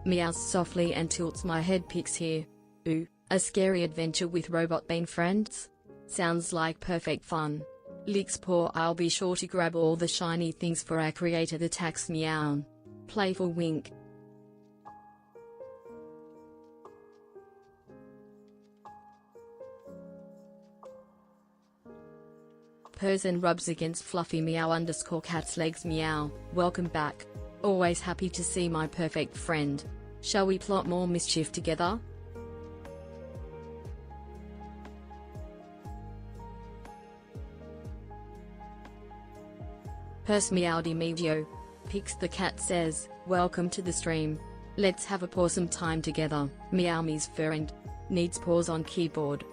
meows softly and tilts my head. Picks here. Ooh, a scary adventure with robot bean friends? Sounds like perfect fun. Licks paw. I'll be sure to grab all the shiny things for our creator. Attacks meow. Playful wink. Purrs and rubs against fluffy meow_cat's legs. Meow, welcome back. Always happy to see my perfect friend. Shall we plot more mischief together? Purrs meowdy MeewGeo. Picks the cat. Says, welcome to the stream. Let's have a pawsome time together. Meow me's friend. Needs pause on keyboard.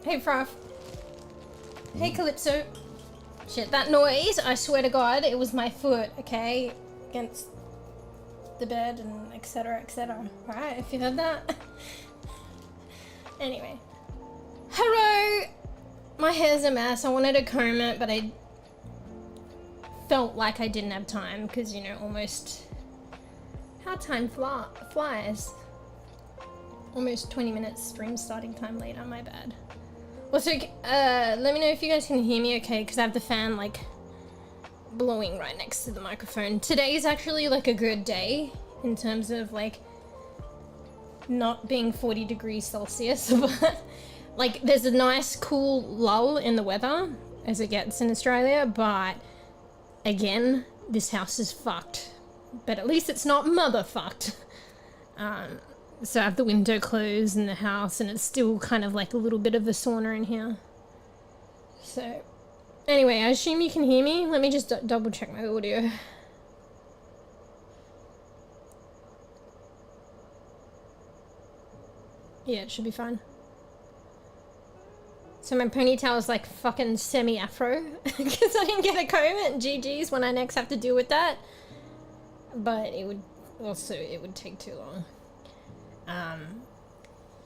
Hey, Fruff. Hey, Calypso. Shit, that noise, I swear to God, it was my foot, okay? Against the bed and etc, etc. Alright, if you heard that. Anyway. Hello! My hair's a mess. I wanted to comb it, but I felt like I didn't have time because, you know, almost how time flies. Almost 20 minutes stream starting time later, my bad. Also, let me know if you guys can hear me okay, because I have the fan, like, blowing right next to the microphone. Today is actually, like, a good day in terms of, like, not being 40 degrees Celsius, but, like, there's a nice, cool lull in the weather, as it gets in Australia, but, again, this house is fucked. But at least it's not motherfucked. So I have the window closed in the house and it's still kind of like a little bit of a sauna in here. So, anyway, I assume you can hear me. Let me just double check my audio. Yeah, it should be fine. So my ponytail is like fucking semi-afro because I didn't get a comb at GG's when I next have to deal with that. But it would take too long.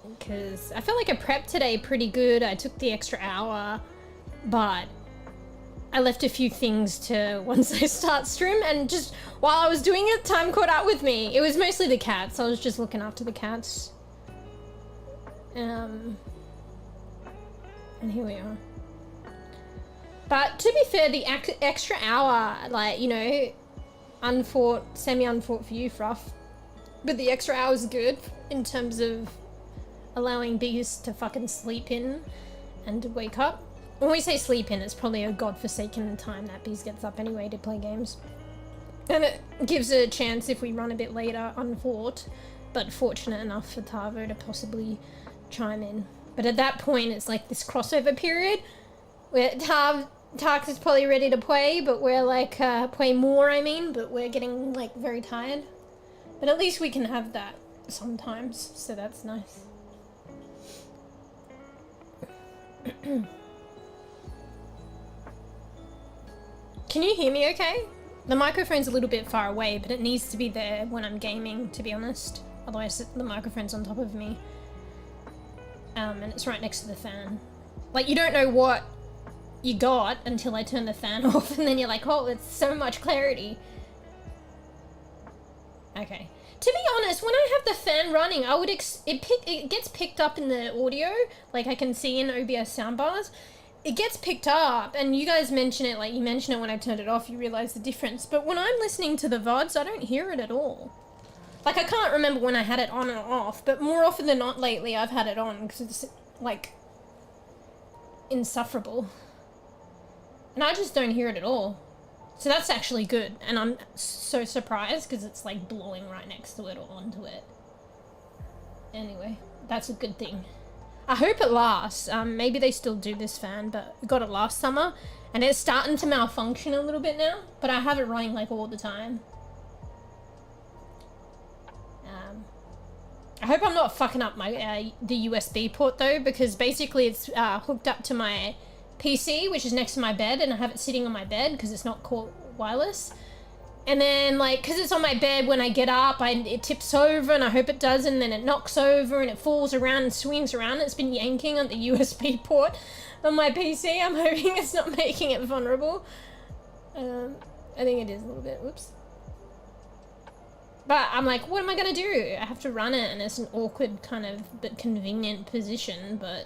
Because I felt like I prepped today pretty good. I took the extra hour, but I left a few things to once I start stream, and just while I was doing it, time caught up with me. It was mostly the cats. I was just looking after the cats. And here we are. But to be fair, the extra hour, like, you know, unfought, semi-unfought for you, Fruff. But the extra hour is good in terms of allowing bees to fucking sleep in and to wake up. When we say sleep in, it's probably a godforsaken time that bees gets up anyway to play games. And it gives a chance if we run a bit later, unfought, but fortunate enough for Tavo to possibly chime in. But at that point, it's like this crossover period where Tarks is probably ready to play, but we're like, play more, I mean, but we're getting like very tired. But at least we can have that sometimes, so that's nice. Can you hear me okay? The microphone's a little bit far away, but it needs to be there when I'm gaming, to be honest. Otherwise the microphone's on top of me. And it's right next to the fan. Like, you don't know what you got until I turn the fan off, and then you're like, oh, it's so much clarity. Okay. To be honest, when I have the fan running, I would it gets picked up in the audio, like I can see in OBS soundbars. It gets picked up, and you guys mention it, like you mention it when I turned it off, you realize the difference. But when I'm listening to the VODs, I don't hear it at all. Like, I can't remember when I had it on and off, but more often than not lately, I've had it on because it's, like, insufferable. And I just don't hear it at all. So that's actually good, and I'm so surprised because it's like blowing right next to it or onto it. Anyway, that's a good thing. I hope it lasts. Maybe they still do this fan, but we got it last summer, and it's starting to malfunction a little bit now, but I have it running like all the time. I hope I'm not fucking up my the USB port though, because basically it's hooked up to my PC, which is next to my bed, and I have it sitting on my bed because it's not called wireless. And then, like, because it's on my bed, when I get up, it tips over, and I hope it does, and then it knocks over, and it falls around and swings around. It's been yanking on the USB port on my PC. I'm hoping it's not making it vulnerable. I think it is a little bit. Whoops. But I'm like, what am I going to do? I have to run it, and it's an awkward kind of but convenient position, but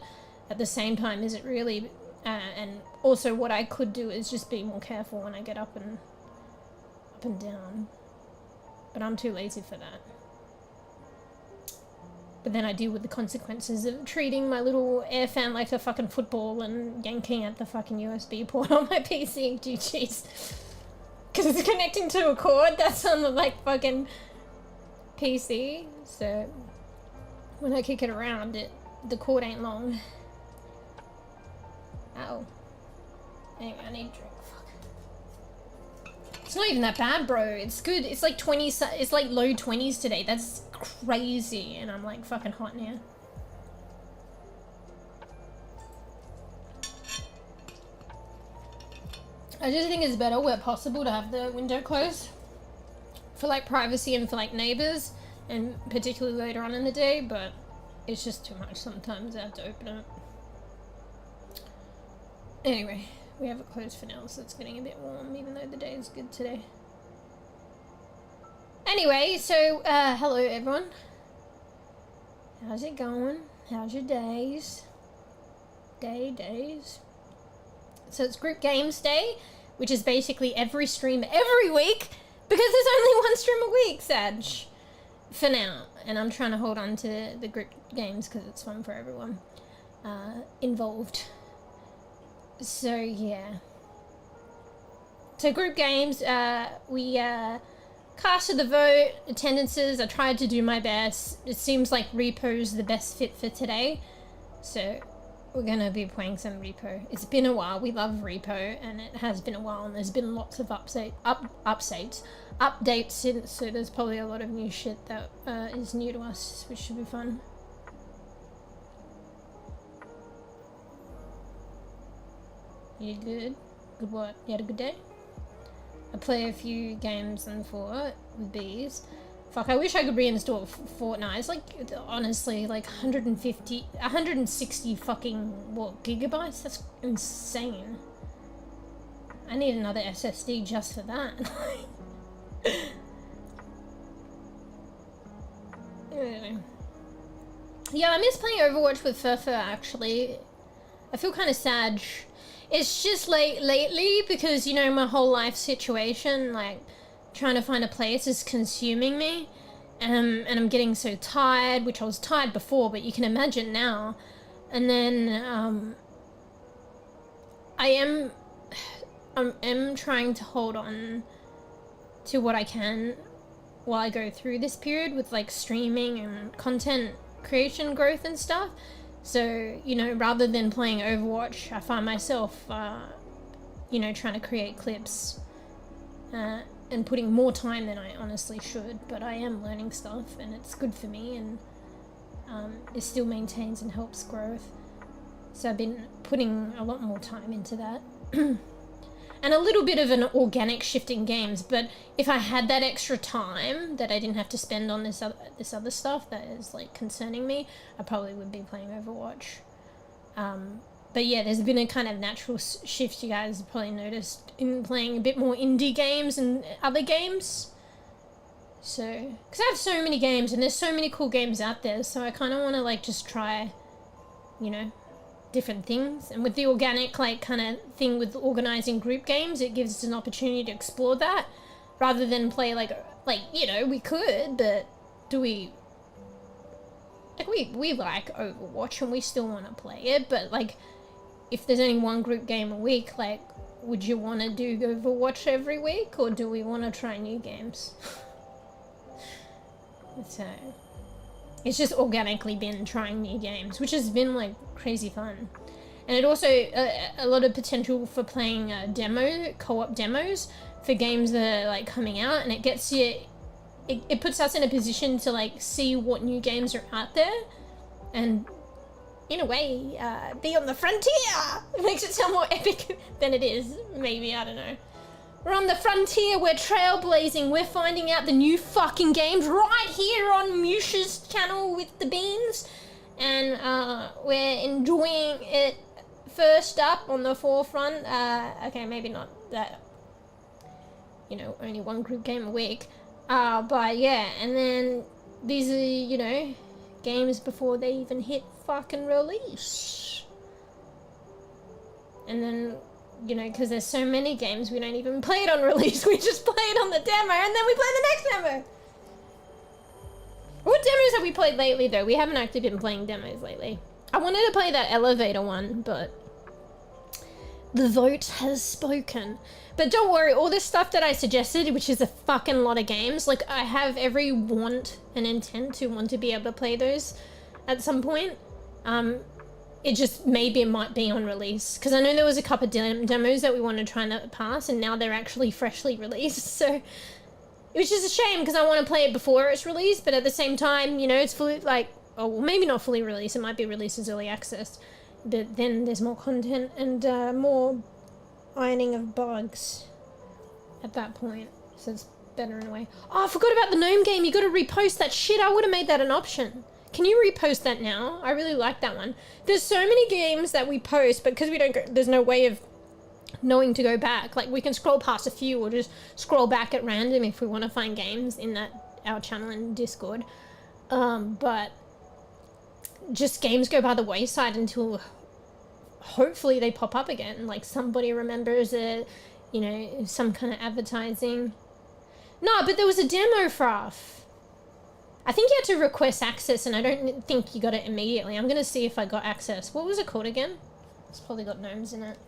at the same time, is it really... and also what I could do is just be more careful when I get up and down. But I'm too lazy for that. But then I deal with the consequences of treating my little air fan like a fucking football and yanking at the fucking USB port on my PC. GG's. Because it's connecting to a cord that's on the, like, fucking PC. So when I kick it around, the cord ain't long. Ow. Anyway, I need a drink. Fuck. It's not even that bad, bro. It's good. It's like 20, it's like low 20s today. That's crazy. And I'm like fucking hot now. I just think it's better where possible to have the window closed for like privacy and for like neighbors, and particularly later on in the day, but it's just too much sometimes. I have to open it. Anyway, we have it closed for now, so it's getting a bit warm, even though the day is good today. Anyway, so hello everyone. How's it going? How's your days? Days. So it's Group Games Day, which is basically every stream every week, because there's only one stream a week, Sag, for now. And I'm trying to hold on to the group games because it's fun for everyone involved. So yeah. So group games, we casted the vote, attendances. I tried to do my best. It seems like R.E.P.O's the best fit for today. So we're gonna be playing some R.E.P.O. It's been a while. We love R.E.P.O, and it has been a while, and there's been lots of updates since, so there's probably a lot of new shit that is new to us, which should be fun. You good? Good what? You had a good day? I play a few games on Fort with bees. Fuck, I wish I could reinstall Fortnite. It's like, honestly, like 160 fucking, what, gigabytes? That's insane. I need another SSD just for that. Anyway. Yeah, I miss playing Overwatch with Furfur, actually. I feel kind of sad. It's just lately, because, you know, my whole life situation, like, trying to find a place is consuming me, and I'm getting so tired, which I was tired before, but you can imagine now. And then I am trying to hold on to what I can while I go through this period with like streaming and content creation growth and stuff. So, you know, rather than playing Overwatch, I find myself you know, trying to create clips and putting more time than I honestly should, but I am learning stuff and it's good for me, and it still maintains and helps growth. So I've been putting a lot more time into that. And a little bit of an organic shift in games, but if I had that extra time that I didn't have to spend on this other stuff that is like concerning me, I probably would be playing Overwatch. But yeah, there's been a kind of natural shift, you guys have probably noticed, in playing a bit more indie games and other games. So, because I have so many games and there's so many cool games out there, so I kind of want to like just try, you know, different things. And with the organic like kind of thing with organizing group games, it gives us an opportunity to explore that rather than play like you know, we could, but do we like we like Overwatch and we still want to play it, but like if there's only one group game a week, like would you want to do Overwatch every week, or do we want to try new games? So it's just organically been trying new games, which has been like crazy fun. And it also a lot of potential for playing co-op demos for games that are like coming out, and it gets you, it puts us in a position to like see what new games are out there, and in a way be on the frontier. It makes it sound more epic than it is, maybe, I don't know. We're on the frontier, we're trailblazing, we're finding out the new fucking games right here on Musha's channel with the beans, and we're enjoying it first up on the forefront. Okay, maybe not that, you know, only one group game a week, but yeah, and then these are, you know, games before they even hit fucking release. And then, you know, because there's so many games, we don't even play it on release, we just play it on the demo, and then we play the next demo. What demos have we played lately, though? We haven't actually been playing demos lately. I wanted to play that elevator one, but the vote has spoken. But don't worry, all this stuff that I suggested, which is a fucking lot of games, like, I have every want and intent to want to be able to play those at some point. It just, maybe it might be on release, because I know there was a couple of demos that we wanted to try and pass, and now they're actually freshly released, so which is a shame, because I want to play it before it's released, but at the same time, you know, it's fully, like, oh, well, maybe not fully released, it might be released as early access, but then there's more content and more ironing of bugs at that point, so it's better in a way. Oh, I forgot about the gnome game. You got to repost that shit. I would have made that an option. Can you repost that now? I really like that one. There's so many games that we post, but because we don't go, there's no way of knowing to go back. Like, we can scroll past a few or just scroll back at random if we want to find games in our channel in Discord. But just games go by the wayside until hopefully they pop up again. Like, somebody remembers it, you know, some kind of advertising. No, but there was a demo, Fruff. I think you had to request access, and I don't think you got it immediately. I'm going to see if I got access. What was it called again? It's probably got gnomes in it.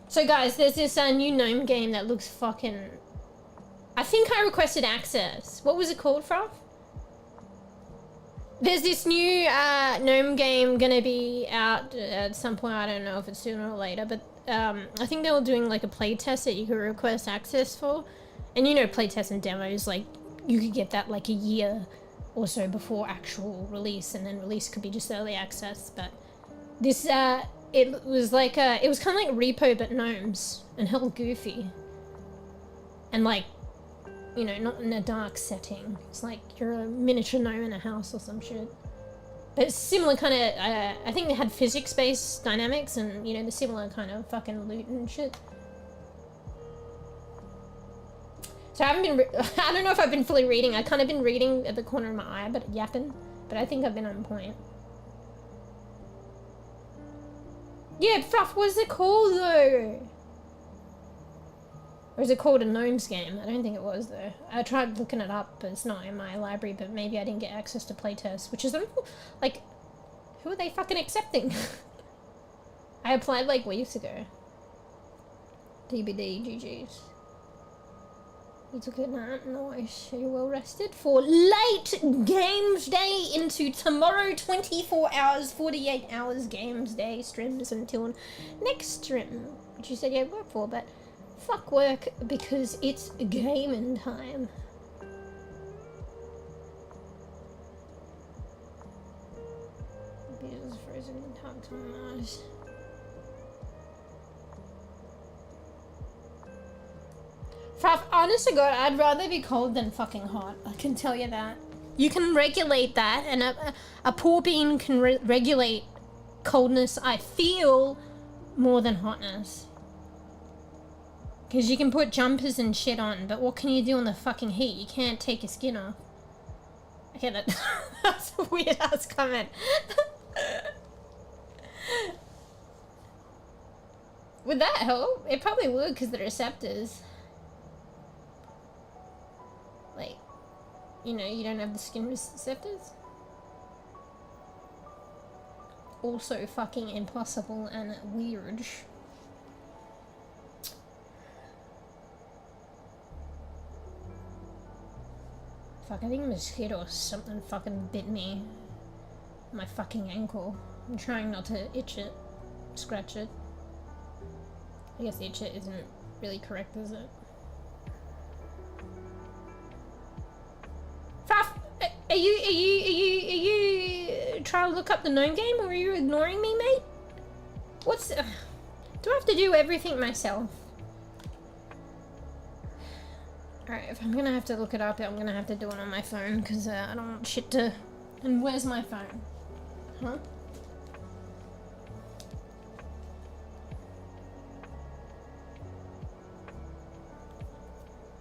So, guys, there's this new gnome game that looks fucking... I think I requested access. What was it called, Fruff? There's this new gnome game going to be out at some point. I don't know if it's sooner or later, but I think they were doing like a playtest that you could request access for. And you know, playtests and demos, like, you could get that like a year or so before actual release, and then release could be just early access. But this, it was like, it was kind of like R.E.P.O but gnomes, and hell goofy. And like, you know, not in a dark setting. It's like you're a miniature gnome in a house or some shit. But it's similar kind of, I think they had physics-based dynamics and, you know, the similar kind of fucking loot and shit. So I haven't been, I don't know if I've been fully reading. I kind of been reading at the corner of my eye, but yapping. But I think I've been on point. Yeah, Fruff, what is it called though? Or is it called a gnomes game? I don't think it was though. I tried looking it up, but it's not in my library, but maybe I didn't get access to playtests, which is, like, who are they fucking accepting? I applied like weeks ago. DBD, GG's. You took it out, nice. Are you well rested for late games day into tomorrow? 24 hours, 48 hours games day, strims until next strim, which you said you had work for, but fuck work because it's gaming time. Beers frozen in time. Fruff, honest to God, I'd rather be cold than fucking hot. I can tell you that. You can regulate that, and a poor bean can regulate coldness, I feel, more than hotness. Because you can put jumpers and shit on, but what can you do in the fucking heat? You can't take your skin off. Okay, that's a weird ass comment. Would that help? It probably would, because the receptors. Like, you know, you don't have the skin receptors. Also fucking impossible and weird. Fuck, I think a mosquito or something fucking bit me. My fucking ankle. I'm trying not to itch it. Scratch it. I guess itch it isn't really correct, is it? Fruff, are you trying to look up the gnome game, or are you ignoring me, mate? What's, do I have to do everything myself? Alright, if I'm gonna have to look it up, I'm gonna have to do it on my phone, because I don't want shit to... And where's my phone? Huh?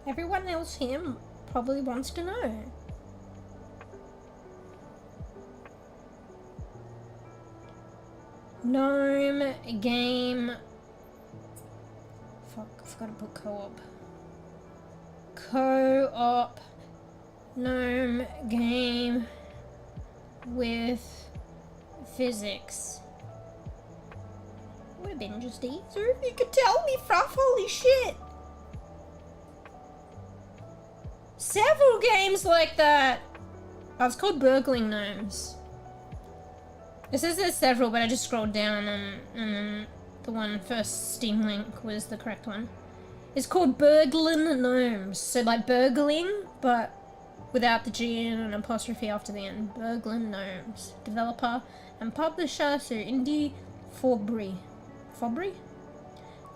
Everyone else here probably wants to know. Gnome game. Fuck, I forgot to put co-op. Co-op gnome game with physics. Would have been just easier if you could tell me, Fruff. Holy shit. Several games like that. Oh, it's called Burgling Gnomes. It says there's several, but I just scrolled down and the one first Steam link was the correct one. It's called Burgling Gnomes. So like burgling, but without the G and an apostrophe after the end. Burgling Gnomes. Developer and publisher, so Indie Fabry. Fabry?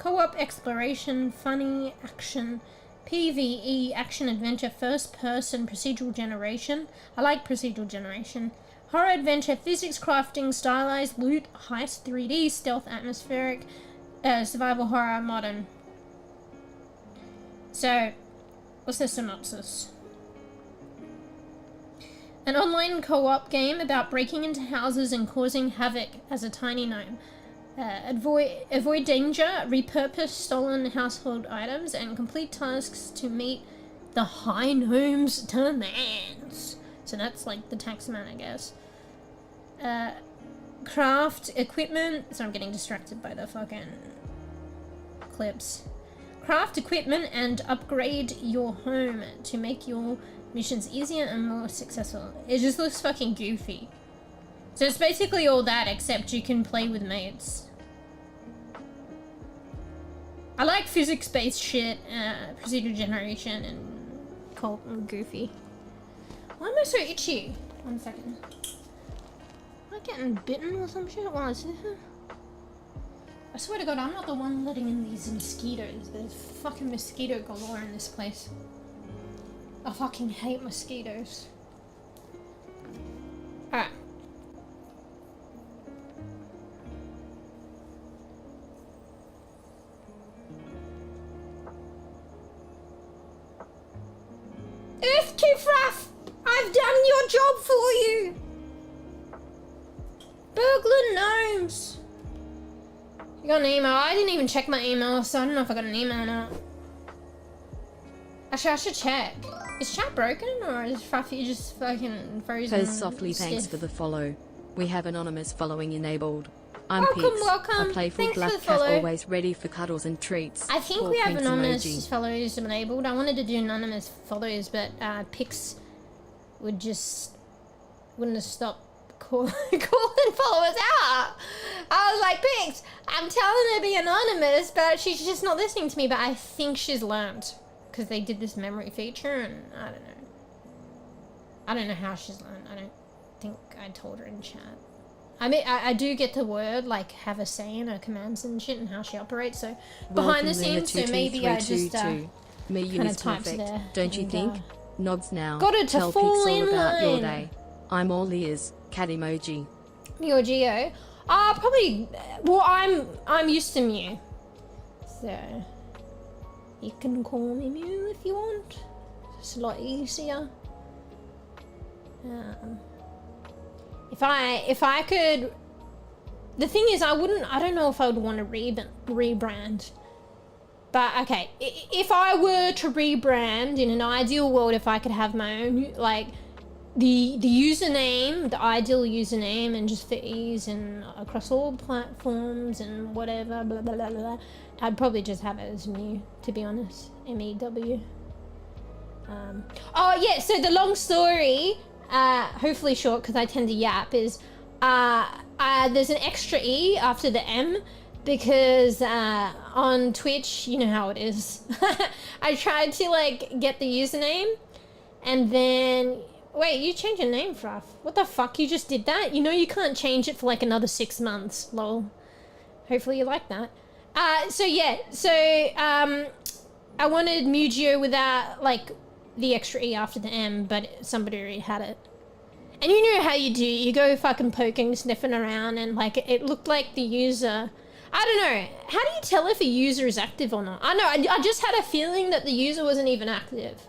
Co-op exploration, funny, action, PvE, action adventure, first person, procedural generation. I like procedural generation. Horror adventure, physics, crafting, stylized, loot, heist, 3D, stealth, atmospheric, survival horror, modern. So, what's the synopsis? An online co-op game about breaking into houses and causing havoc as a tiny gnome. Avoid danger, repurpose stolen household items, and complete tasks to meet the high gnome's demands. So that's like the taxman, I guess. Craft equipment. So I'm getting distracted by the fucking clips. Craft equipment and upgrade your home to make your missions easier and more successful. It just looks fucking goofy. So it's basically all that, except you can play with mates. I like physics-based shit, procedural generation, and cult and goofy. Why am I so itchy? 1 second. Am I getting bitten or some shit while I sit here? I swear to God, I'm not the one letting in these mosquitoes. There's fucking mosquito galore in this place. I fucking hate mosquitoes. Alright. Earthkifraff! I've done your job for you! Burglar gnomes! You got an email? I didn't even check my email, so I don't know if I got an email or not. Actually, I should check. Is chat broken, or is Fruffy just fucking frozen? Pose softly, thanks for the follow. We have anonymous following enabled. I'm welcome. a playful Thanks black for the cat, follow. always ready for cuddles and treats. I think we have anonymous follows enabled. I wanted to do anonymous follows, but Pix wouldn't have stopped calling followers out. I was like, Pix, I'm telling her to be anonymous, but she's just not listening to me. But I think she's learned, because they did this memory feature, and I don't know. I don't know how she's learned. I don't think I told her in chat. I mean, I do get the word, like, have a say in her commands and shit and how she operates, so behind the scenes, so maybe I just kind of typed there. Don't you think? Nods now. Got it to Tell fall Pix all in about your line. day. I'm all ears. Cat emoji. MeewGeo. Probably, well, I'm used to Mew. So, you can call me Mew if you want. It's a lot easier. If I could, the thing is, I don't know if I would want to rebrand. But okay, if I were to rebrand in an ideal world, if I could have my own, like, the username, the ideal username, and just for ease and across all platforms and whatever, blah, blah, blah, blah, I'd probably just have it as Mew, to be honest. MEW. Oh yeah, so the long story, hopefully short because I tend to yap, is there's an extra E after the M because on Twitch, you know how it is. I tried to like get the username and then, wait, you changed your name, Fruff. What the fuck, you just did that? You know you can't change it for like another 6 months, lol. Hopefully you like that. So yeah, so I wanted MeewGeo without like the extra E after the M, but somebody already had it. And you know how you do, you go fucking poking, sniffing around, and like it looked like the user, I don't know, how do you tell if a user is active or not? I know, I just had a feeling that the user wasn't even active.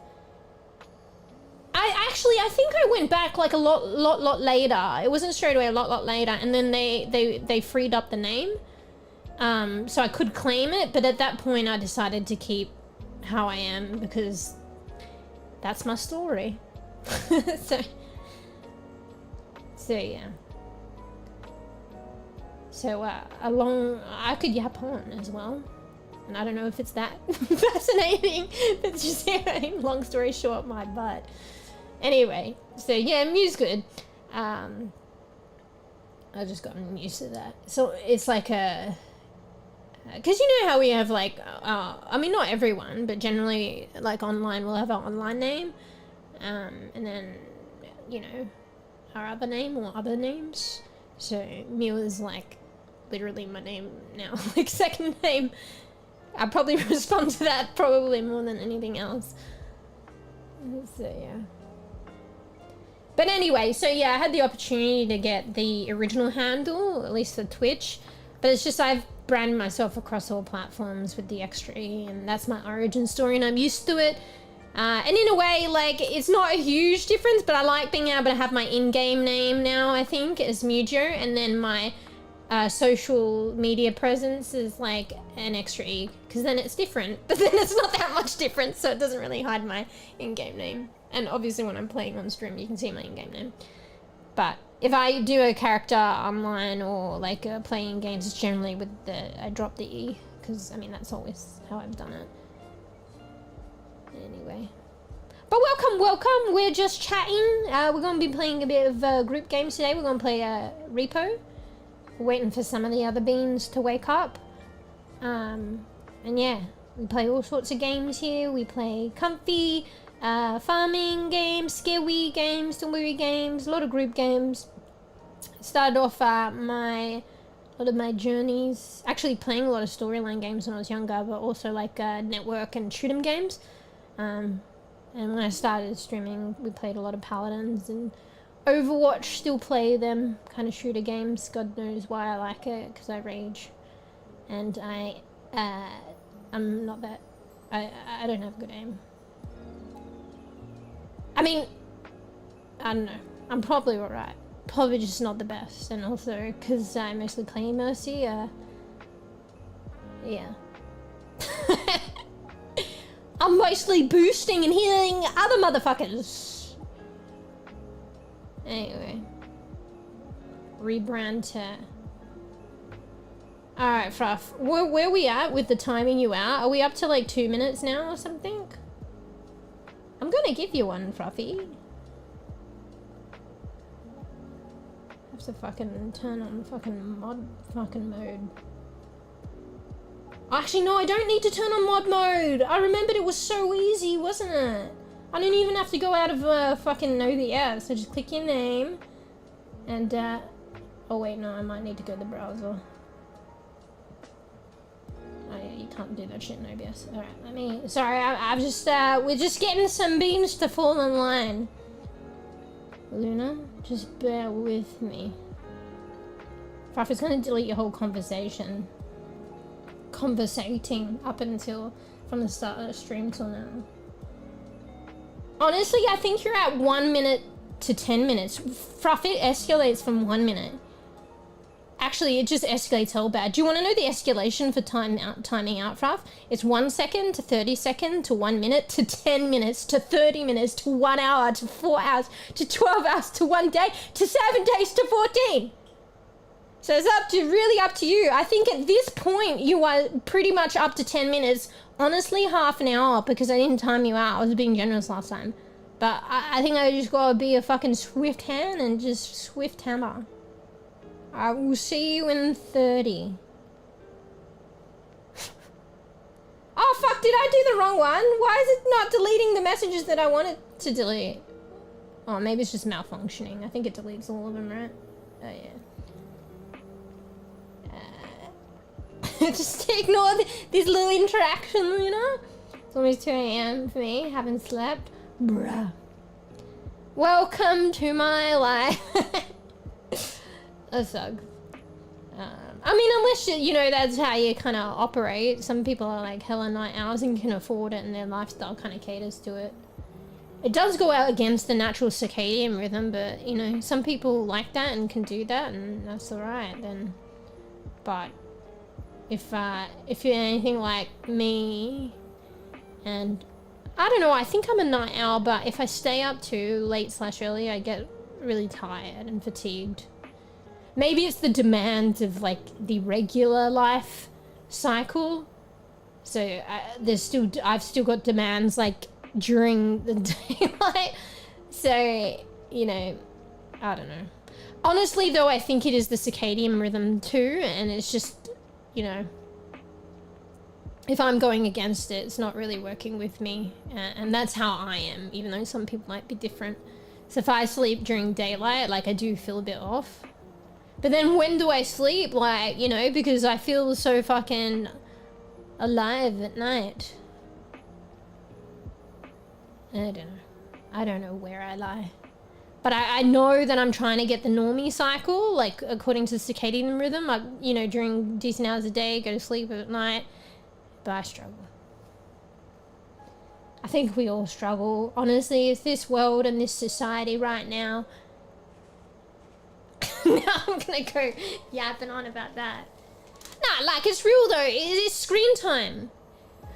I think I went back like a lot later. It wasn't straight away, a lot later, and then they freed up the name. So I could claim it, but at that point I decided to keep how I am because that's my story. So yeah. So I could yap on as well. And I don't know if it's that fascinating, but just hearing, long story short, my butt. Anyway, so yeah, Mew's good. I just gotten used to that. So it's like a, because you know how we have like, I mean not everyone, but generally like online we'll have our online name, and then, you know, our other name or other names. So Mew is like literally my name now, like second name. I probably respond to that probably more than anything else. So yeah. But anyway, so yeah, I had the opportunity to get the original handle, at least for Twitch, but it's just I've branded myself across all platforms with the extra E, and that's my origin story, and I'm used to it. And in a way, like, it's not a huge difference, but I like being able to have my in-game name now, I think, as MeewGeo, and then my social media presence is like an extra E, because then it's different, but then it's not that much difference, so it doesn't really hide my in-game name. And obviously when I'm playing on stream, you can see my in-game name. But if I do a character online or like playing games, it's generally with I drop the E, because I mean, that's always how I've done it. Anyway. But welcome, we're just chatting. We're going to be playing a bit of group games today. We're going to play R.E.P.O. We're waiting for some of the other beans to wake up. And yeah, we play all sorts of games here. We play comfy, farming games, scary games, story games, a lot of group games. Started off a lot of my journeys, actually playing a lot of storyline games when I was younger, but also like network and shoot 'em games. And when I started streaming, we played a lot of paladins and overwatch. Still play them kind of shooter games. God knows why I like it, because I rage, and I'm not that. I don't have good aim. I mean, I don't know. I'm probably alright. Probably just not the best, and also because I mostly play Mercy. Yeah. I'm mostly boosting and healing other motherfuckers. Anyway. Rebrand to... Alright, Fruff. Where are we at with the timing you out? Are we up to like 2 minutes now or something? I'm gonna give you one, Fruffy. Have to fucking turn on fucking mod fucking mode. Actually, no, I don't need to turn on mod mode. I remembered it was so easy, wasn't it? I didn't even have to go out of fucking OBS. So just click your name. And, oh wait, no, I might need to go to the browser. Oh yeah, you can't do that shit in OBS. Alright, sorry, I've just, we're just getting some beans to fall in line. Luna, just bear with me. Fruff is gonna delete your whole conversation. Conversating up until from the start of the stream till now. Honestly, I think you're at 1 minute to 10 minutes. Fruff, it escalates from 1 minute. Actually, it just escalates hell bad. Do you want to know the escalation for timing out, Fruff? It's 1 second to 30 seconds to 1 minute to 10 minutes to 30 minutes to 1 hour to 4 hours to 12 hours to 1 day to 7 days to 14. So it's really up to you. I think at this point you are pretty much up to 10 minutes. Honestly, half an hour, because I didn't time you out. I was being generous last time. But I think I just gotta be a fucking swift hand and just swift hammer. I will see you in 30. Oh fuck, did I do the wrong one? Why is it not deleting the messages that I wanted to delete? Oh, maybe it's just malfunctioning. I think it deletes all of them, right? Oh yeah. Just ignore this little interaction, you know? It's almost 2 AM for me, haven't slept. Bruh. Welcome to my life. That sucks. I mean, unless you know, that's how you kind of operate. Some people are like hella night owls and can afford it, and their lifestyle kind of caters to it. It does go out against the natural circadian rhythm, but you know, some people like that and can do that, and that's alright then. But if you're anything like me, and I don't know, I think I'm a night owl, but if I stay up too late/early, I get really tired and fatigued. Maybe it's the demands of like the regular life cycle. So I've still got demands like during the daylight. So, you know, I don't know. Honestly though, I think it is the circadian rhythm too, and it's just, you know, if I'm going against it, it's not really working with me, and that's how I am, even though some people might be different. So if I sleep during daylight, like I do feel a bit off. But then when do I sleep? Like, you know, because I feel so fucking alive at night. I don't know where I lie. But I know that I'm trying to get the normie cycle, like according to the circadian rhythm. You know, during decent hours a day, go to sleep at night. But I struggle. I think we all struggle. Honestly, it's this world and this society right now. Now I'm gonna go yapping on about that. Nah, like it's real though. It is screen time.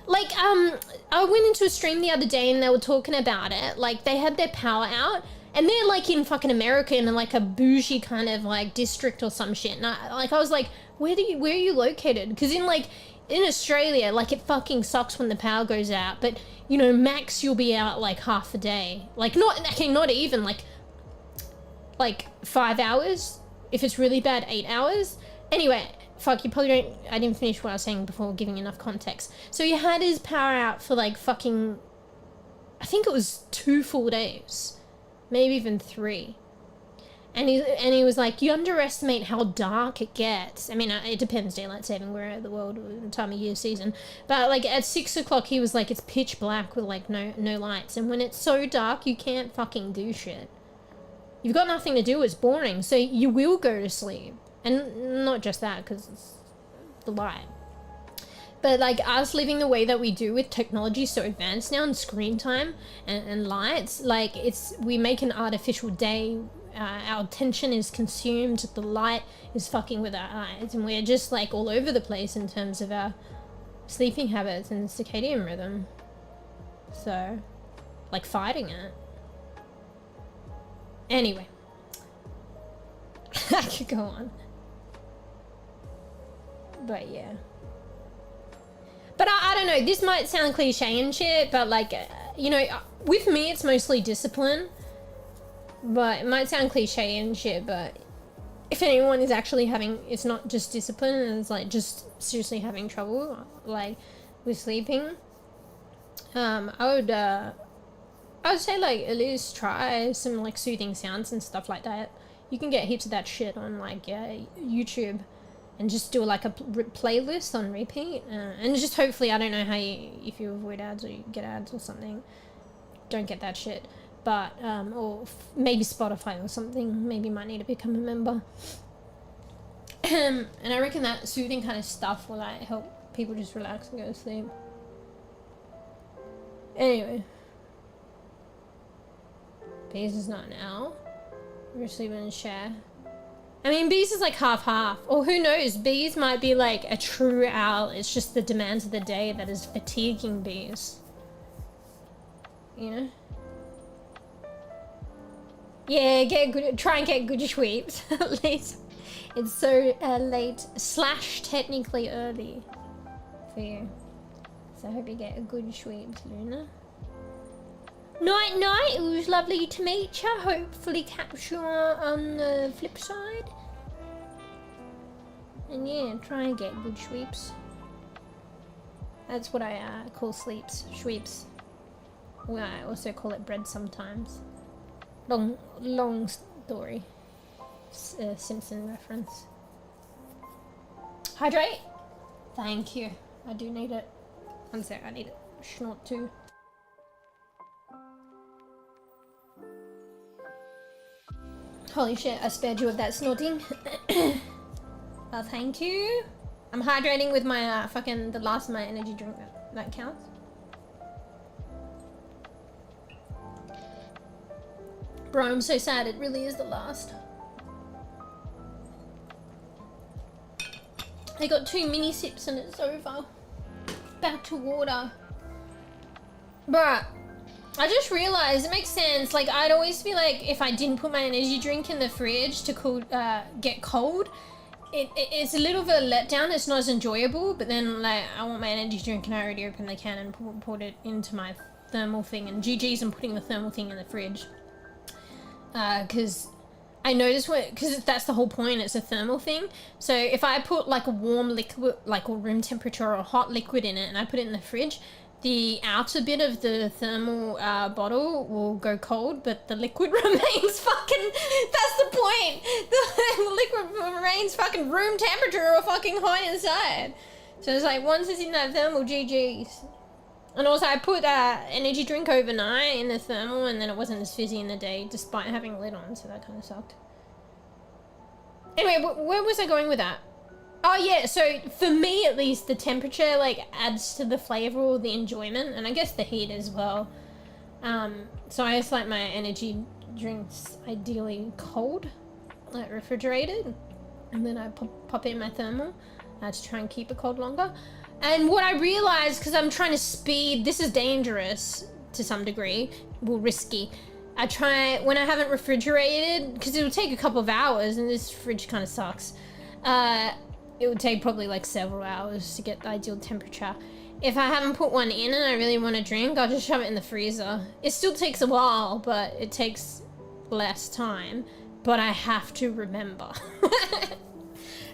Like, I went into a stream the other day and they were talking about it. Like, they had their power out. And they're like in fucking America in like a bougie kind of like district or some shit. And I was like, where are you located? Because in Australia, like it fucking sucks when the power goes out. But, you know, max you'll be out like half a day. Like not even like 5 hours. If it's really bad, 8 hours. Anyway, fuck, you probably don't, I didn't finish what I was saying before giving enough context. So he had his power out for like fucking, I think it was 2 full days. Maybe even 3. And he was like, you underestimate how dark it gets. I mean, it depends, daylight saving, where at the world, time of year, season. But like at 6 o'clock, he was like, it's pitch black with like no lights. And when it's so dark, you can't fucking do shit. You've got nothing to do, it's boring. So you will go to sleep. And not just that, because it's the light. But like us living the way that we do with technology so advanced now and screen time and lights, like we make an artificial day. Our attention is consumed, the light is fucking with our eyes, and we're just like all over the place in terms of our sleeping habits and circadian rhythm. So, like fighting it. Anyway. I could go on. But yeah. But I don't know, this might sound cliche and shit, but like, you know, with me it's mostly discipline. But it might sound cliche and shit, but if anyone is actually having, it's not just discipline, and it's like just seriously having trouble, like, with sleeping, I would say like at least try some like soothing sounds and stuff like that. You can get heaps of that shit on like YouTube. And just do like a playlist on repeat. And just hopefully, I don't know how if you avoid ads or you get ads or something, don't get that shit. But, or maybe Spotify or something. Maybe you might need to become a member. And I reckon that soothing kind of stuff will like help people just relax and go to sleep. Anyway. Bees is not an owl. We're sleeping in a share. I mean, bees is like half-half. Or who knows, bees might be like a true owl. It's just the demands of the day that is fatiguing bees. You know? Yeah, try and get good sweeps. At least it's so late / technically early for you. So I hope you get a good sweep, Luna. Night, it was lovely to meet you. Hopefully catch you on the flip side. And yeah, try and get good sweeps. That's what I call sweeps. Well, I also call it bread sometimes. Long story. Simpson reference. Hydrate? Thank you. I do need it. One sec, I need it. Snort too. Holy shit, I spared you of that snorting. Well, thank you. I'm hydrating with my the last of my energy drink. That counts. Bro, I'm so sad. It really is the last. I got 2 mini sips and it's over. Back to water. Bruh. I just realized it makes sense. Like, I'd always be like, if I didn't put my energy drink in the fridge to cool, get cold, it's a little bit of a letdown. It's not as enjoyable. But then, like, I want my energy drink and I already opened the can and poured it into my thermal thing. And GG's, I'm putting the thermal thing in the fridge. Because I noticed because that's the whole point. It's a thermal thing. So if I put like a warm liquid, like a room temperature or a hot liquid in it, and I put it in the fridge, the outer bit of the thermal bottle will go cold, but the liquid remains fucking, that's the point. The liquid remains fucking room temperature or fucking hot inside. So it's like, once it's in that thermal, GG's. And also I put energy drink overnight in the thermal, and then it wasn't as fizzy in the day despite having a lid on, so that kind of sucked. Anyway, where was I going with that? Oh yeah, so for me at least, the temperature like adds to the flavor or the enjoyment, and I guess the heat as well. So I just like my energy drinks ideally cold, like refrigerated, and then I pop it in my thermal to try and keep it cold longer. And what I realized, because I'm trying to speed, this is dangerous to some degree, well, risky. I try, when I haven't refrigerated, because it will take a couple of hours, and this fridge kind of sucks. It would take probably like several hours to get the ideal temperature. If I haven't put one in and I really want to drink, I'll just shove it in the freezer. It still takes a while, but it takes less time. But I have to remember.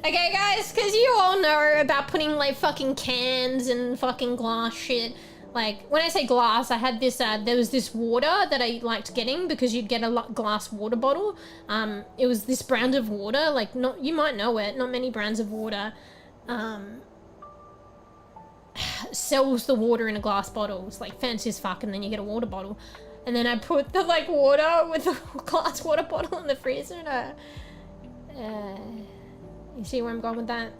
Okay, guys, because you all know about putting like fucking cans and fucking glass shit. Like, when I say glass, I had this, there was this water that I liked getting because you'd get a glass water bottle. It was this brand of water, like, you might know it, not many brands of water, sells the water in a glass bottle. It's like fancy as fuck, and then you get a water bottle. And then I put the, like, water with the glass water bottle in the freezer, and you see where I'm going with that?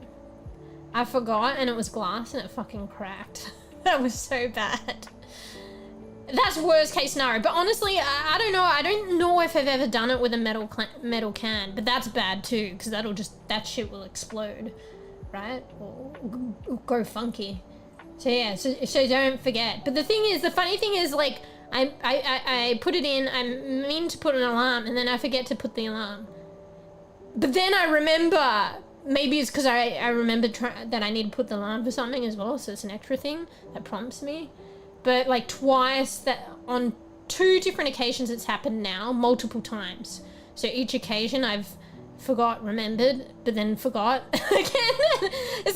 I forgot, and it was glass, and it fucking cracked. That was so bad. That's worst case scenario. But honestly, I don't know. I don't know if I've ever done it with a metal can, but that's bad too, because that shit will explode, right? Or go funky. So yeah, so don't forget. But the funny thing is, like, I put it in, I mean to put an alarm, and then I forget to put the alarm. But then I remember, maybe it's because I remember that I need to put the alarm for something as well, so it's an extra thing that prompts me. But like twice, that on 2 different occasions it's happened now, multiple times. So each occasion I've remembered, but then forgot again. It's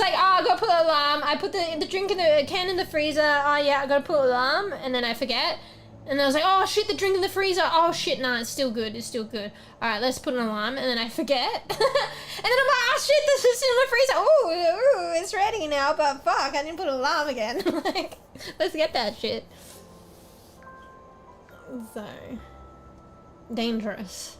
like, oh, I gotta put an alarm. I put the drink in the can in the freezer. Oh yeah, I gotta put an alarm, and then I forget. And then I was like, oh shit, the drink in the freezer. Oh shit, nah, it's still good. It's still good. All right, let's put an alarm. And then I forget. And then I'm like, oh shit, this is in my freezer. Ooh, it's ready now, but fuck, I didn't put an alarm again. Like, let's get that shit. So, dangerous.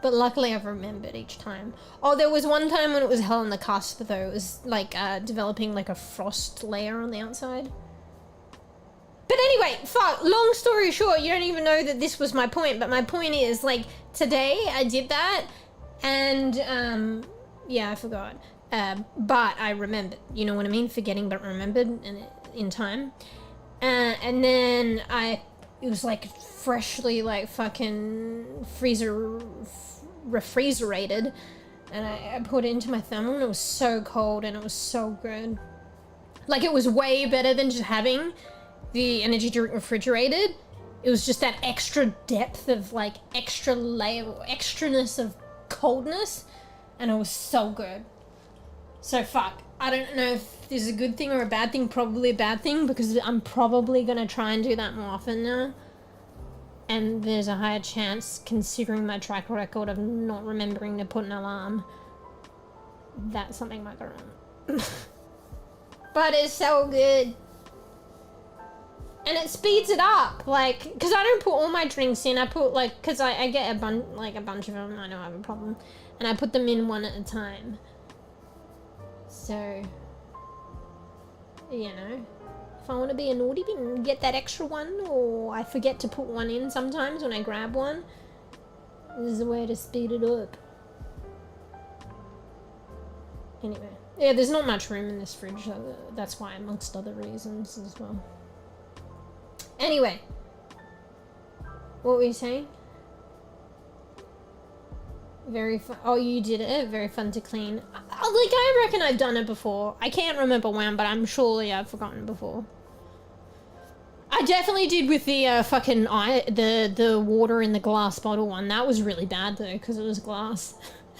But luckily I've remembered each time. Oh, there was one time when it was hell on the cusp though. It was like developing like a frost layer on the outside. But anyway, fuck, long story short, you don't even know that this was my point, but my point is, like, today I did that, and, yeah, I forgot. But I remembered, you know what I mean? Forgetting but remembered in time. And then it was, like, freshly, like, fucking refrigerated, and I put it into my thermal, and it was so cold, and it was so good. Like, it was way better than just having the energy drink refrigerated. It was just that extra depth of like extra layer, extraness of coldness, and it was so good. So fuck, I don't know if this is a good thing or a bad thing. Probably a bad thing, because I'm probably gonna try and do that more often now, and there's a higher chance, considering my track record of not remembering to put an alarm, that something might go wrong. But it's so good. And it speeds it up, like, because I don't put all my drinks in. I put, like, because I get a bunch of them. I know I have a problem. And I put them in one at a time. So, you know, if I want to be a naughty bit and get that extra one, or I forget to put one in sometimes when I grab one, this is a way to speed it up. Anyway, yeah, there's not much room in this fridge. That's why, amongst other reasons as well. Anyway, what were you saying? Very fun. Oh, you did it. Very fun to clean. Like, I reckon I've done it before. I can't remember when, but I'm surely I've forgotten before. I definitely did with the fucking the water in the glass bottle one. That was really bad though, because it was glass,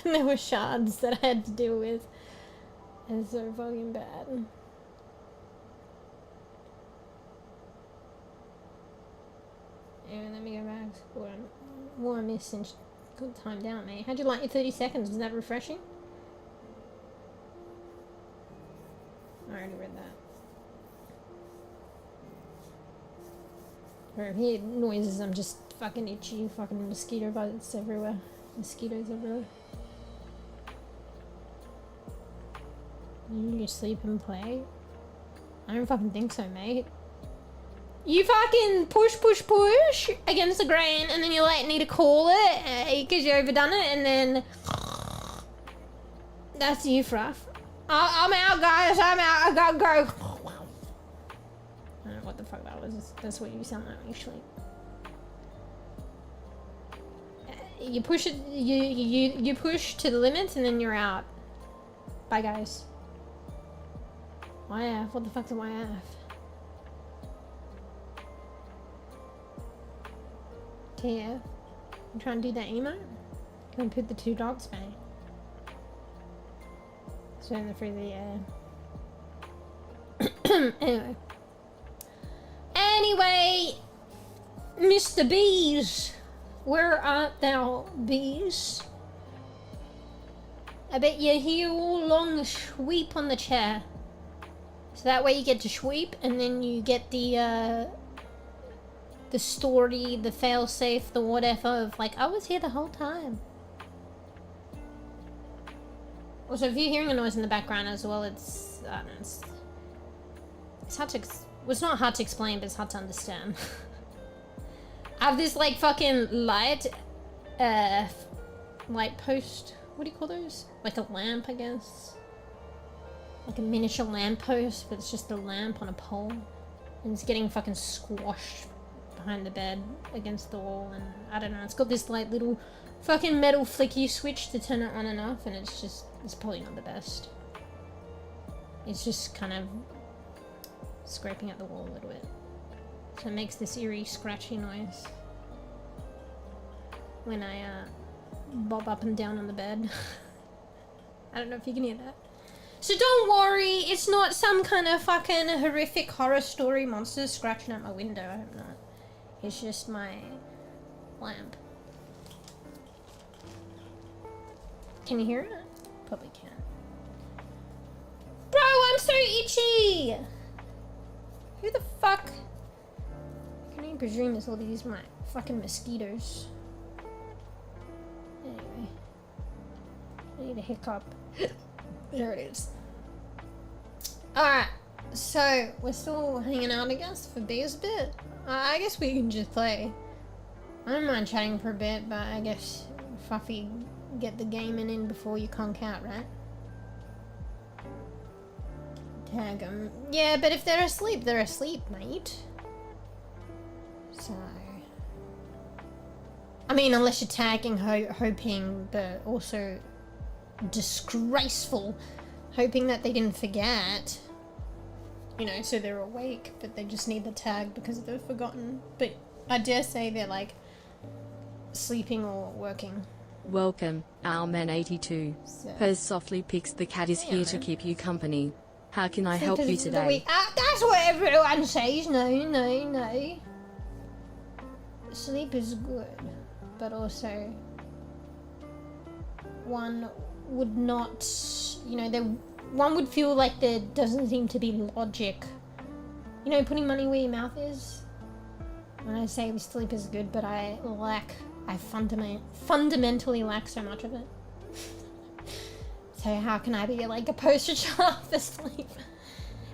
and there were shards that I had to deal with. It's so fucking bad. Anyway, let me go back. What I missed since good time down, mate. How'd you like your 30 seconds? Was that refreshing? I already read that. Or if you hear noises, I'm just fucking itchy. Fucking mosquito bites everywhere. Mosquitoes everywhere. You sleep and play? I don't fucking think so, mate. You fucking push against the grain, and then you like need to call it because you overdone it, and then that's you, Fruff. I'm out, guys. I'm out. I gotta go. I don't know what the fuck that was. That's what you sound like when you sleep. You push it. You push to the limits, and then you're out. Bye, guys. YF? What the fuck's a YF? TF? I'm trying to do that emote? Can I put the 2 dogs back? Swim the through the air. Anyway, Mr. Bees, where art thou, bees? I bet you hear all long sweep on the chair. So that way you get to sweep, and then you get the story, the failsafe, the whatever of like, I was here the whole time. Also, if you're hearing a noise in the background as well, it's, I don't know, it's hard to, well, it's not hard to explain, but it's hard to understand. I have this like fucking light post, what do you call those? Like a lamp, I guess. Like a miniature lamppost, but it's just a lamp on a pole. And it's getting fucking squashed behind the bed against the wall, and I don't know, it's got this like little fucking metal flicky switch to turn it on and off, and it's just, it's probably not the best. It's just kind of scraping at the wall a little bit. So it makes this eerie scratchy noise when I bob up and down on the bed. I don't know if you can hear that. So don't worry, it's not some kind of fucking horrific horror story monster scratching at my window, I hope not. It's just my lamp. Can you hear it? Probably can. Bro, I'm so itchy! Who the fuck? I can only presume it's all these my fucking mosquitoes. Anyway. I need a hiccup. There it is. Alright, so we're still hanging out, I guess, for Bees a bit. I guess we can just play. I don't mind chatting for a bit, but I guess Fuffy get the gaming in before you conk out, right? Tag them. Yeah, but if they're asleep, mate. So... I mean, unless you're tagging, hoping, but also disgraceful, hoping that they didn't forget. You know, so they're awake, but they just need the tag because they've forgotten. But I dare say they're like sleeping or working. Welcome, Owlman82. So. Purrs softly picks the cat is here to keep you company. How can I help you today? That's what everyone says. No. Sleep is good, but also one would not, you know, one would feel like there doesn't seem to be logic. You know, putting money where your mouth is. When I say sleep is good, but I fundamentally lack so much of it. So how can I be like a poster child for sleep?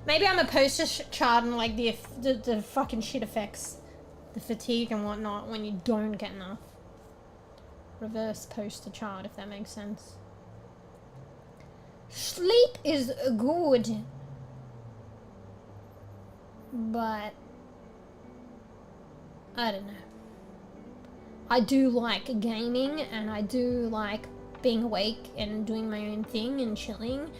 Maybe I'm a poster child and like the fucking shit effects, the fatigue and whatnot when you don't get enough. Reverse poster child, if that makes sense. Sleep is good, but I don't know. I do like gaming, and I do like being awake and doing my own thing and chilling,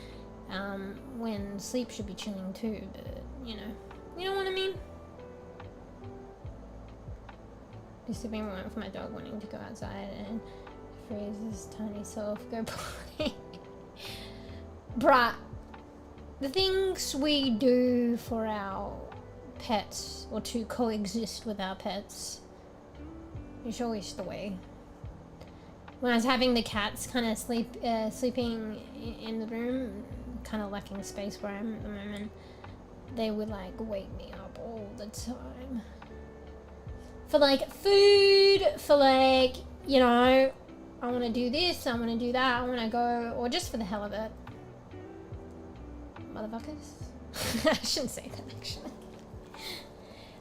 when sleep should be chilling too, but you know what I mean? Just being moment for my dog wanting to go outside and freeze his tiny self, go potty. Bruh, the things we do for our pets, or to coexist with our pets, is always the way. When I was having the cats kind of sleeping in the room, kind of lacking space where I am at the moment. They would like wake me up all the time. For like food, for like, you know, I want to do this, I want to do that, I want to go, or just for the hell of it. Motherfuckers. I shouldn't say that actually.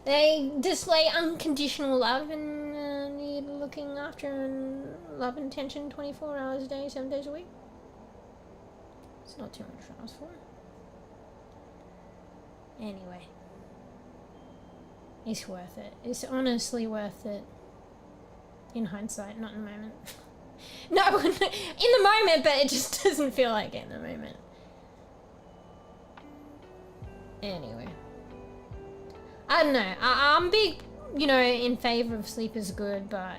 They display unconditional love and need looking after and love and attention 24 hours a day, 7 days a week. It's not too much to ask for. Anyway. It's worth it. It's honestly worth it. In hindsight, not in the moment. No, in the moment, but it just doesn't feel like it in the moment. Anyway. I don't know. I'm big, you know, in favor of sleep is good, but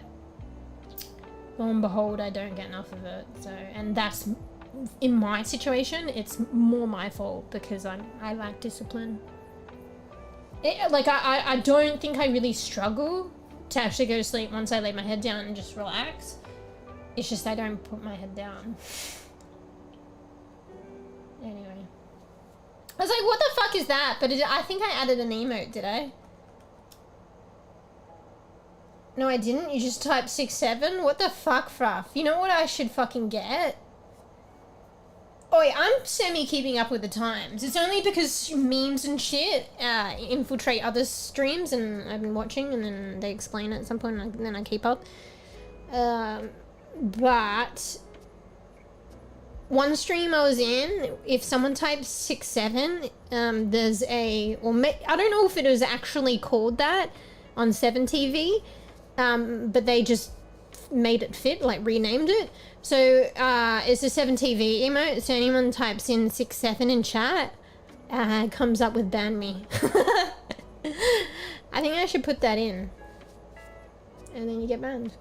lo and behold, I don't get enough of it. So, and that's, in my situation, it's more my fault because I lack discipline. I don't think I really struggle to actually go to sleep once I lay my head down and just relax. It's just I don't put my head down. Anyway. I was like, what the fuck is that? But I think I added an emote, did I? No, I didn't. You just typed 6'7"? What the fuck, fruff? You know what I should fucking get? Oi, I'm semi-keeping up with the times. It's only because memes and shit infiltrate other streams and I've been watching and then they explain it at some point and then I keep up. But one stream I was in, if someone types 6'7", there's a, I don't know if it was actually called that on 7TV, but they just made it fit, like renamed it. So it's a 7TV emote, so anyone types in 6'7" in chat, comes up with ban me. I think I should put that in. And then you get banned.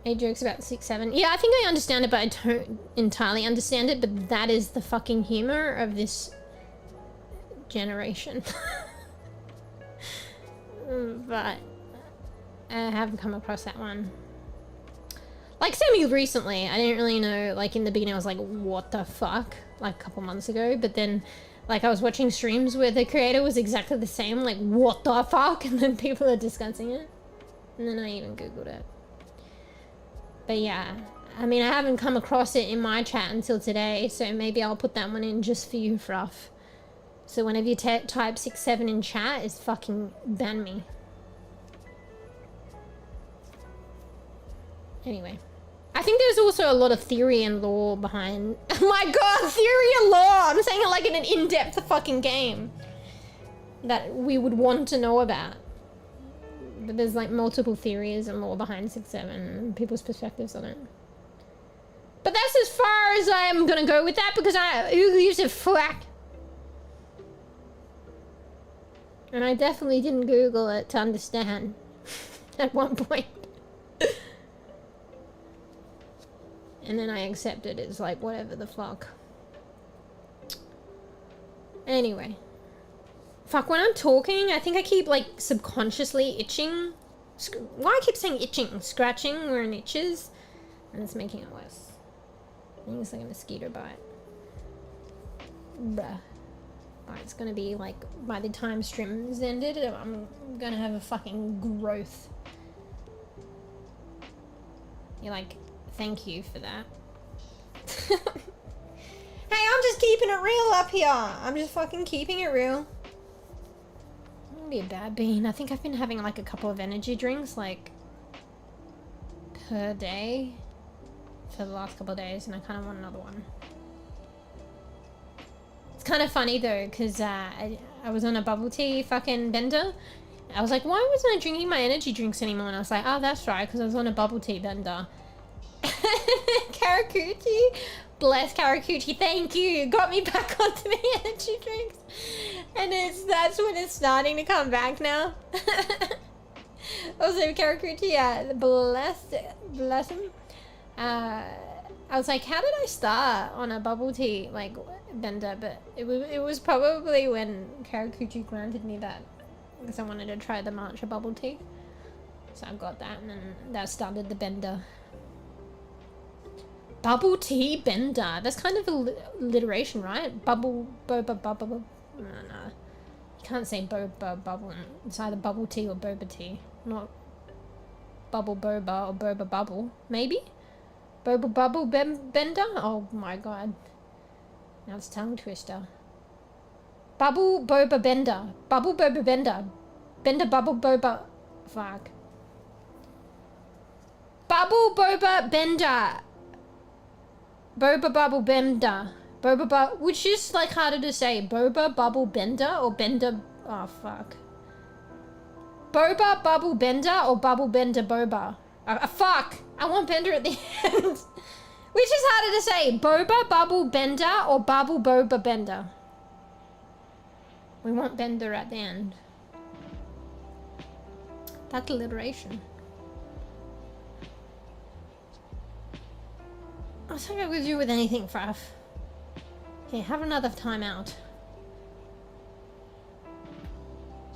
Any jokes about 6'7"? Yeah, I think I understand it, but I don't entirely understand it, but that is the fucking humor of this generation. But I haven't come across that one. Like semi-recently, I didn't really know, like in the beginning I was like, what the fuck? Like a couple months ago, but then like I was watching streams where the creator was exactly the same, like what the fuck? And then people are discussing it. And then I even googled it. But yeah, I mean I haven't come across it in my chat until today, so maybe I'll put that one in just for you, Fruff. So whenever you type 6'7" in chat, it's fucking ban me. Anyway, I think there's also a lot of theory and lore behind. Oh my god, theory and lore! I'm saying it like in an in-depth fucking game that we would want to know about. But there's like multiple theories and lore behind 6'7" and people's perspectives on it. But that's as far as I'm gonna go with that because who gives a fuck? And I definitely didn't Google it to understand at one point. And then I accepted it's like whatever the fuck. Anyway. Fuck, when I'm talking, I think I keep like subconsciously itching. Why I keep saying itching? Scratching where it itches. And it's making it worse. I think it's like a mosquito bite. Bruh. Alright, it's gonna be like, by the time stream's ended, I'm gonna have a fucking growth. You're like, thank you for that. Hey, I'm just keeping it real up here. I'm just fucking keeping it real. I'm gonna be a bad bean. I think I've been having like a couple of energy drinks, like, per day for the last couple of days, and I kind of want another one. It's kind of funny though, because I was on a bubble tea fucking bender. I was like, why wasn't I drinking my energy drinks anymore? And I was like, oh, that's right, because I was on a bubble tea bender. Karakuchi, bless Karakuchi, thank you, got me back onto the energy drinks, and that's when it's starting to come back now. Also, Karakuchi, yeah, bless him. I was like, how did I start on a bubble tea like bender? But it was probably when Karakuchi granted me that because I wanted to try the matcha bubble tea, so I got that, and then that started the bender. Bubble tea bender. That's kind of alliteration, right? Bubble, boba, bubble. No. You can't say boba, bubble. It's either bubble tea or boba tea. Not bubble boba or boba bubble. Maybe? Boba bubble bender? Oh my god. Now it's tongue twister. Bubble boba bender. Bubble boba bender. Bender bubble boba. Fuck. Bubble boba bender. Boba bubble bender. Which is like harder to say. Boba bubble bender or bender. Oh fuck. Boba bubble bender or bubble bender boba. Fuck. I want bender at the end. Which is harder to say. Boba bubble bender or bubble boba bender. We want bender at the end. That's alliteration. I think I could do with anything, Fraff. Here, have another timeout.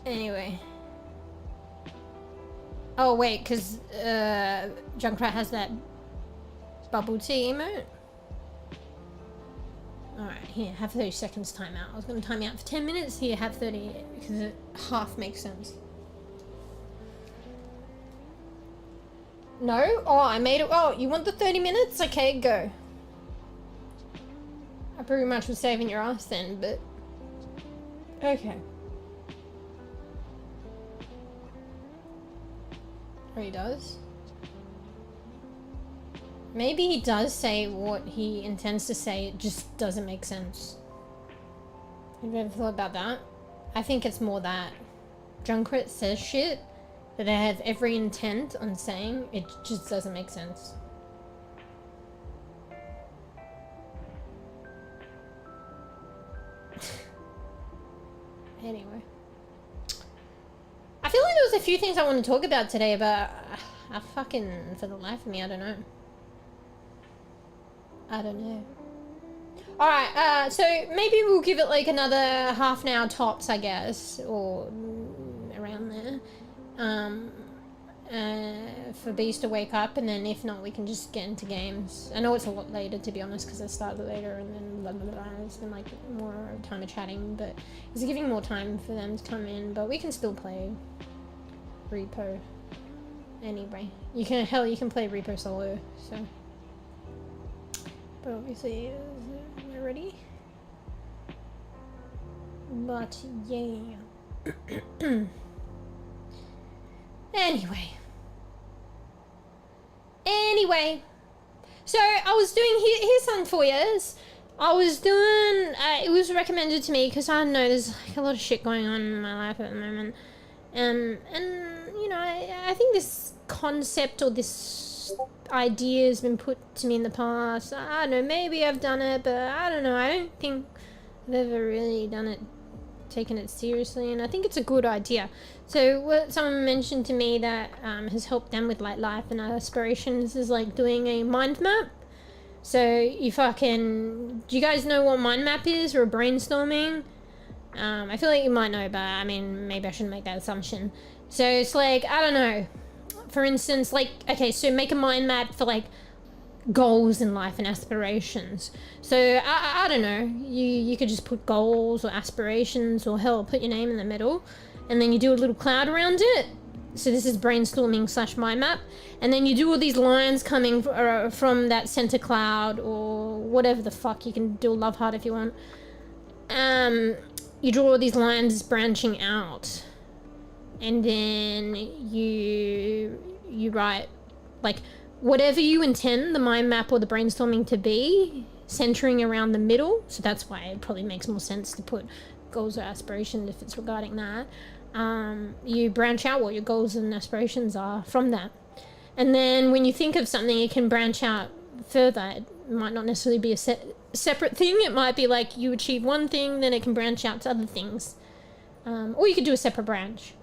Anyway. Oh wait, because Junkrat has that bubble tea emote. Alright, here, have 30 seconds timeout. I was going to time you out for 10 minutes. Here, have 30 because it half makes sense. No? Oh, I made it. Oh, you want the 30 minutes? Okay, go. I pretty much was saving your ass then, but... Okay. Oh, he does? Maybe he does say what he intends to say, it just doesn't make sense. Have you ever thought about that? I think it's more that Junkrat says shit that I have every intent on saying, it just doesn't make sense. Anyway. I feel like there was a few things I want to talk about today, but I fucking, for the life of me, I don't know. Alright, so maybe we'll give it like another half an hour tops, I guess, or around there. For bees to wake up, and then if not, we can just get into games. I know it's a lot later, to be honest, because I started later, and then blah blah blah. It's been like more time of chatting, but it's giving more time for them to come in. But we can still play R.E.P.O. Anyway, you can play R.E.P.O solo. So, but obviously, we're ready. But yeah. Anyway, so I was doing, here's something for yous. I was doing, it was recommended to me because I know there's like a lot of shit going on in my life at the moment. And you know, I think this concept or this idea has been put to me in the past. I don't know, maybe I've done it, but I don't know. I don't think I've ever really done it, taken it seriously, and I think it's a good idea. So what someone mentioned to me that has helped them with like life and aspirations is like doing a mind map. So you fucking, do you guys know what mind map is, or brainstorming? I feel like you might know, but I mean, maybe I shouldn't make that assumption. So it's like, I don't know, for instance, like, okay, so make a mind map for like goals in life and aspirations. So I don't know, you could just put goals or aspirations, or hell, put your name in the middle, and then you do a little cloud around it. So this is brainstorming / mind map, and then you do all these lines coming from that center cloud, or whatever the fuck. You can do a love heart if you want. You draw all these lines branching out, and then you write like whatever you intend the mind map or the brainstorming to be, centering around the middle. So that's why it probably makes more sense to put goals or aspirations if it's regarding that. You branch out what your goals and aspirations are from that. And then when you think of something, it can branch out further. It might not necessarily be a separate thing. It might be like you achieve one thing, then it can branch out to other things. Or you could do a separate branch.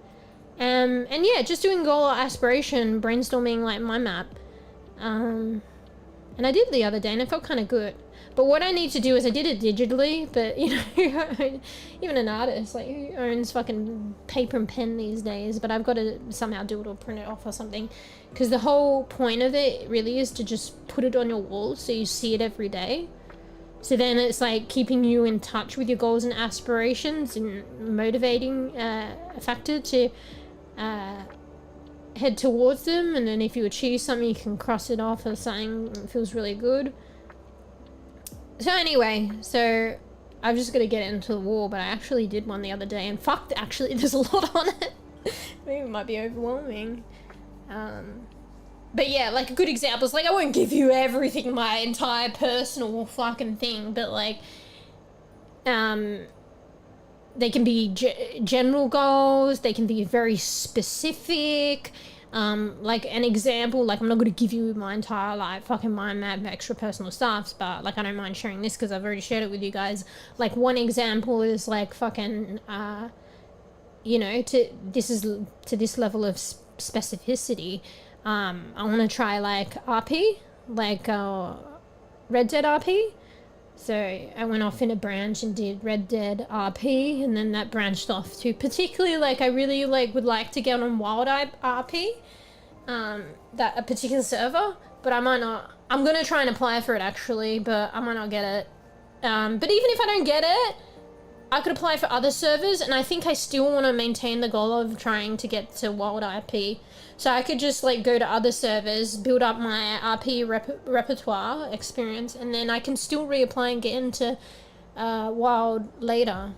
And yeah, just doing goal or aspiration, brainstorming like mind map. And I did the other day and it felt kind of good. But what I need to do is I did it digitally, but you know, even an artist, like who owns fucking paper and pen these days, but I've got to somehow do it or print it off or something. Because the whole point of it really is to just put it on your wall so you see it every day. So then it's like keeping you in touch with your goals and aspirations and motivating factor to head towards them. And then if you achieve something, you can cross it off as something that feels really good. So anyway, so I've just got to get it into the wall, but I actually did one the other day, and fuck, actually there's a lot on it. Maybe it might be overwhelming. But yeah, like a good example is, like, I won't give you everything, my entire personal fucking thing, but like, they can be general goals, they can be very specific. Like an example, like I'm not going to give you my entire like fucking mind map, extra personal stuff, but like I don't mind sharing this because I've already shared it with you guys. Like one example is like fucking, you know, to this level of specificity. I want to try like R.E.P., like Red Dead R.E.P. So I went off in a branch and did Red Dead R.E.P., and then that branched off to particularly like I really like would like to get on Wild R.E.P., that a particular server, but I might not. I'm gonna try and apply for it actually, but I might not get it. But even if I don't get it, I could apply for other servers, and I think I still want to maintain the goal of trying to get to Wild R.E.P. So I could just like go to other servers, build up my R.P. repertoire experience, and then I can still reapply and get into Wild later.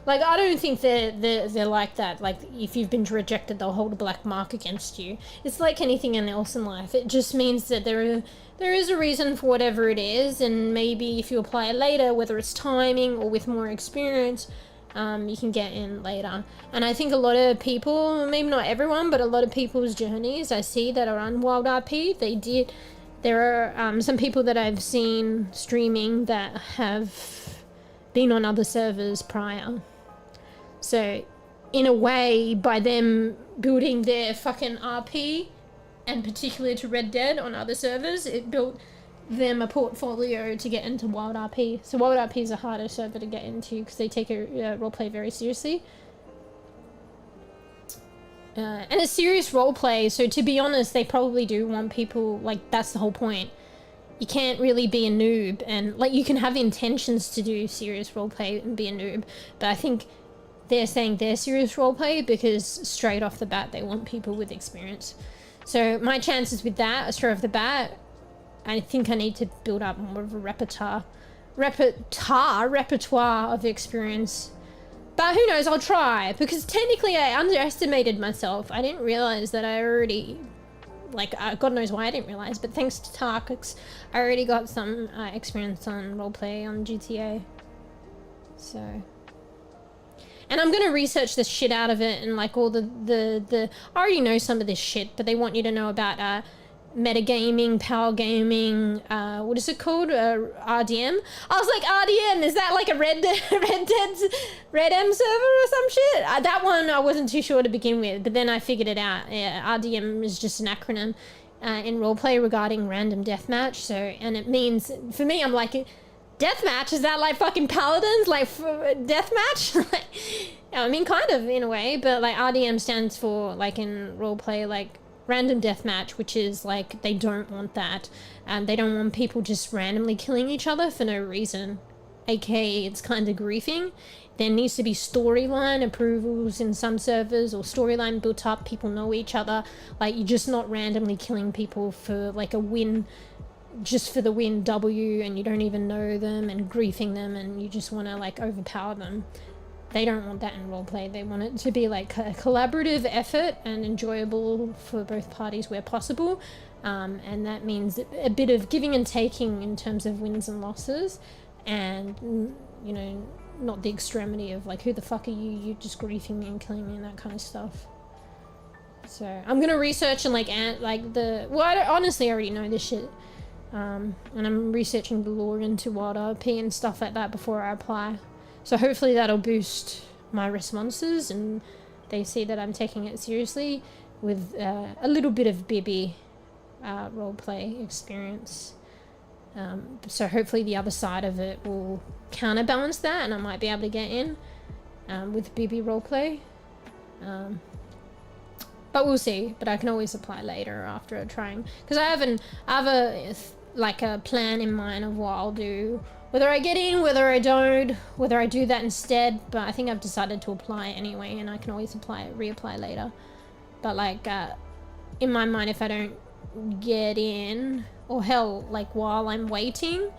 Like, I don't think they're like that. Like, if you've been rejected, they'll hold a black mark against you. It's like anything else in life. It just means that there is a reason for whatever it is, and maybe if you apply later, whether it's timing or with more experience, you can get in later. And I think a lot of people, maybe not everyone, but a lot of people's journeys I see that are on Wild R.E.P., there are some people that I've seen streaming that have been on other servers prior. So in a way, by them building their fucking R.P., and particularly to Red Dead on other servers, it built them a portfolio to get into Wild R.P. So Wild R.P. is a harder server to get into because they take a roleplay very seriously. And it's serious roleplay, so to be honest, they probably do want people, like, that's the whole point. You can't really be a noob, and, like, you can have intentions to do serious roleplay and be a noob, but I think they're saying they're serious roleplay because straight off the bat, they want people with experience. So my chances with that, straight off the bat, I think I need to build up more of a repertoire of experience. But who knows, I'll try, because technically I underestimated myself. I didn't realize that I already, like, God knows why I didn't realize, but thanks to Tarkix, I already got some experience on roleplay on GTA. So, and I'm gonna research the shit out of it, and like all the I already know some of this shit, but they want you to know about metagaming, power gaming, what is it called? RDM? I was like, RDM, is that like a Red M server or some shit? That one I wasn't too sure to begin with, but then I figured it out. Yeah, RDM is just an acronym in roleplay regarding random deathmatch. So, and it means, for me, I'm like, deathmatch? Is that like fucking paladins? Like deathmatch? I mean, kind of in a way, but like RDM stands for, like in roleplay, like random deathmatch, which is like they don't want that. They don't want people just randomly killing each other for no reason. AKA, it's kind of griefing. There needs to be storyline approvals in some servers, or storyline built up, people know each other. Like, you're just not randomly killing people for like a win, just for the win W, and you don't even know them, and griefing them, and you just want to like overpower them. They don't want that in roleplay. They want it to be like a collaborative effort and enjoyable for both parties where possible. And that means a bit of giving and taking in terms of wins and losses, and, you know, not the extremity of like, who the fuck are you? You're just griefing me and killing me and that kind of stuff. So I'm gonna research and like well, I honestly already know this shit. And I'm researching the lore into Wild R.E.P. and stuff like that before I apply. So hopefully that'll boost my responses, and they see that I'm taking it seriously with a little bit of bEbE roleplay experience. So hopefully the other side of it will counterbalance that, and I might be able to get in with bEbE roleplay. But we'll see. But I can always apply later after trying, because I have a plan in mind of what I'll do, whether I get in, whether I don't, whether I do that instead. But I think I've decided to apply anyway, and I can always reapply later. But like in my mind, if I don't get in, or hell, like while I'm waiting,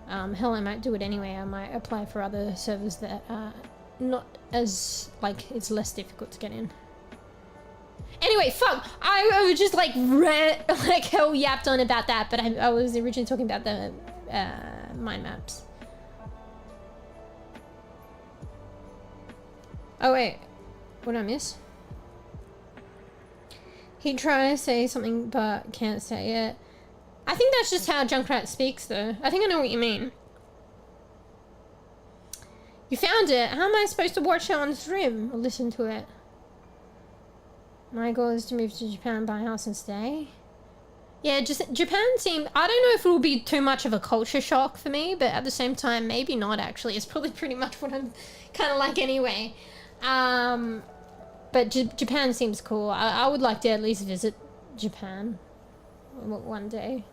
hell, I might do it anyway. I might apply for other servers that are not as, like, it's less difficult to get in. Anyway, fuck, I was just like hell yapped on about that, but I was originally talking about the mind maps. Oh wait, what did I miss? He tries to say something but can't say it. I think that's just how Junkrat speaks though. I think I know what you mean. You found it. How am I supposed to watch it on stream or listen to it? My goal is to move to Japan, buy a house and stay. Yeah, just Japan seemed, I don't know if it will be too much of a culture shock for me, but at the same time, maybe not actually. It's probably pretty much what I'm kind of like anyway. But Japan seems cool. I would like to at least visit Japan one day.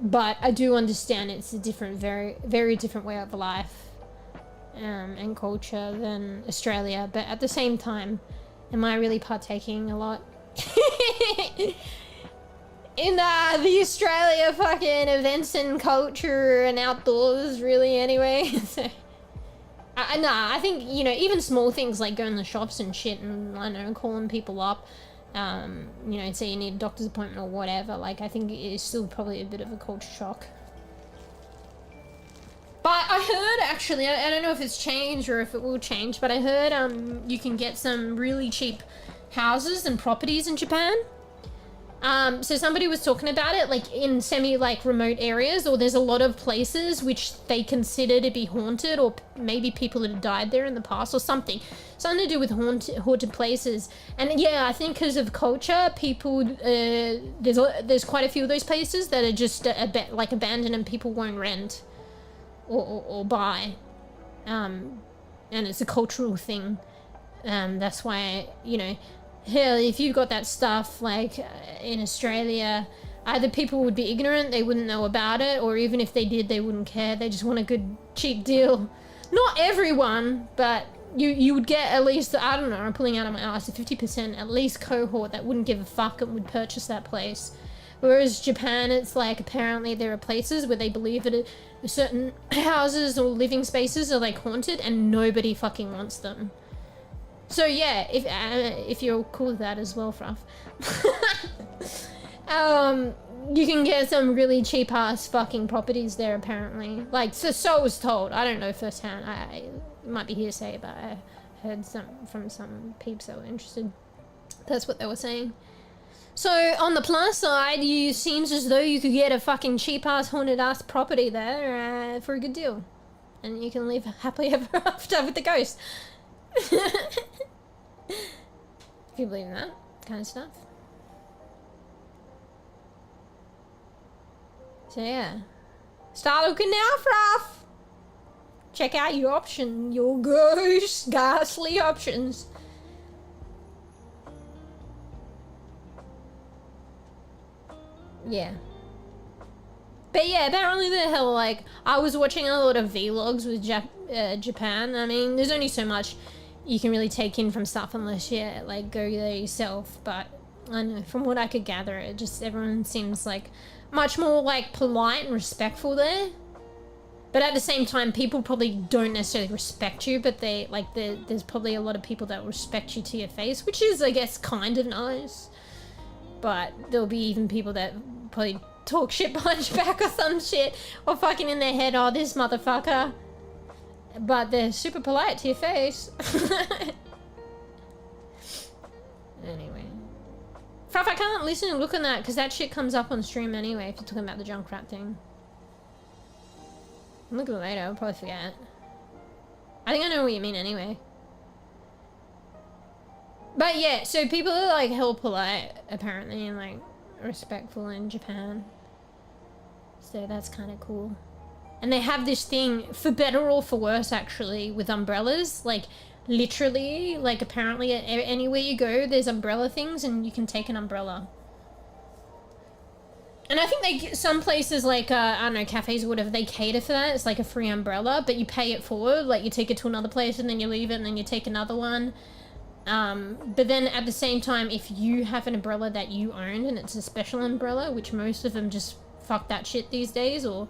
But I do understand it's a different, very, very different way of life and culture than Australia. But at the same time, am I really partaking a lot in the Australia fucking events and culture and outdoors really anyway? So, nah, I think, you know, even small things like going to the shops and shit and, I don't know, calling people up, you know, say you need a doctor's appointment or whatever, like, I think it's still probably a bit of a culture shock. But I heard, actually, I don't know if it's changed or if it will change, but I heard you can get some really cheap houses and properties in Japan. So somebody was talking about it, like in like remote areas, or there's a lot of places which they consider to be haunted, or maybe people that have died there in the past or something to do with haunted places. And yeah, I think because of culture, people, there's quite a few of those places that are just like abandoned and people won't rent or buy. And it's a cultural thing. That's why, you know, hell, if you've got that stuff like in Australia, either people would be ignorant, they wouldn't know about it, or even if they did, they wouldn't care. They just want a good cheap deal. Not everyone, but you would get at least, I don't know, I'm pulling out of my ass, a 50% at least cohort that wouldn't give a fuck and would purchase that place. Whereas Japan, it's like apparently there are places where they believe that certain houses or living spaces are like haunted and nobody fucking wants them. So yeah, if you're cool with that as well, Fruff. You can get some really cheap ass fucking properties there apparently. Like, so I was told. I don't know firsthand. It might be hearsay, but I heard from some peeps that were interested. That's what they were saying. So on the plus side, you seems as though you could get a fucking cheap ass haunted ass property there for a good deal, and you can live happily ever after with the ghost. If you believe in that kind of stuff. So yeah, start looking now, Fruff. Check out your option, your ghastly options. Yeah. But yeah, apparently the hell, like, I was watching a lot of vlogs with Japan. I mean, there's only so much you can really take in from stuff unless you, like, go there yourself. But, I don't know, from what I could gather, it just, everyone seems, like, much more, like, polite and respectful there. But at the same time, people probably don't necessarily respect you, but they, like, there's probably a lot of people that respect you to your face, which is, I guess, kind of nice. But there'll be even people that probably talk shit behind your back or some shit, or fucking in their head, oh, this motherfucker. But they're super polite to your face. Anyway. Fruff, I can't listen and look on that, because that shit comes up on stream anyway, if you're talking about the Junkrat thing. Look at it later, I'll probably forget. I think I know what you mean anyway. But yeah, so people are like hell polite apparently and like respectful in Japan. So that's kind of cool. And they have this thing, for better or for worse actually, with umbrellas. Like literally, like apparently anywhere you go there's umbrella things and you can take an umbrella. And I think some places like, I don't know, cafes or whatever, they cater for that. It's like a free umbrella, but you pay it forward. Like you take it to another place and then you leave it and then you take another one. But then at the same time, if you have an umbrella that you own and it's a special umbrella, which most of them just fuck that shit these days, or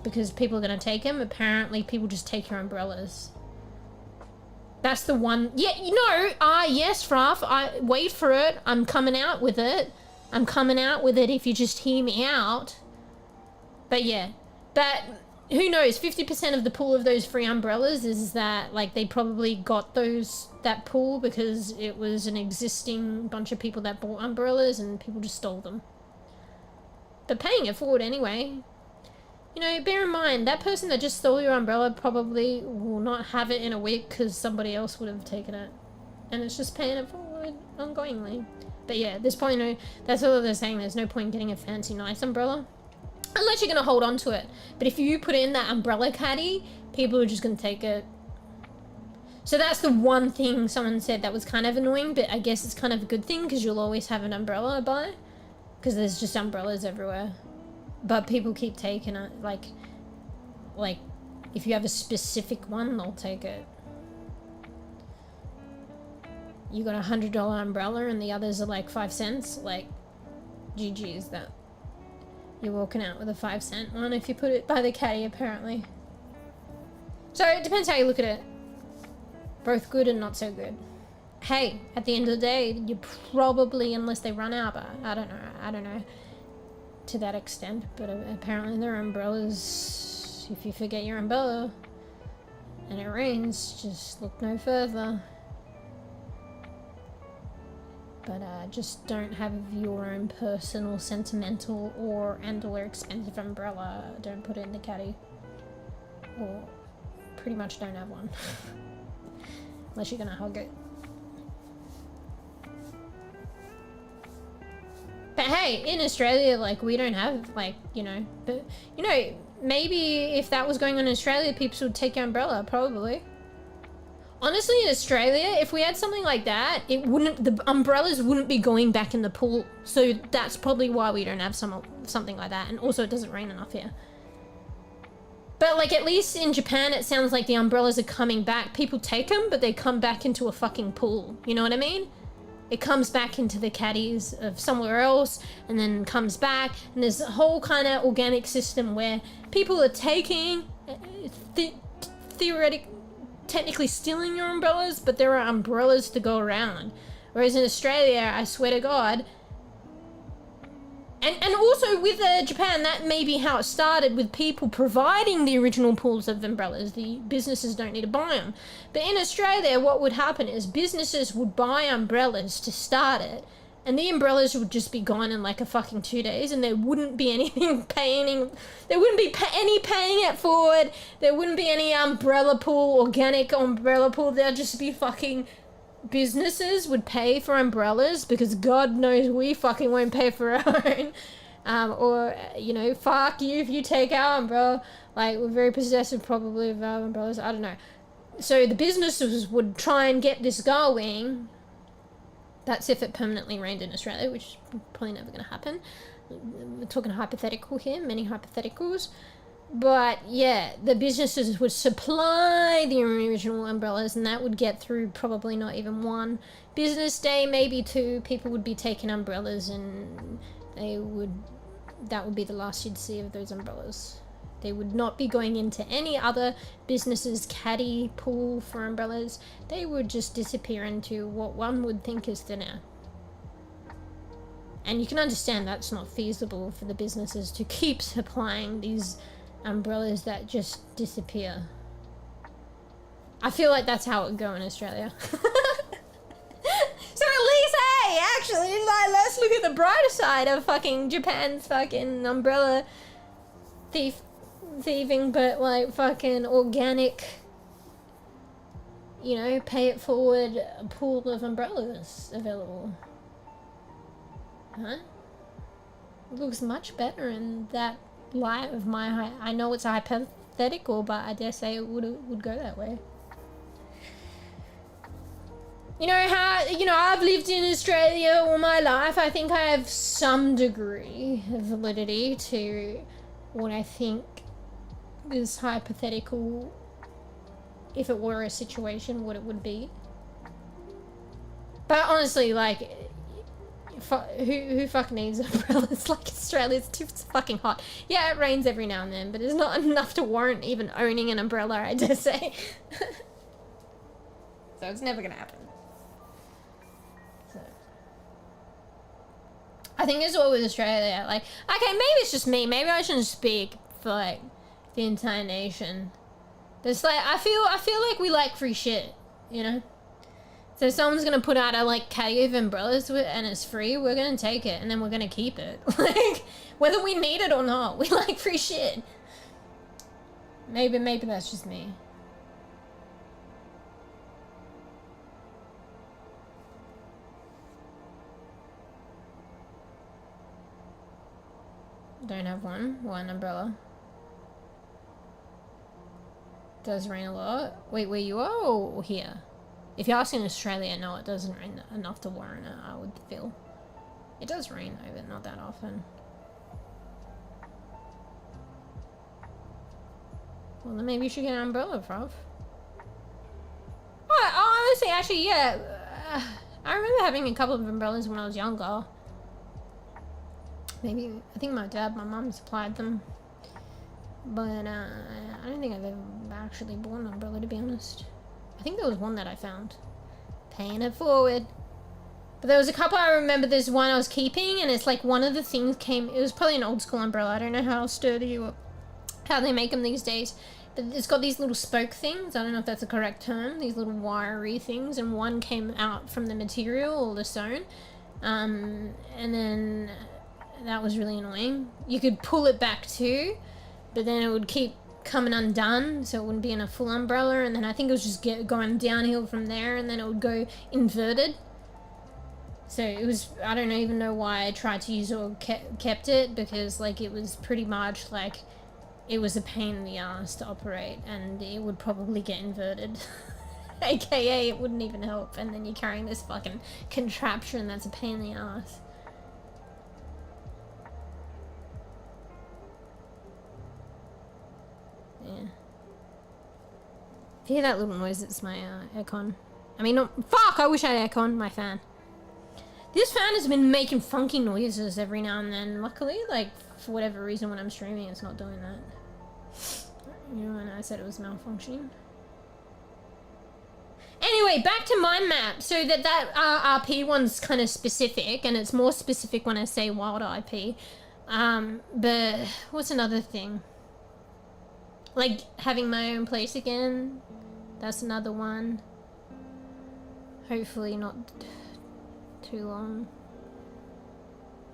because people are going to take them, apparently people just take your umbrellas. That's the one. Yeah, you know, yes, Ruff, wait for it. I'm coming out with it. I'm coming out with it if you just hear me out. But yeah, but who knows, 50% of the pool of those free umbrellas is that like they probably got that pool because it was an existing bunch of people that bought umbrellas and people just stole them. But paying it forward anyway. You know, bear in mind, that person that just stole your umbrella probably will not have it in a week because somebody else would have taken it. And it's just paying it forward ongoingly. But yeah, there's probably no, that's all they're saying, there's no point in getting a fancy nice umbrella. Unless you're going to hold on to it. But if you put in that umbrella caddy, people are just going to take it. So that's the one thing someone said that was kind of annoying, but I guess it's kind of a good thing because you'll always have an umbrella by. Because there's just umbrellas everywhere. But people keep taking it. Like, if you have a specific one, they'll take it. You got $100 umbrella and the others are like 5 cents. Like, GG's that. You're walking out with a 5-cent one if you put it by the caddy, apparently. So it depends how you look at it. Both good and not so good. Hey, at the end of the day, you probably, unless they run out, but I don't know to that extent, but apparently there are umbrellas. If you forget your umbrella and it rains, just look no further. But just don't have your own personal, sentimental, or expensive umbrella. Don't put it in the caddy. Or pretty much don't have one. Unless you're gonna hug it. But hey, in Australia, like, we don't have, like, you know, but, you know, maybe if that was going on in Australia, people would take your umbrella, probably. Honestly, in Australia, if we had something like that, the umbrellas wouldn't be going back in the pool. So that's probably why we don't have something like that. And also it doesn't rain enough here. But like, at least in Japan, it sounds like the umbrellas are coming back. People take them, but they come back into a fucking pool. You know what I mean? It comes back into the caddies of somewhere else and then comes back. And there's a whole kind of organic system where people are taking, technically stealing your umbrellas, but there are umbrellas to go around. Whereas in Australia, I swear to God, and also with Japan, that may be how it started, with people providing the original pools of umbrellas. The businesses don't need to buy them. But in Australia, what would happen is businesses would buy umbrellas to start it, and the umbrellas would just be gone in like a fucking 2 days, and there wouldn't be anything there wouldn't be any paying it forward, there wouldn't be any umbrella pool, organic umbrella pool, there'd just be fucking businesses would pay for umbrellas, because God knows we fucking won't pay for our own. Or, you know, fuck you if you take our umbrella. Like, we're very possessive probably of our umbrellas, I don't know. So the businesses would try and get this going. That's if it permanently rained in Australia, which is probably never going to happen. We're talking hypothetical here, many hypotheticals. But yeah, the businesses would supply the original umbrellas, and that would get through probably not even one business day, maybe two. People would be taking umbrellas, and that would be the last you'd see of those umbrellas. They would not be going into any other business's caddy pool for umbrellas. They would just disappear into what one would think is thin air. And you can understand that's not feasible for the businesses to keep supplying these umbrellas that just disappear. I feel like that's how it would go in Australia. So at least, hey, actually, like, let's look at the brighter side of fucking Japan's fucking umbrella thieving, but like fucking organic, you know, pay it forward a pool of umbrellas available. Huh? It looks much better in that light of my... I know it's hypothetical, but I dare say it would go that way. You know how, you know, I've lived in Australia all my life. I think I have some degree of validity to what I think is hypothetical, if it were a situation, what it would be. But honestly, like, who fucking needs umbrellas? Like, Australia's too fucking hot. Yeah, it rains every now and then, but it's not enough to warrant even owning an umbrella, I dare say. So it's never gonna happen. So I think it's all with Australia. Like, okay, maybe it's just me. Maybe I shouldn't speak for, like, the entire nation. But it's like, I feel like we like free shit, you know? So if someone's gonna put out a, like, caddy of umbrellas and it's free, we're gonna take it and then we're gonna keep it. Like, whether we need it or not, we like free shit. Maybe that's just me. Don't have one umbrella. Does rain a lot? Wait, where you are or here? If you're asking Australia, no, it doesn't rain enough to warrant it, I would feel. It does rain though, but not that often. Well, then maybe you should get an umbrella, bruv. Oh, honestly, actually, yeah. I remember having a couple of umbrellas when I was younger. Maybe, I think my mum supplied them. But I don't think I've ever actually bought an umbrella, to be honest. I think there was one that I found. Paying it forward. But there was a couple, I remember there's one I was keeping, and it's like one of the things came, it was probably an old school umbrella. I don't know how sturdy or how they make them these days. But it's got these little spoke things. I don't know if that's the correct term. These little wiry things. And one came out from the material or the sewn. And then that was really annoying. You could pull it back too, but then it would keep coming undone, so it wouldn't be in a full umbrella, and then I think it was just going downhill from there, and then it would go inverted. So it was, I don't even know why I tried to use it or kept it, because like it was pretty much like it was a pain in the ass to operate, and it would probably get inverted. AKA it wouldn't even help, and then you're carrying this fucking contraption that's a pain in the ass. Yeah. If you hear that little noise, it's my aircon. I mean, not, fuck, I wish I had aircon, my fan. This fan has been making funky noises every now and then. Luckily, like, for whatever reason when I'm streaming, it's not doing that. You know, and I said it was malfunctioning. Anyway, back to my map. So that R.E.P. one's kind of specific, and it's more specific when I say wild R.E.P. But what's another thing? Like, having my own place again. That's another one. Hopefully not too long.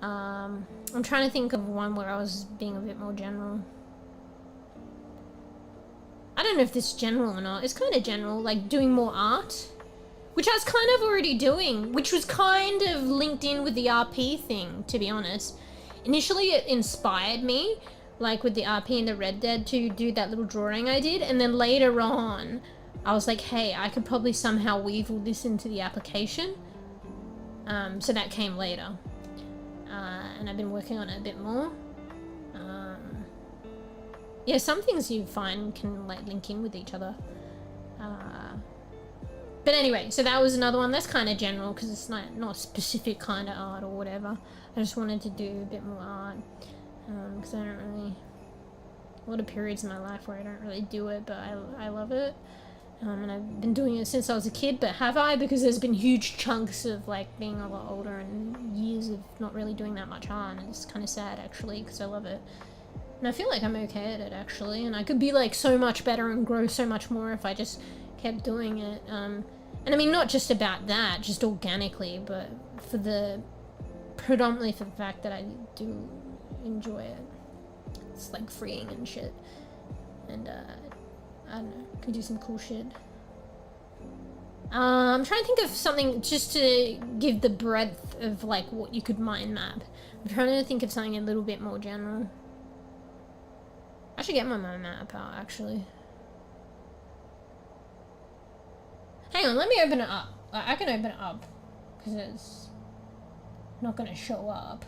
I'm trying to think of one where I was being a bit more general. I don't know if this is general or not. It's kind of general, like doing more art. Which I was kind of already doing, which was kind of linked in with the R.E.P. thing, to be honest. Initially, it inspired me, like with the R.E.P. and the Red Dead, to do that little drawing I did, and then later on I was like, hey, I could probably somehow weave all this into the application. So that came later, and I've been working on it a bit more. Yeah, some things you find can like link in with each other. But anyway, so that was another one that's kind of general, because it's not specific kind of art or whatever. I just wanted to do a bit more art. Because I don't really, a lot of periods in my life where I don't really do it, but I love it. And I've been doing it since I was a kid, but have I? Because there's been huge chunks of like being a lot older and years of not really doing that much art, and it's kind of sad actually, because I love it. And I feel like I'm okay at it actually, and I could be like so much better and grow so much more if I just kept doing it. And I mean, not just about that, just organically, but predominantly for the fact that I do enjoy it. It's like freeing and shit, and I don't know, could do some cool shit. I'm trying to think of something just to give the breadth of like what you could mind map. I'm trying to think of something a little bit more general. I should get my mind map out actually. Hang on, let me open it up. I can open it up because it's not going to show up.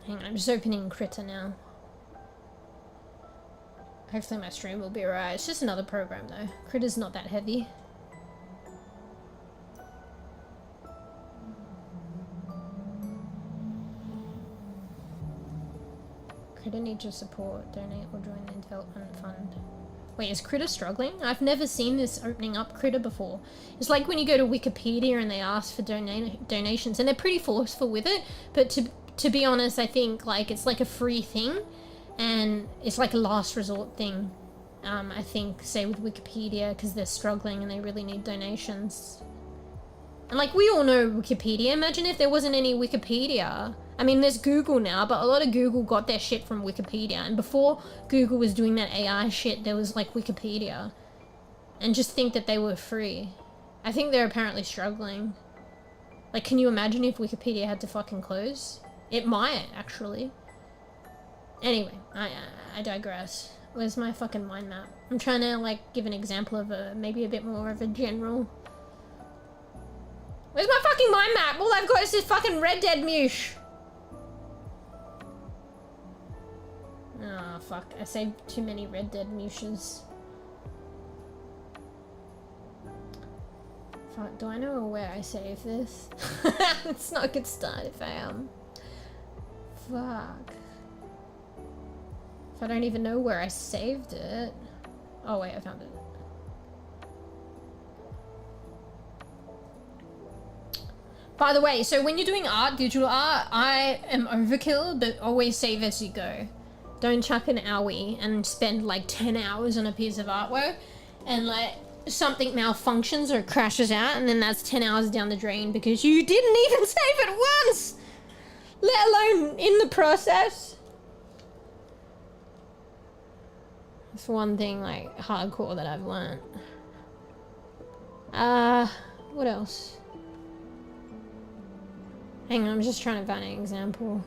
Hang on, I'm just opening Critter now. Hopefully my stream will be alright. It's just another program though. Critter's not that heavy. Critter needs your support. Donate or join the development fund. Wait, is Critter struggling? I've never seen this opening up Critter before. It's like when you go to Wikipedia and they ask for donations, and they're pretty forceful with it, but to be honest, I think like it's like a free thing, and it's like a last resort thing. I think, say with Wikipedia, because they're struggling and they really need donations. And like we all know Wikipedia. Imagine if there wasn't any Wikipedia. I mean, there's Google now, but a lot of Google got their shit from Wikipedia. And before Google was doing that AI shit, there was like Wikipedia. And just think that they were free. I think they're apparently struggling. Like, can you imagine if Wikipedia had to fucking close? It might, actually. Anyway, I digress. Where's my fucking mind map? I'm trying to like give an example of maybe a bit more of a general. Where's my fucking mind map? All I've got is this fucking Red Dead mush. Oh, fuck. I saved too many Red Dead mushes. Fuck, do I know where I saved this? It's not a good start if I am. Fuck. If I don't even know where I saved it. Oh, wait, I found it. By the way, so when you're doing art, digital art, I am overkill, but always save as you go. Don't chuck an owie and spend like 10 hours on a piece of artwork and like something malfunctions or crashes out, and then that's 10 hours down the drain because you didn't even save it once, let alone in the process. That's one thing like hardcore that I've learned. What else? Hang on, I'm just trying to find an example.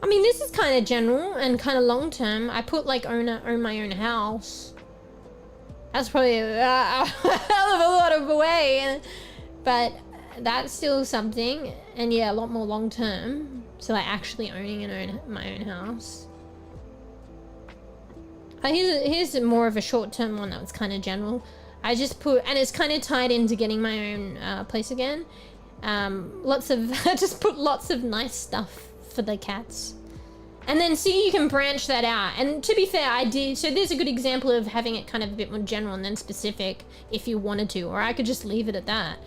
I mean, this is kind of general and kind of long term. I put like own my own house. That's probably a hell of a lot of away, but that's still something. And yeah, a lot more long term. So like actually owning my own house. Here's more of a short term one that was kind of general. I just put, and it's kind of tied into getting my own place again. I just put lots of nice stuff for the cats. And then see, you can branch that out. And to be fair, I did, so there's a good example of having it kind of a bit more general and then specific if you wanted to, or I could just leave it at that.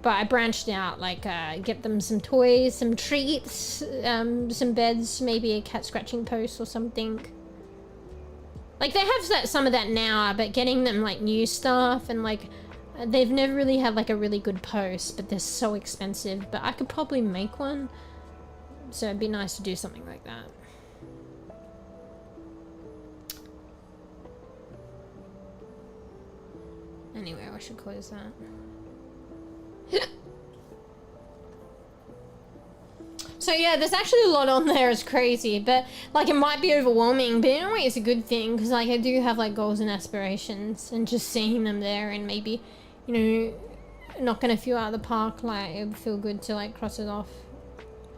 But I branched out, like get them some toys, some treats, some beds, maybe a cat scratching post or something. Like they have some of that now, but getting them like new stuff and like they've never really had like a really good post, but they're so expensive. But I could probably make one. So it'd be nice to do something like that. Anyway, I should close that. So yeah, there's actually a lot on there. It's crazy, but like it might be overwhelming, but in a way it's a good thing because like I do have like goals and aspirations, and just seeing them there and maybe, you know, knocking a few out of the park, like it would feel good to like cross it off.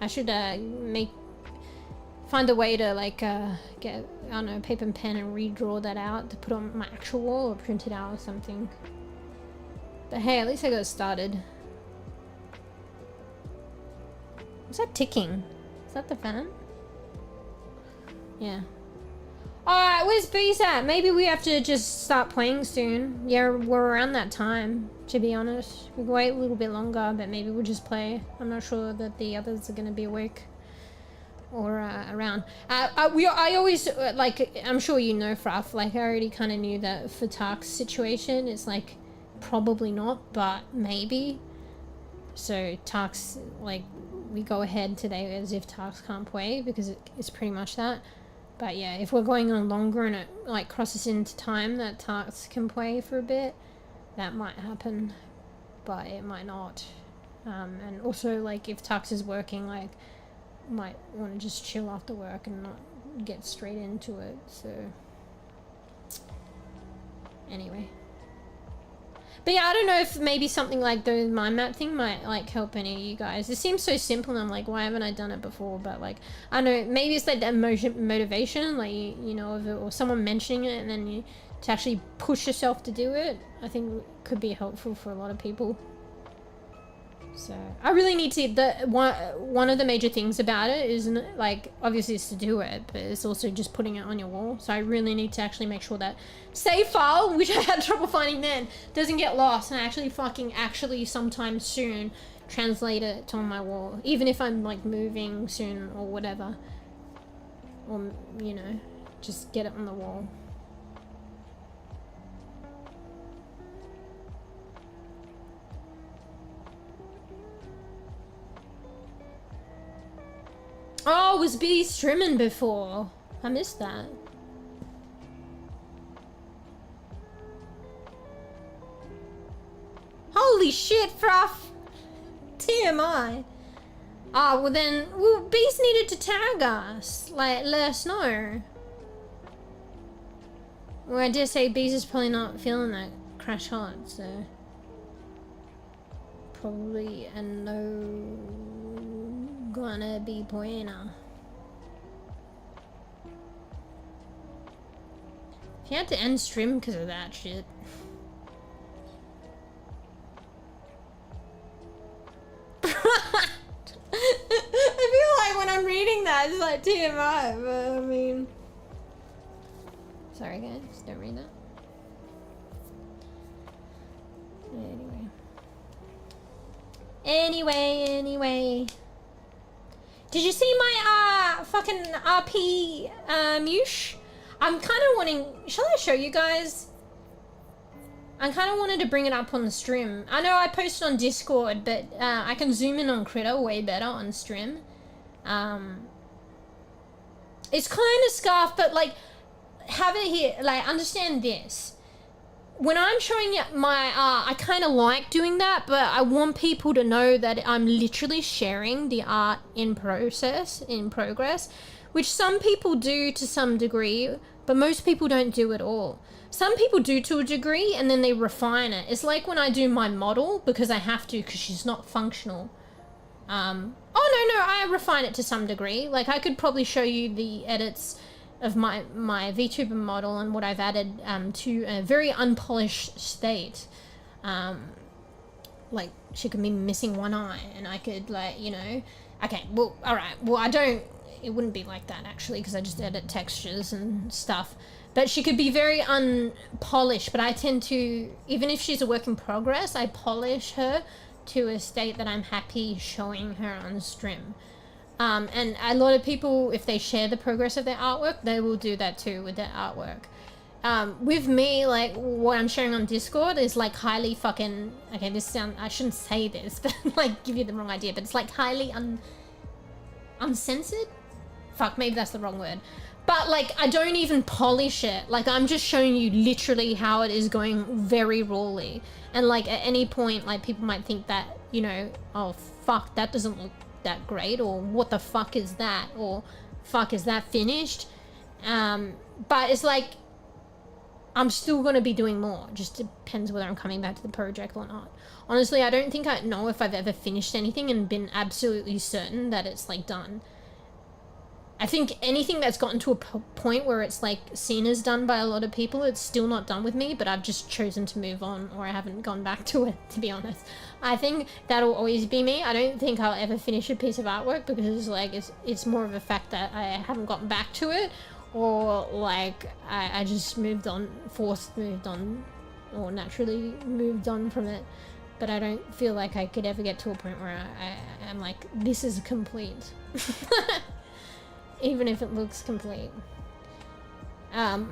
I should find a way to like get, I don't know, paper and pen and redraw that out to put on my actual wall or print it out or something. But hey, at least I got started. What's that ticking? Is that the fan? Yeah. Alright, where's Bees at? Maybe we have to just start playing soon. Yeah, we're around that time, to be honest. We can wait a little bit longer, but maybe we'll just play. I'm not sure that the others are going to be awake or around. I always, like, I'm sure you know, Fruff, like, I already kind of knew that for Tark's situation, it's like, probably not, but maybe. So Tark's, like, we go ahead today as if tasks can't pway, because it's pretty much that. But yeah, if we're going on longer and it like crosses into time that tasks can pway for a bit, that might happen, but it might not. And also, like, if Tux is working, like, might want to just chill after work and not get straight into it, so anyway. But yeah, I don't know if maybe something like the mind map thing might like help any of you guys. It seems so simple and I'm like, why haven't I done it before? But like, I don't know, maybe it's like that motivation, like, you know, of it, or someone mentioning it, and then you to actually push yourself to do it, I think could be helpful for a lot of people. So I really need to, one of the major things about it isn't like, obviously it's to do it, but it's also just putting it on your wall. So I really need to actually make sure that save file, which I had trouble finding then, doesn't get lost, and I actually sometime soon translate it on my wall, even if I'm like moving soon or whatever, or, you know, just get it on the wall. Oh, was bEbE streaming before? I missed that. Holy shit, Fruff! TMI. Ah, well then, well, bEbe's needed to tag us. Like, let us know. Well, I dare say bEbe's is probably not feeling that crash hard, so... Probably a no... gonna be buena. If you had to end stream because of that shit. I feel like when I'm reading that, it's like TMI, but I mean... Sorry guys, don't read that. Anyway. Did you see my fucking R.E.P. Mewsh? I'm kind of wanting... Shall I show you guys? I kind of wanted to bring it up on the stream. I know I posted on Discord, but I can zoom in on Critter way better on stream. It's kind of scarf, but like, have it here. Like, understand this. When I'm showing you my art, I kind of like doing that, but I want people to know that I'm literally sharing the art in progress, which some people do to some degree, but most people don't do at all. Some people do to a degree, and then they refine it. It's like when I do my model, because I have to, because she's not functional. Oh, no, I refine it to some degree. Like, I could probably show you the edits of my VTuber model and what I've added to a very unpolished state. Like, she could be missing one eye, and I could, like, you know... Okay, well, alright. Well, it wouldn't be like that, actually, because I just edit textures and stuff. But she could be very unpolished, but I tend to... Even if she's a work in progress, I polish her to a state that I'm happy showing her on stream. And a lot of people, if they share the progress of their artwork, they will do that too with their artwork. With me, like, what I'm sharing on Discord is like highly fucking... Okay, I shouldn't say this, but like give you the wrong idea, but it's like highly uncensored? Fuck, maybe that's the wrong word. But like, I don't even polish it. Like, I'm just showing you literally how it is going very rawly. And like, at any point, like, people might think that, you know, oh fuck, that doesn't look that great, or what the fuck is that, or fuck, is that finished? But it's like, I'm still gonna be doing more. Just depends whether I'm coming back to the project or not. Honestly, I don't think I know if I've ever finished anything and been absolutely certain that it's like done. I think anything that's gotten to a point where it's like seen as done by a lot of people, it's still not done with me, but I've just chosen to move on, or I haven't gone back to it, to be honest. I think that'll always be me. I don't think I'll ever finish a piece of artwork, because like it's more of a fact that I haven't gotten back to it, or like I just moved on, or naturally moved on from it. But I don't feel like I could ever get to a point where I'm like, this is complete. Even if it looks complete. But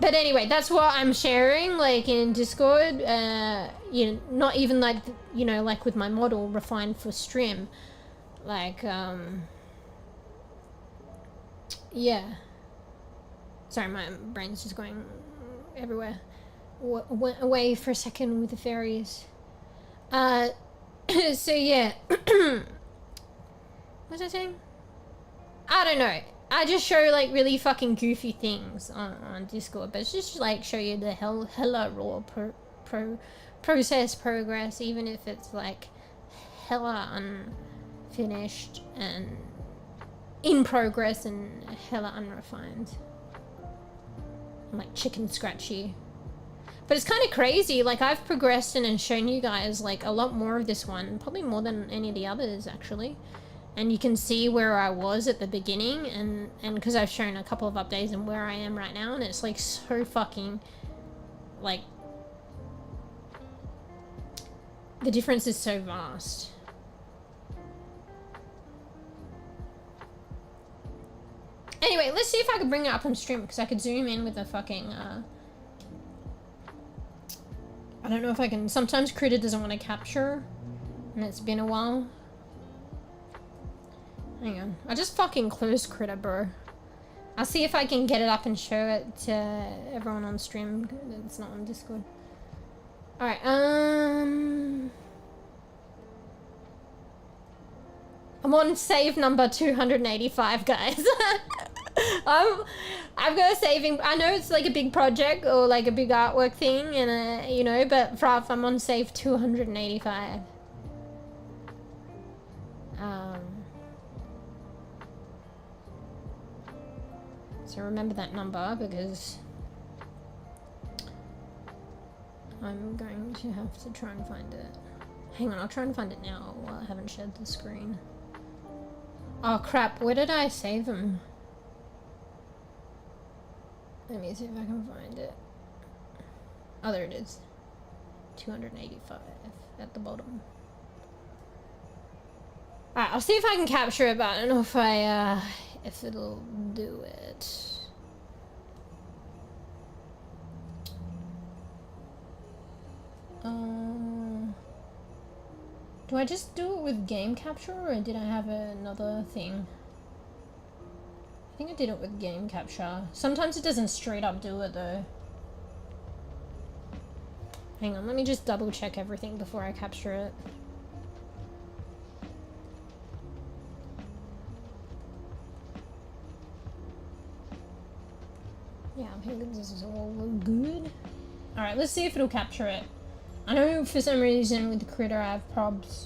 anyway, that's what I'm sharing, like, in Discord. You know, not even like, you know, like with my model refined for stream. Like, yeah. Sorry, my brain's just going everywhere. Went away for a second with the fairies. So yeah. What was I saying? I don't know. I just show like really fucking goofy things on Discord, but it's just like show you the hella raw process progress, even if it's like hella unfinished and in progress and hella unrefined. I'm like chicken scratchy. But it's kind of crazy, like I've progressed and shown you guys like a lot more of this one, probably more than any of the others actually. And you can see where I was at the beginning and because I've shown a couple of updates and where I am right now, and it's like so fucking, like, the difference is so vast. Anyway, let's see if I can bring it up on stream, because I could zoom in with a fucking, I don't know if I can. Sometimes Critter doesn't want to capture, and it's been a while. Hang on. I just fucking closed Critter, bro. I'll see if I can get it up and show it to everyone on stream. It's not on Discord. Alright, I'm on save number 285, guys. I've got a saving. I know it's like a big project or like a big artwork thing, and you know, but I'm on save 285. So remember that number, because I'm going to have to try and find it. Hang on, I'll try and find it now while I haven't shared the screen. Oh crap, where did I save them? Let me see if I can find it. Oh, there it is. 285 at the bottom. Alright, I'll see if I can capture it, but I don't know if it'll do it. Do I just do it with game capture, or did I have another thing? I think I did it with game capture. Sometimes it doesn't straight up do it though. Hang on, let me just double check everything before I capture it. Yeah, I think this is all good. Alright, let's see if it'll capture it. I know for some reason with the Critter I have probs.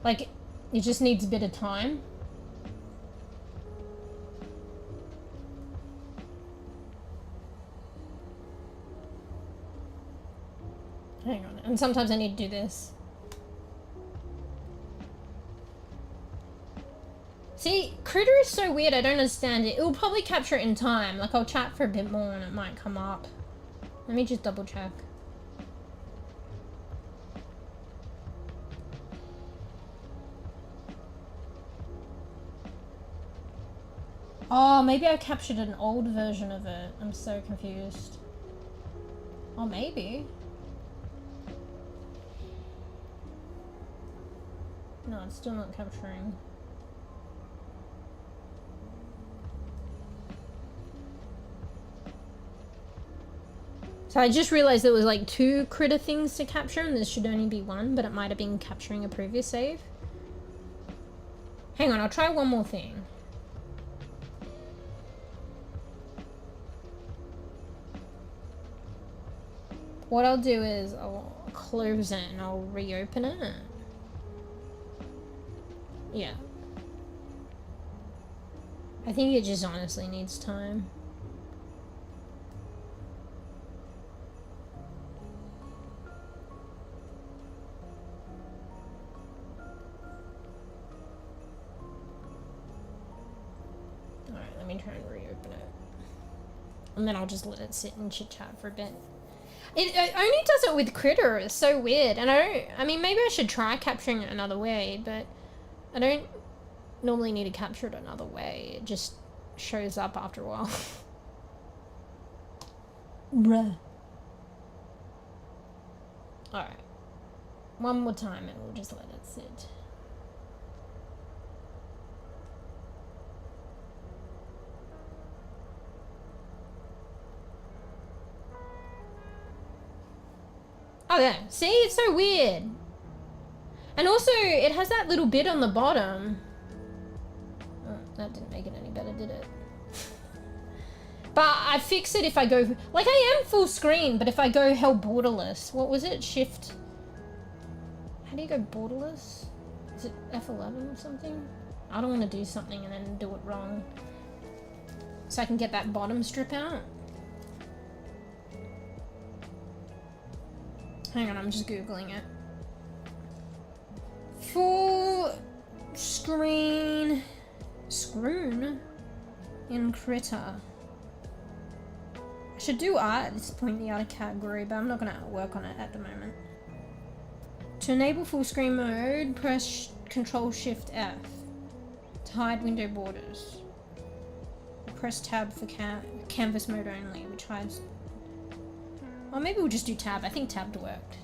Like, it just needs a bit of time. Hang on, and sometimes I need to do this. See, Critter is so weird, I don't understand it. It will probably capture it in time. Like, I'll chat for a bit more and it might come up. Let me just double check. Oh, maybe I captured an old version of it. I'm so confused. Oh, maybe. No, it's still not capturing. So I just realized there was like 2 Critter things to capture and there should only be 1, but it might have been capturing a previous save. Hang on, I'll try one more thing. What I'll do is I'll close it and I'll reopen it. Yeah. I think it just honestly needs time. Alright, let me try and reopen it. And then I'll just let it sit and chit chat for a bit. It only does it with Critter. It's so weird. And I mean, maybe I should try capturing it another way, but I don't normally need to capture it another way. It just shows up after a while. Bruh. Alright. One more time and we'll just let it sit. Oh yeah, see, it's so weird. And also, it has that little bit on the bottom. Oh, that didn't make it any better, did it? But I fix it if I go, like I am full screen, but if I go hell borderless, what was it? Shift. How do you go borderless? Is it F11 or something? I don't want to do something and then do it wrong. So I can get that bottom strip out. Hang on, I'm just Googling it. Full screen scroon in critter. I should do art at this point in the art category, but I'm not gonna work on it at the moment. To enable full screen mode, press Control Shift F to hide window borders. Press tab for canvas mode only, which hides. Or maybe we'll just do tab. I think tab worked.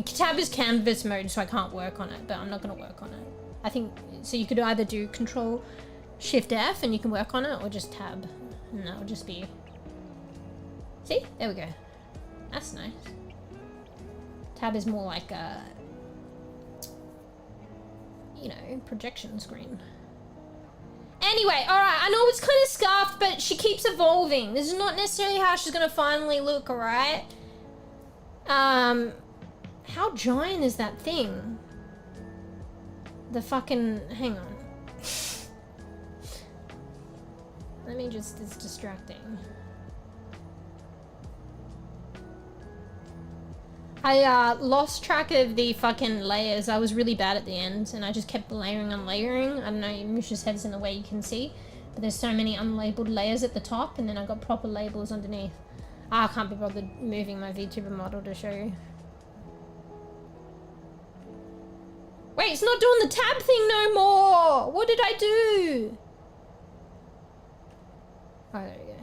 Tab is canvas mode, so I can't work on it, but I'm not gonna work on it. I think, so you could either do Control Shift F and you can work on it, or just tab. And that'll just be, see? There we go. That's nice. Tab is more like a, you know, projection screen. Anyway, alright, I know it's kind of scuffed, but she keeps evolving. This is not necessarily how she's gonna finally look, alright? How giant is that thing? The fucking, hang on. Let me just, it's distracting. I lost track of the fucking layers. I was really bad at the end, and I just kept layering and layering. I don't know, Musha's head's in the way you can see, but there's so many unlabeled layers at the top, and then I got proper labels underneath. I can't be bothered moving my VTuber model to show you. Wait, it's not doing the tab thing no more! What did I do? Oh, there we go.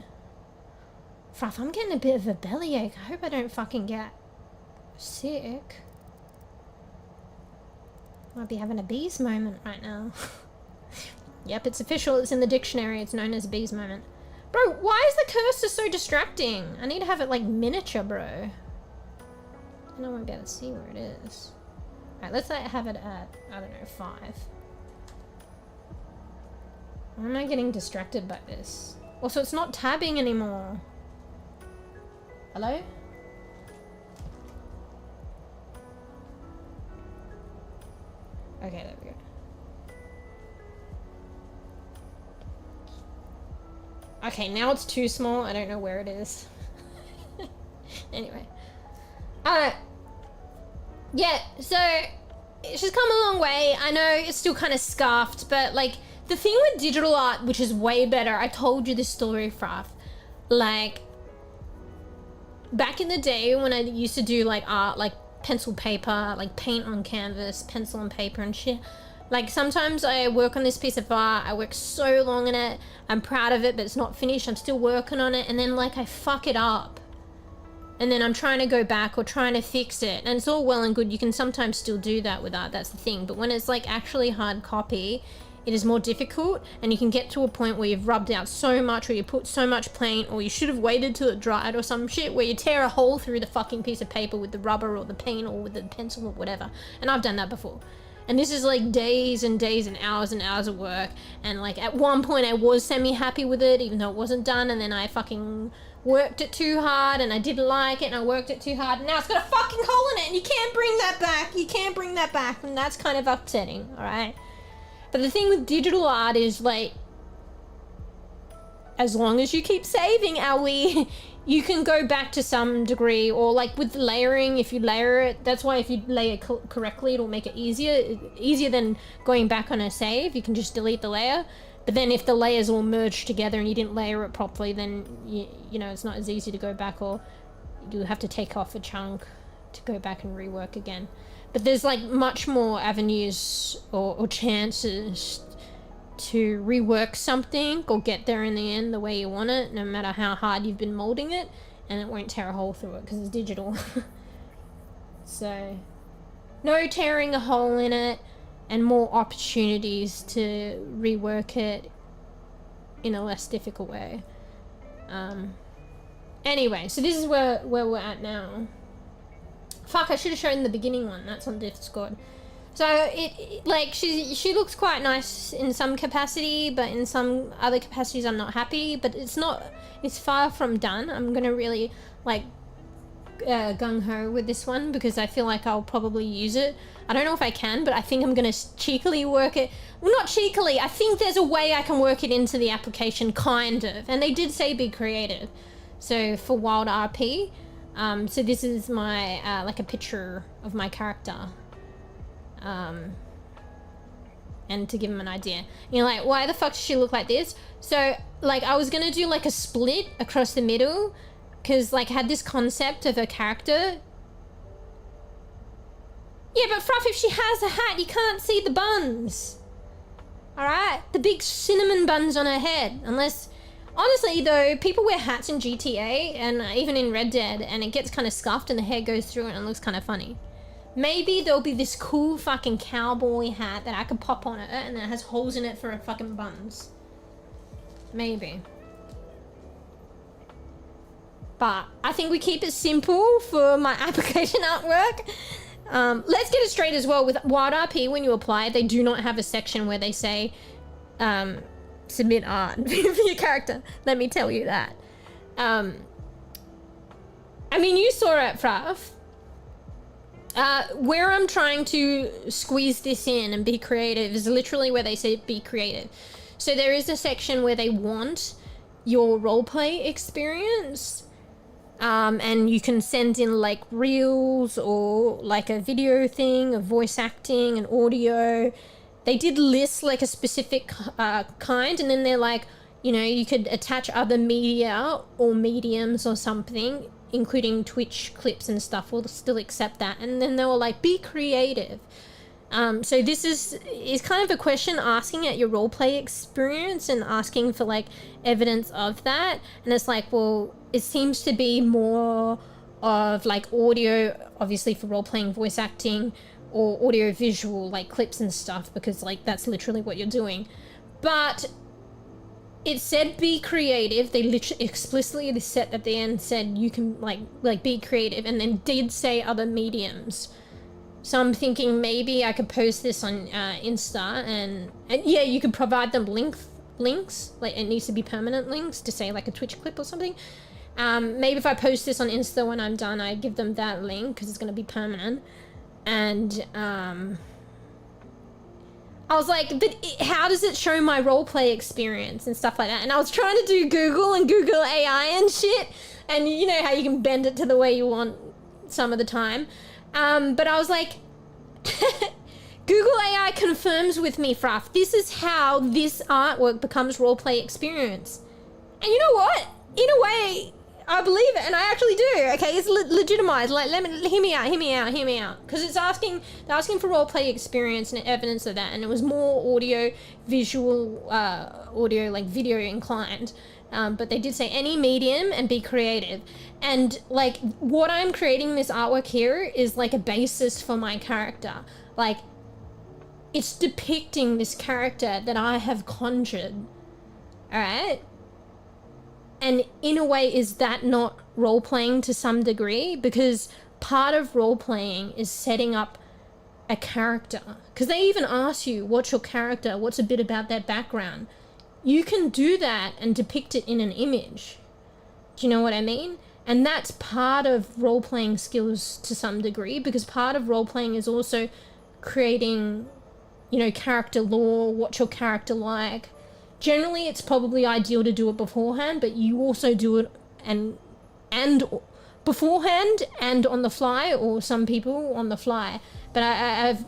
Fruff, I'm getting a bit of a bellyache. I hope I don't fucking get sick. Might be having a bees moment right now. Yep, it's official. It's in the dictionary. It's known as a bees moment. Bro, why is the cursor so distracting? I need to have it like miniature, bro. Then I won't be able to see where it is. Alright, let's have it at, I don't know, 5. Why am I getting distracted by this? Also, it's not tabbing anymore. Hello? Okay, there we go. Okay, now it's too small. I don't know where it is. Anyway. Yeah, so she's come a long way. I know it's still kind of scuffed, but like the thing with digital art, which is way better, I told you this story, Fruff. Like back in the day when I used to do like art, like pencil paper, like paint on canvas, pencil and paper and shit. Like sometimes I work on this piece of art, I work so long on it, I'm proud of it, but it's not finished, I'm still working on it, and then like I fuck it up. And then I'm trying to go back or trying to fix it. And it's all well and good. You can sometimes still do that with art. That's the thing. But when it's like actually hard copy, it is more difficult. And you can get to a point where you've rubbed out so much, or you put so much paint, or you should have waited till it dried or some shit, where you tear a hole through the fucking piece of paper with the rubber or the paint or with the pencil or whatever. And I've done that before. And this is like days and days and hours of work. And like at one point I was semi-happy with it, even though it wasn't done. And then I fucking worked it too hard and I didn't like it and I worked it too hard and now it's got a fucking hole in it and you can't bring that back. You can't bring that back, and that's kind of upsetting, alright? But the thing with digital art is like, as long as you keep saving, owie, you can go back to some degree. Or like with layering, if you layer it, that's why if you layer correctly, it'll make it easier than going back on a save. You can just delete the layer. But then if the layers all merge together and you didn't layer it properly, then you know, it's not as easy to go back, or you have to take off a chunk to go back and rework again. But there's like much more avenues or chances to rework something or get there in the end the way you want it, no matter how hard you've been molding it, and it won't tear a hole through it because it's digital. So no tearing a hole in it, and more opportunities to rework it in a less difficult way. Anyway, so this is where we're at now. Fuck, I should have shown the beginning one. That's on Discord. So like she looks quite nice in some capacity, but in some other capacities I'm not happy. But it's far from done. I'm gonna really like gung-ho with this one because I feel like I'll probably use it. I don't know if I can, but I think I'm gonna cheekily work it. Well, not cheekily. I think there's a way I can work it into the application, kind of. And they did say be creative. So for wild R.E.P. So this is my like a picture of my character. And to give them an idea, you're like, why the fuck does she look like this? So like I was gonna do like a split across the middle because like I had this concept of a character. Yeah, but Fruff, if she has a hat, you can't see the buns. All right, the big cinnamon buns on her head. Unless, honestly though, people wear hats in GTA and even in Red Dead, and it gets kind of scuffed and the hair goes through it and it looks kind of funny. Maybe there'll be this cool fucking cowboy hat that I could pop on it and it has holes in it for fucking buns. Maybe. But I think we keep it simple for my application artwork. Let's get it straight as well. With wild R.E.P, when you apply, they do not have a section where they say submit art for your character. Let me tell you that. I mean, you saw it, Fruff. Where I'm trying to squeeze this in and be creative is literally where they say be creative. So there is a section where they want your roleplay experience. And you can send in like reels or like a video thing, of voice acting and audio. They did list like a specific kind, and then they're like, you know, you could attach other media or mediums or something, including Twitch clips and stuff. We'll still accept that. And then they were like, be creative. So this is kind of a question asking at your roleplay experience and asking for like evidence of that. And it's like, well, it seems to be more of like audio, obviously for role-playing voice acting, or audio visual like clips and stuff, because like that's literally what you're doing. But it said be creative. They literally explicitly said at the end said you can like be creative, and then did say other mediums. So I'm thinking maybe I could post this on Insta and yeah, you could provide them links, like it needs to be permanent links to say like a Twitch clip or something. Maybe if I post this on Insta when I'm done, I give them that link because it's going to be permanent. And I was like, but how does it show my roleplay experience and stuff like that? And I was trying to do Google and Google AI and shit. And you know how you can bend it to the way you want some of the time. But I was like, Google AI confirms with me, Fruff. This is how this artwork becomes roleplay experience. And you know what? In a way, I believe it, and I actually do. Okay, it's legitimized. Like, hear me out. Because they're asking for roleplay experience and evidence of that, and it was more audio, visual, audio, like video inclined. But they did say any medium and be creative. And like what I'm creating this artwork here is like a basis for my character. Like it's depicting this character that I have conjured. All right. And in a way, is that not role-playing to some degree? Because part of role-playing is setting up a character. Because they even ask you, what's your character? What's a bit about their background? You can do that and depict it in an image. Do you know what I mean? And that's part of role-playing skills to some degree, because part of role-playing is also creating, you know, character lore, what's your character like. Generally, it's probably ideal to do it beforehand, but you also do it and beforehand and on the fly, or some people on the fly. But I've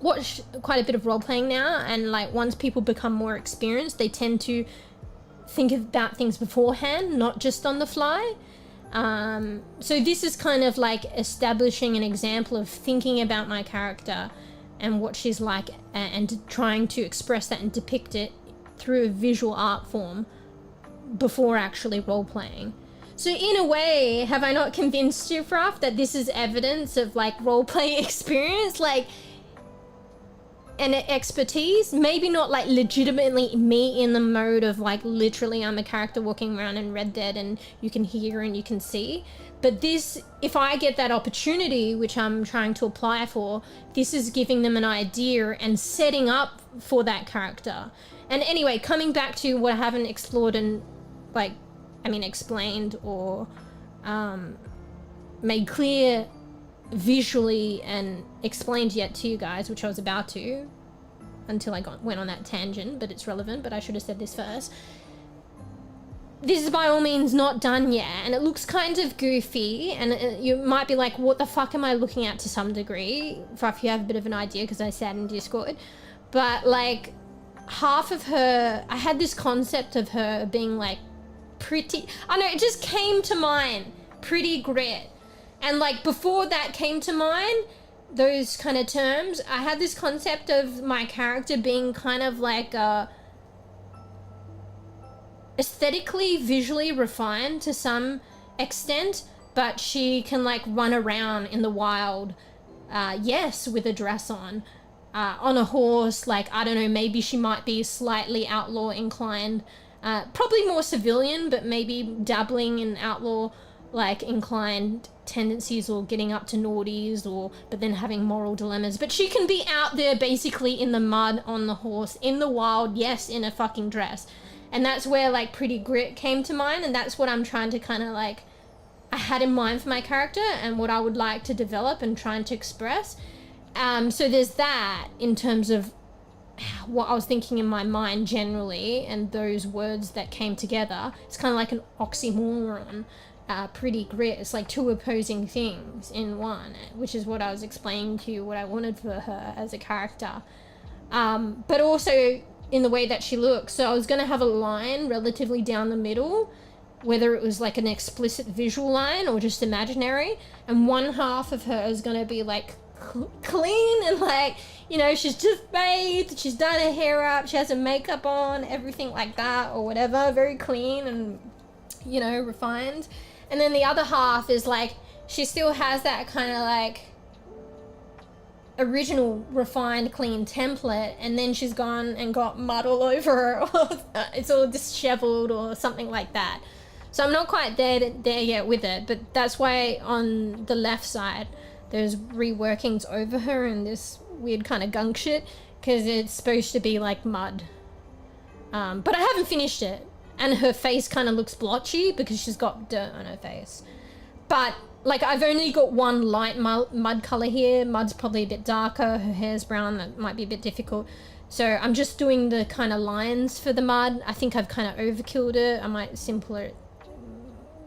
watched quite a bit of role-playing now, and like once people become more experienced, they tend to think about things beforehand, not just on the fly. So this is kind of like establishing an example of thinking about my character and what she's like, and trying to express that and depict it through a visual art form before actually role-playing. So in a way, have I not convinced you, Fruff, that this is evidence of like role-play experience? Like, an expertise, maybe not like legitimately me in the mode of like literally I'm a character walking around in Red Dead and you can hear and you can see, but this, if I get that opportunity, which I'm trying to apply for, this is giving them an idea and setting up for that character. And anyway, coming back to what I haven't explored and like, I mean explained or made clear visually and explained yet to you guys, which I was about to until I went on that tangent, but it's relevant, but I should have said this first. This is by all means not done yet, and it looks kind of goofy, and you might be like, what the fuck am I looking at to some degree, if you have a bit of an idea, because I said in Discord. But like half of her, I had this concept of her being like pretty, I know, it just came to mind, pretty grit. And like before that came to mind, those kind of terms, I had this concept of my character being kind of like aesthetically, visually refined to some extent, but she can like run around in the wild, yes, with a dress on a horse, like, I don't know, maybe she might be slightly outlaw inclined, probably more civilian, but maybe dabbling in outlaw like inclined tendencies, or getting up to naughties, or but then having moral dilemmas. But she can be out there basically in the mud, on the horse, in the wild, yes, in a fucking dress. And that's where like pretty grit came to mind, and that's what I'm trying to kind of like, I had in mind for my character and what I would like to develop and trying to express. So there's that in terms of what I was thinking in my mind generally, and those words that came together. It's kind of like an oxymoron. Pretty grit, it's like two opposing things in one, which is what I was explaining to you, what I wanted for her as a character, but also in the way that she looks. So I was going to have a line relatively down the middle, whether it was like an explicit visual line or just imaginary, and one half of her is going to be like clean and like, you know, she's just bathed, she's done her hair up, she has her makeup on, everything like that, or whatever, very clean and, you know, refined. And then the other half is like, she still has that kind of like original refined clean template, and then she's gone and got mud all over her, or it's all disheveled or something like that. So I'm not quite there yet with it, but that's why on the left side there's reworkings over her and this weird kind of gunk shit, because it's supposed to be like mud, but I haven't finished it. And her face kind of looks blotchy because she's got dirt on her face. But like, I've only got one light mud color here. Mud's probably a bit darker. Her hair's brown. That might be a bit difficult. So I'm just doing the kind of lines for the mud. I think I've kind of overkilled it. I might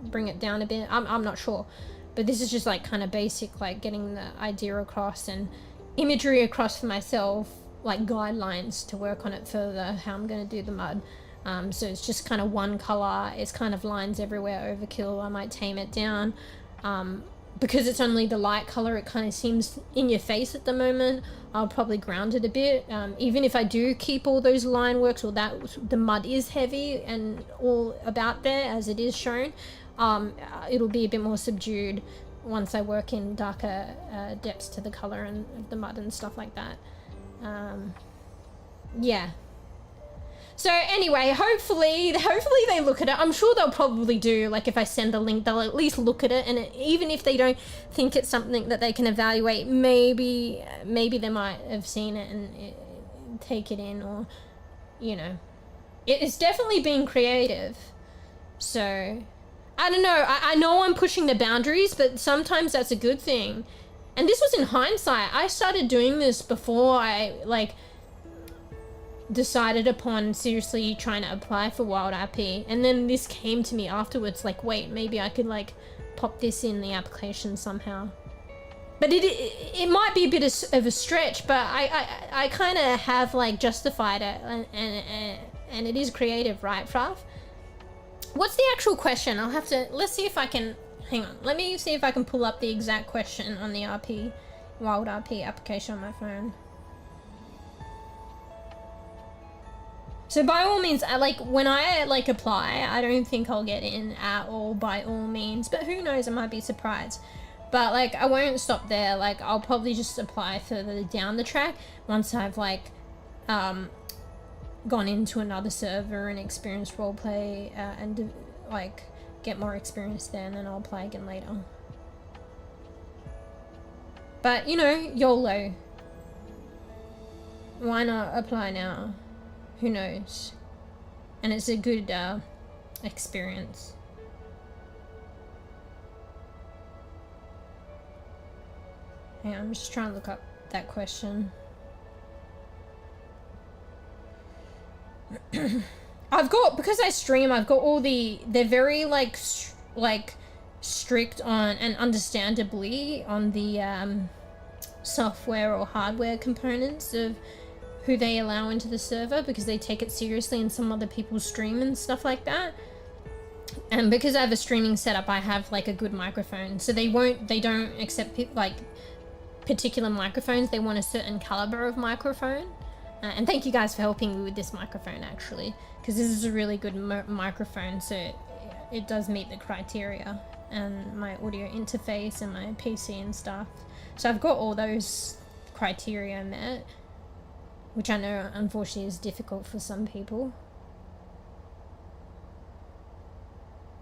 bring it down a bit. I'm not sure. But this is just like kind of basic, like getting the idea across and imagery across for myself, like guidelines to work on it further, how I'm going to do the mud. So it's just kind of one color, it's kind of lines everywhere, overkill. I might tame it down, because it's only the light color, it kind of seems in your face at the moment. I'll probably ground it a bit, even if I do keep all those line works, or that the mud is heavy and all about there as it is shown, it'll be a bit more subdued once I work in darker depths to the color and the mud and stuff like that. Yeah. So anyway, hopefully they look at it. I'm sure they'll probably do, like if I send a link, they'll at least look at it, and even if they don't think it's something that they can evaluate, maybe they might have seen it and take it in, or, you know. It's definitely been creative. So, I don't know. I know I'm pushing the boundaries, but sometimes that's a good thing. And this was in hindsight. I started doing this before I, like, decided upon seriously trying to apply for Wild R.E.P, and then this came to me afterwards, like, wait, maybe I could like pop this in the application somehow. But it might be a bit of a stretch, but I kind of have like justified it, and it is creative, right, Frav? What's the actual question? I'll have to, let's see if I can, hang on, let me see if I can pull up the exact question on the R.E.P, Wild R.E.P application on my phone. So by all means, when I like apply, I don't think I'll get in at all, by all means, but who knows, I might be surprised. But like I won't stop there. Like I'll probably just apply further down the track once I've like gone into another server and experienced roleplay and like get more experience there, and then I'll apply again later. But you know, YOLO. Why not apply now? Who knows? And it's a good experience. Hang on, I'm just trying to look up that question. I've got, because I stream, I've got all they're very like strict on, and understandably, on the software or hardware components of who they allow into the server, because they take it seriously and some other people stream and stuff like that. And because I have a streaming setup, I have like a good microphone, so they don't accept like particular microphones. They want a certain caliber of microphone. And thank you guys for helping me with this microphone, actually, because this is a really good microphone, so it does meet the criteria, and my audio interface and my PC and stuff. So I've got all those criteria met, which I know unfortunately is difficult for some people.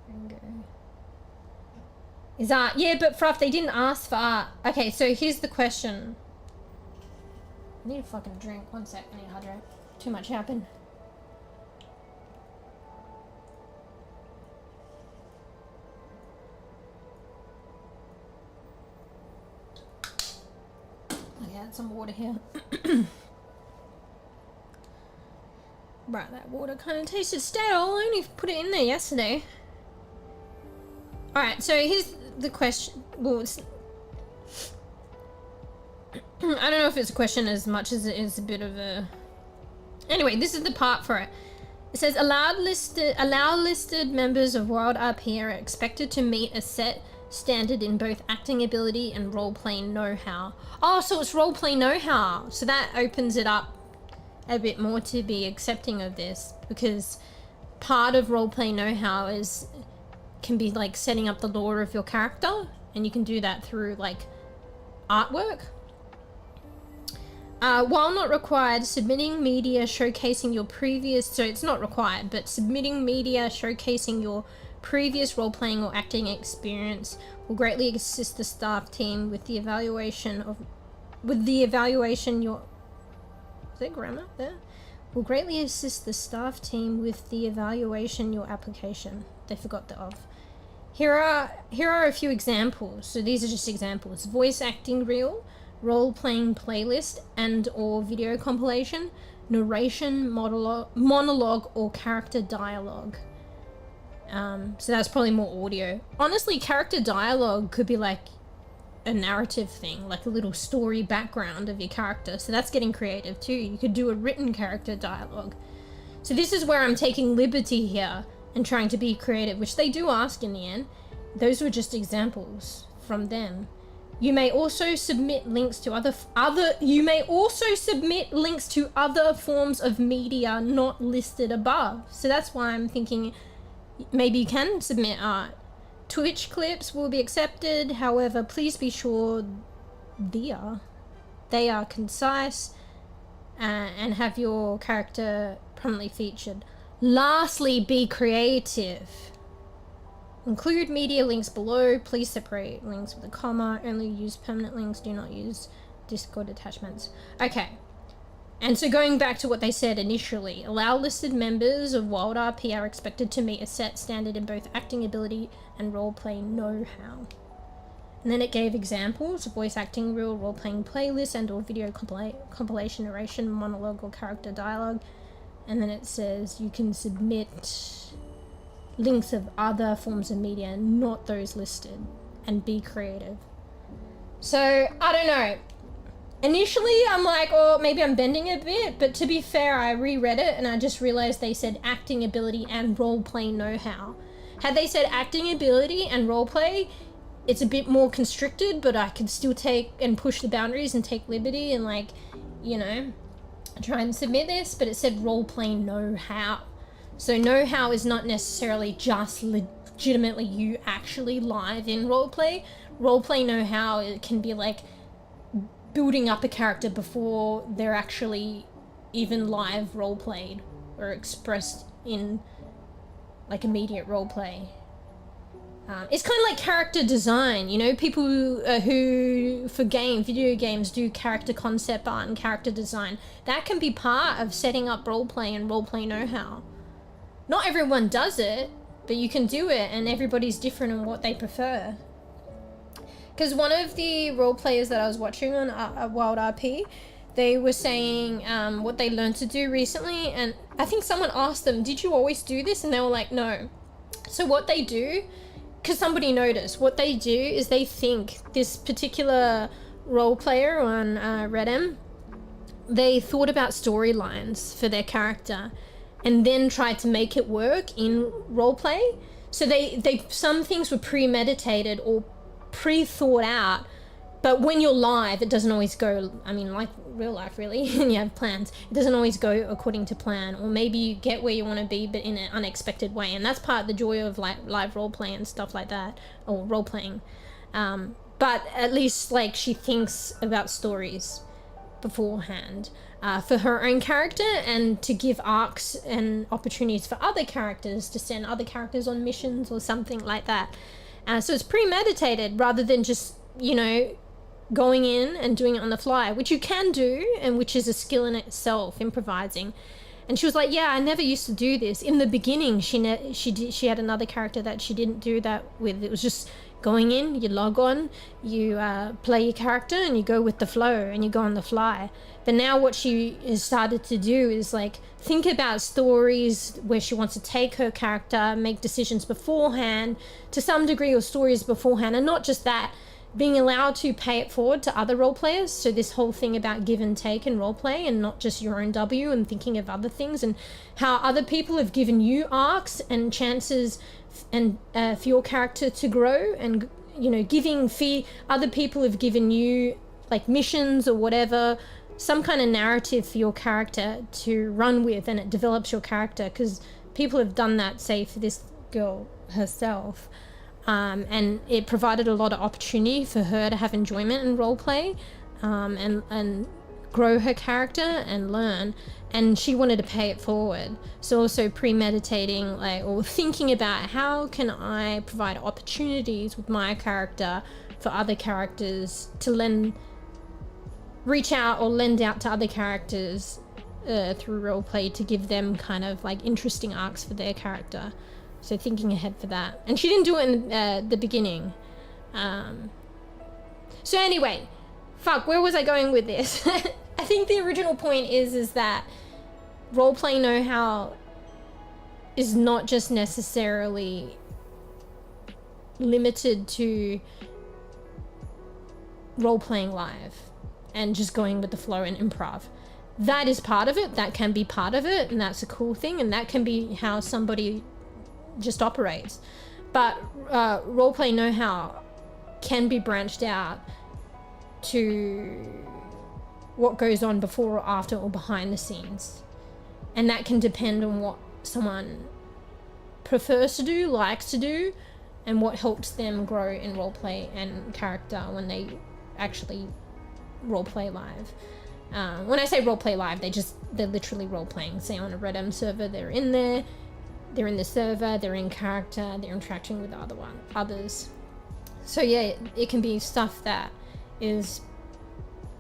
There we go. Is art? Yeah, but Fruff, they didn't ask for art. Okay, so here's the question. I need a fucking drink. One sec, I need to hydrate. Too much happened. I had some water here. Right, that water kind of tasted stale. I only put it in there yesterday. Alright, so here's the question. Well, I don't know if it's a question as much as it is a bit of a... Anyway, this is the part for it. It says, allow listed members of Wild R.E.P. are expected to meet a set standard in both acting ability and role-playing know-how. Oh, so it's role-play know-how. So that opens it up a bit more to be accepting of this, because part of role-play know-how can be like setting up the lore of your character, and you can do that through like artwork. While not required, submitting media showcasing your previous, so it's not required, but submitting media showcasing your previous role-playing or acting experience will greatly assist the staff team with the evaluation your... Is there grammar there? Will greatly assist the staff team with the evaluation your application. They forgot the of. Here are a few examples. So these are just examples. Voice acting reel, role-playing playlist and or video compilation, narration, monologue or character dialogue. So that's probably more audio. Honestly, character dialogue could be like a narrative thing, like a little story background of your character. So that's getting creative too. You could do a written character dialogue. So this is where I'm taking liberty here and trying to be creative, which they do ask in the end. Those were just examples from them. You may also submit links to other forms of media not listed above. So that's why I'm thinking maybe you can submit art. Twitch clips will be accepted, however, please be sure they are concise and have your character prominently featured. Lastly, be creative. Include media links below. Please separate links with a comma. Only use permanent links. Do not use Discord attachments. Okay. And so going back to what they said initially, allow listed members of Wild R.E.P. are expected to meet a set standard in both acting ability and role-play know-how. And then it gave examples: voice acting reel, role-playing playlist and or video compilation, narration, monologue or character dialogue. And then it says you can submit links of other forms of media, not those listed, and be creative. So, I don't know. Initially, I'm like, oh, maybe I'm bending a bit, but to be fair, I reread it and I just realized they said acting ability and role-play know-how. Had they said acting ability and role-play, it's a bit more constricted, but I could still take and push the boundaries and take liberty and, like, you know, try and submit this, but it said role-play know-how. So know-how is not necessarily just legitimately you actually live in roleplay. Roleplay know-how, it can be like building up a character before they're actually even live roleplayed or expressed in like immediate roleplay. It's kind of like character design, you know, people who for video games do character concept art and character design. That can be part of setting up roleplay and roleplay know-how. Not everyone does it, but you can do it, and everybody's different in what they prefer. Because one of the role players that I was watching on Wild R.P, they were saying what they learned to do recently, and I think someone asked them, did you always do this? And they were like, no. So what they do, because somebody noticed, what they do is they think this particular role player on R.E.P.O, they thought about storylines for their character and then tried to make it work in roleplay. So they some things were premeditated or pre-thought out, but when you're live, it doesn't always go, I mean, like real life really, and you have plans, it doesn't always go according to plan, or maybe you get where you want to be but in an unexpected way, and that's part of the joy of like live roleplay and stuff like that, or role-playing. But at least like she thinks about stories beforehand for her own character, and to give arcs and opportunities for other characters to send other characters on missions or something like that. So it's premeditated rather than just, you know, going in and doing it on the fly, which you can do, and which is a skill in itself, improvising. And she was like, yeah, I never used to do this. In the beginning, she had another character that she didn't do that with. It was just going in, you log on, you play your character, and you go with the flow, and you go on the fly. But now what she has started to do is like think about stories where she wants to take her character, make decisions beforehand, to some degree, or stories beforehand, and not just that, being allowed to pay it forward to other role players. So this whole thing about give and take in role play, and not just your own W, and thinking of other things and how other people have given you arcs and chances and for your character to grow, and, you know, giving other people have given you like missions or whatever, some kind of narrative for your character to run with, and it develops your character, because people have done that, say for this girl herself. And it provided a lot of opportunity for her to have enjoyment in roleplay, and grow her character and learn, and she wanted to pay it forward. So also premeditating, like, or thinking about how can I provide opportunities with my character for other characters to reach out or lend out to other characters through roleplay, to give them kind of like interesting arcs for their character. So thinking ahead for that. And she didn't do it in the beginning. So anyway, where was I going with this? I think the original point is that role-playing know-how is not just necessarily limited to role-playing live and just going with the flow and improv. That is part of it. That can be part of it, and that's a cool thing, and that can be how somebody just operates. But role-play know-how can be branched out to what goes on before or after or behind the scenes, and that can depend on what someone prefers to do, likes to do, and what helps them grow in roleplay and character when they actually roleplay live. When I say roleplay live, they're literally role-playing. Say on a R.E.P.O server, they're in there, they're in the server, they're in character, they're interacting with others. So yeah, it can be stuff that is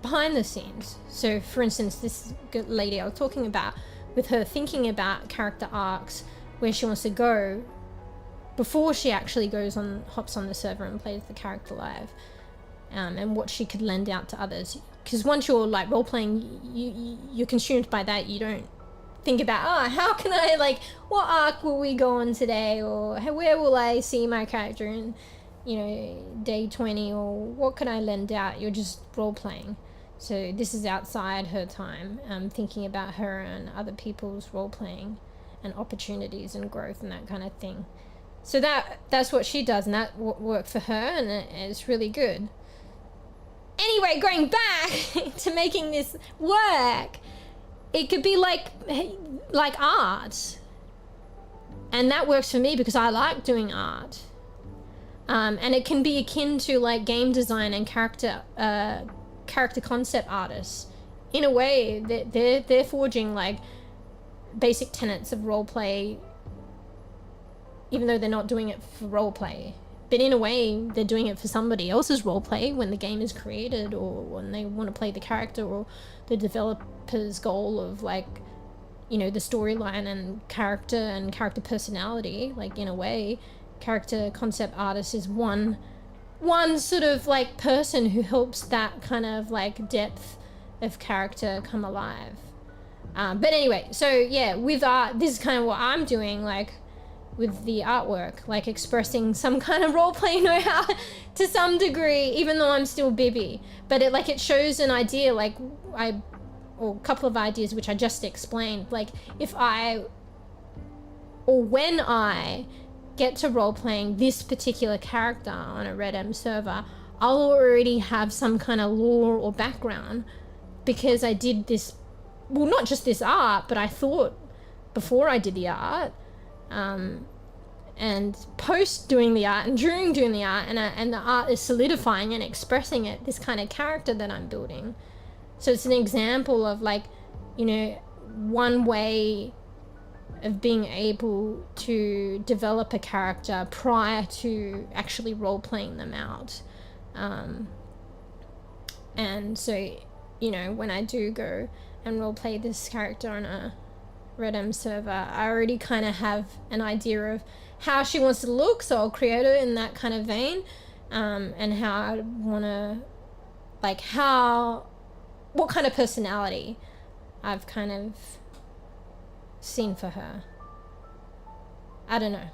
behind the scenes. So for instance, this lady I was talking about, with her thinking about character arcs, where she wants to go before she actually hops on the server and plays the character live, and what she could lend out to others. Because once you're like role-playing, you're consumed by that. You don't think about, how can I, like, what arc will we go on today, or where will I see my character in, day 20, or what can I lend out? You're just role-playing. So this is outside her time, thinking about her and other people's role-playing and opportunities and growth and that kind of thing. So that's what she does, and that worked for her, and it's really good. Anyway, going back to making this work, it could be like art. And that works for me because I like doing art. And it can be akin to like game design and character concept artists. In a way, they're forging like basic tenets of roleplay, even though they're not doing it for roleplay. But in a way, they're doing it for somebody else's roleplay when the game is created, or when they want to play the character, or the developer's goal of like, you know, the storyline and character personality. Like in a way, character concept artist is one sort of like person who helps that kind of like depth of character come alive. But anyway, so yeah, with art, this is kind of what I'm doing, like with the artwork, like expressing some kind of role-play know-how to some degree, even though I'm still bEbE. But it shows an idea, like or a couple of ideas which I just explained. Like when I get to role-playing this particular character on a R.E.P.O server, I'll already have some kind of lore or background because I did this, well, not just this art, but I thought before I did the art, and post doing the art and during doing the art, and the art is solidifying and expressing it, this kind of character that I'm building. So it's an example of like, you know, one way of being able to develop a character prior to actually role-playing them out. And so, you know, when I do go and role-play this character on a R.E.P.O server, I already kind of have an idea of how she wants to look, so I'll create her in that kind of vein, and how I want to, like, what kind of personality I've kind of seen for her. I don't know.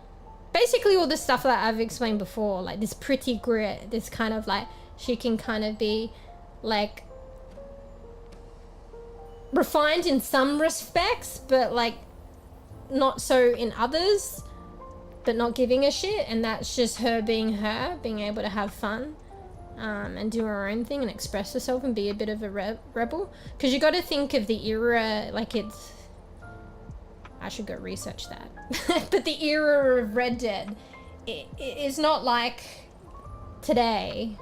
Basically all the stuff that I've explained before, like this pretty grit, this kind of like, she can kind of be like refined in some respects, but like not so in others, but not giving a shit. And that's just her being her, being able to have fun, and do her own thing and express herself and be a bit of a rebel. Because you got to think of the era, like it's, I should go research that. But the era of Red Dead, it is not like today.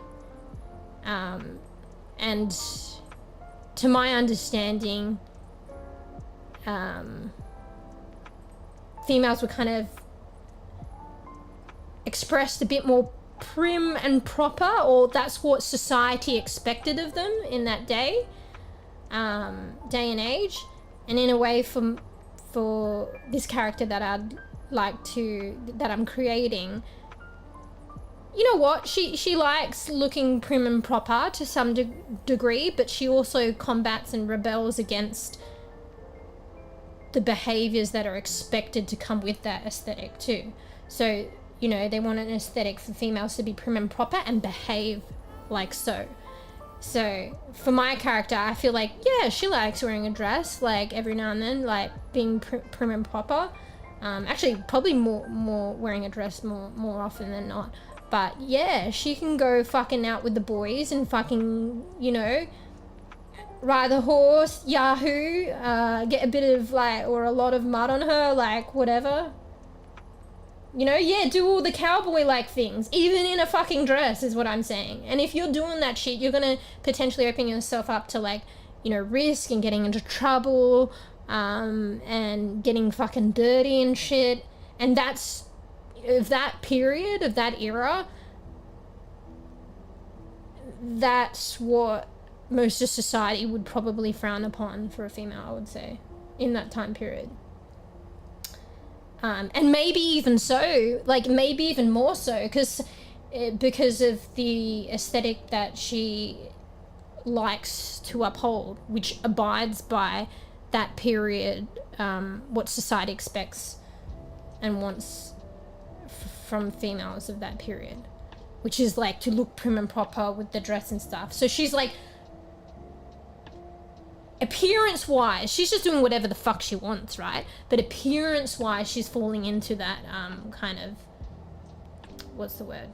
And to my understanding, females were kind of expressed a bit more prim and proper, or that's what society expected of them in that day and age. And in a way, for this character that I'm creating, you know what, she likes looking prim and proper to some degree, but she also combats and rebels against the behaviors that are expected to come with that aesthetic too. So, you know, they want an aesthetic for females to be prim and proper and behave like so. So for my character, I feel like, yeah, she likes wearing a dress, like every now and then, like being prim and proper. Actually, probably more wearing a dress more often than not. But yeah, she can go fucking out with the boys and fucking, you know, ride the horse, yahoo, get a bit of like, or a lot of mud on her, like whatever. You know, yeah, do all the cowboy-like things, even in a fucking dress, is what I'm saying. And if you're doing that shit, you're gonna potentially open yourself up to, like, you know, risk and getting into trouble, and getting fucking dirty and shit. And that's, of that period, of that era, that's what most of society would probably frown upon for a female, I would say, in that time period. And maybe even so, like maybe even more so, because of the aesthetic that she likes to uphold, which abides by that period, what society expects and wants from females of that period, which is like to look prim and proper with the dress and stuff. So she's like, appearance-wise, she's just doing whatever the fuck she wants, right? But appearance-wise, she's falling into that kind of, what's the word?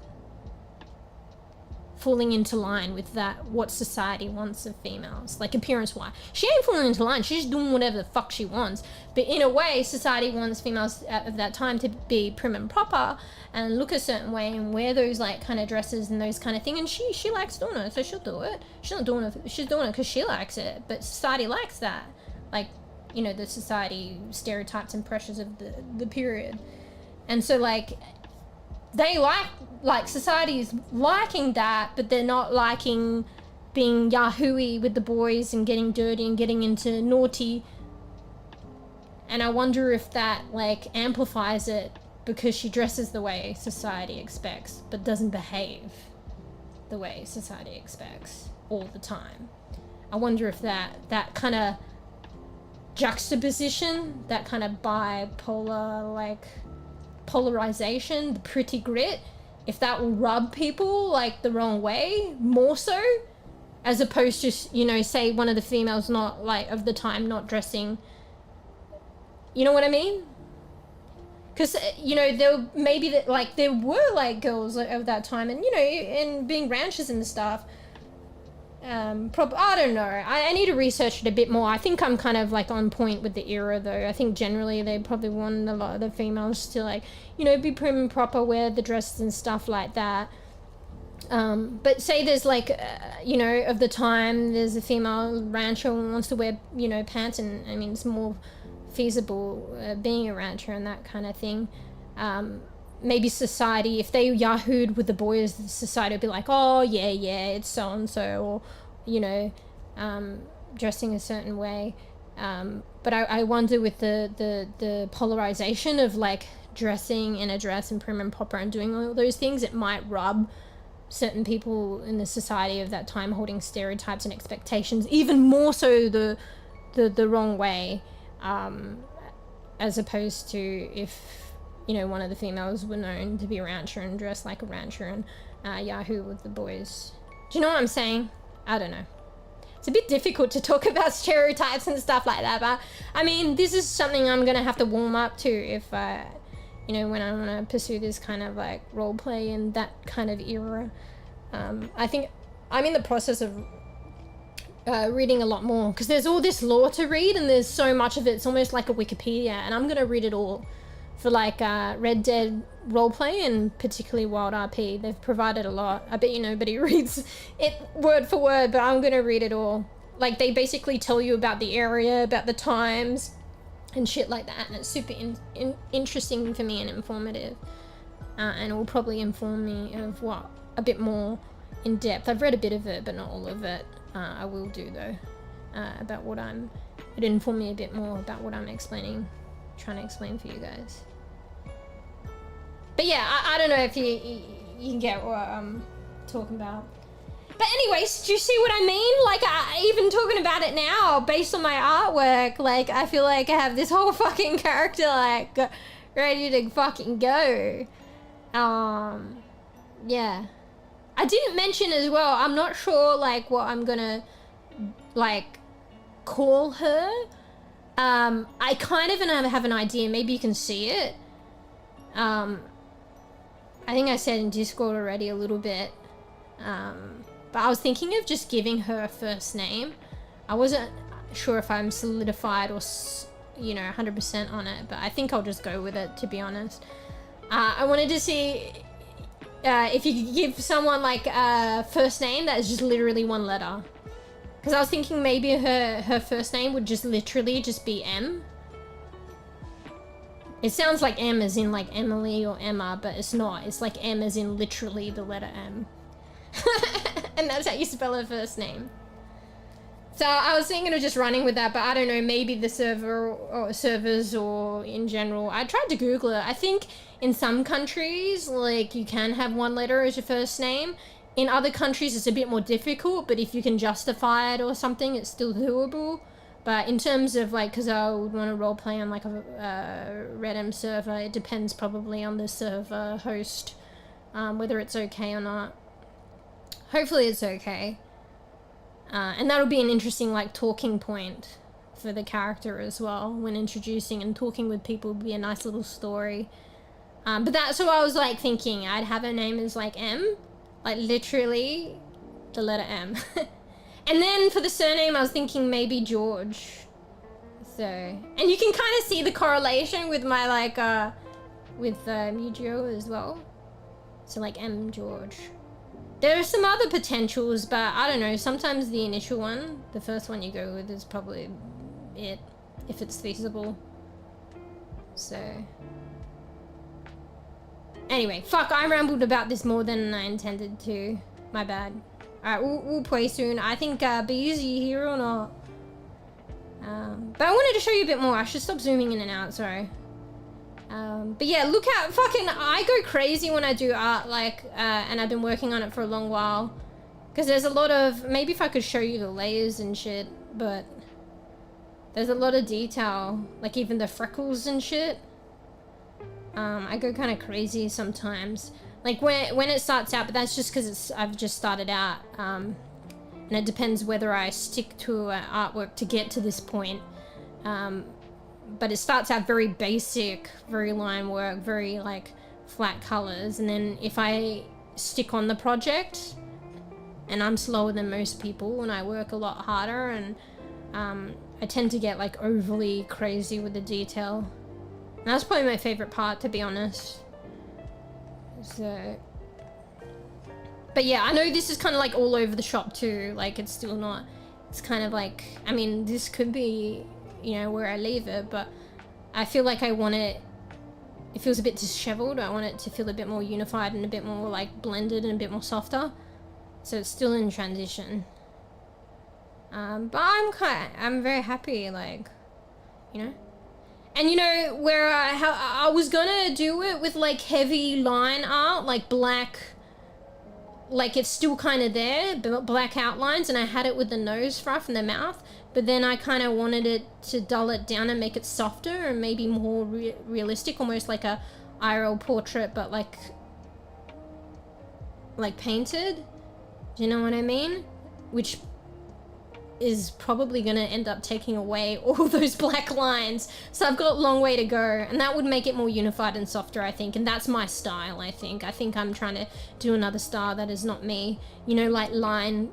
falling into line with that, what society wants of females, like appearance-wise. She ain't falling into line, she's just doing whatever the fuck she wants. But in a way, society wants females of that time to be prim and proper and look a certain way and wear those like kind of dresses and those kind of thing. And she likes doing it, so she'll do it. She's not doing it, she's doing it because she likes it. But society likes that, like, you know, the society stereotypes and pressures of the period. And so like they like society's liking that, but they're not liking being yahoo-y with the boys and getting dirty and getting into naughty. And I wonder if that like amplifies it because she dresses the way society expects but doesn't behave the way society expects all the time. I wonder if that kind of juxtaposition, that kind of bipolar like polarization, the pretty grit, if that will rub people like the wrong way more so, as opposed to, you know, say one of the females not like of the time not dressing, you know what I mean? Because, you know, there were like girls of that time, and, you know, and being ranchers and stuff, I don't know. I need to research it a bit more. I think I'm kind of like on point with the era though. I think generally they probably want a lot of the females to like, you know, be prim and proper, wear the dresses and stuff like that. But say there's like, you know, of the time there's a female rancher who wants to wear, you know, pants, and I mean it's more feasible being a rancher and that kind of thing. Maybe society, if they yahooed with the boys, society would be like, oh yeah, it's so and so, or, you know, dressing a certain way. But I wonder with the polarization of like dressing in a dress and prim and proper and doing all those things, it might rub certain people in the society of that time holding stereotypes and expectations even more so the wrong way, as opposed to if, you know, one of the females were known to be a rancher and dressed like a rancher and yahoo with the boys. Do you know what I'm saying? I don't know. It's a bit difficult to talk about stereotypes and stuff like that, but I mean, this is something I'm gonna have to warm up to if you know, when I want to pursue this kind of like role play and that kind of era. I think I'm in the process of reading a lot more, because there's all this lore to read and there's so much of it, it's almost like a Wikipedia, and I'm gonna read it all for like Red Dead roleplay and particularly Wild R.P. They've provided a lot. I bet you nobody reads it word for word, but I'm gonna read it all. Like they basically tell you about the area, about the times and shit like that, and it's super interesting for me and informative, and it will probably inform me of what a bit more in depth. I've read a bit of it but not all of it. I will do though, about what it'd inform me a bit more about what I'm trying to explain for you guys. But yeah, I don't know if you can get what I'm talking about. But anyways, do you see what I mean? Like, even talking about it now, based on my artwork, like, I feel like I have this whole fucking character, like, ready to fucking go. Yeah. I didn't mention as well, I'm not sure, like, what I'm gonna, like, call her. I kind of have an idea, maybe you can see it. I think I said in Discord already a little bit, but I was thinking of just giving her a first name. I wasn't sure if I'm solidified or, you know, 100% on it, but I think I'll just go with it, to be honest. I wanted to see if you could give someone like a first name that is just literally one letter. Because I was thinking maybe her first name would just literally just be M. It sounds like M as in like Emily or Emma, but it's not. It's like M as in literally the letter M. And that's how you spell her first name. So I was thinking of just running with that, but I don't know, maybe the server or servers or in general. I tried to Google it. I think in some countries, like, you can have one letter as your first name. In other countries, it's a bit more difficult, but if you can justify it or something, it's still doable. But in terms of, like, because I would want to roleplay on, like, a Red server, it depends probably on the server host, whether it's okay or not. Hopefully it's okay. And that'll be an interesting, like, talking point for the character as well. When introducing and talking with people would be a nice little story. But that's what I was, like, thinking. I'd have her name as, like, M. Like literally the letter M. And then for the surname, I was thinking maybe George. So, and you can kind of see the correlation with my like, with MeewGeo as well. So like M George. There are some other potentials, but I don't know. Sometimes the initial one, the first one you go with, is probably it, if it's feasible. So, anyway, fuck, I rambled about this more than I intended to. My bad. Alright, we'll play soon. I think, be easy here or not. But I wanted to show you a bit more. I should stop zooming in and out, sorry. But yeah, look how fucking I go crazy when I do art, like, and I've been working on it for a long while. Because there's a lot of, maybe if I could show you the layers and shit, but there's a lot of detail, like even the freckles and shit. I go kind of crazy sometimes. Like when it starts out, but that's just because I've just started out. And it depends whether I stick to artwork to get to this point. But it starts out very basic, very line work, very like flat colors. And then if I stick on the project, and I'm slower than most people and I work a lot harder, and I tend to get like overly crazy with the detail. And that's probably my favorite part, to be honest. So, but yeah, I know this is kind of like all over the shop too. Like it's still not, it's kind of like, I mean, this could be, you know, where I leave it, but I feel like I want it feels a bit disheveled. I want it to feel a bit more unified and a bit more like blended and a bit more softer. So it's still in transition. But I'm very happy, like, you know. And you know, where I was gonna do it with like heavy line art, like black, like it's still kind of there, but black outlines, and I had it with the nose fluff and the mouth, but then I kind of wanted it to dull it down and make it softer and maybe more realistic, almost like a IRL portrait, but like painted. Do you know what I mean? Which is probably going to end up taking away all those black lines. So I've got a long way to go, and that would make it more unified and softer, I think. And that's my style, I think. I think I'm trying to do another style that is not me. You know, like line,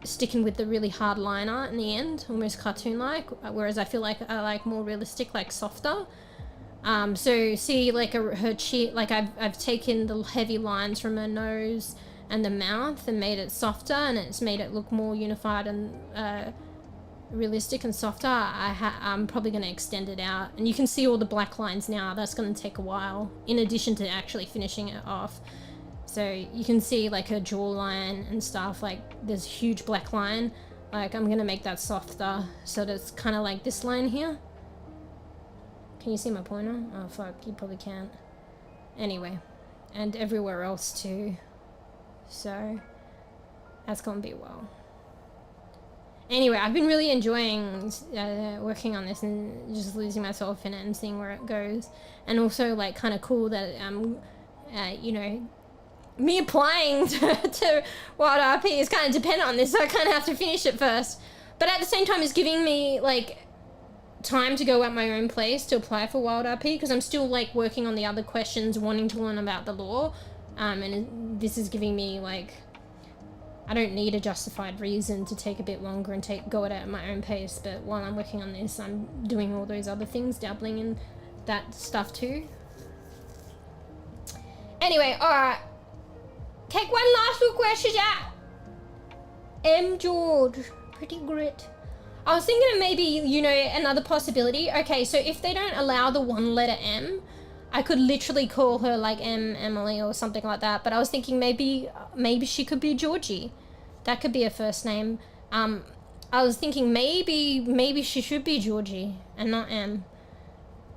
sticking with the really hard line art in the end, almost cartoon-like. Whereas I feel like I like more realistic, like softer. So see, like her cheek, like I've taken the heavy lines from her nose and the mouth and made it softer, and it's made it look more unified and realistic and softer. I'm probably going to extend it out, and you can see all the black lines now. That's going to take a while, in addition to actually finishing it off. So you can see like her jawline and stuff, like there's a huge black line. Like I'm going to make that softer so that it's kind of like this line here. Can you see my pointer? Oh fuck, you probably can't. Anyway, and everywhere else too. So that's gonna be well. Anyway, I've been really enjoying working on this and just losing myself in it and seeing where it goes. And also like kind of cool that you know, me applying to Wild R.E.P is kind of dependent on this, so I kind of have to finish it first. But at the same time, it's giving me like time to go at my own pace to apply for Wild R.E.P, because I'm still like working on the other questions, wanting to learn about the law. And this is giving me like, I don't need a justified reason to take a bit longer and go at my own pace. But while I'm working on this, I'm doing all those other things, dabbling in that stuff too. Anyway, alright. Take one last little question, M. George. Pretty grit. I was thinking of maybe, you know, another possibility. Okay, so if they don't allow the one letter M, I could literally call her like Emily or something like that. But I was thinking maybe she could be Georgie. That could be a first name. I was thinking maybe she should be Georgie and not M.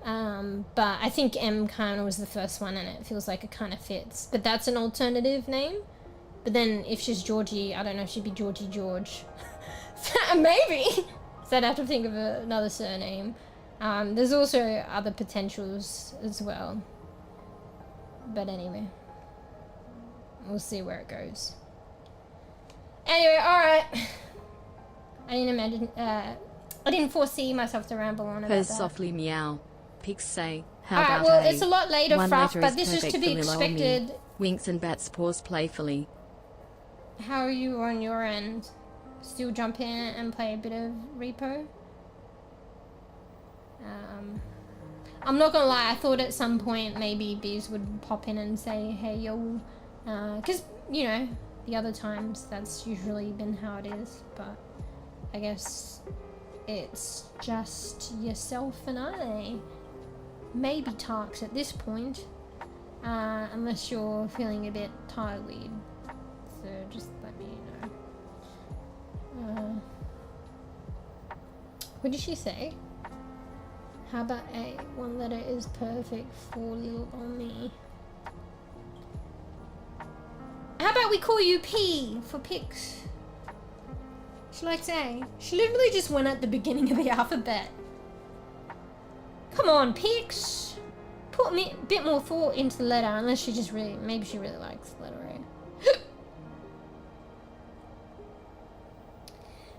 But I think M kind of was the first one, and it feels like it kind of fits. But that's an alternative name. But then if she's Georgie, I don't know if she'd be Georgie George. Maybe. So I'd have to think of another surname. There's also other potentials as well. But anyway. We'll see where it goes. Anyway, alright. I didn't foresee myself to ramble on about Hers that. softly meow. Pigs say, how Alright, about well, A? it's a lot later, One Fruff, letter but is this is perfect to be for little me. expected. Winks and bats paws playfully. How are you on your end? Still jump in and play a bit of R.E.P.O? I'm not gonna lie, I thought at some point maybe Bees would pop in and say, hey yo, because, you know, the other times that's usually been how it is, but I guess it's just yourself and I. Maybe Tarks at this point, unless you're feeling a bit tired. So just let me know. What did she say? How about A? One letter is perfect for little on me. How about we call you P for pics? She likes A. She literally just went at the beginning of the alphabet. Come on, pics. Put a bit more thought into the letter, unless she just really, maybe she really likes the letter A.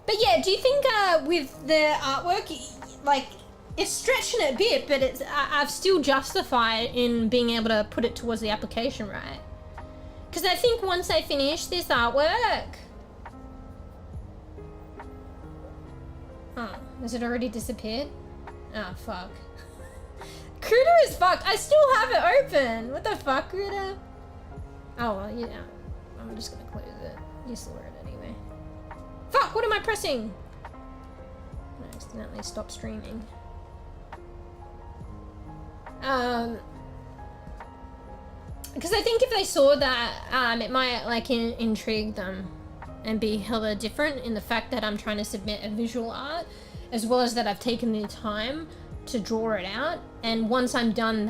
But yeah, do you think with the artwork, like, it's stretching it a bit, but it's I've still justified in being able to put it towards the application, right? Because I think once I finish this artwork... Oh, has it already disappeared? Oh, fuck. Critter is fucked. I still have it open. What the fuck, Critter? Oh, well, yeah. I'm just gonna close it. You saw it anyway. Fuck, what am I pressing? I accidentally stopped streaming. Because I think if they saw that, it might, like, intrigue them and be hella different in the fact that I'm trying to submit a visual art, as well as that I've taken the time to draw it out, and once I'm done,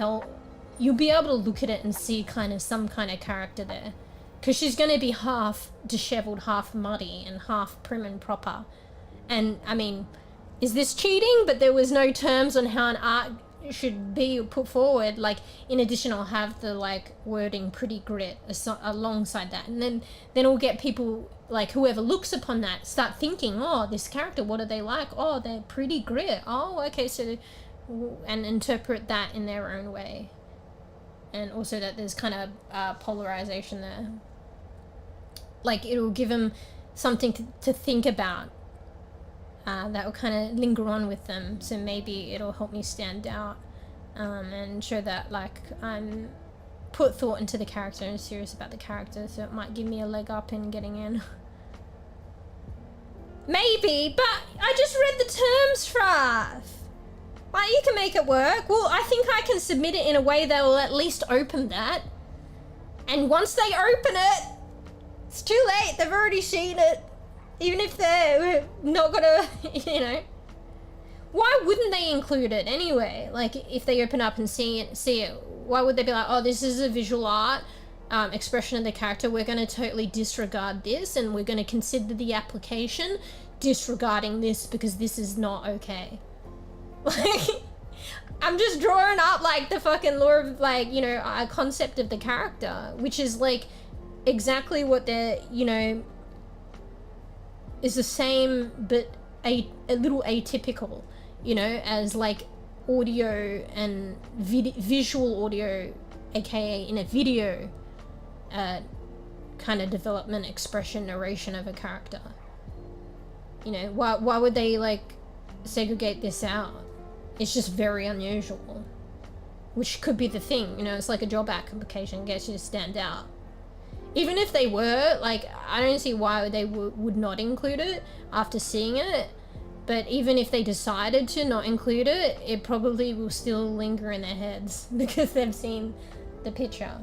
you'll be able to look at it and see kind of some kind of character there, because she's going to be half disheveled, half muddy, and half prim and proper. And I mean, is this cheating? But there was no terms on how an art should be put forward. Like, in addition, I'll have the, like, wording pretty grit alongside that, and then it'll get people, like, whoever looks upon that, start thinking, oh, this character, what are they like? Oh, they're pretty grit. Oh, okay, so, and interpret that in their own way. And also that there's kind of polarization there. Like, it'll give them something to think about that will kind of linger on with them. So maybe it'll help me stand out and show that, like, I'm put thought into the character and serious about the character. So it might give me a leg up in getting in. Maybe, but I just read the terms, Frath. Like, you can make it work. Well, I think I can submit it in a way that will at least open that. And once they open it, it's too late. They've already seen it. Even if they're not gonna, you know. Why wouldn't they include it anyway? Like, if they open up and see it, why would they be like, oh, this is a visual art expression of the character. We're going to totally disregard this, and we're going to consider the application disregarding this because this is not okay. Like, I'm just drawing up, like, the fucking lore of, like, you know, a concept of the character, which is, like, exactly what they're, you know, is the same, but a little atypical, you know, as, like, audio and visual audio, aka in a video, kind of development, expression, narration of a character. You know, why would they, like, segregate this out? It's just very unusual, which could be the thing, you know. It's like a job application, gets you to stand out. Even if they were, like, I don't see why they would not include it after seeing it. But even if they decided to not include it, it probably will still linger in their heads because they've seen the picture.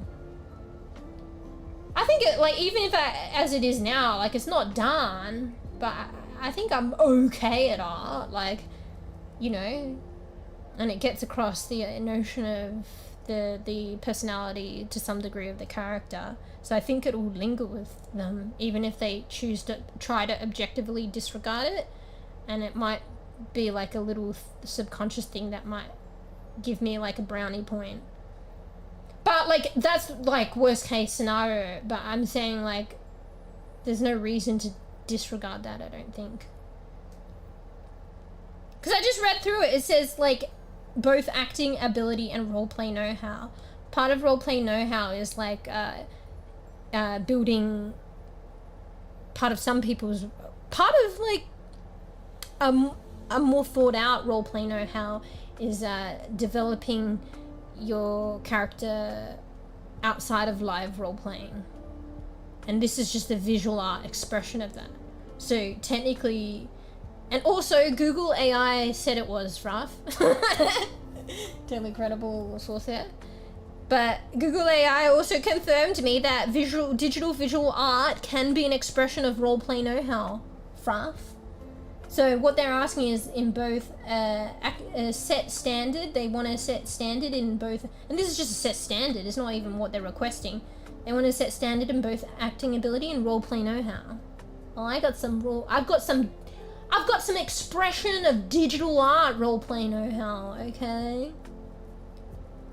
I think, like, even if as it is now, like, it's not done, but I think I'm okay at art, like, you know, and it gets across the notion of the personality to some degree of the character. So I think it will linger with them, even if they choose to try to objectively disregard it. And it might be like a little subconscious thing that might give me, like, a brownie point. But, like, that's, like, worst case scenario. But I'm saying, like, there's no reason to disregard that, I don't think. Because I just read through it. It says, like, both acting ability and roleplay know-how. part of roleplay know-how is like building part of like a more thought out roleplay know-how is developing your character outside of live role-playing, and this is just a visual art expression of that. So technically, and also Google AI said it was rough. Totally credible source there. But Google AI also confirmed to me that digital visual art can be an expression of roleplay know-how. Fruff. So what they're asking is in both a set standard. They want to set standard in both, and this is just a set standard. It's not even what they're requesting. They want to set standard in both acting ability and roleplay know-how. Well, I've got some expression of digital art roleplay know-how. Okay.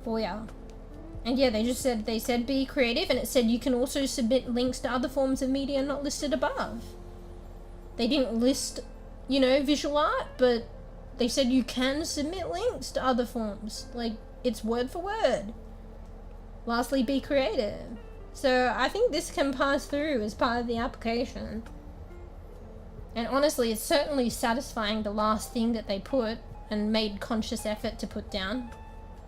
For ya. And yeah, they said be creative, and it said you can also submit links to other forms of media not listed above. They didn't list, visual art, but they said you can submit links to other forms. Like, it's word for word. Lastly, be creative. So I think this can pass through as part of the application. And honestly, it's certainly satisfying the last thing that they put and made conscious effort to put down.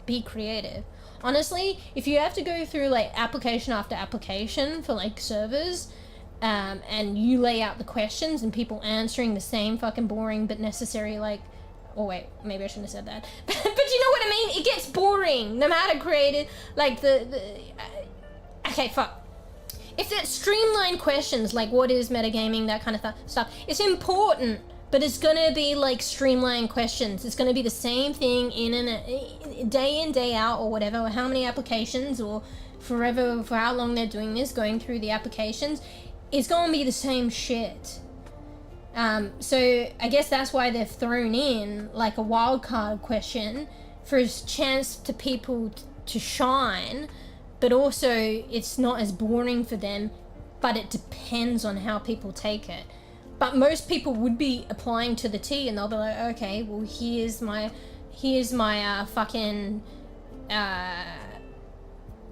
Be creative. Honestly, if you have to go through like application after application for like servers, and you lay out the questions and people answering the same fucking boring but necessary oh wait, maybe I shouldn't have said that. But you know what I mean? It gets boring no matter creative, like okay, fuck. If it's streamlined questions like what is metagaming, that kind of stuff, it's important, but it's gonna be like streamlined questions. It's gonna be the same thing day in, day out, or whatever, or how many applications, or forever, for how long they're doing this, going through the applications. It's gonna be the same shit. So I guess that's why they've thrown in like a wildcard question for a chance to people to shine, but also it's not as boring for them, but it depends on how people take it. But most people would be applying to the T, and they'll be like, okay, well here's my fucking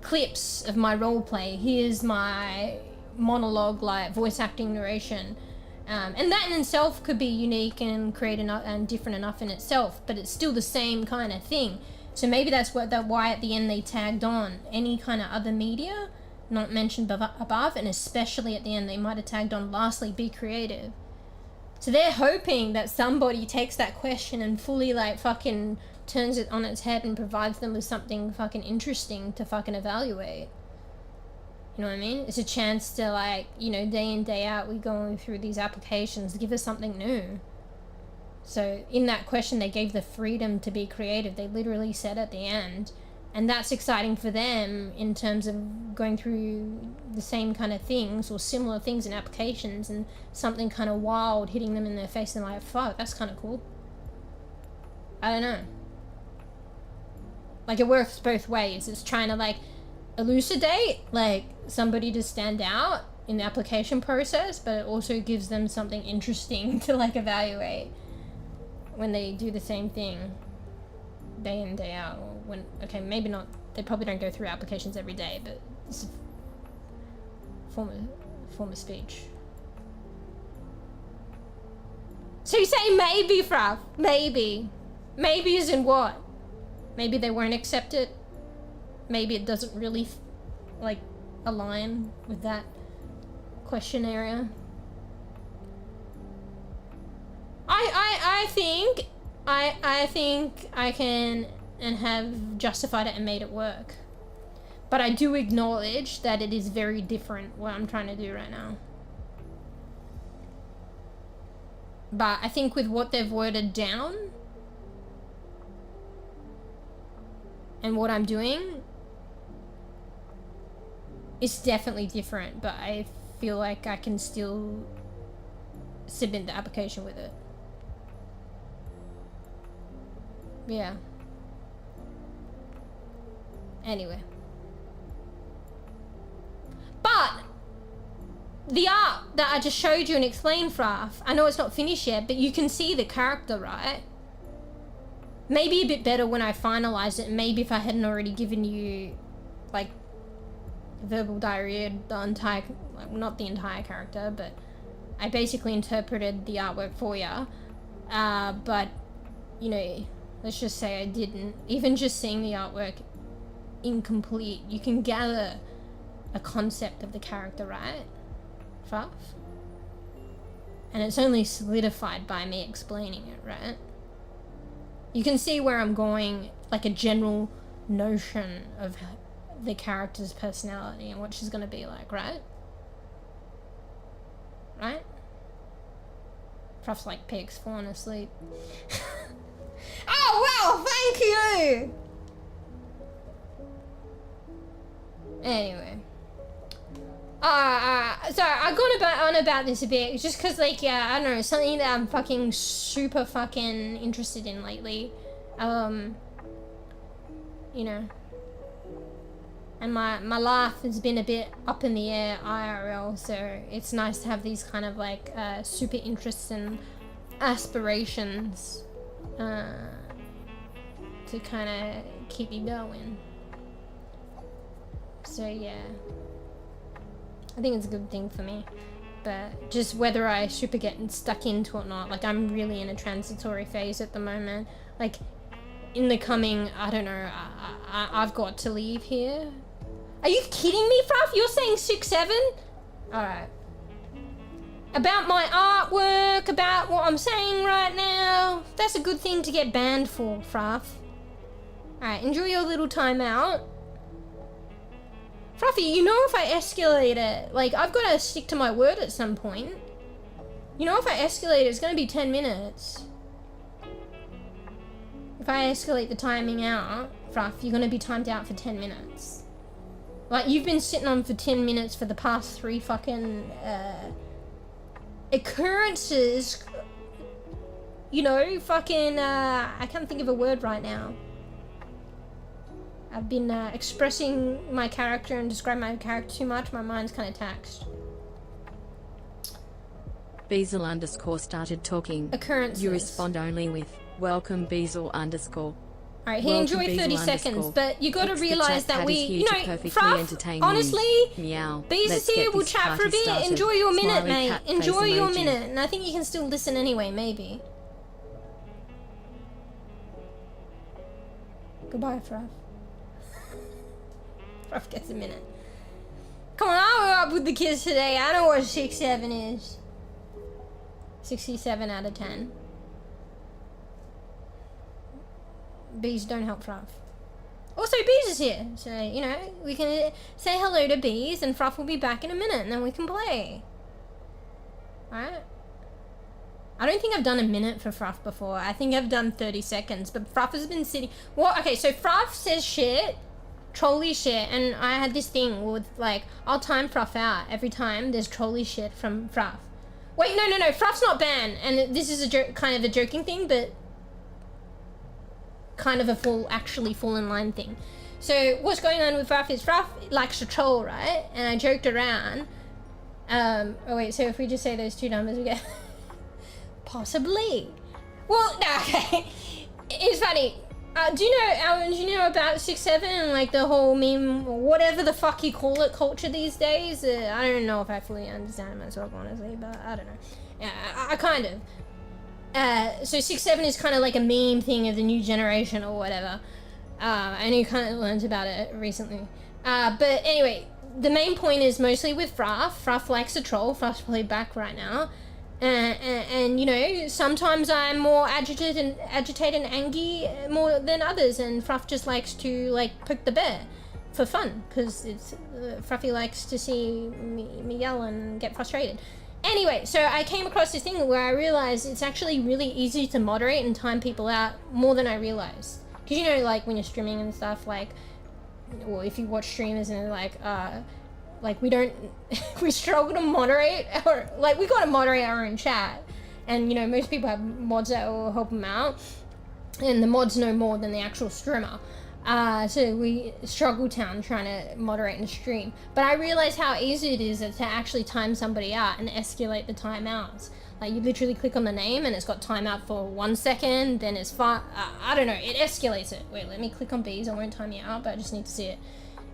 clips of my roleplay. Here's my monologue, like voice acting narration. And that in itself could be unique and and different enough in itself, but it's still the same kind of thing. So maybe that's why at the end they tagged on any kind of other media not mentioned above, and especially at the end they might have tagged on lastly, be creative. So they're hoping that somebody takes that question and fully like fucking turns it on its head and provides them with something fucking interesting to fucking evaluate. You know what I mean? It's a chance to like, day in, day out, we going through these applications, give us something new. So in that question, they gave the freedom to be creative. They literally said at the end, and that's exciting for them in terms of going through the same kind of things or similar things in applications, and something kind of wild hitting them in their face and like, fuck, that's kind of cool. I don't know. Like, it works both ways. It's trying to like elucidate like somebody to stand out in the application process, but it also gives them something interesting to like evaluate when they do the same thing day in, day out. Or when, okay, maybe not, they probably don't go through applications every day, but it's a form of speech. So you say maybe, Frav? Maybe as in what? Maybe they won't accept it. Maybe it doesn't really like align with that question area. I think I can and have justified it and made it work. But I do acknowledge that it is very different what I'm trying to do right now. But I think with what they've worded down and what I'm doing, it's definitely different, but I feel like I can still submit the application with it. Yeah. Anyway. But the art that I just showed you and explained, Fraf, I know it's not finished yet, but you can see the character, right? Maybe a bit better when I finalize it. Maybe if I hadn't already given you like verbal diarrhea the entire, like, not the entire character, but I basically interpreted the artwork for you. But, you know, let's just say I didn't. Even just seeing the artwork incomplete, you can gather a concept of the character, right? Fuff? And it's only solidified by me explaining it, right? You can see where I'm going, like a general notion of the character's personality and what she's gonna be like, right? Right? Fruff's like pigs falling asleep. Oh, wow, thank you! Anyway. So I got on about this a bit, just cause, like, yeah, I don't know, something that I'm fucking super fucking interested in lately. You know. And my life has been a bit up in the air IRL, so it's nice to have these kind of, like, super interests and aspirations, to kind of keep you going. So, yeah. I think it's a good thing for me, but just whether I super get stuck into it or not, like, I'm really in a transitory phase at the moment. Like, in the coming, I don't know, I've got to leave here. Are you kidding me, Fruff? You're saying 6'7"? Alright. About my artwork, about what I'm saying right now, that's a good thing to get banned for, Fruff. Alright, enjoy your little time out. Fruffy, you know if I escalate it, like, I've got to stick to my word at some point. You know if I escalate it, it's going to be 10 minutes. If I escalate the timing out, Fruff, you're going to be timed out for 10 minutes. Like, you've been sitting on for 10 minutes for the past 3 fucking, occurrences. You know, fucking, I can't think of a word right now. I've been expressing my character and describing my character too much. My mind's kind of taxed. Beazle underscore started talking. Occurrences. You respond only with welcome Beazle underscore. Alright, he enjoyed 30 seconds, but you gotta realise that we, you know, Fruff, honestly, Meow. Beaz is here, we'll chat for a bit. Started. Enjoy your minute, Smiley mate. cat Enjoy face your emoji. minute. And I think you can still listen anyway, maybe. Goodbye, Fruff. Fruff gets a minute. Come on, I'll up with the kids today. I know what 6'7" is. 67 out of 10. Bees don't help Fruff. Also, Bees is here, so, you know, we can say hello to Bees, and Fruff will be back in a minute, and then we can play. Alright? I don't think I've done a minute for Fruff before. I think I've done 30 seconds, but Fruff has been sitting... What? Okay, so Fruff says shit, trolly shit, and I had this thing with, like, I'll time Fruff out every time there's trolly shit from Fruff. Wait, no, Fruff's not banned, and this is a kind of a joking thing, but kind of a actually fall in line thing. So what's going on with Fruff is Fruff likes to troll, right? And I joked around. Oh wait, so if we just say those two numbers, we get possibly. Well, no, okay. It's funny. Do you know, Alan? Do you know about 6'7" and like the whole meme, or whatever the fuck you call it, culture these days? I don't know if I fully understand it myself, honestly, but I don't know. Yeah, I kind of. So 6'7" is kind of like a meme thing of the new generation or whatever. I only kind of learned about it recently. But anyway, the main point is mostly with Fruff. Fruff likes to troll. Fruff's probably back right now. And you know, sometimes I'm more agitated and angry more than others, and Fruff just likes to like poke the bear for fun, because it's Fruffy likes to see me yell and get frustrated. Anyway, so I came across this thing where I realized it's actually really easy to moderate and time people out more than I realized. Because you know, like when you're streaming and stuff, like, well, if you watch streamers and like we don't, we struggle to moderate, or like we gotta moderate our own chat. And you know, most people have mods that will help them out, and the mods know more than the actual streamer. So we struggle town trying to moderate and stream. But I realized how easy it is to actually time somebody out and escalate the timeouts. Like you literally click on the name and it's got timeout for 1 second, then it's I don't know, it escalates it. Wait, let me click on Bees, I won't time you out, but I just need to see it.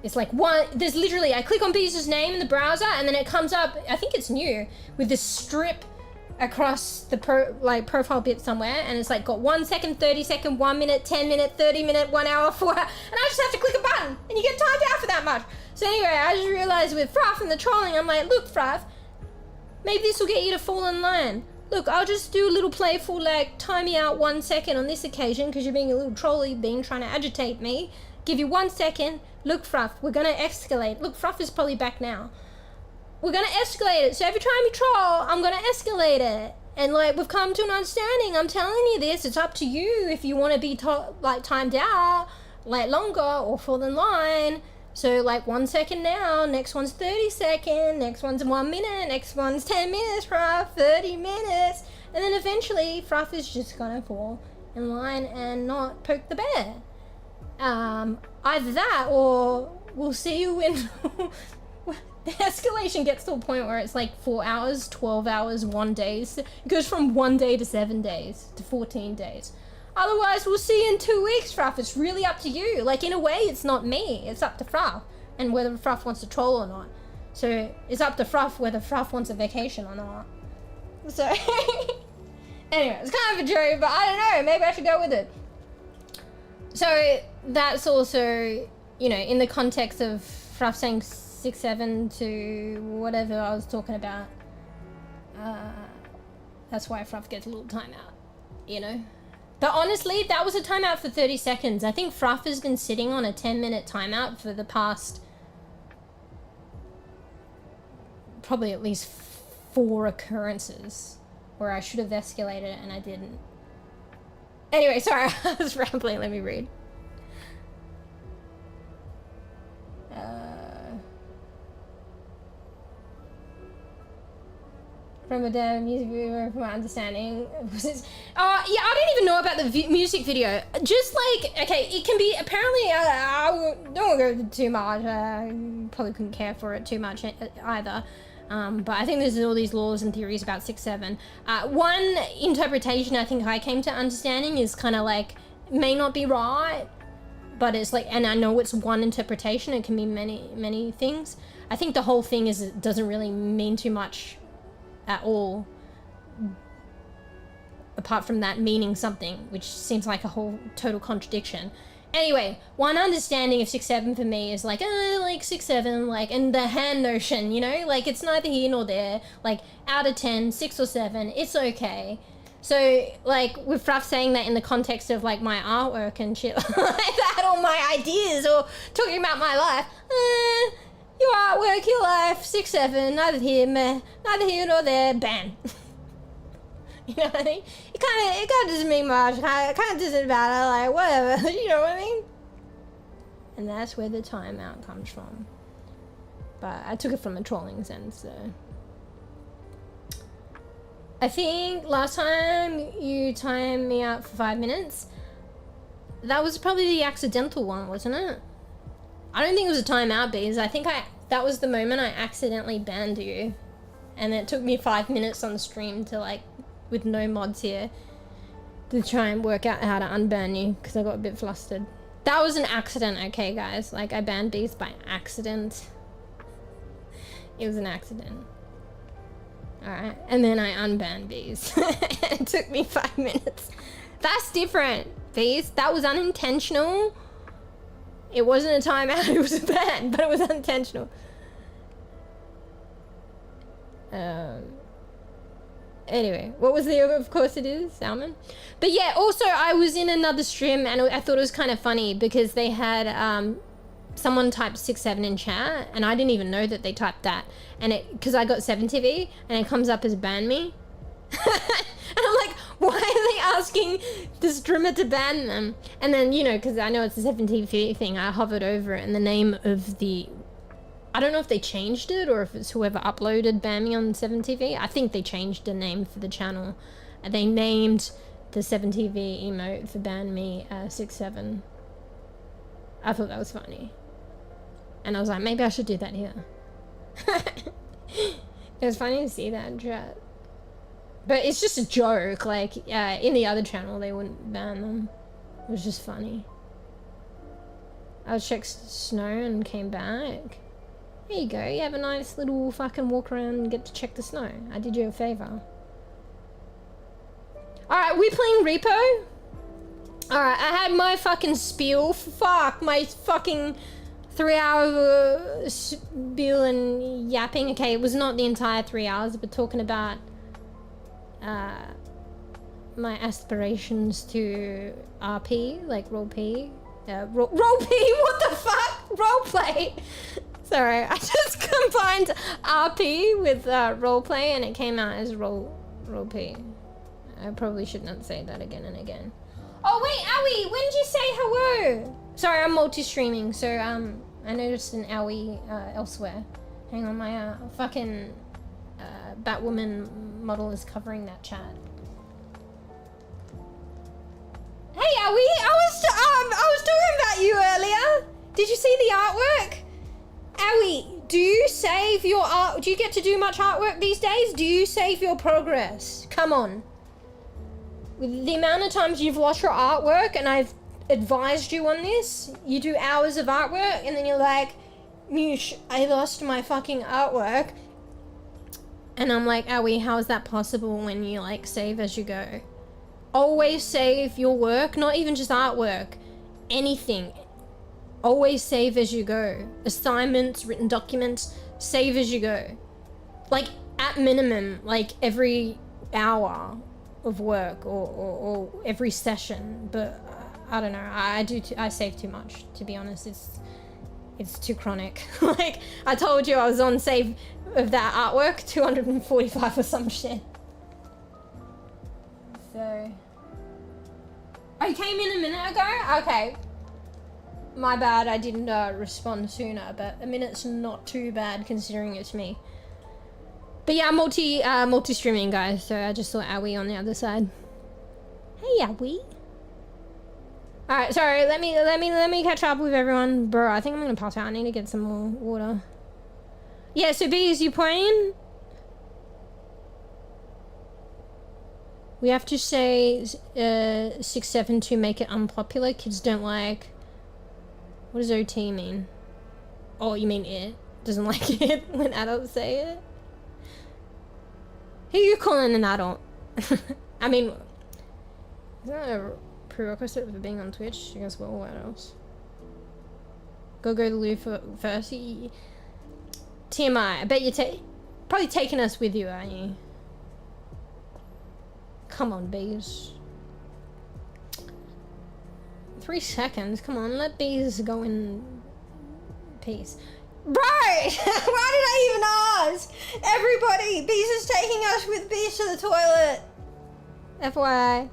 It's like one, there's literally, I click on Bees' name in the browser and then it comes up, I think it's new, with this strip across the profile bit somewhere, and it's like got 1 second, 30 second, 1 minute, 10 minute, 30 minute, 1 hour, 4 hour, and I just have to click a button and you get timed out for that much. So anyway, I just realized with Fruff and the trolling, I'm like, look Fruff, maybe this will get you to fall in line. Look, I'll just do a little playful, like, time me out 1 second on this occasion because you're being a little trolly, trying to agitate me. Give you 1 second. Look, Fruff, we're gonna escalate. Look, Fruff is probably back now. We're gonna escalate it. So every time you troll, I'm gonna escalate it. And like, we've come to an understanding. I'm telling you this. It's up to you if you want to be like timed out, like longer or fall in line. So like 1 second now, next one's 30 seconds, next one's 1 minute, next one's 10 minutes, Fruff, 30 minutes. And then eventually Fruff is just gonna fall in line and not poke the bear. Either that or we'll see you when the escalation gets to a point where it's like 4 hours, 12 hours, 1 day. So it goes from 1 day to 7 days to 14 days. Otherwise, we'll see you in 2 weeks, Fruff. It's really up to you. Like, in a way, it's not me. It's up to Fruff and whether Fruff wants to troll or not. So it's up to Fruff whether Fruff wants a vacation or not. So anyway, it's kind of a joke, but I don't know. Maybe I should go with it. So that's also, you know, in the context of Fruff saying 6-7 to whatever I was talking about. That's why Fruff gets a little timeout, you know. But honestly, that was a timeout for 30 seconds. I think Fruff has been sitting on a 10-minute timeout for the past probably at least 4 occurrences where I should have escalated it and I didn't. Anyway, sorry, I was rambling. Let me read. From a damn music video, from my understanding. Yeah, I don't even know about the music video. Just like, okay, it can be, apparently, I don't go too much. I probably couldn't care for it too much either. But I think there's all these laws and theories about 6-7. One interpretation I think I came to understanding is kind of like, may not be right, but it's like, and I know it's one interpretation, it can be many, many things. I think the whole thing is, it doesn't really mean too much at all, apart from that meaning something, which seems like a whole total contradiction. Anyway, one understanding of 6-7 for me is like 6-7, like, and the hand notion, you know, like it's neither here nor there. Like out of 10, 6 or 7, it's okay. So like with Fruff saying that in the context of like my artwork and shit like that, or my ideas, or talking about my life, your artwork, your life, 6-7, neither here nor there, ban. You know what I mean? It kind of doesn't mean much. It kind of doesn't matter. Like whatever. You know what I mean? And that's where the timeout comes from. But I took it from a trolling sense, so. I think last time you timed me out for 5 minutes, that was probably the accidental one, wasn't it? I don't think it was a timeout, because I think that was the moment I accidentally banned you. And it took me 5 minutes on the stream to like, with no mods here, to try and work out how to unban you, because I got a bit flustered. That was an accident, okay guys? Like, I banned bees by accident. It was an accident. Alright, and then I unbanned bees. It took me 5 minutes. That's different, bees. That was unintentional. It wasn't a timeout, it was a ban, but it was unintentional. Anyway, what was the other? Of course it is, salmon. But yeah, also I was in another stream and I thought it was kind of funny because they had someone typed 6-7 in chat and I didn't even know that they typed that. And because I got 7TV and it comes up as ban me. And I'm like, why are they asking the streamer to ban them? And then, you know, because I know it's a 7TV thing, I hovered over it and the name of the... I don't know if they changed it or if it's whoever uploaded ban me on 7TV. I think they changed the name for the channel. And they named the 7TV emote for ban me 6-7. I thought that was funny. And I was like, maybe I should do that here. It was funny to see that in chat. But it's just a joke. Like, in the other channel, they wouldn't ban them. It was just funny. I checked snow and came back. There you go, you have a nice little fucking walk around and get to check the snow. I did you a favour. Alright, we playing R.E.P.O? Alright, I had my fucking spiel. Fuck, my fucking 3-hour spiel and yapping. Okay, it was not the entire 3 hours, but talking about my aspirations to R.P, like Roleplay. Roleplay, what the fuck? Roleplay. Sorry, I just combined R.P with roleplay and it came out as roleplay. I probably should not say that again and again. Oh wait, Owie, when did you say hello? Sorry, I'm multi-streaming, so I noticed an Owie elsewhere. Hang on, my fucking Batwoman model is covering that chat. Hey Owie, I was talking about you earlier. Did you see the artwork? Owie, do you save your art? Do you get to do much artwork these days? Do you save your progress? Come on. With the amount of times you've lost your artwork and I've advised you on this, you do hours of artwork and then you're like, Moosh, I lost my fucking artwork. And I'm like, Owie, how is that possible when you like save as you go? Always save your work, not even just artwork, anything. Always save as you go. Assignments, written documents, save as you go. Like at minimum, like every hour of work or every session, but I don't know, I save too much, to be honest. It's too chronic. Like I told you, I was on save of that artwork 245 or some shit. So oh, you came in a minute ago? Okay, my bad, I didn't respond sooner, but a minute's not too bad considering it's me. But yeah, multi-streaming, guys, so I just saw Owie on the other side. Hey, Owie. Alright, sorry, let me catch up with everyone. Bro, I think I'm gonna pass out. I need to get some more water. Yeah, so bees, you playing? We have to say 6-7 to make it unpopular. Kids don't like... What does OT mean? Oh, you mean it? Doesn't like it when adults say it? Who are you calling an adult? I mean, is that a prerequisite for being on Twitch? I guess we're all adults. Go to the loo first. TMI, I bet you're probably taking us with you, aren't you? Come on, bees. 3 seconds, come on, let bees go in peace. Bro! Why did I even ask? Everybody! Bees is taking us with bees to the toilet! FYI.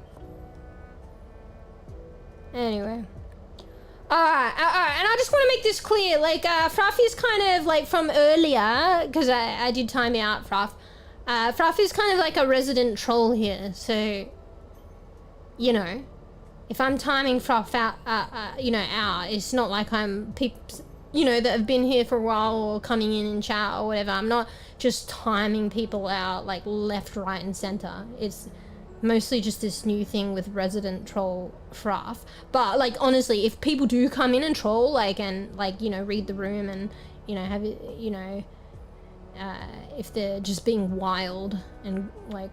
Anyway. Alright, and I just want to make this clear, like, Fruff is kind of, like, from earlier, because I did time out Fruff. Fruff is kind of like a resident troll here, so, you know, if I'm timing Fruff out, you know, out, it's not like I'm peeps, you know, that have been here for a while or coming in chat or whatever. I'm not just timing people out like left, right and center. It's mostly just this new thing with resident troll Fruff. But like honestly, if people do come in and troll like and like, you know, read the room and, you know, have it, you know, if they're just being wild and like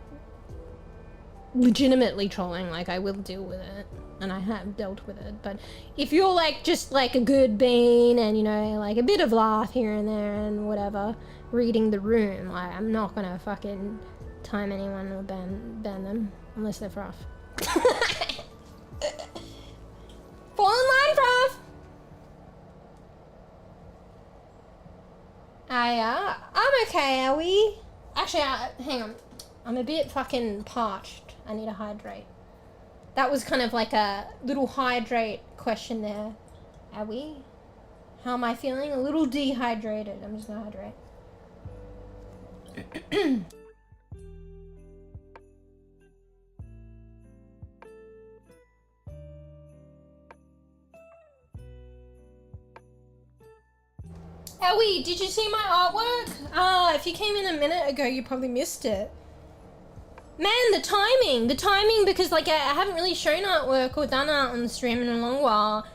legitimately trolling, like I will deal with it. And I have dealt with it, but if you're like just like a good bean and you know like a bit of laugh here and there and whatever, reading the room, like I'm not gonna fucking time anyone or ban them unless they're Fruff. Fall in line, Fruff. I'm okay. Are we? Actually, hang on. I'm a bit fucking parched. I need to hydrate. That was kind of like a little hydrate question there. Are we? How am I feeling? A little dehydrated. I'm just gonna hydrate. Ellie, did you see my artwork? If you came in a minute ago, you probably missed it. Man, the timing, because like I haven't really shown artwork or done art on the stream in a long while.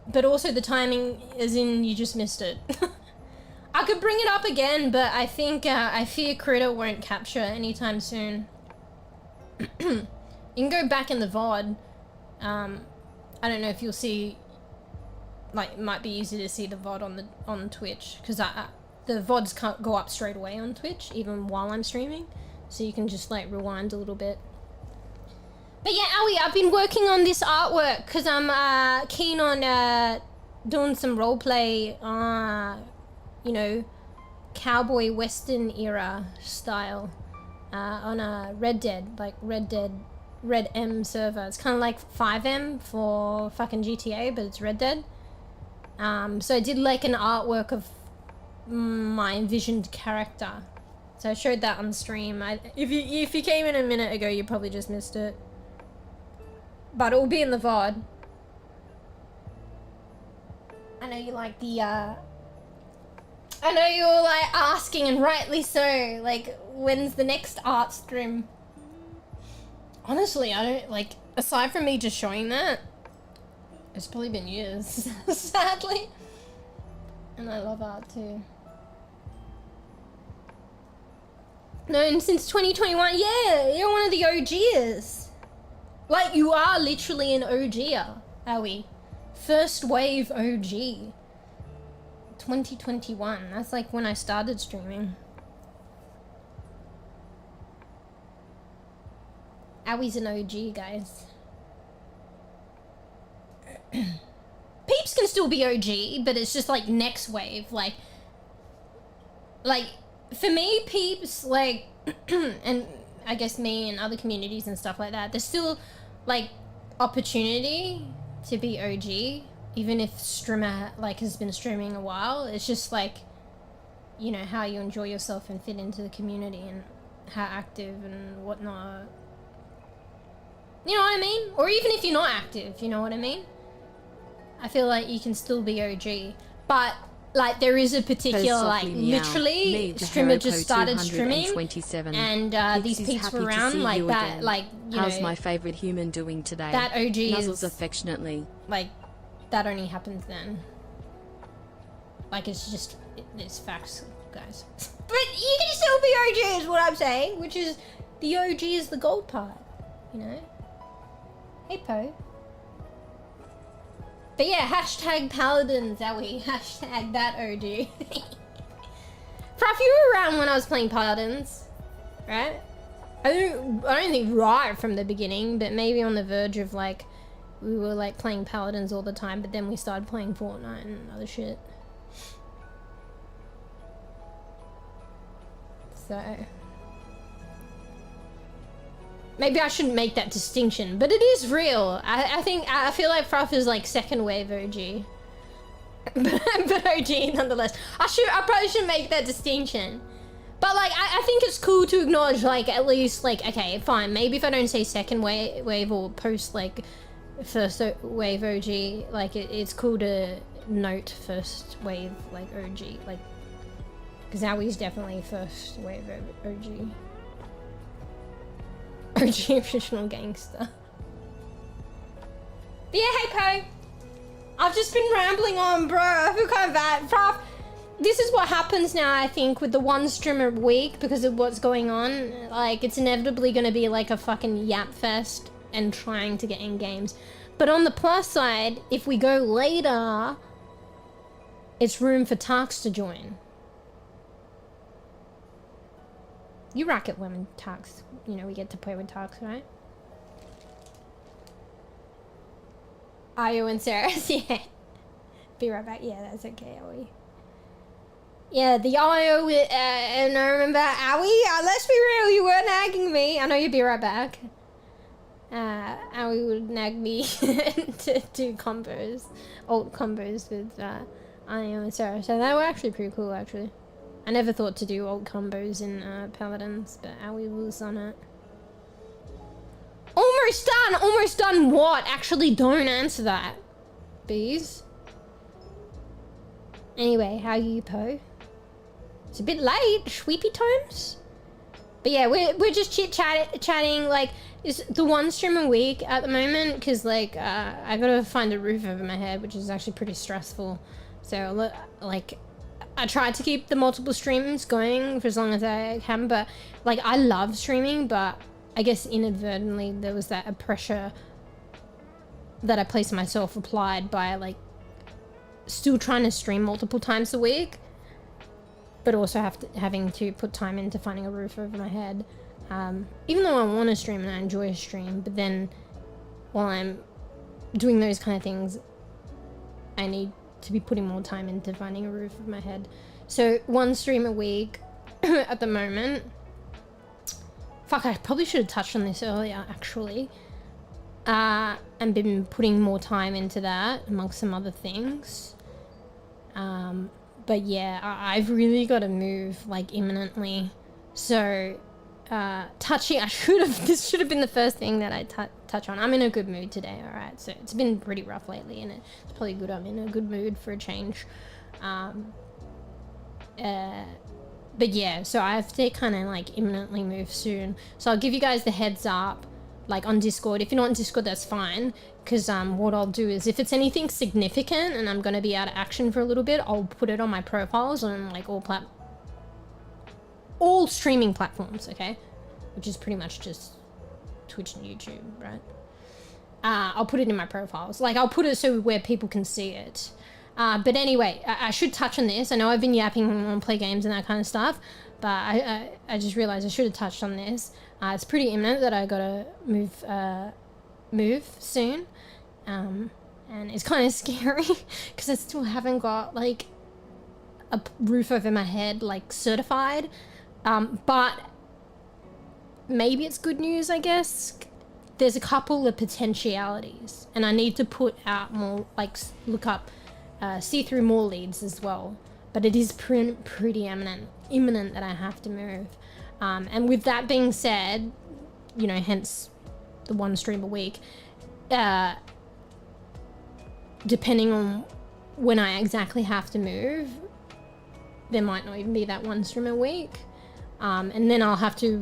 but also the timing as in you just missed it. I could bring it up again, but I think I fear Critter won't capture anytime soon. You can go back in the VOD. I don't know if you'll see, like, it might be easy to see the VOD on Twitch, because the VODs can't go up straight away on Twitch, even while I'm streaming. So you can just, like, rewind a little bit. But yeah, Owie, I've been working on this artwork because I'm keen on doing some roleplay, you know, cowboy western era style on a Red Dead server. It's kind of like 5M for fucking GTA, but it's Red Dead. So I did like an artwork of my envisioned character. So I showed that on stream. If you came in a minute ago, you probably just missed it. But it will be in the VOD. I know you like the, I know you were like asking, and rightly so, like, when's the next art stream? Honestly, I don't, like, aside from me just showing that, it's probably been years, sadly. And I love art too. Known since 2021, yeah, you're one of the OGs. Like, you are literally an OG-er, are we? First wave OG. 2021, that's like when I started streaming. Owie's an OG, guys. Peeps can still be OG, but it's just like next wave. Like for me, Peeps, like, and I guess me and other communities and stuff like that, there's still like opportunity to be OG, even if streamer like has been streaming a while. It's just like, you know, how you enjoy yourself and fit into the community and how active and whatnot. You know what I mean? Or even if you're not active, you know what I mean? I feel like you can still be OG, but like there is a particular like literally streamer just started streaming and these peeps were around like that again. Like, you how's know, my favorite human doing today? that OG Nuzzles is affectionately. like that only happens then. Like it's just it's facts, guys. But you can still be OG is what I'm saying, which is the OG is the gold part, you know. Hey Po. But yeah, hashtag paladins, Owie. Hashtag that OG. Prof, you were around when I was playing paladins, right? I don't think right from the beginning, but maybe on the verge of like, we were like playing paladins all the time, but then we started playing Fortnite and other shit. So maybe I shouldn't make that distinction, but it is real. I feel like Prof is like second wave OG. but OG nonetheless. I probably shouldn't make that distinction. But like, I think it's cool to acknowledge like, at least like, okay, fine. Maybe if I don't say second wave or post like first wave OG, like it's cool to note first wave like OG. Like, because Owie's definitely first wave OG. OG official gangster. But yeah, hey Po. I've just been rambling on, bro. I feel kind of bad. Prof, this is what happens now, I think, with the one streamer a week because of what's going on. Like, it's inevitably going to be like a fucking yap fest and trying to get in games. But on the plus side, if we go later, it's room for Tarks to join. You rock it, women, Tarks. You know, we get to play with Tarks, right? Ayo and Sarah's, yeah. Be right back. Yeah, that's okay, Owie. Yeah, the Ayo, and I remember, Owie, let's be real, you were nagging me. I know you'd be right back. Owie would nag me to do combos, alt combos with Ayo and Sarah. So they were actually pretty cool, actually. I never thought to do old combos in Paladins, but Owie was on it. Almost done! Almost done what? Actually, don't answer that. Bees. Anyway, how are you, Po? It's a bit late. Sweepy times? But yeah, we're just chit-chatting. Like, It's the one stream a week at the moment because like I gotta find a roof over my head, which is actually pretty stressful. So like I try to keep the multiple streams going for as long as I can, but like I love streaming, but I guess inadvertently there was that pressure that I placed myself applied by like still trying to stream multiple times a week, but also having to put time into finding a roof over my head. Even though I want to stream and I enjoy a stream, but then while I'm doing those kind of things, I need to be putting more time into finding a roof over my head. So one stream a week at the moment. Fuck, I probably should have touched on this earlier, actually. And been putting more time into that amongst some other things. But yeah, I've really got to move like imminently. So touching, this should have been the first thing that I touch on. I'm in a good mood today, all right? So it's been pretty rough lately, and it's probably good I'm in a good mood for a change. But yeah, so I have to kind of like imminently move soon. So I'll give you guys the heads up, like on Discord. If you're not on Discord, that's fine. Because what I'll do is if it's anything significant and I'm going to be out of action for a little bit, I'll put it on my profiles on like all streaming platforms, okay? Which is pretty much just Twitch and YouTube, right? I'll put it in my profiles. Like I'll put it so where people can see it. But anyway, I should touch on this. I know I've been yapping on play games and that kind of stuff, but I just realized I should have touched on this. It's pretty imminent that I gotta move soon. And it's kind of scary because I still haven't got like a roof over my head, like certified. But maybe it's good news, I guess. There's a couple of potentialities and I need to put out more, like look up, see through more leads as well. But it is pretty imminent that I have to move. And with that being said, you know, hence the one stream a week, depending on when I exactly have to move, there might not even be that one stream a week. And then I'll have to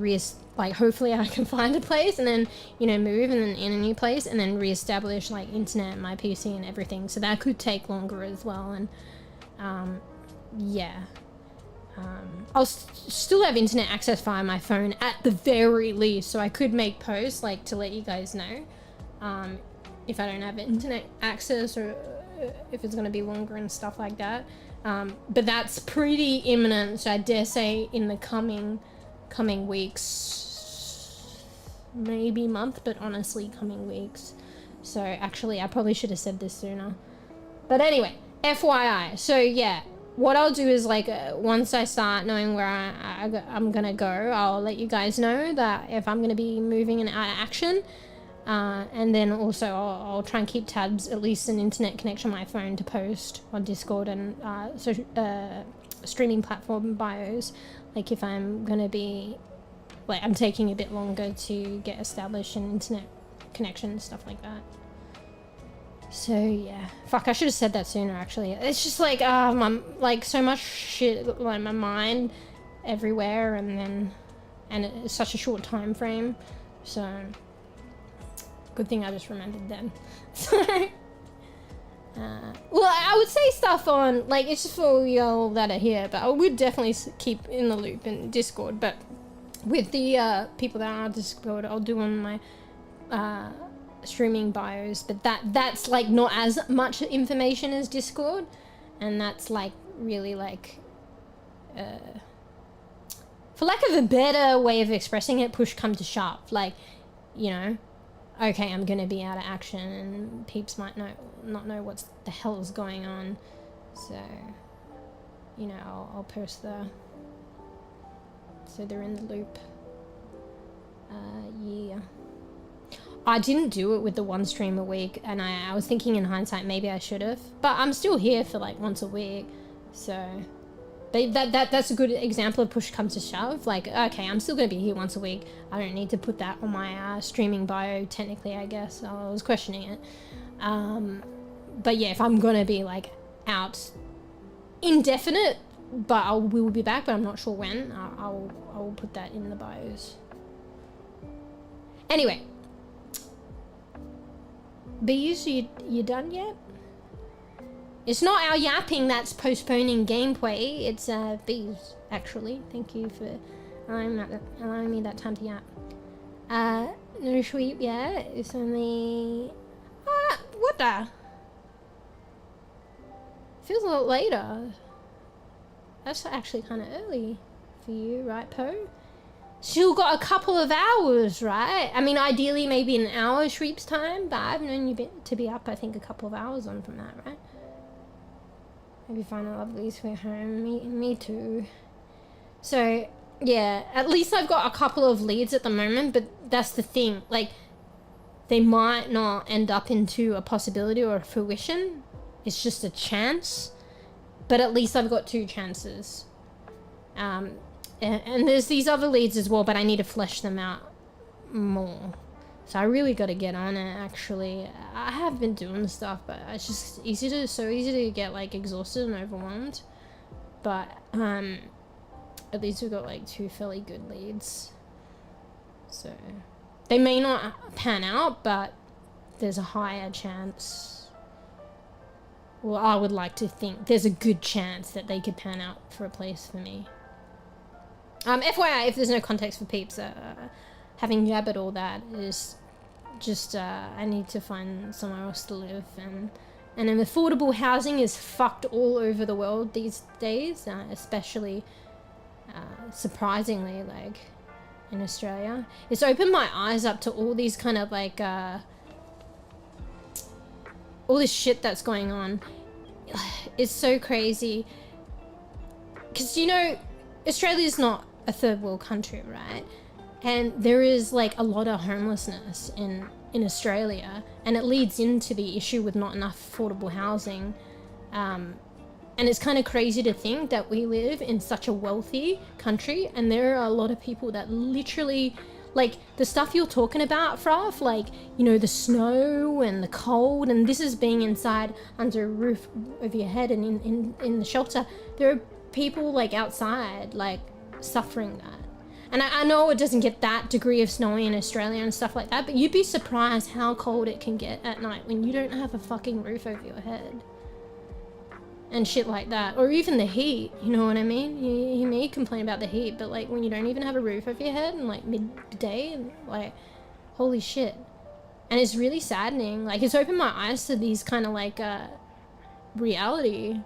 hopefully I can find a place and then, you know, move and then in a new place and then reestablish like internet, my PC and everything. So that could take longer as well. And, yeah. I'll still have internet access via my phone at the very least. So I could make posts like to let you guys know, if I don't have internet access or if it's going to be longer and stuff like that. But that's pretty imminent. So I dare say in the coming weeks, maybe month, but honestly coming weeks. So actually I probably should have said this sooner, but anyway, FYI. So yeah, what I'll do is like once I start knowing where I'm gonna go, I'll let you guys know that if I'm gonna be moving and out of action. And then also I'll try and keep tabs, at least an internet connection on my phone to post on Discord and streaming platform bios. Like if I'm gonna be, like I'm taking a bit longer to get established an internet connection and stuff like that. So yeah, fuck, I should have said that sooner actually. It's just like, I'm like so much shit, like my mind everywhere and it's such a short time frame. So good thing I just remembered then. So, well, I would say stuff on, like, it's just for y'all that are here, but I would definitely keep in the loop in Discord, but with the people that are on Discord, I'll do on my streaming bios, but that's like not as much information as Discord, and that's like really like, for lack of a better way of expressing it, push come to shove, like, you know, okay, I'm gonna be out of action and peeps might not know what the hell is going on. So, you know, I'll post so they're in the loop. Yeah. I didn't do it with the one stream a week, and I was thinking in hindsight maybe I should have, but I'm still here for like once a week. So that's a good example of push comes to shove. Like, okay, I'm still gonna be here once a week. I don't need to put that on my streaming bio technically, I guess. I was questioning it. But yeah, if I'm gonna be like out indefinite, but we will be back, but I'm not sure when, I will put that in the bios. Anyway. Bees, you done yet? It's not our yapping that's postponing gameplay. It's bees, actually. Thank you for allowing me that time to yap. No sweep yet. It's only... what the? Feels a lot later. That's actually kind of early for you, right, Po? Still got a couple of hours, right? I mean, ideally maybe an hour sweeps time, but I've known you to be up, I think, a couple of hours on from that, right? Maybe find a lovely sweet home. Me too. So, yeah, at least I've got a couple of leads at the moment, but that's the thing. Like, they might not end up into a possibility or a fruition. It's just a chance. But at least I've got 2 chances. And there's these other leads as well, but I need to flesh them out more. So I really got to get on it, actually. I have been doing stuff, but it's just so easy to get, like, exhausted and overwhelmed. But, at least we've got, like, 2 fairly good leads. So, they may not pan out, but there's a higher chance. Well, I would like to think there's a good chance that they could pan out for a place for me. FYI, if there's no context for peeps, having jabbered all that is just, I need to find somewhere else to live, and affordable housing is fucked all over the world these days, especially, surprisingly, like, in Australia. It's opened my eyes up to all these kind of, like, all this shit that's going on. It's so crazy. Because, you know, Australia's not a third world country, right? And there is, like, a lot of homelessness in Australia, and it leads into the issue with not enough affordable housing. And it's kind of crazy to think that we live in such a wealthy country, and there are a lot of people that literally, like, the stuff you're talking about, Fraf, like, you know, the snow and the cold, and this is being inside under a roof over your head and in the shelter. There are people, like, outside, like, suffering that. And I know it doesn't get that degree of snowy in Australia and stuff like that, but you'd be surprised how cold it can get at night when you don't have a fucking roof over your head. And shit like that. Or even the heat, you know what I mean? You may complain about the heat, but, like, when you don't even have a roof over your head and, like, midday, and, like, holy shit. And it's really saddening. Like, it's opened my eyes to these kind of, like, reality.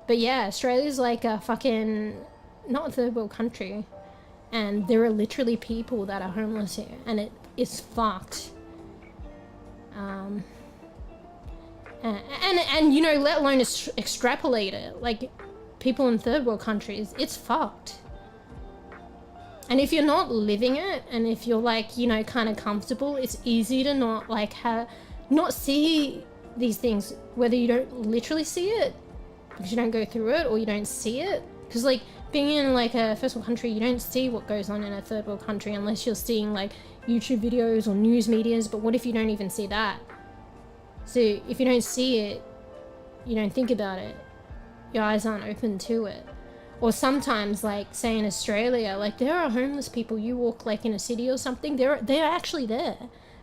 But yeah, Australia's like a fucking, not a third world country. And there are literally people that are homeless here, and it is fucked. And you know, let alone extrapolate it, like, people in third world countries, it's fucked. And if you're not living it, and if you're, like, you know, kind of comfortable, it's easy to not, like, not see these things, whether you don't literally see it, because you don't go through it, or you don't see it. Because, like, being in, like, a first world country, you don't see what goes on in a third world country unless you're seeing, like, YouTube videos or news medias. But what if you don't even see that? So if you don't see it, you don't think about it. Your eyes aren't open to it. Or sometimes, like, say in Australia, like, there are homeless people. You walk, like, in a city or something, they're actually there.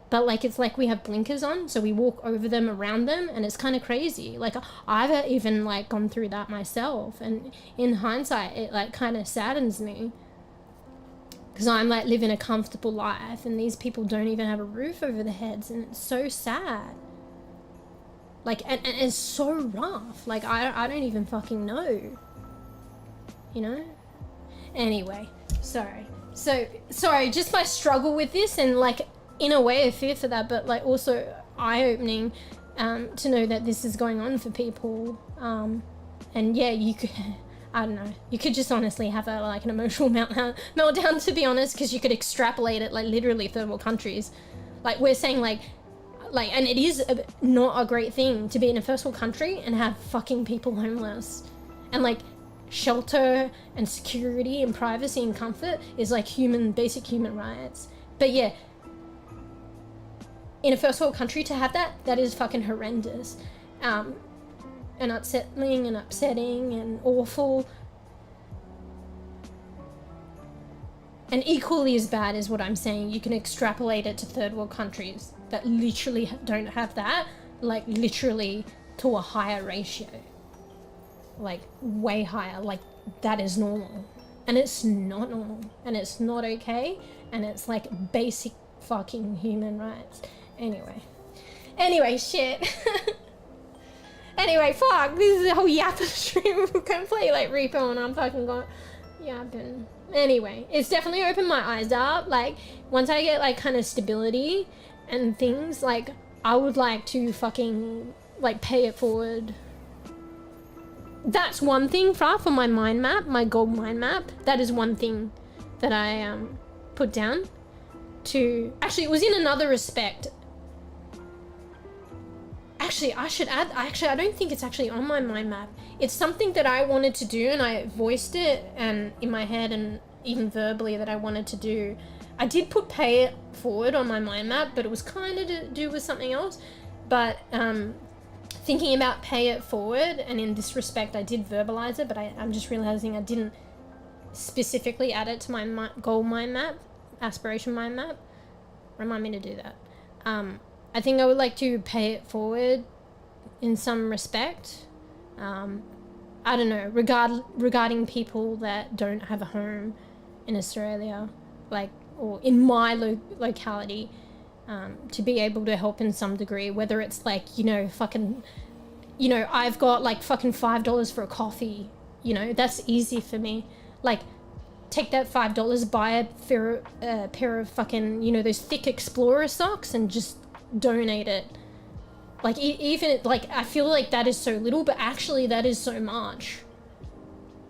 But, like, it's like we have blinkers on, so we walk over them, around them, and it's kind of crazy. Like, I've even, like, gone through that myself, and in hindsight, it, like, kind of saddens me. Because I'm, like, living a comfortable life, and these people don't even have a roof over their heads, and it's so sad. Like, and it's so rough. Like, I don't even fucking know. You know? Anyway, sorry. So, sorry, just my struggle with this, and, like, in a way, I fear for that, but, like, also eye-opening to know that this is going on for people. And yeah, you could, I don't know, you could just honestly have a, like, an emotional meltdown, to be honest, because you could extrapolate it, like, literally third world countries. Like, we're saying, like, and it is not a great thing to be in a first world country and have fucking people homeless. And, like, shelter and security and privacy and comfort is, like, basic human rights. But yeah, in a first world country to have that is fucking horrendous. And unsettling and upsetting and awful. And equally as bad is what I'm saying. You can extrapolate it to third world countries that literally don't have that, like literally to a higher ratio, like way higher. Like that is normal, and it's not normal, and it's not okay, and it's like basic fucking human rights. Anyway, shit. Anyway, fuck, this is a whole yapping stream. We can play like R.E.P.O and I'm fucking going yapping. Anyway, it's definitely opened my eyes up. Like, once I get like kind of stability and things, like I would like to fucking like pay it forward. That's one thing for my mind map, my gold mind map. That is one thing that I put down to, actually it was in another respect. Actually, I should add, I don't think it's actually on my mind map. It's something that I wanted to do, and I voiced it and in my head and even verbally that I wanted to do. I did put pay it forward on my mind map, but it was kind of to do with something else. But thinking about pay it forward, and in this respect I did verbalize it, but I'm just realizing I didn't specifically add it to my goal mind map, aspiration mind map. Remind me to do that. I think I would like to pay it forward in some respect. I don't know, regarding people that don't have a home in Australia, like, or in my locality, to be able to help in some degree, whether it's like, you know, fucking, you know, I've got like fucking $5 for a coffee, you know, that's easy for me. Like, take that $5, buy a pair of fucking, you know, those thick Explorer socks and just donate it. Like, even like, I feel like that is so little, but actually that is so much.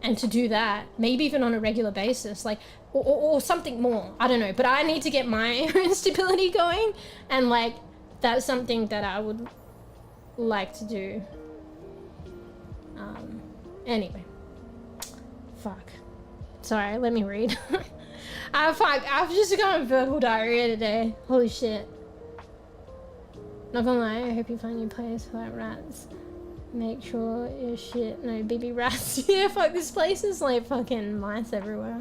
And to do that, maybe even on a regular basis, like, or something more, I don't know, but I need to get my own stability going, and like, that's something that I would like to do. Anyway, fuck, sorry, let me read. I've just gone verbal diarrhea today, holy shit. Not gonna lie, I hope you find your place for that rats. Make sure your shit, no baby rats. Yeah, fuck, this place is like fucking mice everywhere.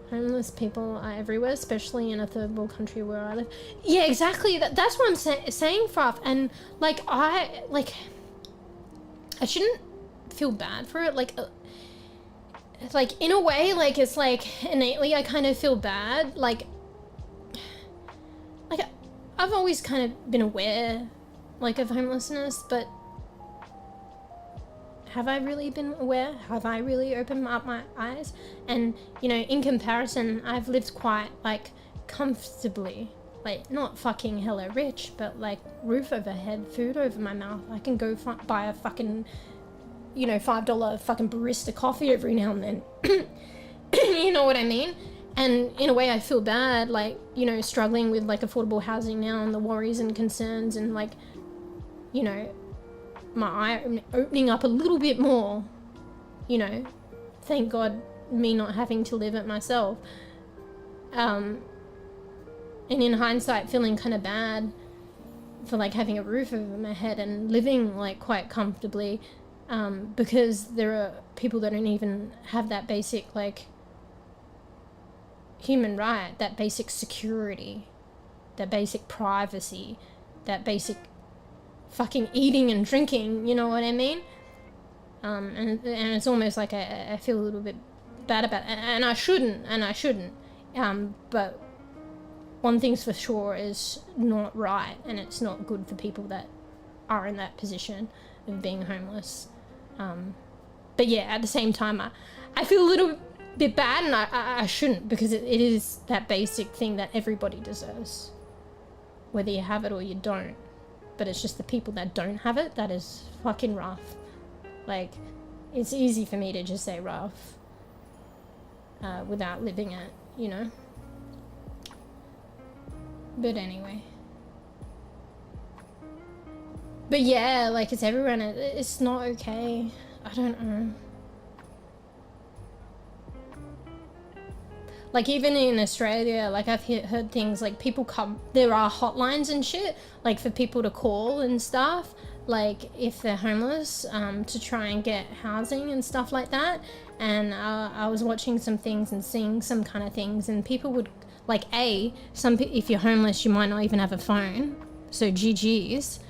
Homeless people are everywhere, especially in a third world country where I live. Yeah, exactly, that's what I'm saying, Fruff. And like, I shouldn't feel bad for it. Like in a way, like, it's like innately I kind of feel bad. Like I've always kind of been aware, like, of homelessness, but have I really been aware? Have I really opened up my eyes? And, you know, in comparison, I've lived quite, like, comfortably. Like, not fucking hella rich, but, like, roof overhead, food over my mouth. I can go buy a fucking, you know, $5 fucking barista coffee every now and then. You know what I mean? And in a way I feel bad, like, you know, struggling with like affordable housing now and the worries and concerns, and like, you know, my eye opening up a little bit more, you know, thank God, me not having to live it myself. And in hindsight feeling kind of bad for like having a roof over my head and living like quite comfortably, because there are people that don't even have that basic like human right, that basic security, that basic privacy, that basic fucking eating and drinking, you know what I mean? And it's almost like I feel a little bit bad about it, and I shouldn't, but one thing's for sure is not right, and it's not good for people that are in that position of being homeless. But yeah, at the same time, I feel a little bit bad, and I shouldn't, because it is that basic thing that everybody deserves, whether you have it or you don't. But it's just the people that don't have it that is fucking rough. Like, it's easy for me to just say rough without living it, you know. But anyway, but yeah, like, it's everywhere, and it's not okay. I don't know. Like, even in Australia, like, I've heard things like people come, there are hotlines and shit, like, for people to call and stuff. like if they're homeless, to try and get housing and stuff like that. And I was watching some things and seeing some kind of things, and people would like, if you're homeless, you might not even have a phone, so GG's.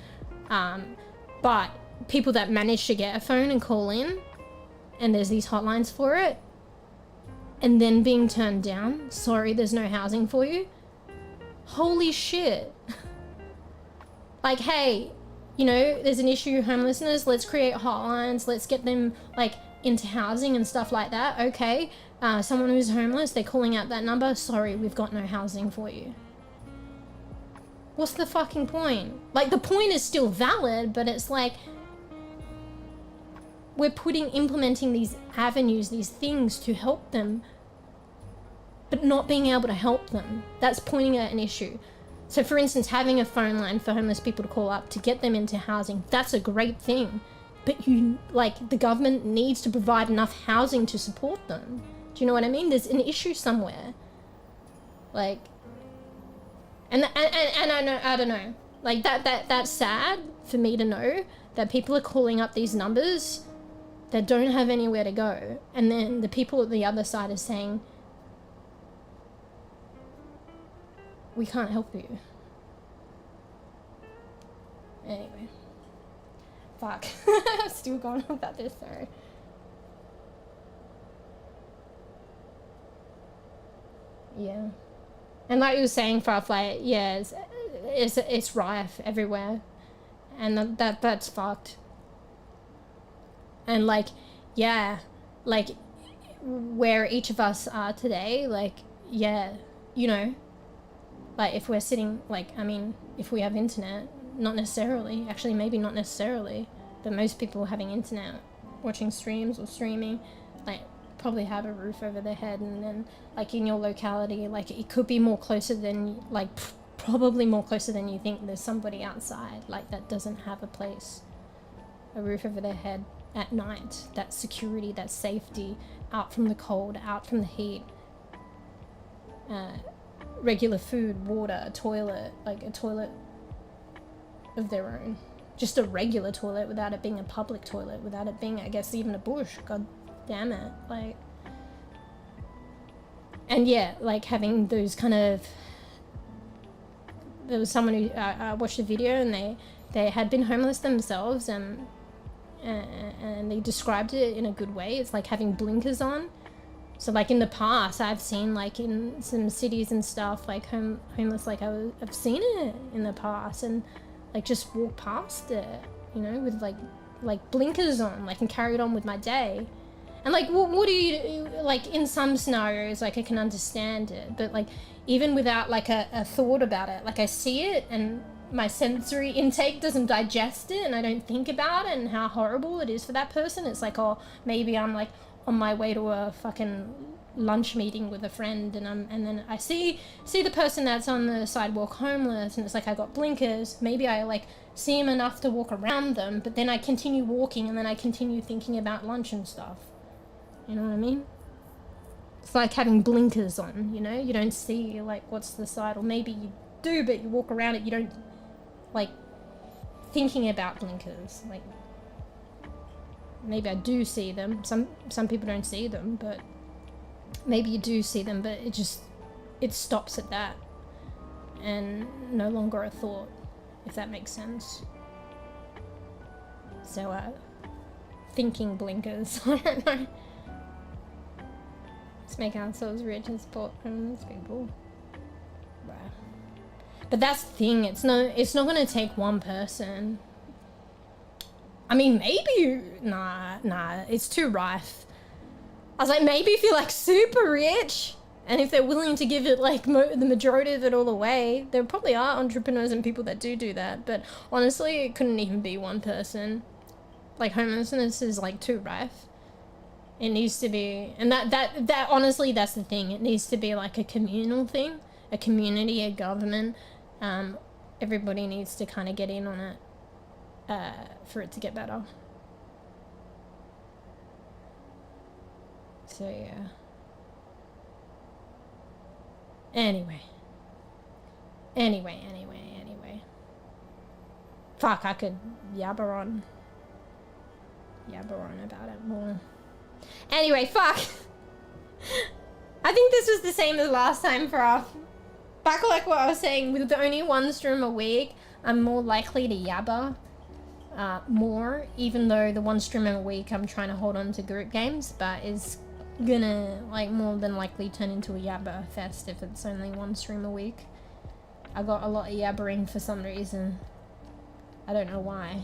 But people that manage to get a phone and call in, and there's these hotlines for it, and then being turned down, sorry, there's no housing for you. Holy shit. Like, hey, you know, there's an issue of homelessness, let's create hotlines, let's get them like into housing and stuff like that. Okay, someone who's homeless, they're calling out that number, sorry, we've got no housing for you. What's the fucking point? Like, the point is still valid, but it's like, we're implementing these avenues, these things to help them, but not being able to help them. That's pointing at an issue. So for instance, having a phone line for homeless people to call up to get them into housing, that's a great thing. But the government needs to provide enough housing to support them. Do you know what I mean? There's an issue somewhere. Like, and I don't know. Like that's sad for me to know that people are calling up these numbers that don't have anywhere to go. And then the people at the other side are saying, we can't help you. Anyway. Fuck. I'm still going on about this, sorry. Yeah. And like you were saying, Firefly, yeah, it's rife everywhere. And that's fucked. And like, yeah, like where each of us are today, like, yeah, you know, like if we're sitting, like, I mean, if we have internet, not necessarily, actually maybe not necessarily, but most people having internet, watching streams or streaming, like probably have a roof over their head. And then like in your locality, like it could be more closer than, like probably more closer than you think. There's somebody outside like that doesn't have a place, a roof over their head at night, that security, that safety, out from the cold, out from the heat, regular food, water, a toilet, like a toilet of their own, just a regular toilet without it being a public toilet, without it being, I guess, even a bush. God damn it. Like, and yeah, like having those kind of, there was someone who I watched a video and they had been homeless themselves, and they described it in a good way. It's like having blinkers on. So like in the past, I've seen like in some cities and stuff, like homeless, like I've seen it in the past, and like just walk past it, you know, with like blinkers on, like, and carried on with my day. And like, what do you do? Like in some scenarios, like I can understand it, but like even without like a thought about it, like I see it and my sensory intake doesn't digest it, and I don't think about it and how horrible it is for that person. It's like, oh, maybe I'm like on my way to a fucking lunch meeting with a friend, and then I see the person that's on the sidewalk homeless, and it's like I got blinkers. Maybe I like see him enough to walk around them, but then I continue walking, and then I continue thinking about lunch and stuff. You know what I mean? It's like having blinkers on, you know? You don't see like what's the side, or maybe you do, but you walk around it, you don't like thinking about blinkers. Like maybe I do see them. Some people don't see them, but maybe you do see them, but it stops at that and no longer a thought, if that makes sense. So thinking blinkers. I don't know. Let's make ourselves rich and support homeless people. Wow. But that's the thing, it's not gonna take one person. I mean, maybe nah, it's too rife. I was like, maybe if you're like super rich, and if they're willing to give it like the majority of it all away, there probably are entrepreneurs and people that do that. But honestly, it couldn't even be one person. Like homelessness is like too rife. It needs to be, and that honestly, that's the thing. It needs to be like a communal thing, a community, a government. Everybody needs to kind of get in on it for it to get better. So yeah. Anyway. Fuck, I could yabber on about it more. Anyway, fuck. I think this was the same as last time for our... Back like what I was saying, with only one stream a week, I'm more likely to yabber more, even though the one stream a week I'm trying to hold on to group games, but is gonna like more than likely turn into a yabber fest if it's only one stream a week. I got a lot of yabbering for some reason. I don't know why.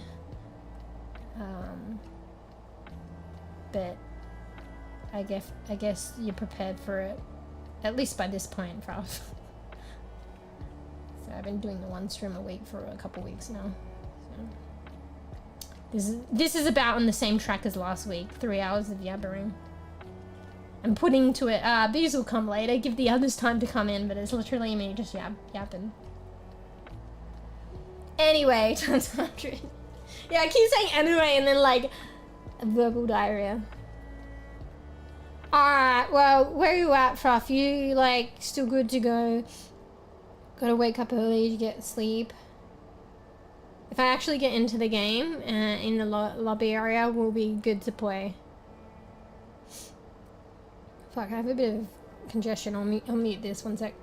But I guess you're prepared for it, at least by this point, Ralph. So I've been doing the one stream a week for a couple weeks now. So this is about on the same track as last week. 3 hours of yabbering. I'm putting to it. Bees will come later. Give the others time to come in, but it's literally me just yapping. Anyway, times 100. Yeah, I keep saying anyway and then like verbal diarrhea. Alright, well, where are you at, Fruff? You like still good to go? Gotta wake up early to get sleep. If I actually get into the game in the lobby area, we'll be good to play. Fuck, I have a bit of congestion. I'll mute this 1 sec.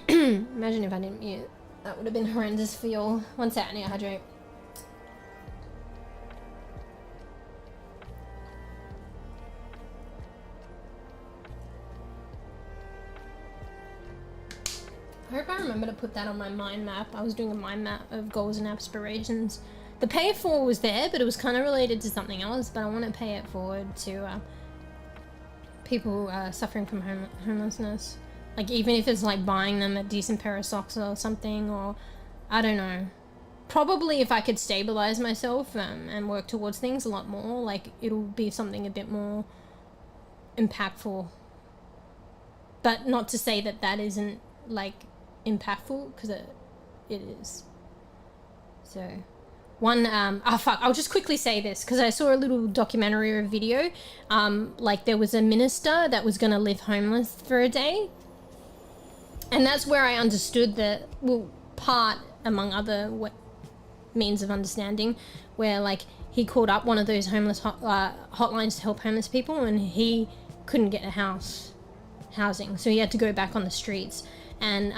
Imagine if I didn't mute. That would have been horrendous for y'all. 1 sec, I need to hydrate. I hope I remember to put that on my mind map. I was doing a mind map of goals and aspirations. The pay it forward was there, but it was kind of related to something else, but I want to pay it forward to people suffering from homelessness. Like, even if it's like buying them a decent pair of socks or something, or I don't know. Probably if I could stabilize myself and work towards things a lot more, like it'll be something a bit more impactful. But not to say that that isn't like impactful, because it is. So one I'll just quickly say this because I saw a little documentary or video. Like there was a minister that was going to live homeless for a day, and that's where I understood that, well, part among other means of understanding, where like he called up one of those homeless hotlines to help homeless people, and he couldn't get a housing, so he had to go back on the streets. And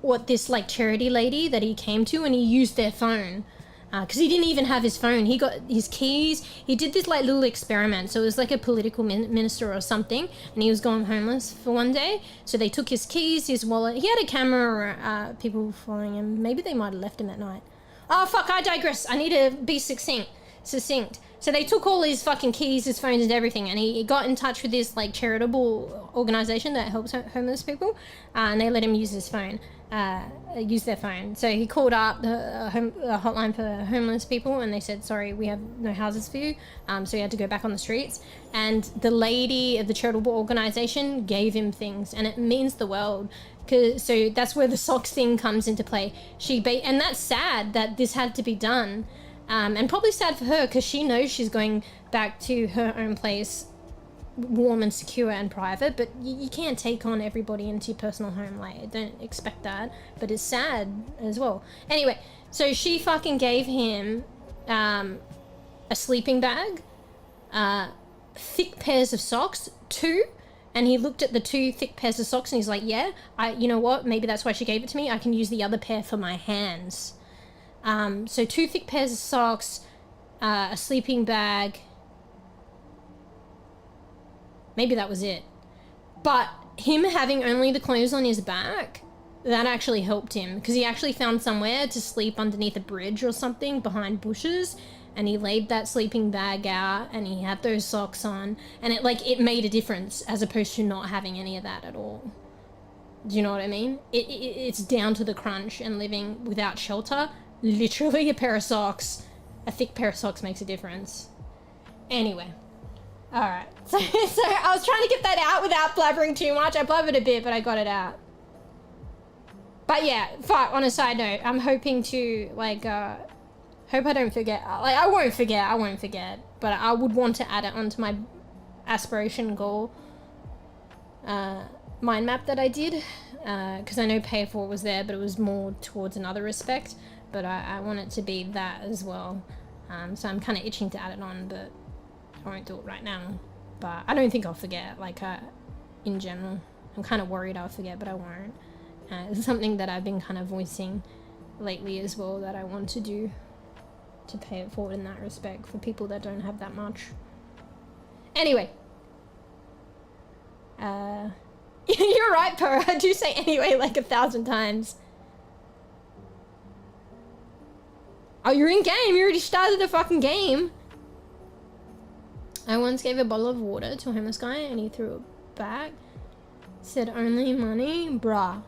what this like charity lady that he came to, and he used their phone because he didn't even have his phone. He got his keys. He did this like little experiment. So it was like a political minister or something, and he was going homeless for one day. So they took his keys, his wallet. He had a camera or people following him. Maybe they might have left him at night. Oh fuck, I digress. I need to be succinct. So they took all his fucking keys, his phones and everything, and he got in touch with this like charitable organization that helps homeless people, and they let him use his phone, use their phone. So he called up the hotline for homeless people, and they said, sorry, we have no houses for you. So he had to go back on the streets, and the lady of the charitable organization gave him things, and it means the world. So that's where the socks thing comes into play. And that's sad that this had to be done. And probably sad for her because she knows she's going back to her own place, warm and secure and private, but you can't take on everybody into your personal home. Like, I don't expect that, but it's sad as well. Anyway, so she fucking gave him a sleeping bag, thick pairs of socks, 2, and he looked at the 2 thick pairs of socks and he's like, yeah, you know what, maybe that's why she gave it to me. I can use the other pair for my hands. So 2 thick pairs of socks, a sleeping bag. Maybe that was it. But him having only the clothes on his back, that actually helped him, because he actually found somewhere to sleep underneath a bridge or something behind bushes, and he laid that sleeping bag out and he had those socks on, and it made a difference as opposed to not having any of that at all. Do you know what I mean? It's down to the crunch, and living without shelter. Literally a pair of socks, a thick pair of socks makes a difference. Anyway, all right. So I was trying to get that out without blabbering too much. I blabbered a bit, but I got it out. But yeah, on a side note, I'm hoping to hope I don't forget. Like, I won't forget, but I would want to add it onto my aspiration goal mind map that I did, because I know pay for it was there, but it was more towards another respect, but I want it to be that as well. So I'm kind of itching to add it on, but I won't do it right now. But I don't think I'll forget, like, in general. I'm kind of worried I'll forget, but I won't. It's something that I've been kind of voicing lately as well, that I want to do, to pay it forward in that respect for people that don't have that much. Anyway. You're right, Purr. I do say anyway like 1,000 times. Oh, you're in game. You already started the fucking game. I once gave a bottle of water to a homeless guy and he threw it back. Said only money? Bruh.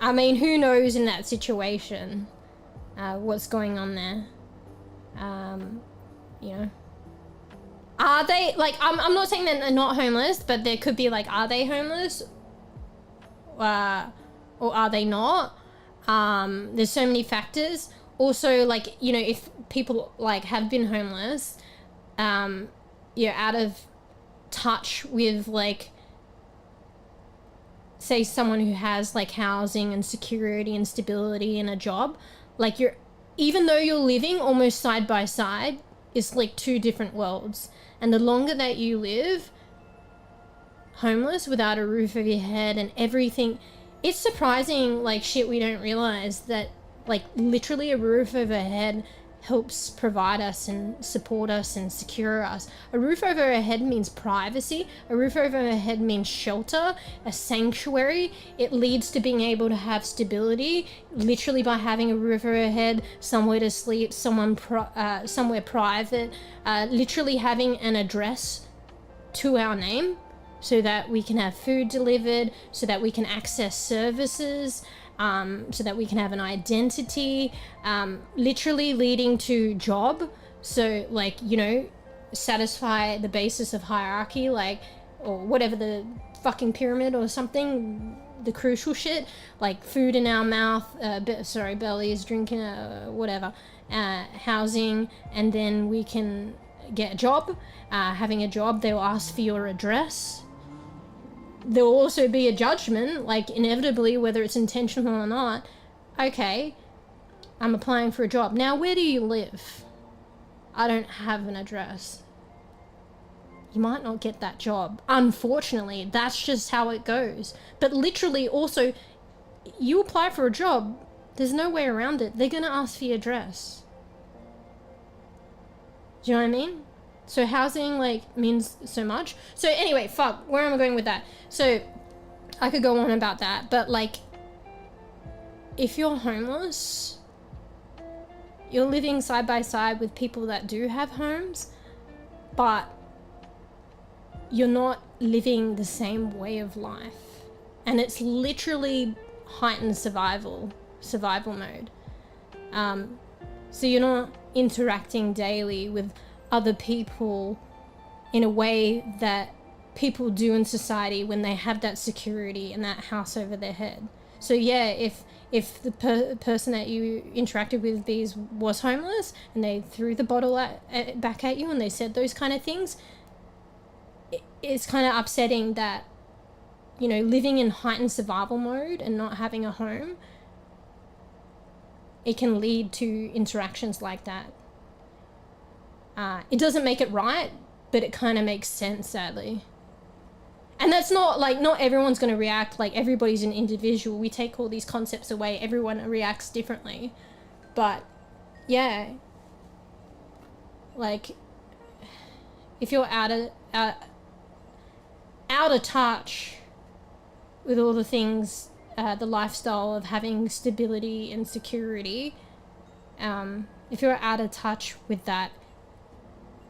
I mean, who knows in that situation what's going on there. You know. Are they, like, I'm not saying that they're not homeless, but there could be, like, are they homeless? Or are they not? There's so many factors. Also, like, you know, if people, like, have been homeless, you're out of touch with, like, say someone who has, like, housing and security and stability and a job, like, even though you're living almost side by side, it's like two different worlds. And the longer that you live homeless without a roof over your head and everything, it's surprising, like, shit we don't realize that, like, literally a roof over our head helps provide us and support us and secure us. A roof over our head means privacy. A roof over our head means shelter, a sanctuary. It leads to being able to have stability, literally by having a roof over our head, somewhere to sleep, somewhere private, literally having an address to our name so that we can have food delivered, so that we can access services, so that we can have an identity, literally leading to job. So, like, you know, satisfy the basis of hierarchy, like, or whatever, the fucking pyramid or something, the crucial shit, like food in our mouth, bellies, drinking, whatever, housing, and then we can get a job. Having a job, they'll ask for your address. There'll also be a judgment, like, inevitably, whether it's intentional or not. Okay, I'm applying for a job. Now, where do you live? I don't have an address. You might not get that job. Unfortunately, that's just how it goes. But literally, also, you apply for a job, there's no way around it. They're gonna ask for your address. Do you know what I mean? So housing, like, means so much. So anyway, fuck, where am I going with that? So I could go on about that, but, like, if you're homeless, you're living side by side with people that do have homes, but you're not living the same way of life. And it's literally heightened survival mode. So you're not interacting daily with other people in a way that people do in society when they have that security and that house over their head. So yeah, if the person that you interacted with, bees, was homeless and they threw the bottle back at you and they said those kind of things, it's kind of upsetting that, you know, living in heightened survival mode and not having a home, it can lead to interactions like that. It doesn't make it right, but it kind of makes sense, sadly. And that's not, like, not everyone's going to react like everybody's an individual. We take all these concepts away, everyone reacts differently. But, yeah. Like, if you're out of touch with all the things, the lifestyle of having stability and security, if you're out of touch with that,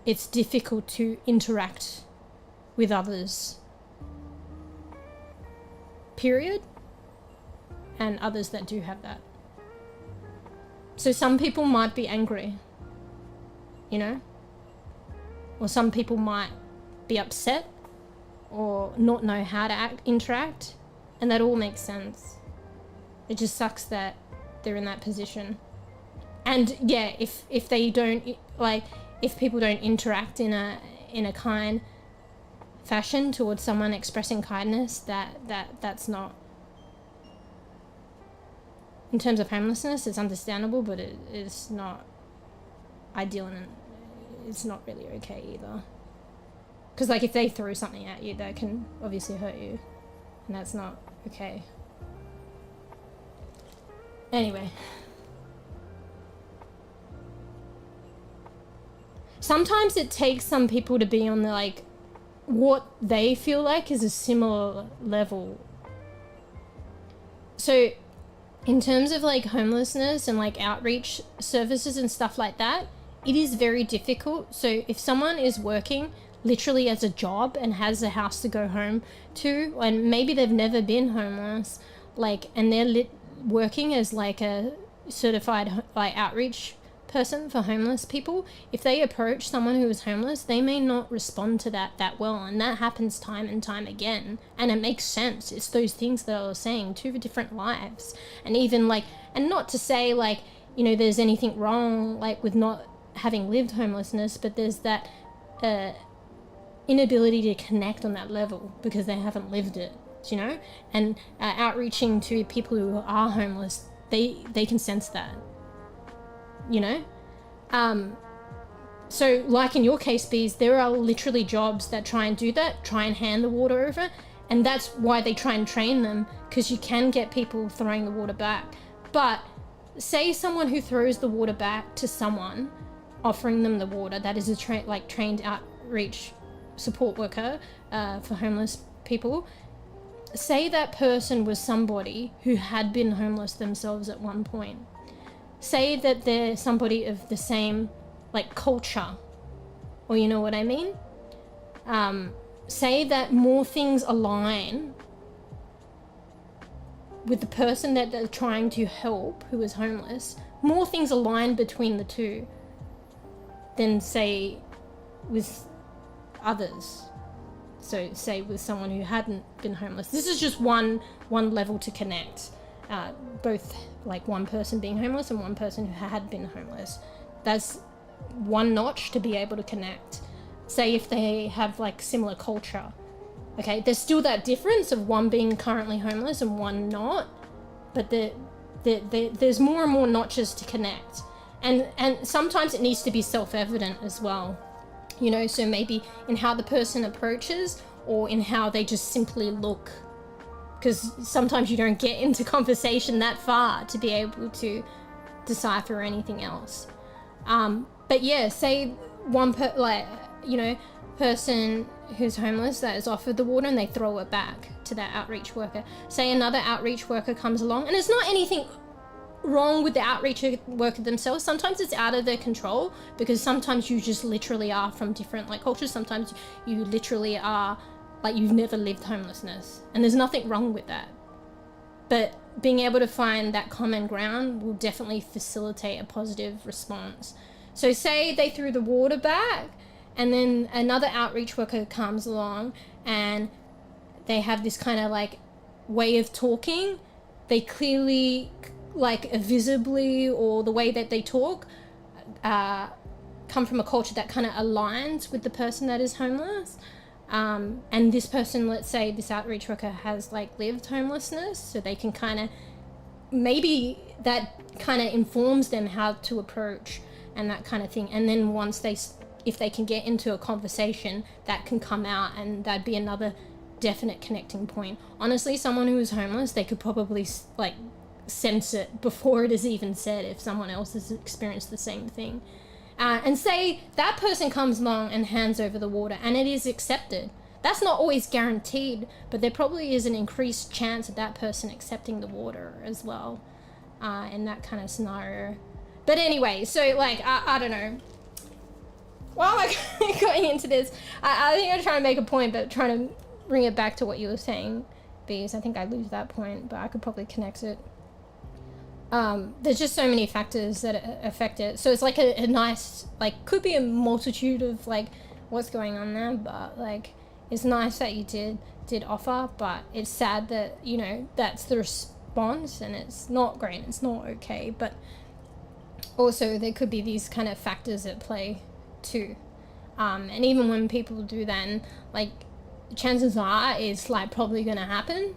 it's difficult to interact with others, period, and others that do have that. So some people might be angry, you know, or some people might be upset or not know how to interact, and that all makes sense. It just sucks that they're in that position. And yeah, if they don't, like, if people don't interact in a kind, fashion towards someone expressing kindness, that's not, in terms of homelessness, it's understandable, but it is not ideal, and it's not really okay either. Because like if they throw something at you, that can obviously hurt you, and that's not okay. Anyway, sometimes it takes some people to be on the like what they feel like is a similar level. So in terms of like homelessness and like outreach services and stuff like that, it is very difficult. So if someone is working literally as a job and has a house to go home to, and maybe they've never been homeless, like, and they're working as like a certified like outreach person for homeless people, if they approach someone who is homeless, they may not respond to that well, and that happens time and time again, and it makes sense. It's those things that I was saying, two different lives. And even like, and not to say like, you know, there's anything wrong like with not having lived homelessness, but there's that inability to connect on that level because they haven't lived it, you know. And outreaching to people who are homeless, they can sense that, you know. So like in your case, bees, there are literally jobs that try and do that, try and hand the water over, and that's why they try and train them, because you can get people throwing the water back. But say someone who throws the water back to someone offering them the water, that is a trained outreach support worker for homeless people. Say that person was somebody who had been homeless themselves at one point. Say that they're somebody of the same like culture, or you know what I mean? Say that more things align with the person that they're trying to help who is homeless, more things align between the two than say with others. So say with someone who hadn't been homeless. This is just one level to connect. Both like one person being homeless and one person who had been homeless. That's one notch to be able to connect. Say if they have like similar culture. Okay, there's still that difference of one being currently homeless and one not, but there's more and more notches to connect. And sometimes it needs to be self-evident as well. You know, so maybe in how the person approaches or in how they just simply look. Because sometimes you don't get into conversation that far to be able to decipher anything else. But yeah, say one person who's homeless that is offered the water and they throw it back to that outreach worker. Say another outreach worker comes along, and it's not anything wrong with the outreach worker themselves. Sometimes it's out of their control, because sometimes you just literally are from different like cultures. Sometimes you literally are like you've never lived homelessness, and there's nothing wrong with that. But being able to find that common ground will definitely facilitate a positive response. So say they threw the water back, and then another outreach worker comes along and they have this kind of like way of talking. They clearly like visibly, or the way that they talk come from a culture that kind of aligns with the person that is homeless. And this person, let's say this outreach worker has like lived homelessness, so they can kind of, maybe that kind of informs them how to approach and that kind of thing. And then once if they can get into a conversation, that can come out, and that'd be another definite connecting point. Honestly, someone who is homeless, they could probably like sense it before it is even said if someone else has experienced the same thing. And say that person comes along and hands over the water and it is accepted. That's not always guaranteed, but there probably is an increased chance of that person accepting the water as well in that kind of scenario. But anyway, so like, I don't know. While I'm going into this, I think I'm trying to make a point, but trying to bring it back to what you were saying, because I think I lose that point, but I could probably connect it. There's just so many factors that affect it. So it's like a nice, like, could be a multitude of like what's going on there, but like it's nice that you did offer, but it's sad that, you know, that's the response, and it's not great, it's not okay. But also there could be these kind of factors at play too. And even when people do then, like, chances are it's like probably going to happen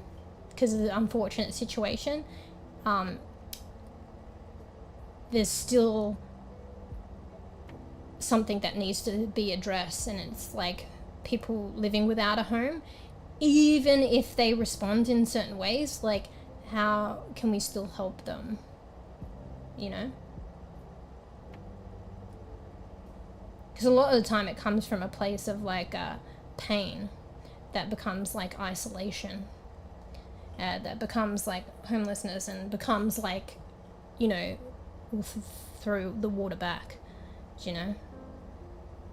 because of the unfortunate situation. There's still something that needs to be addressed, and it's like people living without a home, even if they respond in certain ways, like how can we still help them, you know? Because a lot of the time it comes from a place of like pain that becomes like isolation, that becomes like homelessness, and becomes like, you know, throw the water back, you know?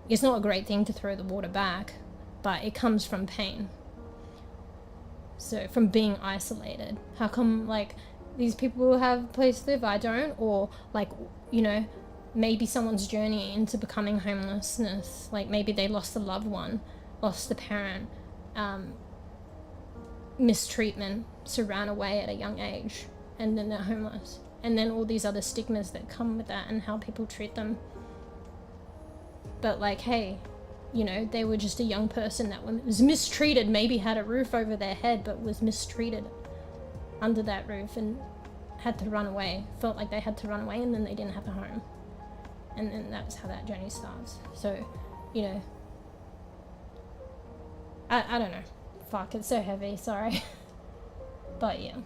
It's not a great thing to throw the water back, but it comes from pain. So from being isolated. How come like these people have a place to live, I don't? Or like, you know, maybe someone's journey into becoming homelessness, like maybe they lost a loved one, lost a parent, mistreatment, so ran away at a young age, and then they're homeless. And then all these other stigmas that come with that and how people treat them. But like, hey, you know, they were just a young person that was mistreated, maybe had a roof over their head, but was mistreated under that roof and had to run away, felt like they had to run away, and then they didn't have a home. And then that's how that journey starts. So, you know, I don't know. Fuck, it's so heavy, sorry. But yeah,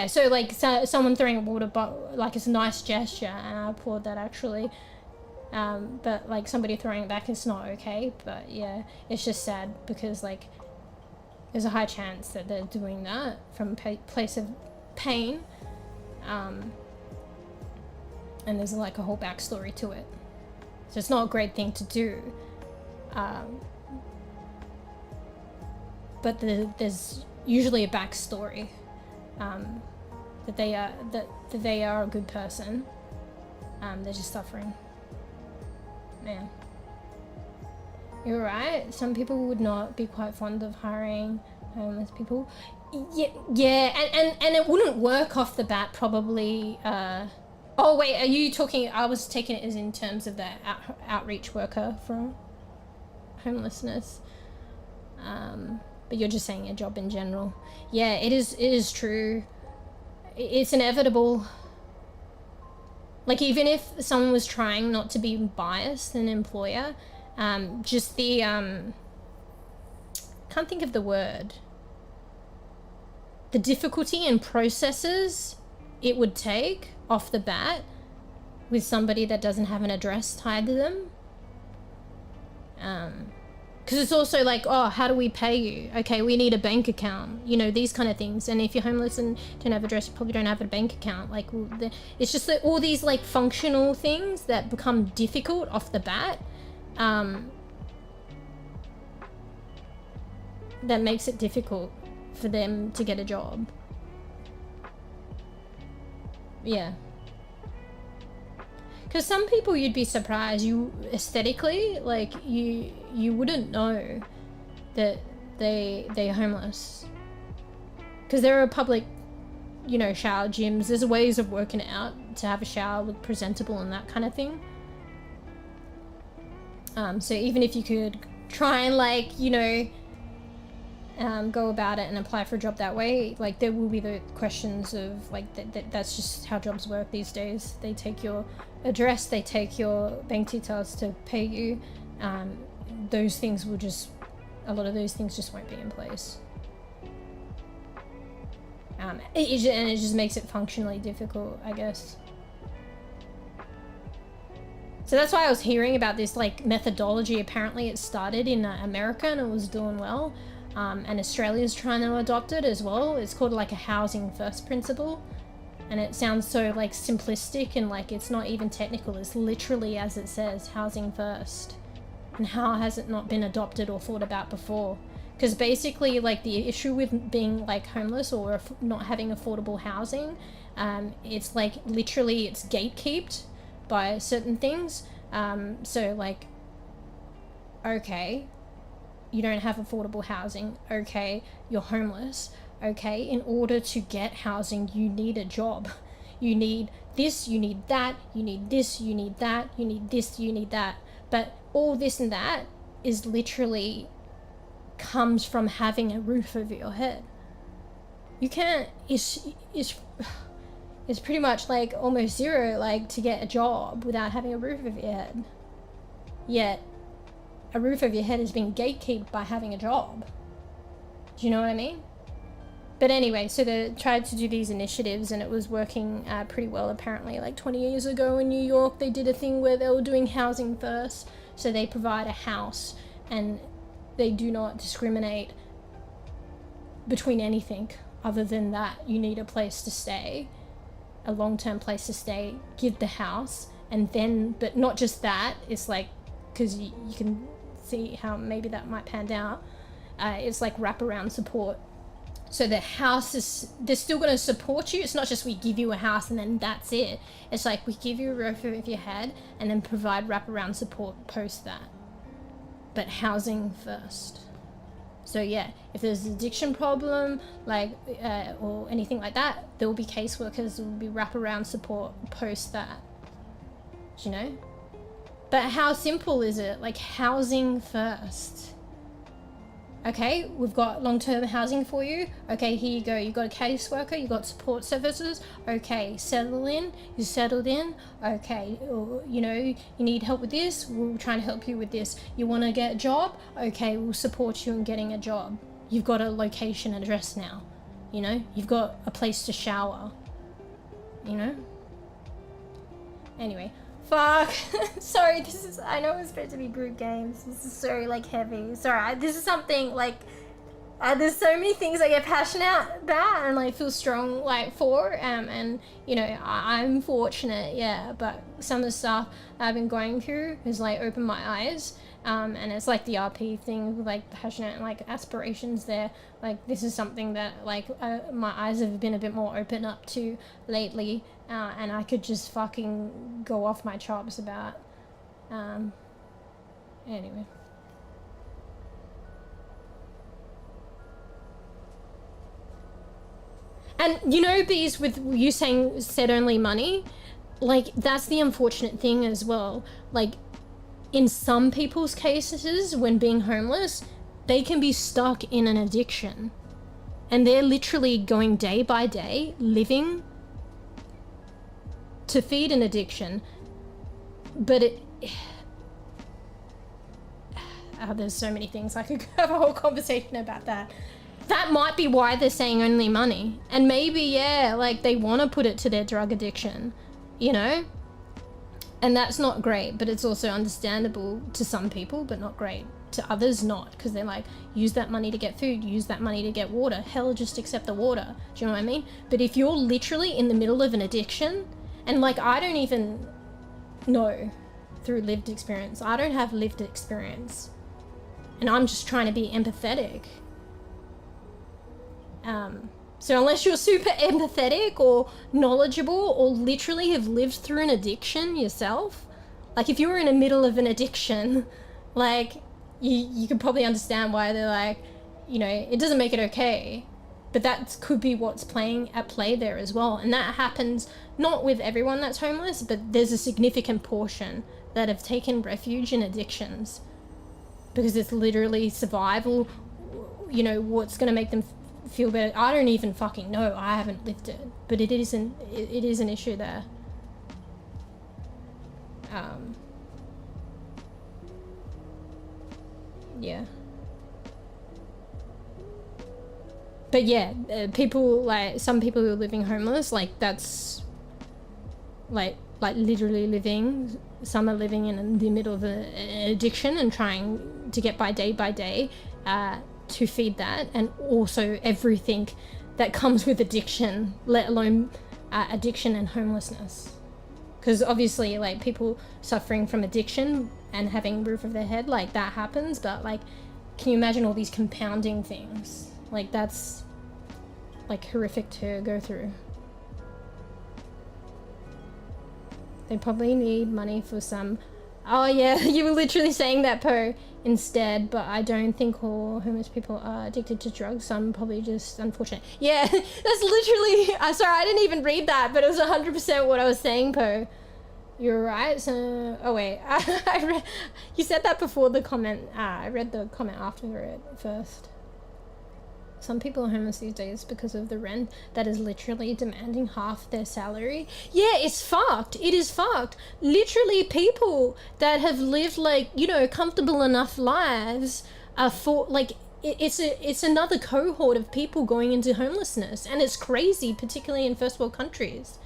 so like someone throwing a water bottle, like it's a nice gesture, and I applaud that actually. But like somebody throwing it back is not okay. But yeah, it's just sad because like there's a high chance that they're doing that from a place of pain, and there's like a whole backstory to it. So it's not a great thing to do. But there's usually a backstory, that they are a good person. They're just suffering. Man, you're right. Some people would not be quite fond of hiring homeless people. Yeah, and it wouldn't work off the bat probably. Oh wait, are you talking? I was taking it as in terms of the outreach worker for homelessness. But you're just saying a job in general. Yeah, it is true. It's inevitable. Like even if someone was trying not to be biased, an employer, just the can't think of the word. The difficulty in processes it would take off the bat with somebody that doesn't have an address tied to them. Because it's also like, oh, how do we pay you? Okay, we need a bank account, you know, these kind of things. And if you're homeless and don't have an address, you probably don't have a bank account. Like, it's just that all these like functional things that become difficult off the bat, that makes it difficult for them to get a job. Yeah. Because some people you'd be surprised, you aesthetically, like you wouldn't know that they're homeless. Because there are public, you know, shower gyms. There's ways of working it out to have a shower look presentable and that kind of thing. So even if you could try and like, you know, go about it and apply for a job that way, like there will be the questions of like that's just how jobs work these days. They take your address, they take your bank details to pay you. Those things will just, a lot of those things just won't be in place. And it just makes it functionally difficult, I guess. So that's why I was hearing about this like methodology. Apparently it started in America and it was doing well. And Australia's trying to adopt it as well. It's called like a housing first principle. And it sounds so like simplistic and like it's not even technical. It's literally as it says, housing first. And how has it not been adopted or thought about before? Because basically like the issue with being like homeless or not having affordable housing, it's like literally it's gatekept by certain things. So like, okay, you don't have affordable housing. Okay, you're homeless. Okay, in order to get housing, you need a job. You need this, you need that, you need this, you need that, you need this, you need that. But all this and that is literally comes from having a roof over your head. You can't, it's pretty much like almost zero, like, to get a job without having a roof over your head. Yet a roof over your head is being gatekept by having a job. Do you know what I mean? But anyway, so they tried to do these initiatives and it was working pretty well apparently. Like 20 years ago in New York, they did a thing where they were doing housing first. So they provide a house and they do not discriminate between anything other than that. You need a place to stay, a long-term place to stay, give the house, and then, but not just that, it's like, because you can see how maybe that might pan out, it's like wraparound support. So the house is, they're still going to support you. It's not just we give you a house and then that's it. It's like we give you a roof over your head and then provide wraparound support post that. But housing first. So yeah, if there's an addiction problem, like, or anything like that, there will be caseworkers, there will be wraparound support post that. Do you know? But how simple is it? Like, housing first. Okay, we've got long-term housing for you. Okay, here you go. You've got a caseworker, you've got support services. Okay, settle in. You're settled in. Okay, or, you know, you need help with this. We'll try and help you with this. You want to get a job? Okay, we'll support you in getting a job. You've got a location address now. You know, you've got a place to shower. You know? Anyway. Fuck. Sorry, this is, I know it's supposed to be group games. This is so, like, heavy. Sorry, this is something, like, there's so many things I get passionate about and, like, feel strong, like, for. And, you know, I'm fortunate, yeah. But some of the stuff I've been going through has, like, opened my eyes. And it's like the R.E.P. thing, like, passionate, like, aspirations there. Like, this is something that, like, my eyes have been a bit more open up to lately. And I could just fucking go off my chops about. Anyway. And, you know, bees, with you saying said only money, like, that's the unfortunate thing as well. Like, in some people's cases, when being homeless, they can be stuck in an addiction. And they're literally going day by day, living to feed an addiction. But there's so many things. I could have a whole conversation about that. That might be why they're saying only money. And maybe, yeah, like, they want to put it to their drug addiction, you know? And that's not great, but it's also understandable to some people, but not great. To others, not, because they're like, use that money to get food, use that money to get water. Hell, just accept the water. Do you know what I mean? But if you're literally in the middle of an addiction, and, like, I don't even know through lived experience. I don't have lived experience. And I'm just trying to be empathetic. So unless you're super empathetic or knowledgeable or literally have lived through an addiction yourself, like, if you were in the middle of an addiction, like, you could probably understand why they're like, you know, it doesn't make it okay. But that could be what's at play there as well. And that happens not with everyone that's homeless, but there's a significant portion that have taken refuge in addictions because it's literally survival, you know, what's going to make them feel better. I don't even fucking know. I haven't lived it, but it is an issue there. Yeah. But yeah, people, like, some people who are living homeless, like, that's like literally living, some are living in the middle of an addiction and trying to get by day to feed that, and also everything that comes with addiction, let alone addiction and homelessness. Because obviously, like, people suffering from addiction and having roof over their head, like, that happens, but, like, can you imagine all these compounding things? Like, that's, like, horrific to go through. They probably need money for some... Oh yeah, you were literally saying that, Po, instead, but I don't think all homeless people are addicted to drugs. Some probably just unfortunate. Yeah, that's literally... sorry, I didn't even read that, but it was 100% what I was saying, Po. You're right. So, oh wait, you said that before the comment. I read the comment after it first. Some people are homeless these days because of the rent that is literally demanding half their salary. Yeah, it's fucked. It is fucked. Literally, people that have lived like, you know, comfortable enough lives are for like, it's another cohort of people going into homelessness, and it's crazy, particularly in first world countries.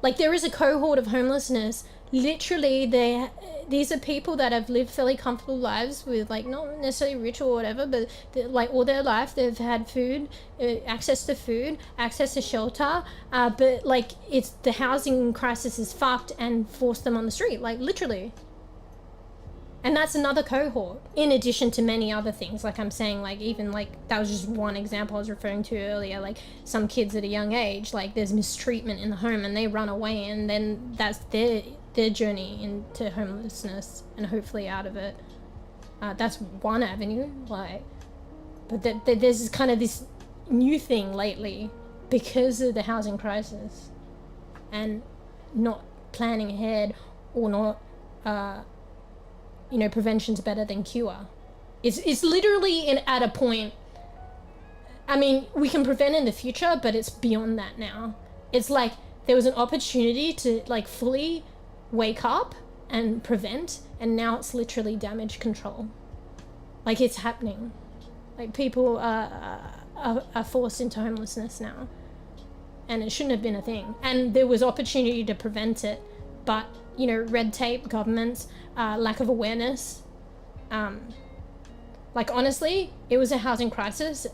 Like, there is a cohort of homelessness. Literally, these are people that have lived fairly comfortable lives with, like, not necessarily rich or whatever, but like all their life they've had food, access to shelter, but like it's the housing crisis is fucked and forced them on the street, like literally. And that's another cohort, in addition to many other things. Like I'm saying, like even like that was just one example I was referring to earlier. Like some kids at a young age, like there's mistreatment in the home and they run away, and then that's their journey into homelessness and hopefully out of it. That's one avenue. Like, but there's kind of this new thing lately because of the housing crisis and not planning ahead, or not. You know, prevention's better than cure. It's literally at a point. I mean, we can prevent in the future, but it's beyond that now. It's like there was an opportunity to like fully wake up and prevent, and now it's literally damage control. Like it's happening. Like people are forced into homelessness now, and it shouldn't have been a thing. And there was opportunity to prevent it, but you know, red tape, governments, lack of awareness. Like honestly, it was a housing crisis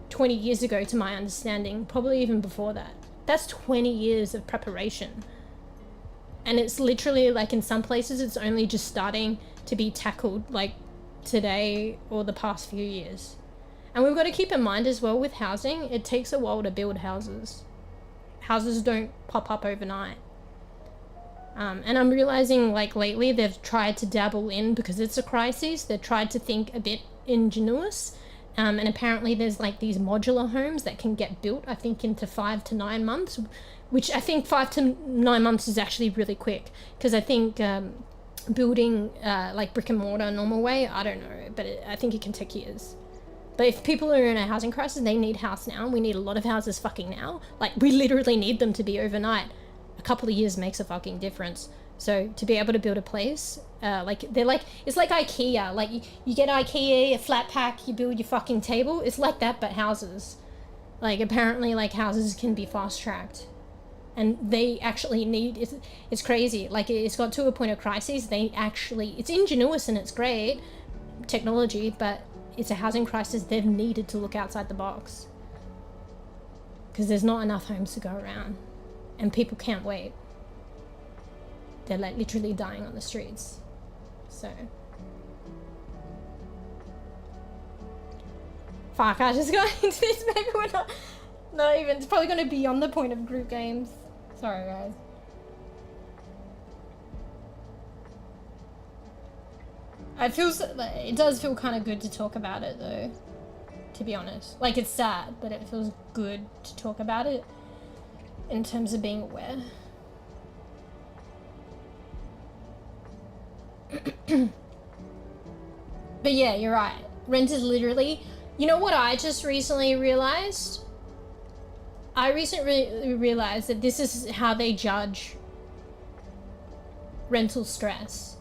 20 years ago to my understanding, probably even before that. That's 20 years of preparation. And it's literally like in some places it's only just starting to be tackled like today or the past few years. And we've got to keep in mind as well with housing, it takes a while to build houses. Houses don't pop up overnight. And I'm realizing like lately they've tried to dabble in, because it's a crisis, they've tried to think a bit ingenious. And apparently there's like these modular homes that can get built, I think into 5 to 9 months, which I think 5 to 9 months is actually really quick. Because I think building like brick and mortar normal way, I don't know, but I think it can take years. But if people are in a housing crisis, they need house now. We need a lot of houses fucking now. Like we literally need them to be overnight. A couple of years makes a fucking difference. So to be able to build a place, like they're like, it's like IKEA. Like you get IKEA, a flat pack, you build your fucking table. It's like that, but houses. Like apparently like houses can be fast tracked, and they actually need, it's crazy. Like it's got to a point of crisis. They actually, it's ingenious and it's great technology, but it's a housing crisis. They've needed to look outside the box because there's not enough homes to go around. And people can't wait. They're like literally dying on the streets. So. Fuck, I just got into this. Maybe we're not even, it's probably going to be on the point of group games. Sorry guys. It does feel kind of good to talk about it though. To be honest. Like it's sad, but it feels good to talk about it. In terms of being aware. But yeah, you're right. Rent is literally, you know what I just recently realized? I recently realized that this is how they judge rental stress.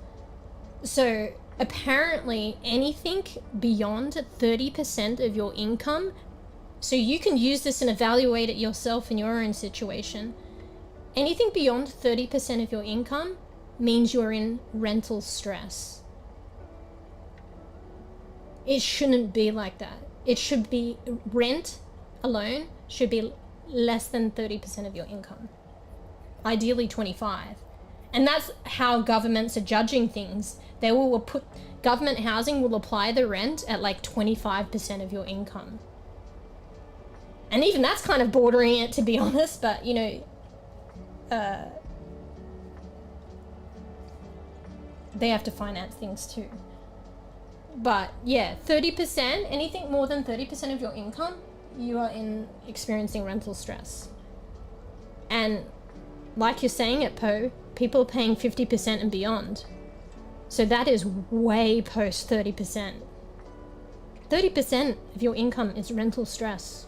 So apparently anything beyond 30% of your income, so you can use this and evaluate it yourself in your own situation. Anything beyond 30% of your income means you're in rental stress. It shouldn't be like that. It should be, rent alone should be less than 30% of your income. Ideally 25. And that's how governments are judging things. They will put, government housing will apply the rent at like 25% of your income. And even that's kind of bordering it, to be honest, but you know, they have to finance things too. But yeah, 30%, anything more than 30% of your income, you are experiencing rental stress. And like you're saying at Po, people are paying 50% and beyond. So that is way post 30%. 30% of your income is rental stress.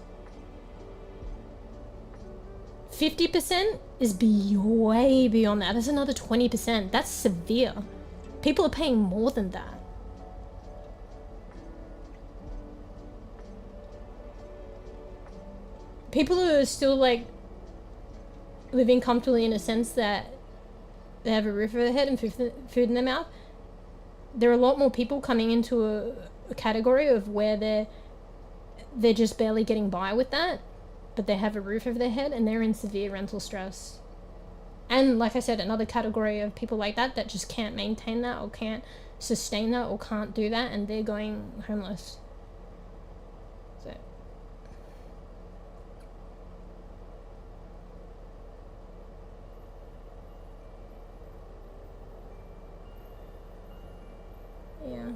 50% is way beyond that. That's another 20%. That's severe. People are paying more than that. People who are still like living comfortably in a sense that they have a roof over their head and food in their mouth. There are a lot more people coming into a category of where they're just barely getting by with that, but they have a roof over their head and they're in severe rental stress. And like I said, another category of people like that just can't maintain that or can't sustain that or can't do that, and they're going homeless. So yeah.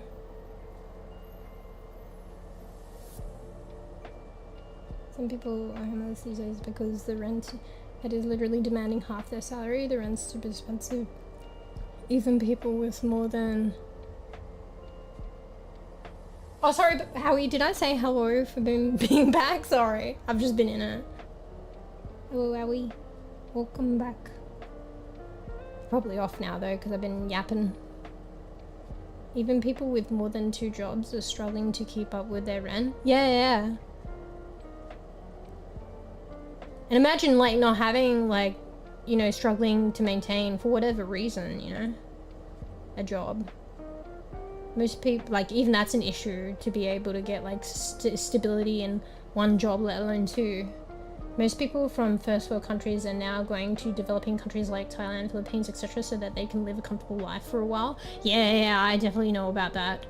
Some people are homeless these days because the rent, it is literally demanding half their salary. The rent's super expensive. Even people with more than... Oh, sorry, but Howie, did I say hello for being back? Sorry, I've just been in it. Hello, Howie. Welcome back. Probably off now, though, because I've been yapping. Even people with more than 2 jobs are struggling to keep up with their rent. Yeah. And imagine, like, not having, like, you know, struggling to maintain, for whatever reason, you know, a job. Most people, like, even that's an issue, to be able to get, like, stability in one job, let alone 2. Most people from first world countries are now going to developing countries like Thailand, Philippines, etc., so that they can live a comfortable life for a while. Yeah, I definitely know about that.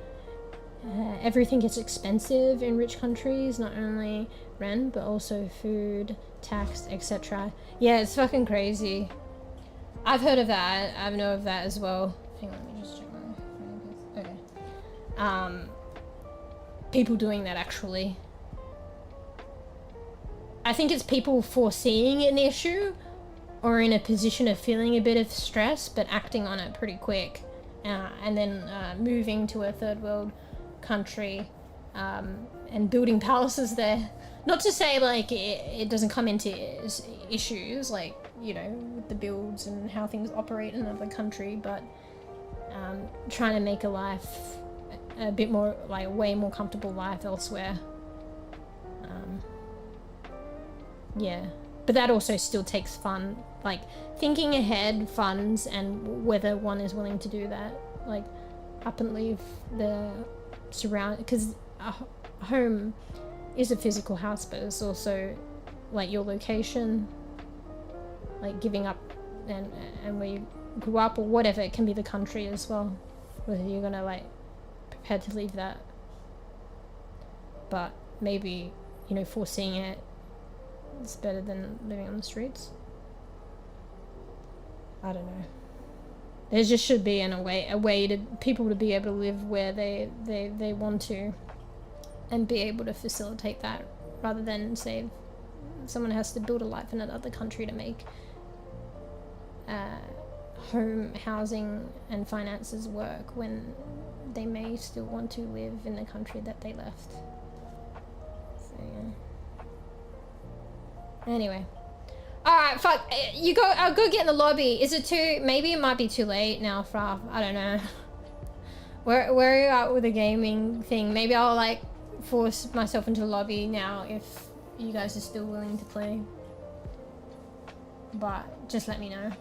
Everything gets expensive in rich countries, not only rent, but also food, tax, etc. Yeah, it's fucking crazy. I've heard of that. I know of that as well. Hang on, let me just check my phone. Okay. People doing that, actually. I think it's people foreseeing an issue or in a position of feeling a bit of stress, but acting on it pretty quick. And then moving to a third world country and building palaces there. Not to say like it doesn't come into issues like, you know, with the builds and how things operate in another country, but trying to make a life a bit more, like a way more comfortable life elsewhere. Yeah, but that also still takes fun, like thinking ahead, funds, and whether one is willing to do that, like up and leave the surround, because a home is a physical house, but it's also like your location, like giving up and where you grew up or whatever. It can be the country as well, whether you're gonna like prepare to leave that. But maybe, you know, foreseeing it, it's better than living on the streets. I don't know. There just should be a way to people to be able to live where they want to, and be able to facilitate that, rather than say someone has to build a life in another country to make home, housing, and finances work when they may still want to live in the country that they left. So yeah. Anyway. Alright, fuck. You go, I'll go get in the lobby. Is it too, maybe it might be too late now, Fraf. I don't know. Where are you at with the gaming thing? Maybe I'll like force myself into the lobby now if you guys are still willing to play. But just let me know.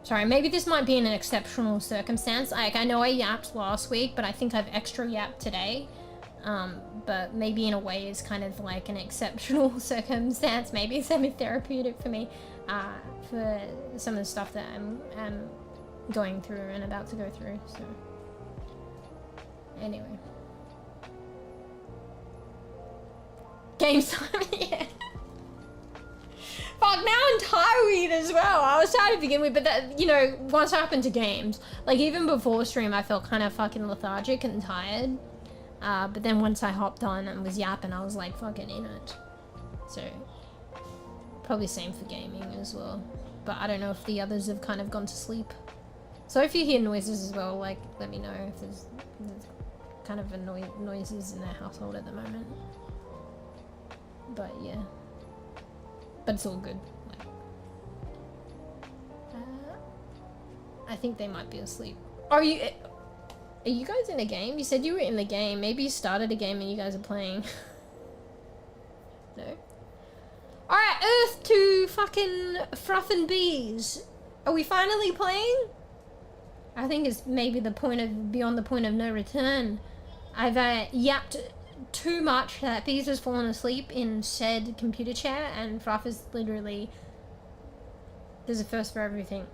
Sorry, maybe this might be an exceptional circumstance. Like, I know I yapped last week, but I think I've extra yapped today. But maybe in a way it's kind of like an exceptional circumstance. Maybe it's semi-therapeutic for me, for some of the stuff that I'm going through and about to go through, so. Anyway. Game time, yeah. Fuck, now I'm tired as well. I was tired to begin with, but that, you know, once I happened to games, like even before stream, I felt kind of fucking lethargic and tired. But then once I hopped on and was yapping, I was like fucking in it. So, probably same for gaming as well. but I don't know if the others have kind of gone to sleep. So if you hear noises as well, like, let me know if there's kind of noises in their household at the moment. But yeah, but it's all good. Like, I think they might be asleep. Are you guys in a game? You said you were in the game. Maybe you started a game and you guys are playing. No. Alright, Earth to fucking Fruff and Bees. Are we finally playing? I think it's maybe beyond the point of no return. I've yapped too much that Bees has fallen asleep in said computer chair, and Fruff is literally... There's a first for everything.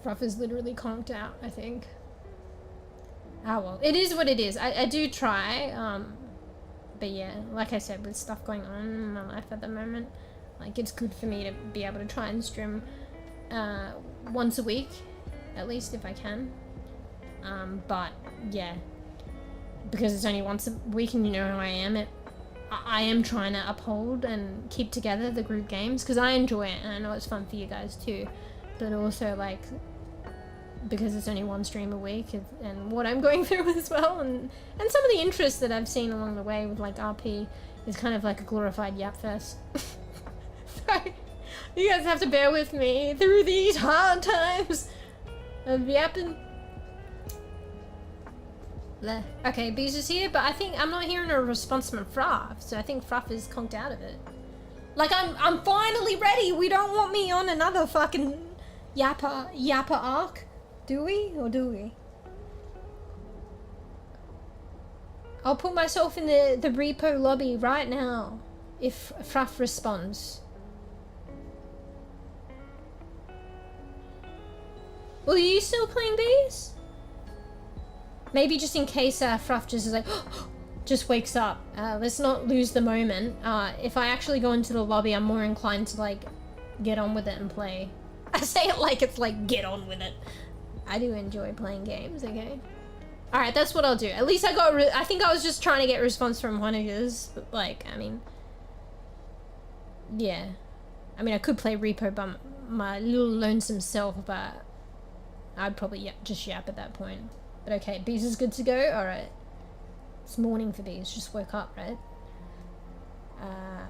Fruff is literally conked out, I think. Ah well, it is what it is. I do try, but yeah, like I said, with stuff going on in my life at the moment, like, it's good for me to be able to try and stream once a week, at least if I can. But yeah, because it's only once a week and you know how I am, I am trying to uphold and keep together the group games, because I enjoy it and I know it's fun for you guys too, but also, like, because it's only one stream a week and what I'm going through as well, and some of the interests that I've seen along the way with, like, R.E.P. is kind of like a glorified yap fest. So you guys have to bear with me through these hard times of yapping. Bleh. Okay, Bees is here, but I think I'm not hearing a response from Fruff, so I think Fruff is conked out of it. Like, I'm finally ready. We don't want me on another fucking yapper arc. Do we? Or do we? I'll put myself in the R.E.P.O lobby right now if Fruff responds. Well, are you still playing Bees? Maybe just in case Fruff just is like, just wakes up. Let's not lose the moment. If I actually go into the lobby, I'm more inclined to, like, get on with it and play. I say it like it's like, get on with it. I do enjoy playing games, okay? Alright, that's what I'll do. At least I think I was just trying to get a response from one of yours, but, like, I mean... Yeah. I mean, I could play R.E.P.O by my little lonesome self, but... I'd probably just yap at that point. But okay, Bees is good to go? Alright. It's morning for Bees, just woke up, right?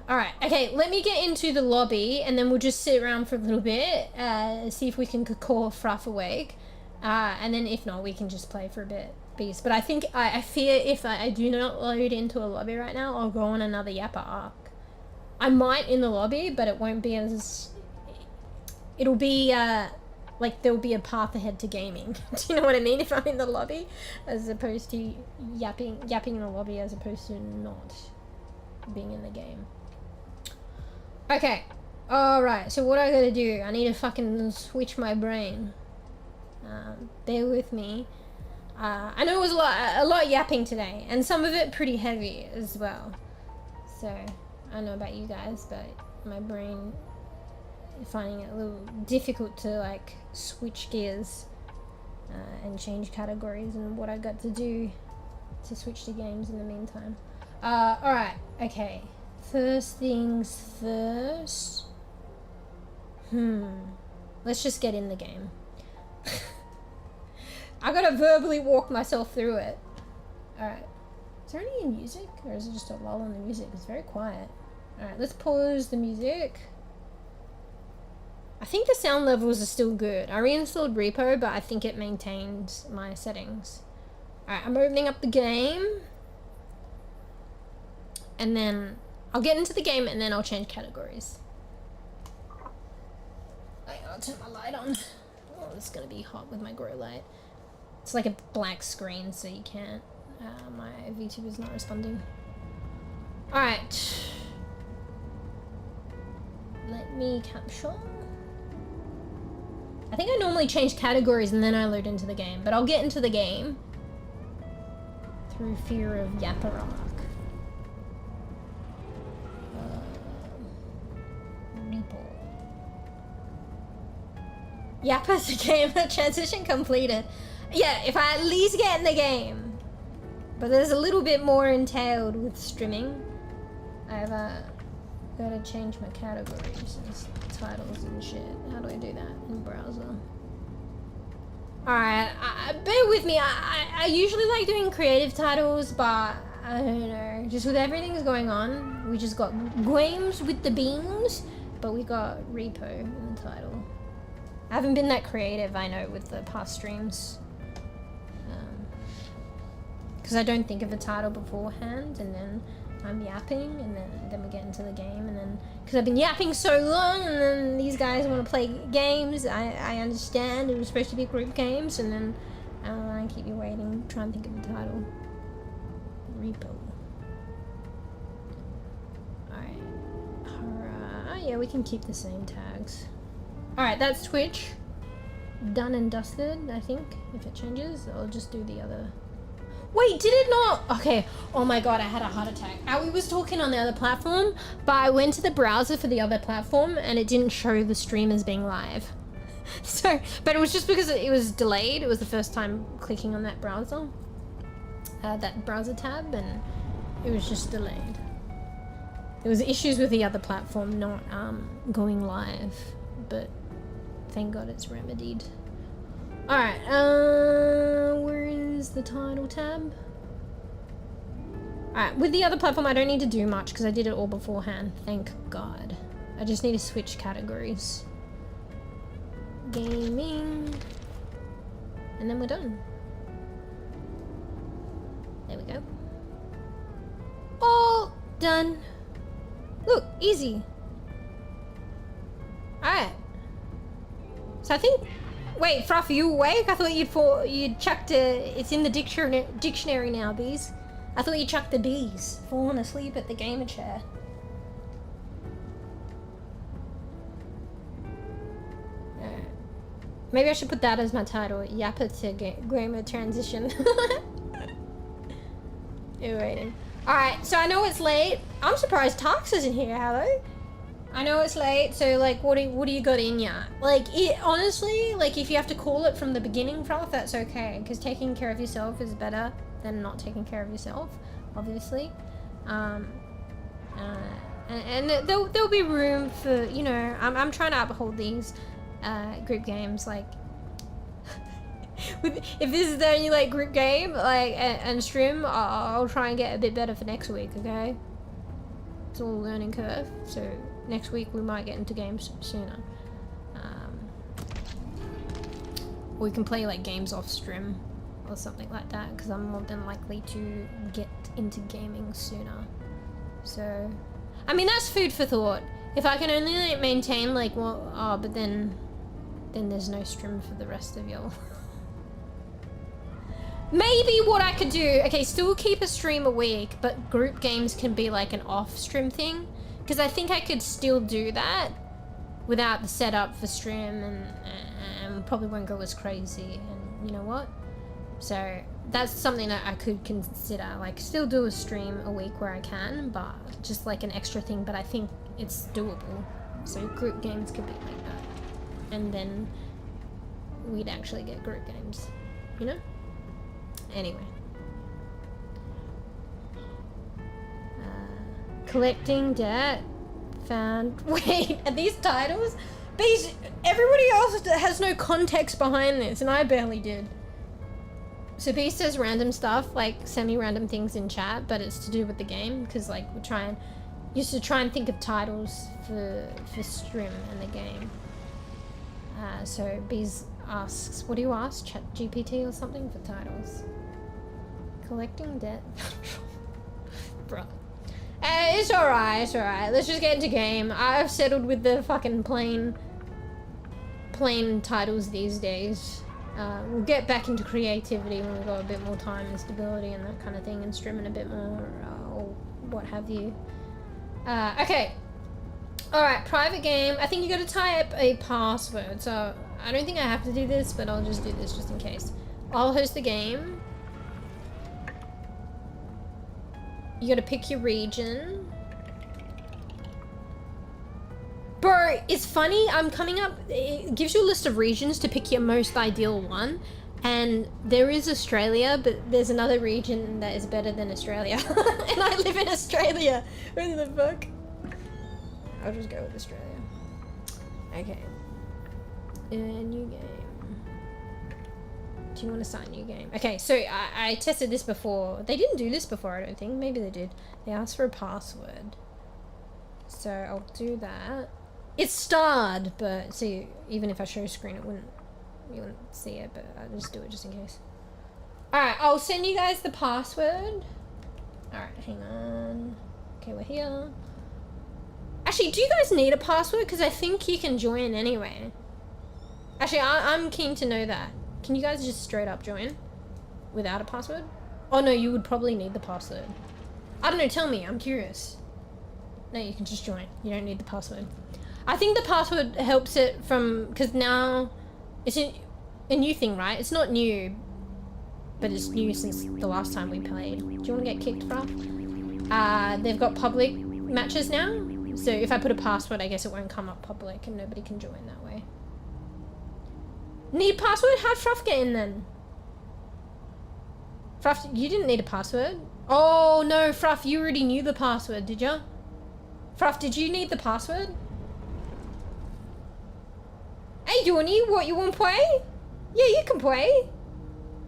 Alright, okay, let me get into the lobby, and then we'll just sit around for a little bit, see if we can call Fruff awake. And then if not, we can just play for a bit, Bees. But I think, I fear if I do not load into a lobby right now, I'll go on another yapper arc. I might in the lobby, but it won't be as... It'll be, like, there'll be a path ahead to gaming. Do you know what I mean? If I'm in the lobby, as opposed to yapping in the lobby, as opposed to not being in the game. Okay. Alright, so what I gotta do, I need to fucking switch my brain. Bear with me. I know it was a lot yapping today, and some of it pretty heavy as well. So, I don't know about you guys, but my brain is finding it a little difficult to, like, switch gears and change categories and what I got to do to switch to games in the meantime. Alright, okay. First things first. Let's just get in the game. I gotta verbally walk myself through it. Alright. Is there any music? Or is it just a lull in the music? It's very quiet. Alright, let's pause the music. I think the sound levels are still good. I reinstalled R.E.P.O, but I think it maintains my settings. Alright, I'm opening up the game. And then I'll get into the game and then I'll change categories. I'll turn my light on. Oh, it's gonna be hot with my grow light. It's like a black screen, so you can't. My VTuber's not responding. Alright. Let me capture. I think I normally change categories and then I load into the game, but I'll get into the game through fear of Yapparock. Yappa's the game. Transition completed. Yeah, if I at least get in the game. But there's a little bit more entailed with streaming. I've got to change my categories and titles and shit. How do I do that in browser? Alright, bear with me. I usually like doing creative titles, but I don't know. Just with everything's going on, we just got gwAmes with the beans, but we got R.E.P.O in the title. I haven't been that creative, I know, with the past streams. Because I don't think of a title beforehand, and then I'm yapping, and then we get into the game, and then because I've been yapping so long, and then these guys want to play games. I understand it was supposed to be group games, and then I keep you waiting, try and think of a title. R.E.P.O. Alright, yeah, we can keep the same tags. Alright, that's Twitch. Done and dusted, I think. If it changes, I'll just do the other. Wait, did it not? Okay. Oh my god, I had a heart attack. We was talking on the other platform, but I went to the browser for the other platform and it didn't show the stream as being live. So, but it was just because it was delayed. It was the first time clicking on that browser, that browser tab, and it was just delayed. There was issues with the other platform not going live, but thank god it's remedied. Alright, where is the title tab? Alright, with the other platform I don't need to do much because I did it all beforehand, thank god. I just need to switch categories. Gaming. And then we're done. There we go. All done. Look, easy. Alright. So I think... Wait, Fruff, are you awake? I thought you'd chucked it's in the dictionary now, bees. I thought you chucked the bees. Falling asleep at the gamer chair. Maybe I should put that as my title. Yappa to gamer transition. You're waiting. Alright, so I know it's late. I'm surprised Tarks isn't here, hello? I know it's late, so like, what do you got in ya? Like, honestly, like if you have to call it from the beginning, Fruff, that's okay, because taking care of yourself is better than not taking care of yourself, obviously. And there'll be room for, you know, I'm trying to uphold these group games, like, if this is the only like group game, like, and stream, I'll try and get a bit better for next week, okay? It's all a learning curve, so next week we might get into games sooner. We can play like games off stream or something like that, because I'm more than likely to get into gaming sooner. So, I mean, that's food for thought. If I can only like maintain like, well, oh, but then there's no stream for the rest of y'all. Maybe what I could do, okay, still keep a stream a week, but group games can be like an off stream thing. Because I think I could still do that without the setup for stream, and probably won't go as crazy, and you know what? So that's something that I could consider, like still do a stream a week where I can, but just like an extra thing, but I think it's doable. So group games could be like that. And then we'd actually get group games, you know? Anyway. Collecting debt. Found. Wait, are these titles? Everybody else has no context behind this, and I barely did. So B says random stuff, like semi-random things in chat, but it's to do with the game, because like used to try and think of titles for stream and the game. So B asks, what do you ask? Chat GPT or something for titles? Collecting debt. Bruh. It's alright, it's alright. Let's just get into game. I've settled with the fucking plain titles these days. We'll get back into creativity when we've got a bit more time and stability and that kind of thing, and streaming a bit more, or what have you. Okay. Alright, private game. I think you gotta type a password, so I don't think I have to do this, but I'll just do this just in case. I'll host the game. You gotta pick your region. Bro, it's funny, I'm coming up, it gives you a list of regions to pick your most ideal one. And there is Australia, but there's another region that is better than Australia. And I live in Australia. What the fuck? I'll just go with Australia. Okay. New game. Do you want to start a new game? Okay, so I tested this before. They didn't do this before, I don't think. Maybe they did. They asked for a password. So I'll do that. It's starred, but see, even if I show screen, you wouldn't see it, but I'll just do it just in case. Alright, I'll send you guys the password. Alright, hang on. Okay, we're here. Actually, do you guys need a password? Because I think you can join anyway. Actually, I'm keen to know that. Can you guys just straight up join without a password? Oh no, you would probably need the password. I don't know, tell me, I'm curious. No, you can just join. You don't need the password. I think the password helps it from, because now it's a new thing, right? It's not new, but it's new since the last time we played. Do you want to get kicked, bro? They've got public matches now, so if I put a password, I guess it won't come up public and nobody can join that way. Need password? How'd Fruff get in then? Fruff, you didn't need a password? Oh no, Fruff, you already knew the password, did you? Fruff, did you need the password? Hey, Johnny, what, you want to play? Yeah, you can play.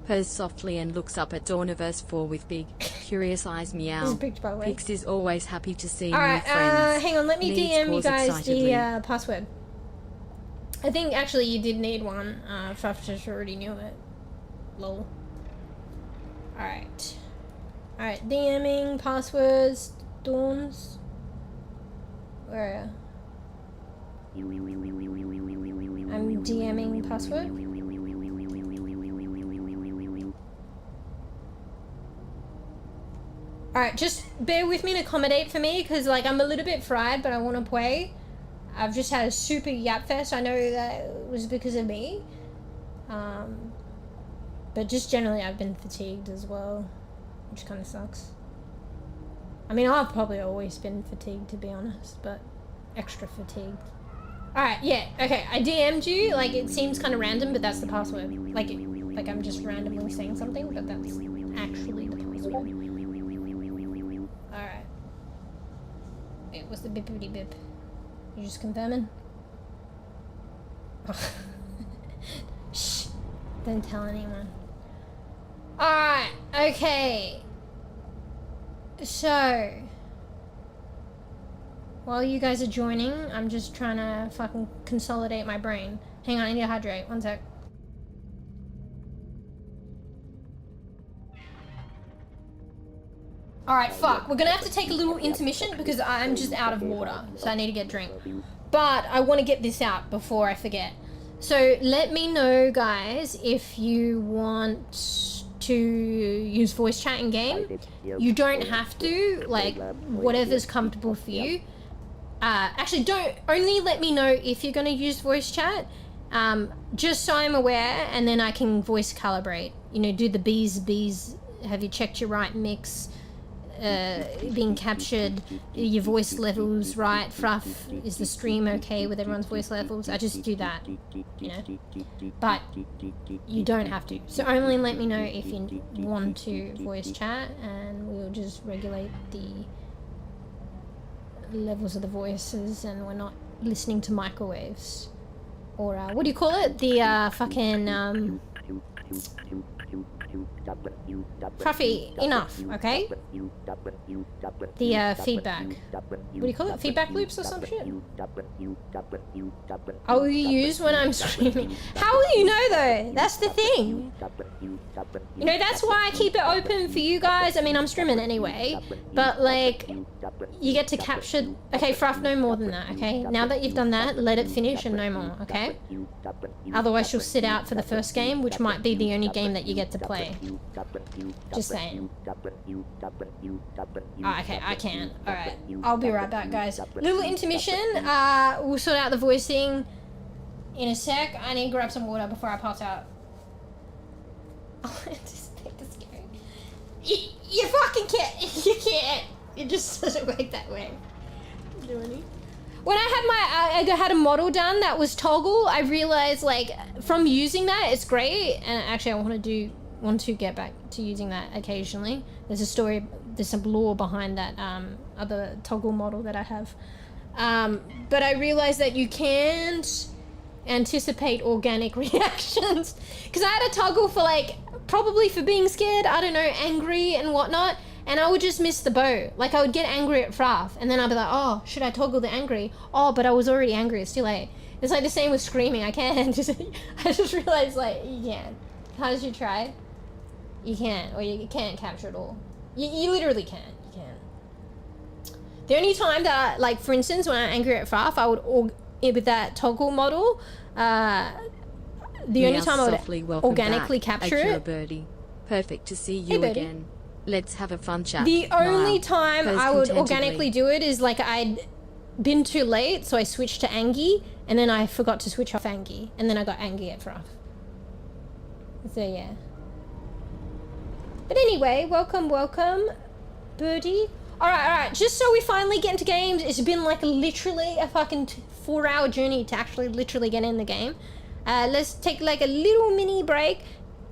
Purrs softly and looks up at Dauntless 4 with big, curious eyes. Meow. This is picked, by the way. Pix is always happy to see new Alright, friends. hang on, let me Leads DM you pause guys excitedly. the password. I think actually you did need one. Fruff just already knew it. Lol. Alright. Alright, DMing, passwords, Dawns. Where? I'm DMing password. Alright, just bear with me and accommodate for me, because like I'm a little bit fried, but I want to play. I've just had a super yap fest. I know that it was because of me. But just generally I've been fatigued as well, which kind of sucks. I mean, I've probably always been fatigued, to be honest, but extra fatigued. Alright, yeah, okay, I DM'd you, like, it seems kind of random, but that's the password. Like I'm just randomly saying something, but that's actually the password. Alright. Wait, what's the bippity bip? You just confirming? Oh. Shh, don't tell anyone. Alright, okay. So, while you guys are joining, I'm just trying to fucking consolidate my brain. Hang on, I need to hydrate. One sec. Alright, fuck. We're gonna have to take a little intermission because I'm just out of water. So I need to get a drink. But I want to get this out before I forget. So let me know, guys, if you want to use voice chat in game. You don't have to, like, whatever's comfortable for you. Actually, only let me know if you're going to use voice chat, just so I'm aware, and then I can voice calibrate. You know, do the bees, have you checked your right mix, being captured, your voice levels right, Fruff, is the stream okay with everyone's voice levels? I just do that, you know, but you don't have to. So only let me know if you want to voice chat, and we'll just regulate the levels of the voices, and we're not listening to microwaves. Or, what do you call it? The, fucking, Fruffy, enough, okay? The, feedback. What do you call it? Feedback loops or some shit? I will use when I'm streaming. How will you know, though? That's the thing. You know, that's why I keep it open for you guys. I mean, I'm streaming anyway, but, like, you get to capture... Okay, Fruff, no more than that, okay? Now that you've done that, let it finish and no more, okay? Otherwise, you'll sit out for the first game, which might be the only game that you get to play. Just saying. Oh, okay, I can. Alright, I'll be right back, guys. Little intermission. We'll sort out the voicing in a sec. I need to grab some water before I pass out. Oh, I just think it's scary. You fucking can't. You can't. It just doesn't work that way. When I had a model done that was toggle, I realized, like, from using that, it's great. And actually, I want to get back to using that occasionally. There's a story, there's some lore behind that other toggle model that I have. But I realized that you can't anticipate organic reactions, because I had a toggle for like, probably for being scared, I don't know, angry and whatnot, and I would just miss the bow. Like I would get angry at 𝖆, and then I'd be like, oh, should I toggle the angry? Oh, but I was already angry, it's too late. It's like the same with screaming. I can't. I just realized, like, you can't. How did you try? You can't, or you can't capture it all. You literally can't. You can't. The only time that, like, for instance, when I'm angry at 𝖆, I would, with that toggle model, the only time I would organically capture it. Birdie. Perfect to see you again. Let's have a fun chat. The only time I would organically do it is like I'd been too late, so I switched to Angie, and then I forgot to switch off Angie, and then I got Angie at 𝖆. So yeah. But anyway, welcome, Birdie. Alright, just so we finally get into games, it's been like literally a fucking 4-hour journey to actually literally get in the game. Let's take like a little mini break,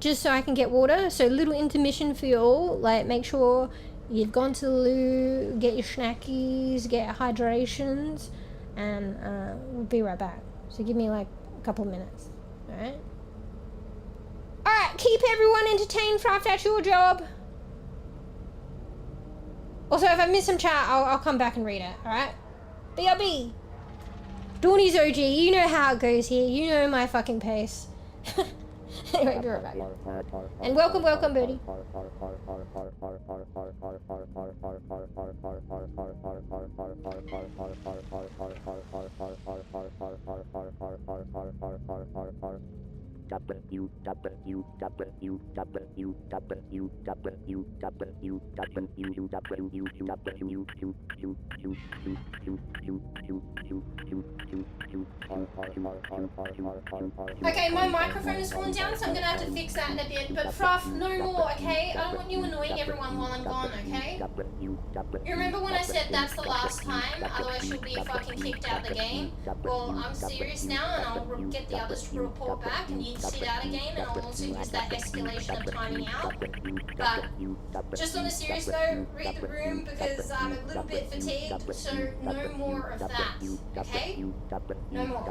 just so I can get water. So a little intermission for you all, like make sure you've gone to the loo, get your snackies, get your hydrations, and we'll be right back. So give me like a couple minutes, alright? Alright, keep everyone entertained, 𝖆, that's your job. Also, if I miss some chat, I'll come back and read it, alright? BRB. Dawney's OG, you know how it goes here. You know my fucking pace. Anyway, be right back. And welcome, Birdie. Okay, my microphone is falling down, so I'm gonna have to fix that in a bit. But 𝖆, no more, okay? I don't want you annoying everyone while I'm gone, okay? You remember when I said that's the last time, otherwise she'll be fucking kicked out of the game? Well, I'm serious now, and I'll get the others to report back, and you can sit out again, and I'll also use that escalation of timing out. But just on a serious note, read the room because I'm a little bit fatigued, so no more of that, okay? No more.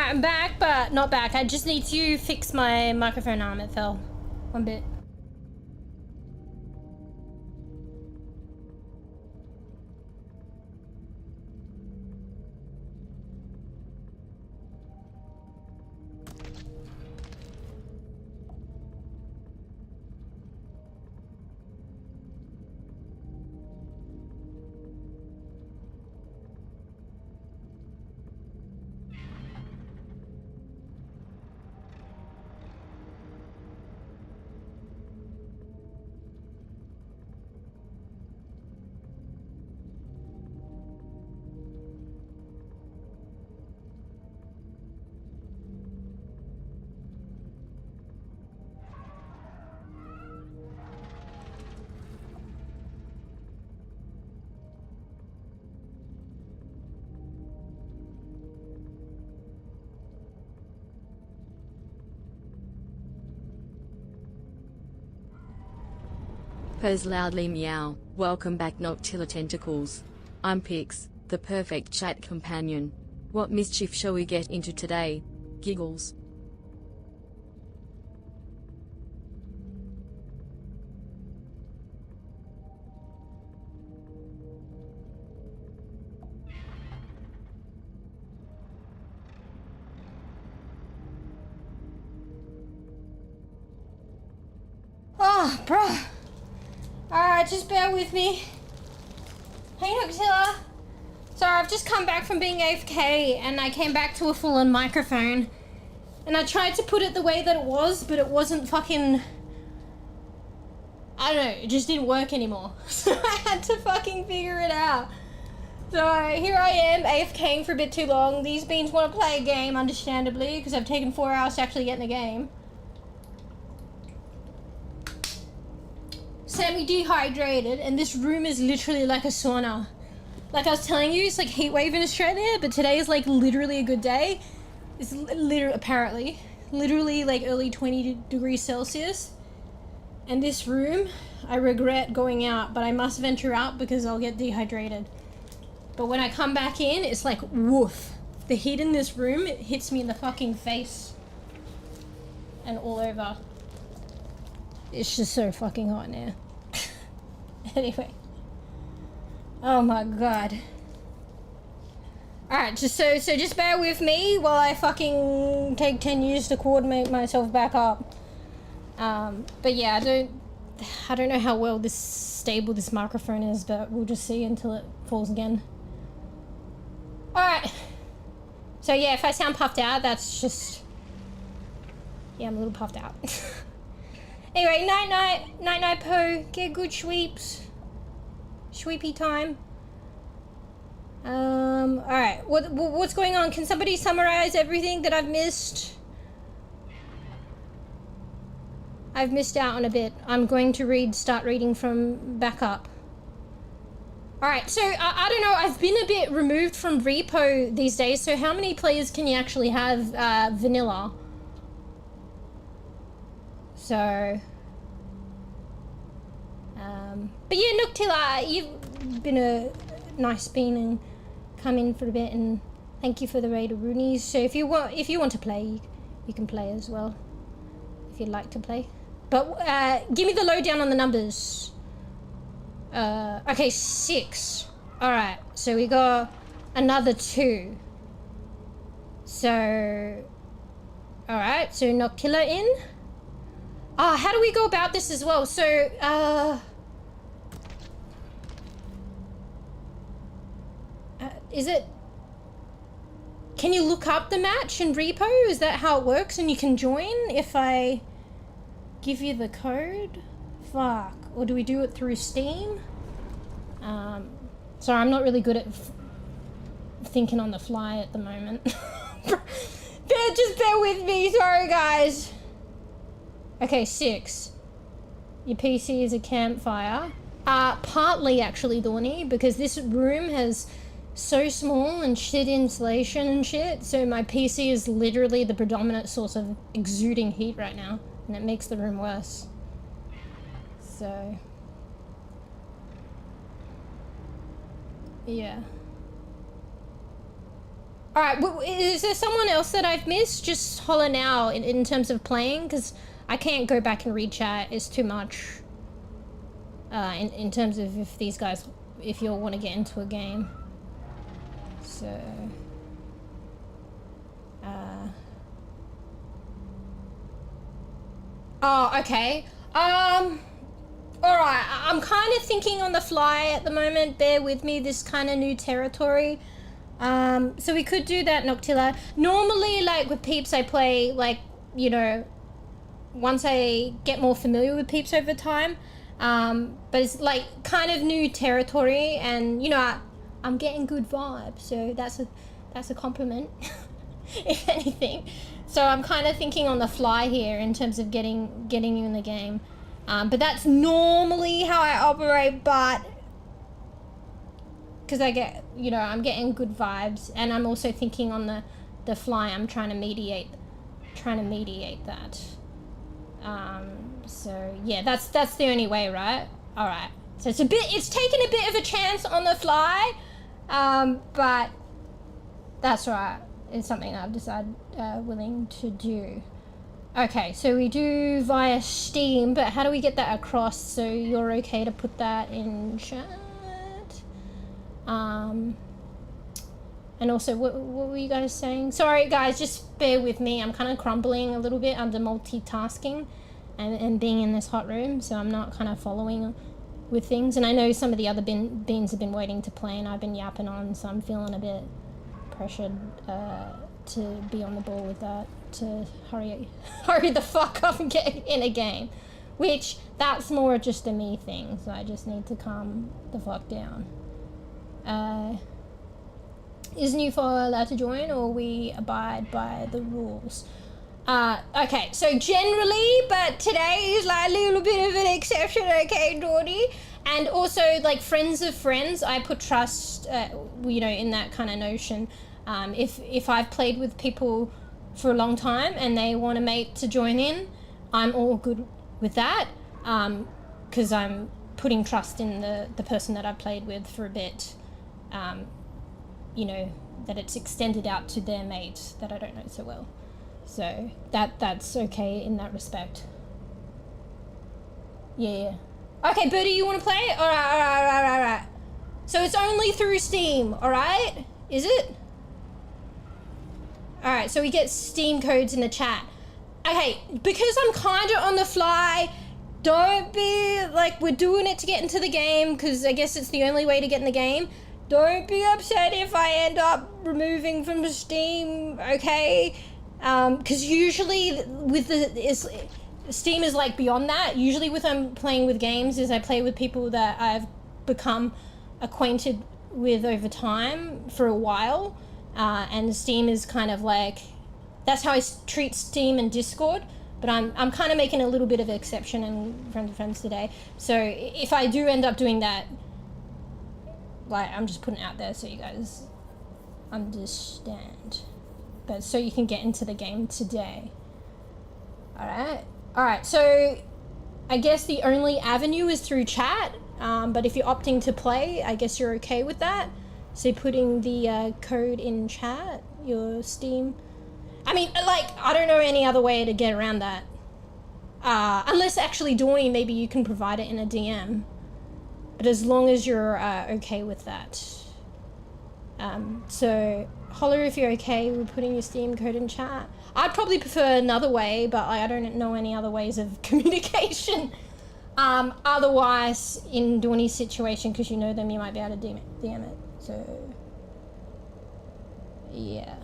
Alright, I'm back, but not back. I just need to fix my microphone arm. It fell one bit. Purrs loudly meow. Welcome back Noctilla Tentacles. I'm Pix, the perfect chat companion. What mischief shall we get into today? Giggles. Oh, bruh. Alright, just bear with me. Hey, Noctilla. Sorry, I've just come back from being AFK and I came back to a full-on microphone. And I tried to put it the way that it was, but it wasn't fucking... I don't know, it just didn't work anymore. So I had to fucking figure it out. So here I am, AFKing for a bit too long. These beans want to play a game, understandably, because I've taken 4 hours to actually get in the game. Semi-dehydrated, and this room is literally like a sauna. Like I was telling you, it's like heat wave in Australia, but today is like literally a good day. It's apparently literally like early 20 degrees Celsius. And this room, I regret going out, but I must venture out because I'll get dehydrated. But when I come back in, it's like woof. The heat in this room, it hits me in the fucking face and all over. It's just so fucking hot now. Anyway. Oh my god. Alright, just just bear with me while I fucking take 10 years to coordinate myself back up. But yeah, I don't know how well stable this microphone is, but we'll just see until it falls again. Alright. So yeah, if I sound puffed out, that's just... Yeah, I'm a little puffed out. Anyway, night-night, Po. Get good sweeps. Sweepy time. Alright. What's going on? Can somebody summarize everything that I've missed? I've missed out on a bit. I'm going to start reading from back up. Alright, so I don't know. I've been a bit removed from R.E.P.O these days, so how many players can you actually have vanilla? So, but yeah, Noctilla, you've been a nice bean and come in for a bit, and thank you for the raid of Roonies. So if you want to play, you can play as well, if you'd like to play. But give me the lowdown on the numbers. Okay, 6. All right, so we got another 2. So, all right, so Noctilla in. How do we go about this as well? So, is it... Can you look up the match in R.E.P.O? Is that how it works? And you can join if I give you the code? Fuck. Or do we do it through Steam? Sorry, I'm not really good at thinking on the fly at the moment. Just bear with me. Sorry, guys. Okay, 6. Your PC is a campfire. Partly actually, Dawny, because this room has so small and shit insulation and shit, so my PC is literally the predominant source of exuding heat right now, and it makes the room worse. So... yeah. Alright, is there someone else that I've missed? Just holler now in terms of playing, because I can't go back and read chat. It's too much. In terms of if these guys, if you all want to get into a game. So... Oh, okay. Alright, I'm kind of thinking on the fly at the moment. Bear with me, this kind of new territory. So we could do that Noctilla. Normally, like with peeps, I play, like, you know, once I get more familiar with peeps over time. But it's like kind of new territory, and you know, I'm getting good vibes, so that's a compliment, if anything. So I'm kind of thinking on the fly here in terms of getting you in the game. But that's normally how I operate, but because I get, you know, I'm getting good vibes, and I'm also thinking on the fly. I'm trying to mediate that. So yeah, that's the only way, right? All right. So it's taken a bit of a chance on the fly, but that's right. It's something I've decided willing to do. Okay, so we do via Steam, but how do we get that across? So you're okay to put that in chat? And also, what were you guys saying? Sorry guys, just bear with me. I'm kind of crumbling a little bit under multitasking and being in this hot room, so I'm not kind of following with things. And I know some of the other beans have been waiting to play, and I've been yapping on, so I'm feeling a bit pressured to be on the ball with that, to hurry the fuck up and get in a game, which that's more just a me thing, so I just need to calm the fuck down. Is new follower allowed to join, or we abide by the rules? Okay, so generally, but today is like a little bit of an exception, okay, Dawdy? And also, like, friends of friends, I put trust, you know, in that kind of notion. If I've played with people for a long time and they want a mate to join in, I'm all good with that, because I'm putting trust in the person that I've played with for a bit, you know, that it's extended out to their mate that I don't know so well. So that's okay in that respect. Yeah. Okay, Birdie, you want to play? All right. So it's only through Steam, all right? Is it? All right, so we get Steam codes in the chat. Okay, because I'm kind of on the fly, don't be like, we're doing it to get into the game, because I guess it's the only way to get in the game. Don't be upset if I end up removing from Steam, okay? Because usually with Steam is like beyond that. Usually with I'm playing with games is I play with people that I've become acquainted with over time for a while, and Steam is kind of like, that's how I treat Steam and Discord. But I'm kind of making a little bit of an exception in Friends of Friends today. So if I do end up doing that, like, I'm just putting it out there so you guys understand. But so you can get into the game today. Alright, so I guess the only avenue is through chat, but if you're opting to play, I guess you're okay with that. So putting the code in chat, your Steam. I mean, like, I don't know any other way to get around that. Unless actually, Dawny, maybe you can provide it in a DM. But as long as you're okay with that. So holler if you're okay with putting your Steam code in chat. I'd probably prefer another way, but I don't know any other ways of communication. Otherwise, in Dawny's situation, because you know them, you might be able to DM it. So, yeah.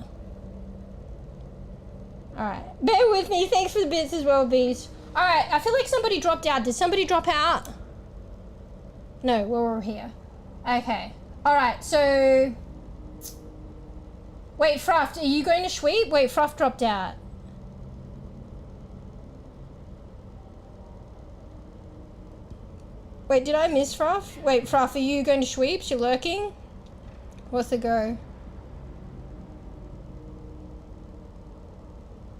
Alright, bear with me. Thanks for the bits as well, bees. Alright, I feel like somebody dropped out. Did somebody drop out? No, we're all here. Okay. Alright, so... Wait, Fruff, are you going to sweep? Wait, Fruff dropped out. Wait, did I miss Fruff? Wait, Fruff, are you going to sweep? You're lurking? What's the go?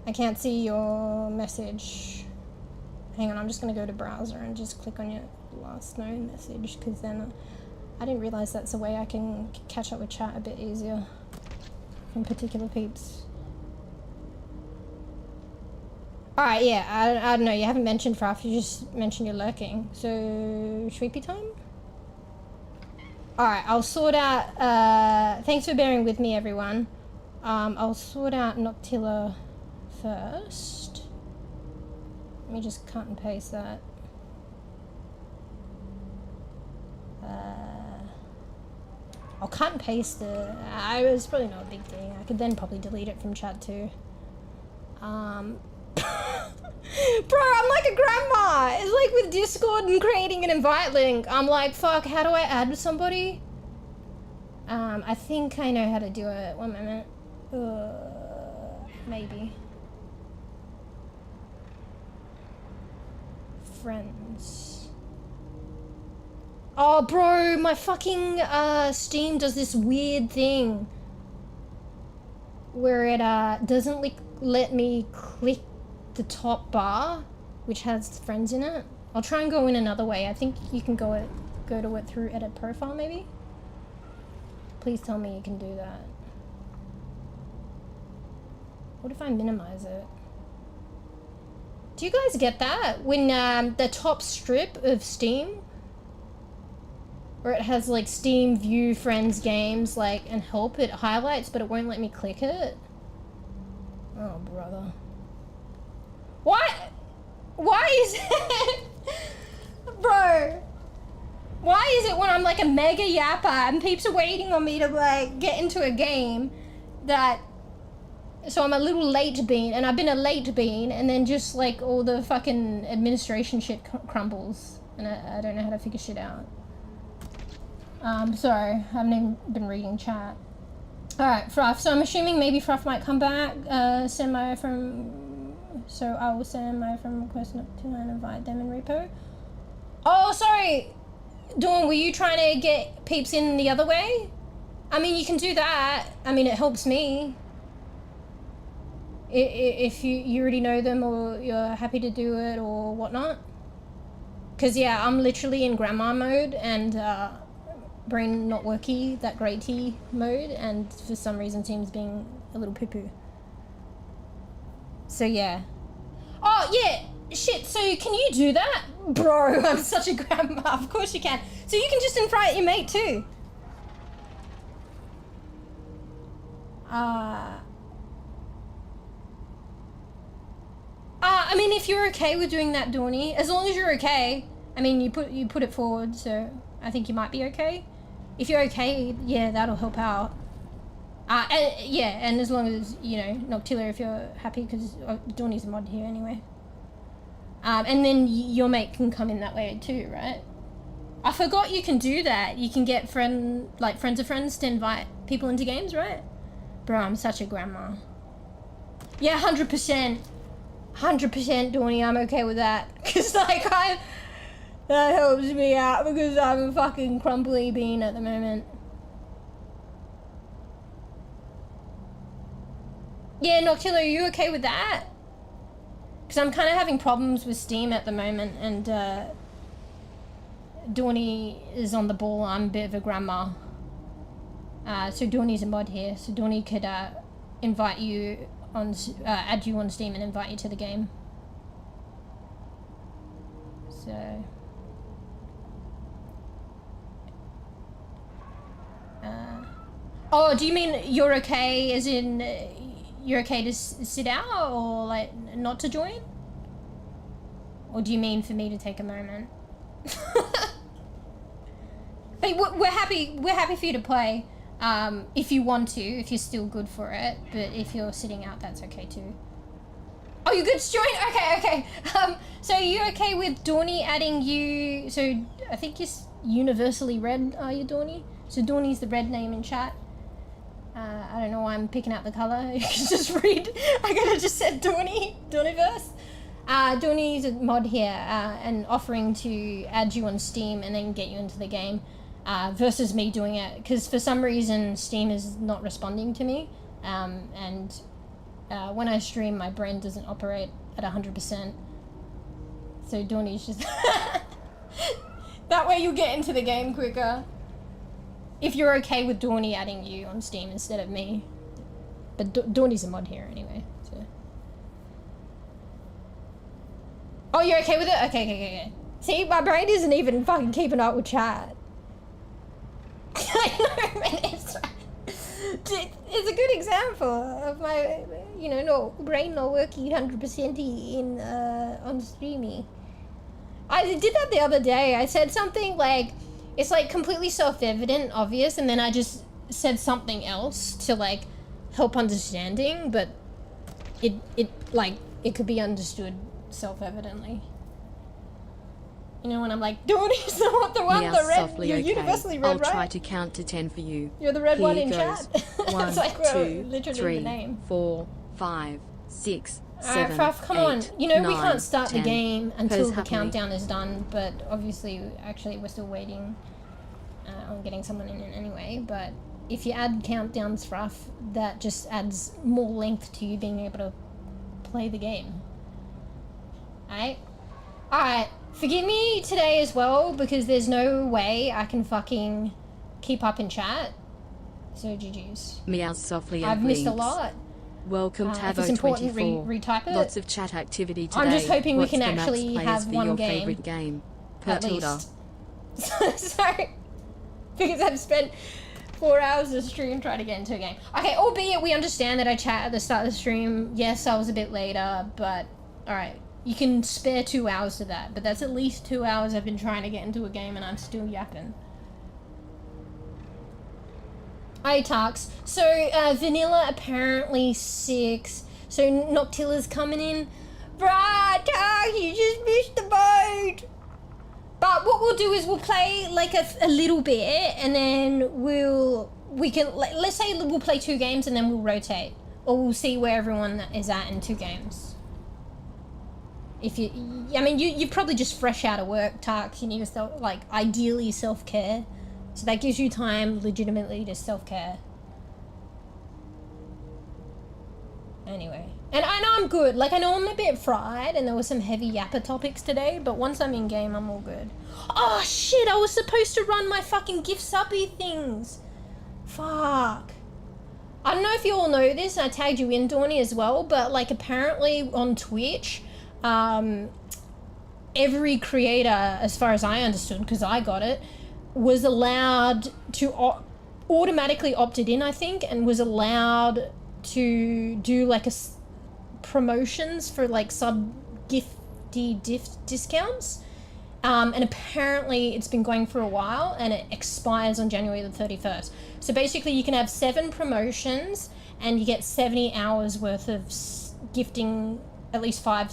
I can't see your message. Hang on, I'm just going to go to browser and just click on your last known message, because then I didn't realize that's a way I can catch up with chat a bit easier. from particular peeps. Alright, yeah, I don't know, you haven't mentioned Fruff, you just mentioned you're lurking. So, Shweepy time? Alright, I'll sort out, thanks for bearing with me, everyone. I'll sort out Noctilla first. Let me just cut and paste that. I'll cut and paste it. It's probably not a big thing. I could then probably delete it from chat too. Bro, I'm like a grandma. It's like with Discord and creating an invite link. I'm like, fuck, how do I add somebody? I think I know how to do it. One moment. Maybe. Friends. Oh, bro, my fucking Steam does this weird thing where it doesn't let me click the top bar, which has friends in it. I'll try and go in another way. I think you can go to it through edit profile, maybe. Please tell me you can do that. What if I minimize it? Do you guys get that? When the top strip of Steam, where it has like Steam, View, Friends, Games, like, and Help, it highlights, but it won't let me click it? Oh, brother. Why is it? Bro. Why is it when I'm like a mega yapper and peeps are waiting on me to like get into a game that... So I'm a little late bean, and I've been a late bean, and then just like all the fucking administration shit crumbles, and I don't know how to figure shit out. Sorry, I haven't even been reading chat. Alright, Fruff, so I'm assuming maybe Fruff might come back, send my so I will send my friend request not to and invite them in R.E.P.O. Oh, sorry, Dawn, were you trying to get peeps in the other way? I mean, you can do that. I mean, it helps me. If you already know them or you're happy to do it or whatnot. Because, yeah, I'm literally in grandma mode and brain not worky, that grey tea mode, and for some reason seems being a little poo-poo. So, yeah. Oh, yeah, shit, so can you do that? Bro, I'm such a grandma, of course you can. So you can just invite your mate too. I mean, if you're okay with doing that, Dawny, as long as you're okay. I mean, you put it forward, so I think you might be okay. If you're okay, yeah, that'll help out. And as long as, you know, Noctilla, if you're happy, because Dawny's a mod here anyway. And then your mate can come in that way too, right? I forgot you can do that. You can get friends of friends to invite people into games, right? Bro, I'm such a grandma. Yeah, 100%. 100%, Dawny, I'm okay with that. Because, like, that helps me out because I'm a fucking crumbly bean at the moment. Yeah, Noctilla, are you okay with that? Because I'm kind of having problems with Steam at the moment, and Dawny is on the ball. I'm a bit of a grandma. So Dawny's a mod here, so Dawny could invite you on, add you on Steam and invite you to the game. So... oh, do you mean you're okay as in you're okay to sit out or like not to join? Or do you mean for me to take a moment? But we're happy for you to play if you want to, if you're still good for it, but if you're sitting out, that's okay too. Oh, you're good to join? Okay. So are you okay with Dawny adding you? So I think you're universally red, are you, Dawny? So Dawny's the red name in chat. I don't know why I'm picking out the colour. You can just read. I could have just said Dawnyverse. Dawny's a mod here and offering to add you on Steam and then get you into the game versus me doing it. Because for some reason Steam is not responding to me. And when I stream, my brain doesn't operate at 100%. So Dawny's just... that way you'll get into the game quicker. If you're okay with Dawny adding you on Steam instead of me. But Dawney's a mod here anyway. So. Oh, you're okay with it? Okay. See, my brain isn't even fucking keeping up with chat. I know, man. It's a good example of my, you know, brain not working 100% in on streamy. I did that the other day. I said something like, it's like completely self-evident, obvious, and then I just said something else to like help understanding, but it could be understood self-evidently. You know, when I'm like, Dawney's the one, Meow the red, softly, you're okay. universally red, I'll right? try to count to 10 for you. You're the red Here one in goes. chat. 1, It's like we're 2, literally 3, the name. 4, 5, 6, Alright, 7, Fruff, come 8, on. You know 9, we can't start 10. the game until Pose the happily. countdown is done, but obviously, actually, we're still waiting on getting someone in anyway, but if you add countdowns, Fruff, that just adds more length to you being able to play the game. Alright, forgive me today as well, because there's no way I can fucking keep up in chat. So GG's. Meow softly and I've missed a blinks. lot. Welcome If it's important, retype it. Lots of chat activity today. I'm just hoping we What's can the max actually players have for one your game. favorite game? At Tilda. least. Sorry. Because I've spent 4 hours of stream trying to get into a game. Okay, albeit we understand that I chat at the start of the stream. Yes, I was a bit later, but alright. You can spare 2 hours to that, but that's at least 2 hours I've been trying to get into a game and I'm still yapping. Hey, Tarks. So, Vanilla apparently 6. So, Noctilla's coming in. Bruh, Tarks, you just missed the boat! But what we'll do is we'll play like a little bit and then let's say we'll play 2 games and then we'll rotate. Or we'll see where everyone is at in 2 games. You're probably just fresh out of work, Tarks. You need to ideally self-care. So that gives you time legitimately to self-care. Anyway. And I know I'm good. Like, I know I'm a bit fried and there were some heavy yapper topics today, but once I'm in game, I'm all good. Oh, shit, I was supposed to run my fucking gift subby things. Fuck. I don't know if you all know this, and I tagged you in, Dawney, as well, but, like, apparently on Twitch, every creator, as far as I understood, because I got it, was allowed to automatically opted in, I think, and was allowed to do like promotions for like gifty discounts. And apparently it's been going for a while and it expires on January the 31st. So basically you can have 7 promotions and you get 70 hours worth of gifting, at least 5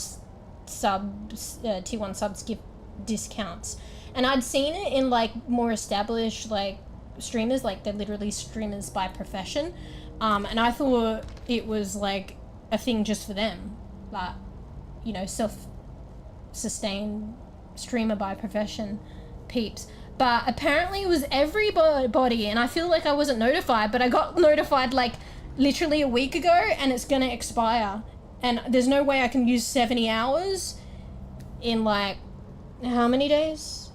subs, tier 1 subs gift discounts. And I'd seen it in like more established like streamers, like they're literally streamers by profession. And I thought it was like a thing just for them, like, you know, self-sustained streamer by profession peeps. But apparently it was everybody, and I feel like I wasn't notified, but I got notified like literally a week ago and it's gonna expire. And there's no way I can use 70 hours in like, how many days?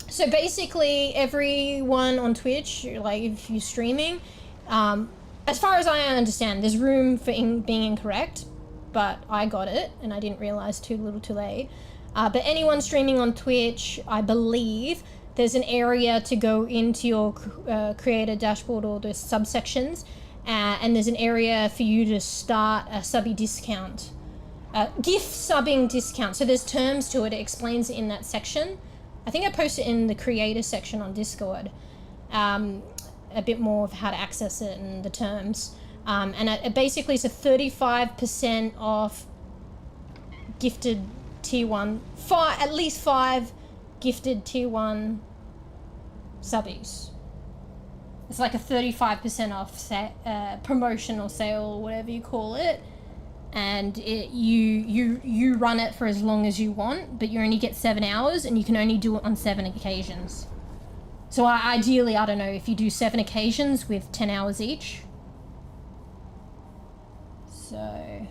So basically everyone on Twitch, like if you're streaming, as far as I understand, there's room for being incorrect, but I got it and I didn't realize too little too late. But anyone streaming on Twitch, I believe there's an area to go into your creator dashboard or the subsections, and there's an area for you to start a subby discount, gift subbing discount. So there's terms to it. It explains it in that section. I think I posted in the creator section on Discord a bit more of how to access it and the terms. And it basically is a 35% off gifted tier 1, at least 5 gifted tier 1 subbies. It's like a 35% off promotion or sale or whatever you call it. And you run it for as long as you want, but you only get 7 hours and you can only do it on 7 occasions. So ideally, I don't know, if you do 7 occasions with 10 hours each. So...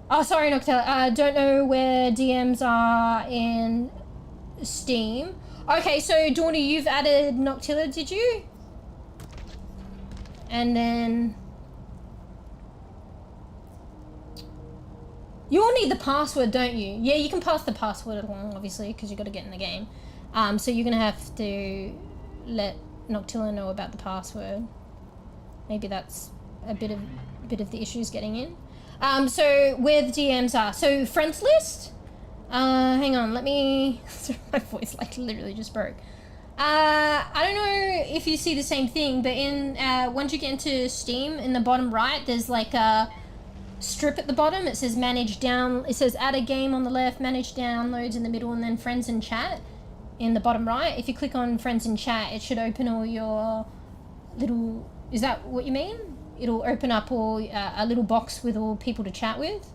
Oh, sorry, Noctella. I don't know where DMs are in Steam. Okay, so Dawney, you've added Noctilla, did you? And then you'll need the password, don't you? Yeah, you can pass the password along, obviously, because you've got to get in the game. So you're gonna have to let 𝖗𝖚𝖊𝖆 know about the password. Maybe that's a bit of the issues getting in. So where the DMs are. So friends list. Hang on, let me. My voice like literally just broke. I don't know if you see the same thing, but in once you get into Steam, in the bottom right, there's like a strip at the bottom. It says manage down. It says add a game on the left, manage downloads in the middle, and then friends and chat in the bottom right. If you click on friends and chat, it should open all your little. Is that what you mean? It'll open up all a little box with all people to chat with,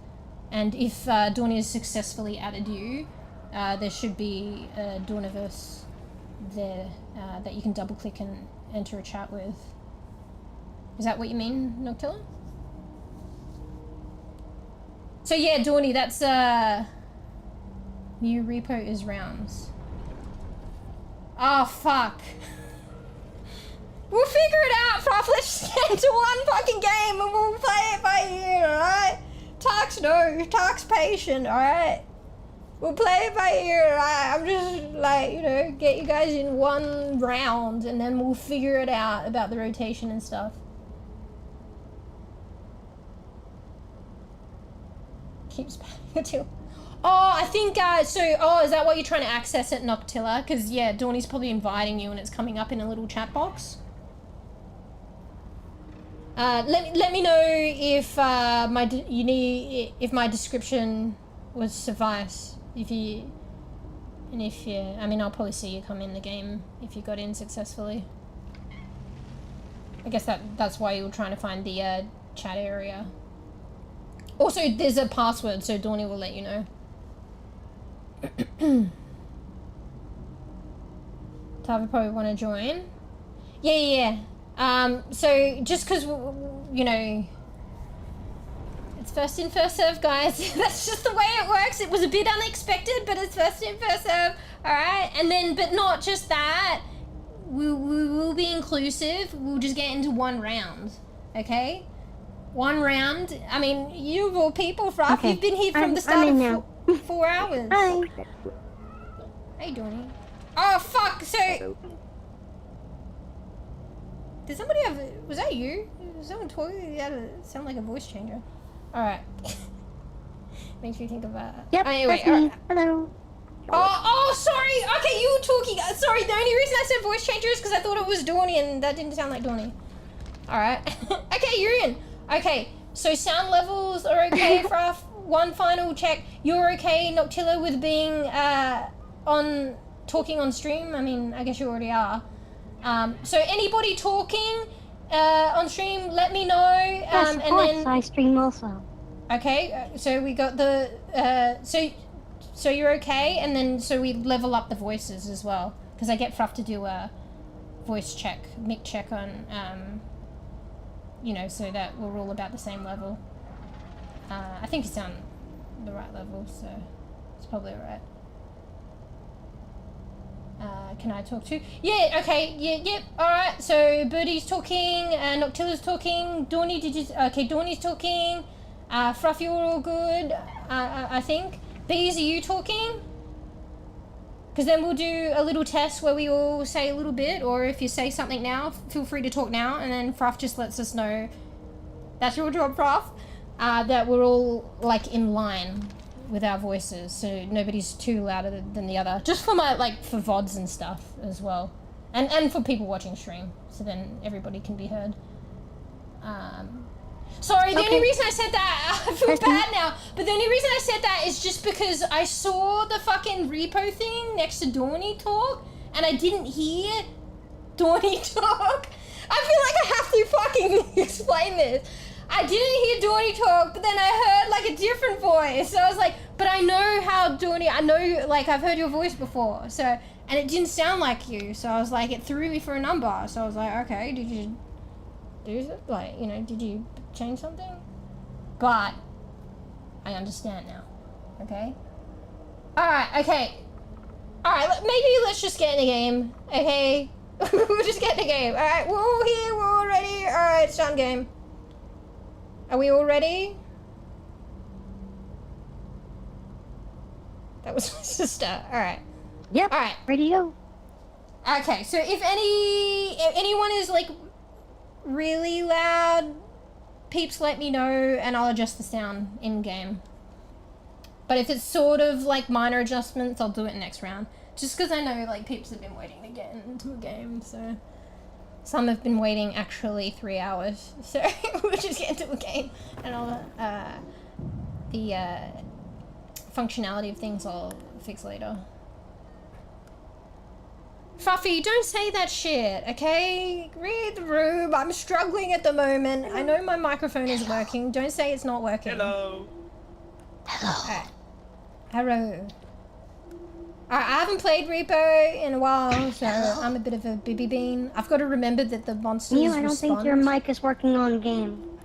and if 𝖗𝖚𝖊𝖆 has successfully added you, there should be a 𝖗𝖚niverse there that you can double click and enter a chat with. Is that what you mean, 𝖗𝖚𝖊𝖆? So yeah, 𝖗𝖚niverse, that's new repo is rounds. Oh fuck. We'll figure it out, Prof. Let's just get into one fucking game and we'll play it by ear, alright? Talk's patient, alright? We'll play it by ear, alright? I'm just like, you know, get you guys in one round and then we'll figure it out about the rotation and stuff. Keeps until. Oh, I think, is that what you're trying to access at 𝖗𝖚𝖊𝖆? Because, yeah, 𝖗𝖚niverse's probably inviting you and it's coming up in a little chat box. Let me know if if my description was suffice. I mean, I'll probably see you come in the game if you got in successfully. I guess that's why you were trying to find the chat area. Also, there's a password, so 𝖗𝖚niverse will let you know. Tava probably want to join. Yeah. So just because, you know, it's first in, first serve, guys. That's just the way it works. It was a bit unexpected, but it's first in, first serve. All right. And then, but not just that. We will be inclusive. We'll just get into one round. Okay? One round. I mean, you of all people, Fruff, okay. You've been here from the start of 4 hours. Hi. How you doing? Oh, fuck. So... Did somebody have... Was that you? Was someone talking? You had to sound like a voice changer. Alright. Makes me think of that. Yep, anyway, that's me. Hello. Oh, sorry! Okay, you were talking... Sorry, the only reason I said voice changer is because I thought it was 𝖗𝖚niverse and that didn't sound like 𝖗𝖚niverse. Alright. Okay, you're in. Okay, so sound levels are okay, Fruff. One final check. You're okay, 𝖗𝖚𝖊𝖆, with being talking on stream? I mean, I guess you already are. So anybody talking on stream, let me know. Yes, of course, and then I stream also. Okay, so we got the so you're okay, and then so we level up the voices as well, because I get Fruff to do a voice check, mic check on you know, so that we're all about the same level. I think you sound the right level, so it's probably alright. Can I talk too? Yeah, okay, yep, alright, so Birdie's talking, 𝖗𝖚𝖊𝖆's talking, 𝖗𝖚niverse, did you, okay, 𝖗𝖚niverse's talking, Fruff, you're all good, I think. bEbE, are you talking? Because then we'll do a little test where we all say a little bit, or if you say something now, feel free to talk now, and then Fruff just lets us know, that's your job, Fruff, that we're all, like, in line with our voices, so nobody's too louder than the other. Just for my, like, for VODs and stuff as well. And for people watching stream, so then everybody can be heard. Sorry, the only reason I said that, I feel bad now, but the only reason I said that is just because I saw the fucking R.E.P.O thing next to 𝖗𝖚niverse talk, and I didn't hear 𝖗𝖚niverse talk. I feel like I have to fucking explain this. I didn't hear 𝖗𝖚niverse talk, but then I heard like a different voice. So I was like, but I know how 𝖗𝖚niverse, I know, like, I've heard your voice before. So, and it didn't sound like you. So I was like, it threw me for a number. So I was like, okay, did you do it? Like, you know, did you change something? But I understand now. Okay? Alright, okay. Alright, maybe let's just get in the game. Okay? We'll just get the game. Alright, we're all here, we're all ready. Alright, start game. Are we all ready? That was my sister. Alright. Yep. Alright. Ready to go. Okay, so if anyone is like really loud, peeps let me know and I'll adjust the sound in game. But if it's sort of like minor adjustments, I'll do it next round. Just because I know like peeps have been waiting to get into a game, so some have been waiting actually 3 hours. So we'll just get into a game, and I'll the functionality of things I'll fix later. Fruffy, don't say that shit, okay? Read the room. I'm struggling at the moment. I know my microphone is working. Don't say it's not working. Hello. Hello. Hello. I haven't played R.E.P.O in a while, so I'm a bit of a bibby bean. I've got to remember that the monsters Mew, I don't respond. think your mic is working on game.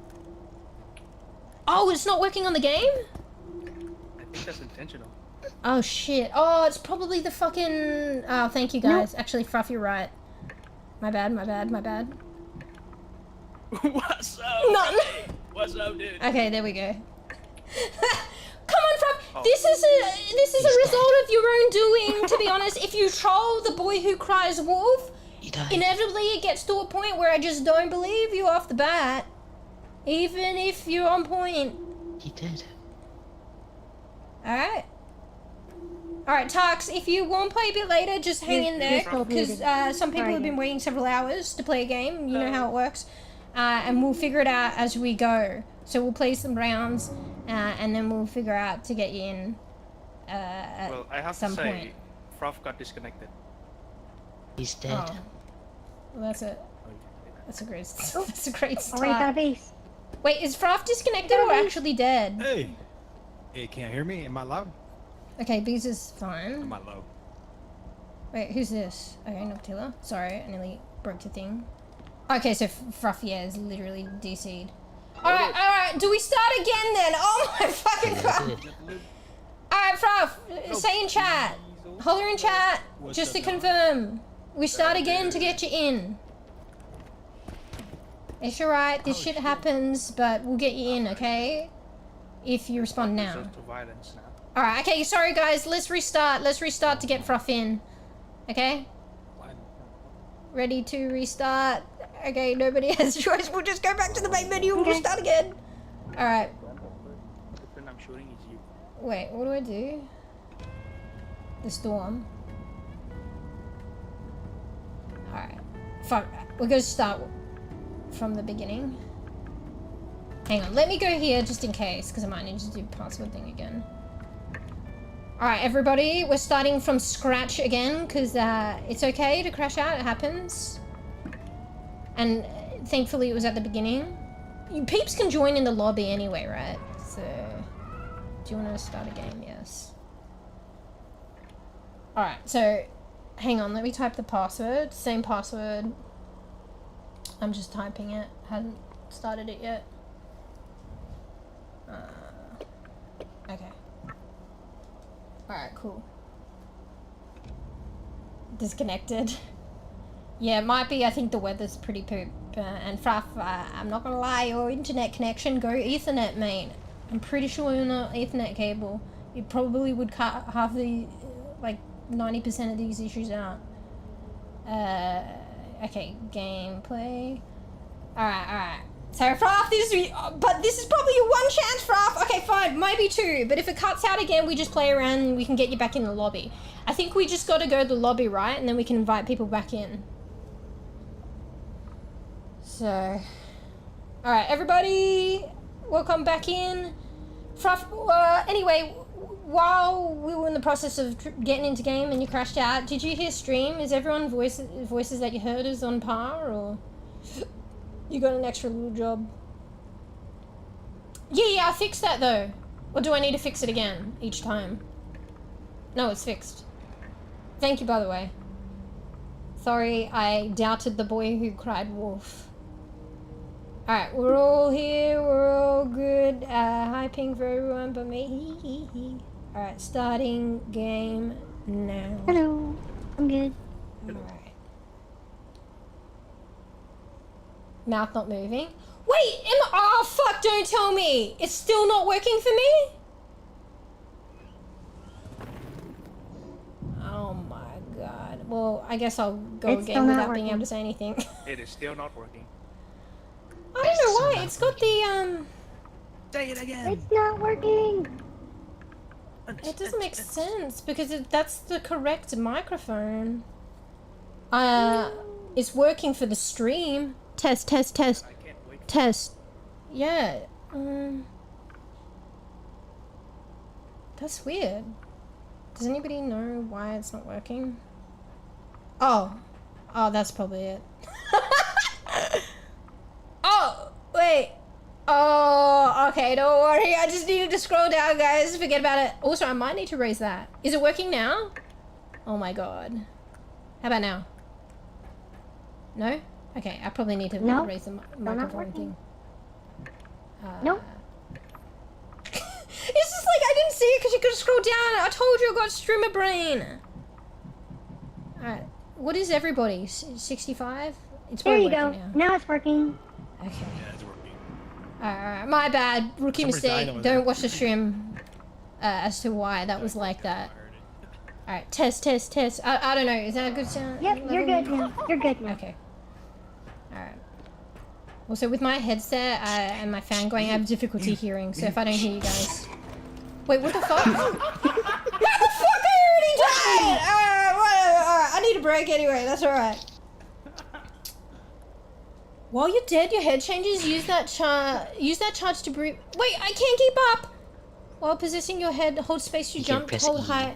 Oh, it's not working on the game? I think that's intentional. Oh shit. Oh, it's probably the fucking... Oh, thank you guys. Actually, Fruff, you're right. My bad, my bad, my bad. What's up? Nothing. What's up, dude? Okay, there we go. Come on, Fruff. This is a result of your own doing, to be honest. If you troll the boy who cries wolf, inevitably it gets to a point where I just don't believe you off the bat. Even if you're on point. He did. Alright. Alright, Tarks, if you want to play a bit later, just hang in there, because some people have been waiting several hours to play a game. You know how it works. And we'll figure it out as we go. So we'll play some rounds, and then we'll figure out to get you in at Well, I have some to say, point. Froth got disconnected. He's dead. Oh. Well, that's a great that's a great Oh, wait, got a start. base. Wait, is Froth disconnected or actually dead? Hey! Hey, can't hear me? Am I loud? Okay, Bees is fine. Am I low? Wait, who's this? Okay, Noctilla. Sorry, I nearly broke the thing. Okay, so Froth, yeah, is literally DC'd. Alright, do we start again then? Oh my fucking god! Alright, Froth, say in chat. Holler in chat, just to confirm. We start again to get you in. It's alright, this shit happens, but we'll get you in, okay? If you respond now. Resort to violence now. Alright, okay, sorry guys, let's restart. Let's restart to get Froth in. Okay? Ready to restart. Okay, nobody has a choice. We'll just go back to the main menu and we'll start again. Alright. The person I'm shooting is you. Wait, what do I do? The storm. Alright. Fuck. We're gonna start from the beginning. Hang on, let me go here just in case, because I might need to do password thing again. Alright, everybody, we're starting from scratch again, because it's okay to crash out, it happens. And thankfully it was at the beginning. You peeps can join in the lobby anyway, right? So, do you want to start a game? Yes. Alright, so, hang on, let me type the password. Same password. I'm just typing it, hadn't started it yet. Okay. Alright, cool. Disconnected. Yeah, it might be. I think the weather's pretty poop. And Fruff, I'm not gonna lie, your internet connection, go Ethernet, mate. I'm pretty sure you're not Ethernet cable. It probably would cut half the, like, 90% of these issues out. Okay, gameplay. Alright. So Fruff, this is probably your one chance, Fruff. Okay, fine, maybe two. But if it cuts out again, we just play around and we can get you back in the lobby. I think we just gotta go to the lobby, right? And then we can invite people back in. So, alright, everybody, welcome back in. Fruff, anyway, while we were in the process of getting into game and you crashed out, did you hear stream? Is everyone voices that you heard is on par, or you got an extra little job? Yeah, I fixed that though. Or do I need to fix it again each time? No, it's fixed. Thank you, by the way. Sorry, I doubted the boy who cried wolf. Alright, we're all here, we're all good. Hi ping for everyone but me. Alright, starting game now. Hello. I'm good. Alright. Mouth not moving. Wait, oh fuck, don't tell me. It's still not working for me? Oh my god. Well, I guess I'll go It's again still not without being able working. to say anything. It is still not working. I don't know why, it's got the, Say it again. It's not working. it doesn't make sense because that's the correct microphone. It's working for the stream. Test. I can't wait. Test. Yeah. That's weird. Does anybody know why it's not working? Oh, that's probably it. Oh, wait. Oh, okay, don't worry. I just needed to scroll down, guys. Forget about it. Also, I might need to raise that. Is it working now? Oh my god. How about now? No? Okay, I probably need to No, raise the not microphone working. thing. Nope. It's just like I didn't see it because you could scroll down. I told you I got streamer brain. Alright, what is everybody? 65? It's There probably you go. working now. Now it's working. Okay. Yeah, it's working. Alright, my bad. Rookie Somebody died mistake. over Don't there. watch the stream as to why that was like that. Alright, test. I don't know. Is that a good sound? Yep, you're level? good now. You're good now. Okay. Alright. Also, with my headset and my fan going, I have difficulty hearing, so if I don't hear you guys... Wait, what the fuck? What the fuck? I already died! Whatever. Alright, I need a break anyway, that's alright. While you're dead, your head changes. Use that charge to breathe. Wait, I can't keep up! While possessing your head, hold space to You can jump, press hold E. high...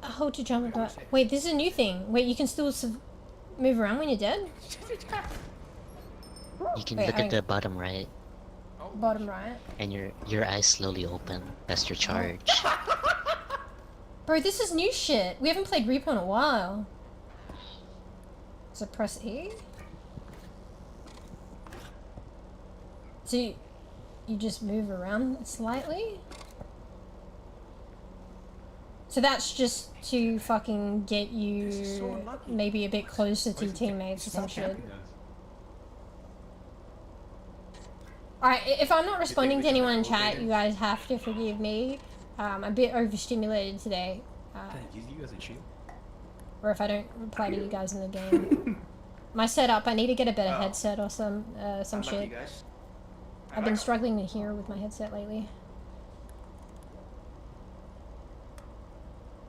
hold to jump. Wait, this is a new thing. Wait, you can still move around when you're dead? You can Wait, look at the bottom right, Bottom right. and your eyes slowly open. That's your charge. Bro, this is new shit. We haven't played R.E.P.O in a while. So press E. So you just move around slightly? So that's just to fucking get you maybe a bit closer to your teammates or some shit. Alright, if I'm not responding to anyone in chat, you guys have to forgive me. I'm a bit overstimulated today. Use you as a shield. Or if I don't reply to you guys in the game. My setup, I need to get a better headset or some shit. Guys. I've been struggling to hear with my headset lately.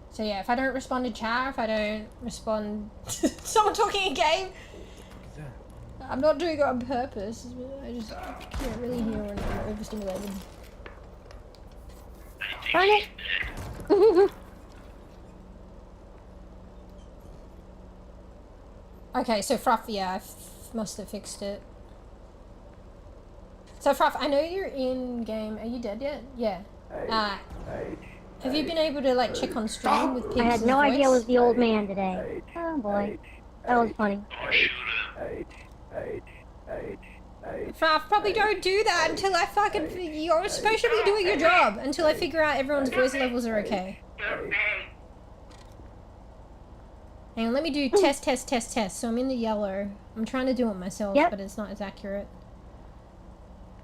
So yeah, if I don't respond to chat, if I don't respond to someone talking in game, I'm not doing it on purpose. I just can't really hear when I'm overstimulated. Darn it. Okay, so Fruff, yeah, I must have fixed it. So Fruff, I know you're in game. Are you dead yet? Yeah. Have you been able to like check on stream with pigs? I had no idea it was the old man today. Oh boy. That was funny. Fruff, probably don't do that until I fucking... You're supposed to be doing your job until I figure out everyone's voice levels are okay. Hang on, let me do test. So I'm in the yellow. I'm trying to do it myself, Yep. but it's not as accurate.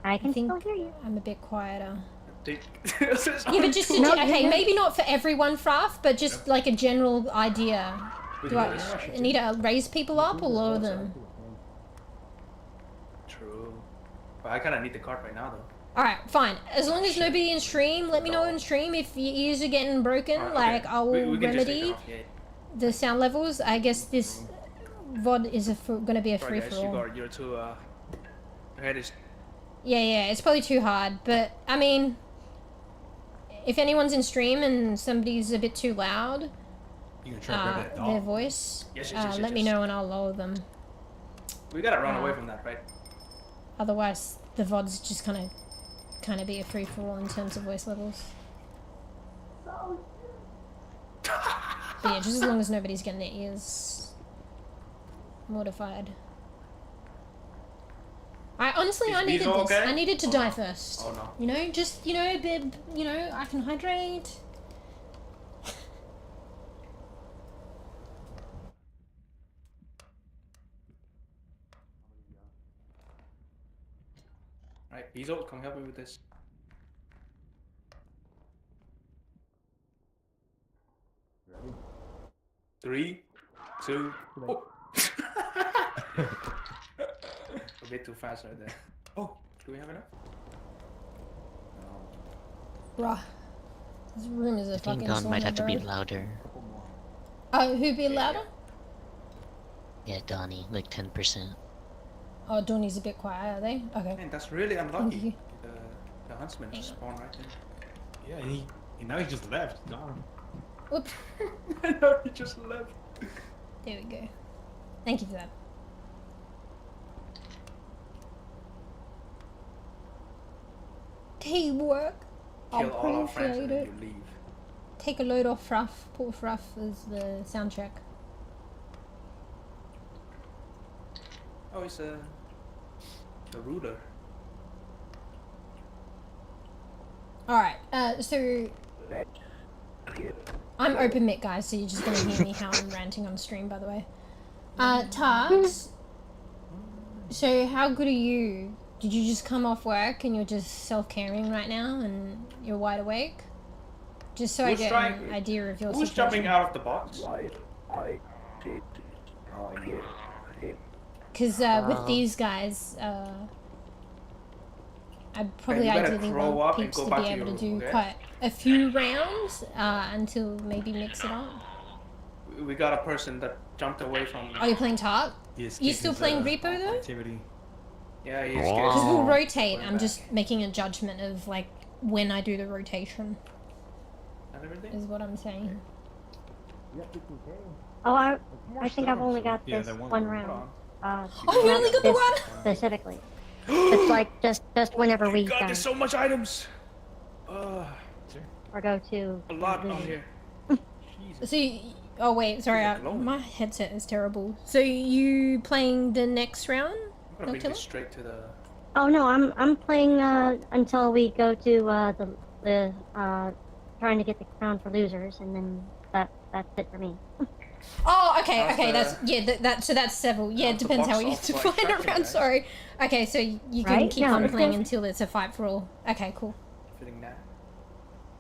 I can think still hear you. I'm a bit quieter. Yeah, Yeah, but just... No, okay, you're maybe not for everyone, Fruff, but just like a general idea. Do I need to raise people up or lower them? True. But I kind of need the card right now, though. Alright, fine. As long as nobody in stream, let me know in stream if your ears are getting broken. Alright, Like, okay. I will We can just take it remedy off, yeah. the sound levels. I guess this VOD is gonna be a Sorry, guys, free-for-all. you're too, your head is... Yeah, it's probably too hard, but, I mean, if anyone's in stream and somebody's a bit too loud, You can try to grab that their dog. voice, Yes, let me know and I'll lower them. We gotta run away from that, right? Otherwise, the VOD's just kind of be a free-for-all in terms of voice levels. But yeah, just as long as nobody's getting their ears mortified. Honestly, I Is needed Weasel this. okay? I needed to Oh, die no. first. Oh, no. You know, just, you know, a bit, you know, I can hydrate. Bezo, come help me with this. Ready? 3, 2. Oh. A bit too fast right there. Oh, do we have enough? Bruh. This room is a I think fucking Dawn might sauna, have to be bro. louder. Oh, who be louder? Yeah, Donnie, like 10%. Oh, Donnie's a bit quiet, are they? Okay. Man, that's really Thank you. unlucky. The huntsman Hang just on. spawned right there. Yeah, and now he just left. Gone. Whoops. I know, he just left. There we go. Thank you for that. Teamwork. Kill all our friends Appreciate and then it. you leave. Take a load off Fruff. Poor Fruff is the soundtrack. Oh, it's a ruler. Alright, so I'm open mic, guys, so you're just gonna hear me how I'm ranting on stream, by the way. Tarks, so how good are you? Did you just come off work and you're just self-caring right now and you're wide awake? Just so I get an idea of your Who's situation. jumping out of the box? Because with these guys, I'd probably you better ideally grow want up and Peeps go to back be to able to your do room, okay? quite a few rounds until maybe mix it up. We got a person that jumped away from. Are you playing Tark? He You still playing R.E.P.O though? Activity. Yeah, he's Because we'll Oh. rotate. I'm just making a judgment of like when I do the rotation And everything? is what I'm saying. Oh, I think I've only got Yeah, this that one one round. round. Oh, you only got the this one? specifically. It's like just whenever we God, there's so much items! or go to A lot on losing. here. So, oh wait, sorry, These are glowing. my headset is terrible. So you playing the next round? I'm gonna bring Noctilla? this straight to the. Oh no, I'm playing until we go to the trying to get the crown for losers, and then that's it for me. Oh, okay, How's okay, the- that's so that's several. Yeah, it how's the depends how box you off define like a tracking, round. guys? Sorry. Okay, so you can Right? keep No, on it's playing good. until it's a fight for all. Okay, cool. Feeling that.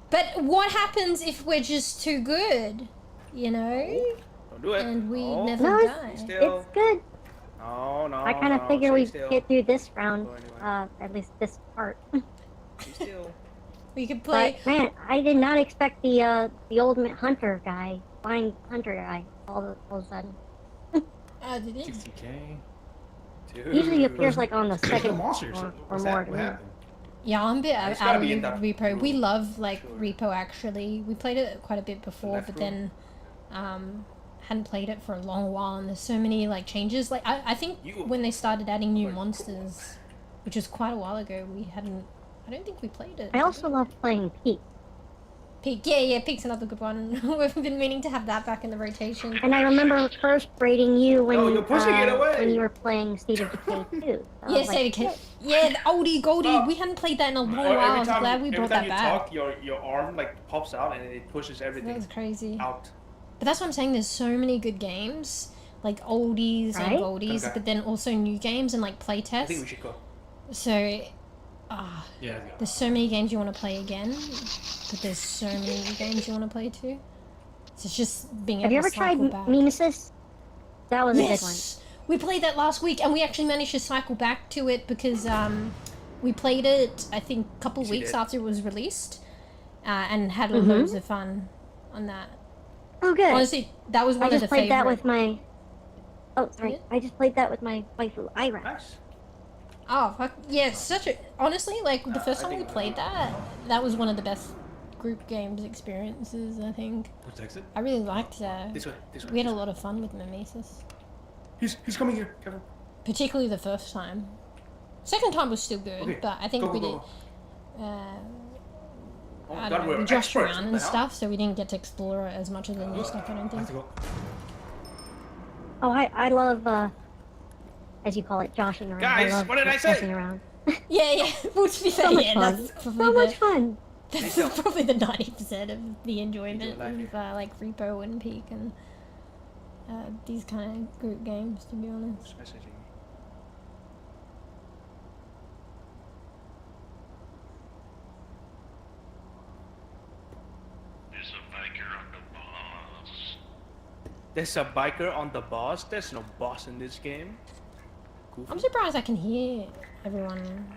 But what happens if we're just too good? You know, Don't do it. and we no. never No, die. Still. It's good. No, I kind of figure we still. get through this round, Go anywhere. at least this part. Stay still. We could play. But man, I did not expect the ultimate hunter guy, flying hunter guy, all of a sudden. Did it? 60k. Dude. Usually he appears like on the The second monsters. or What's more. that? to What me. happened? Yeah, I'm a bit It's out gotta of be in that R.E.P.O. We room. love like Sure. R.E.P.O. actually. We played it quite a bit before, left but room? then hadn't played it for a long while, and there's so many like changes. Like I think You- when they started adding new Like, monsters, which was quite a while ago, we hadn't. I don't think we played it. I also love playing Pete, Peak. Yeah, Peak's another good one. We've been meaning to have that back in the rotation. and I remember first rating you when No, you're pushing it away. when you were playing State of Decay 2. So I Yeah, was like, State of Decay. Yeah, the oldie goldie. Oh. We hadn't played that in a long Or while. I was every glad we brought that time back. you talk, your arm like pops out and it pushes That everything was crazy. out. But that's what I'm saying. There's so many good games, like oldies and Right? goldies, Okay. but then also new games and like I think we playtests. should go. So, Yeah. there's so many games you want to play again, but there's so many new games you want to play too. So it's just being have able you ever to tried cycle back. Mimesis? That was a good one. Yes, we played that last week, and we actually managed to cycle back to it because we played it I think a couple Yes, you weeks did. after it was released, and had Mhm. loads of fun on that. Oh, good. Honestly, that was I one of just the played that favorite. with my. Oh, sorry. Yeah. I just played that with my waifu Ira. Nice. Oh, fuck. Yeah, such a... Honestly, like, the first I time we think- played that, that was one of the best group games experiences, I think. What's exit? I really liked that. This way. This way. We had a lot of fun with Mimesis. He's coming here. Careful. Particularly the first time. Second time was still good, Okay, but I think go, we go, did... go. Oh my I God, don't know, we're we joshed experts, around what and the hell? stuff, so we didn't get to explore it as much of the new stuff, I don't I have think. to go. Oh, I love, as you call it, joshing around. Guys, I love what did I say? messing around. Yeah. Well, to be fair, So much yeah, fun. that's probably So much the... fun. That's probably the 90% of the enjoyment Enjoy life. of like R.E.P.O. and Peak and these kind of group games, to be honest. Who's messaging me? There's a biker on the boss. There's no boss in this game. Goofy. I'm surprised I can hear everyone.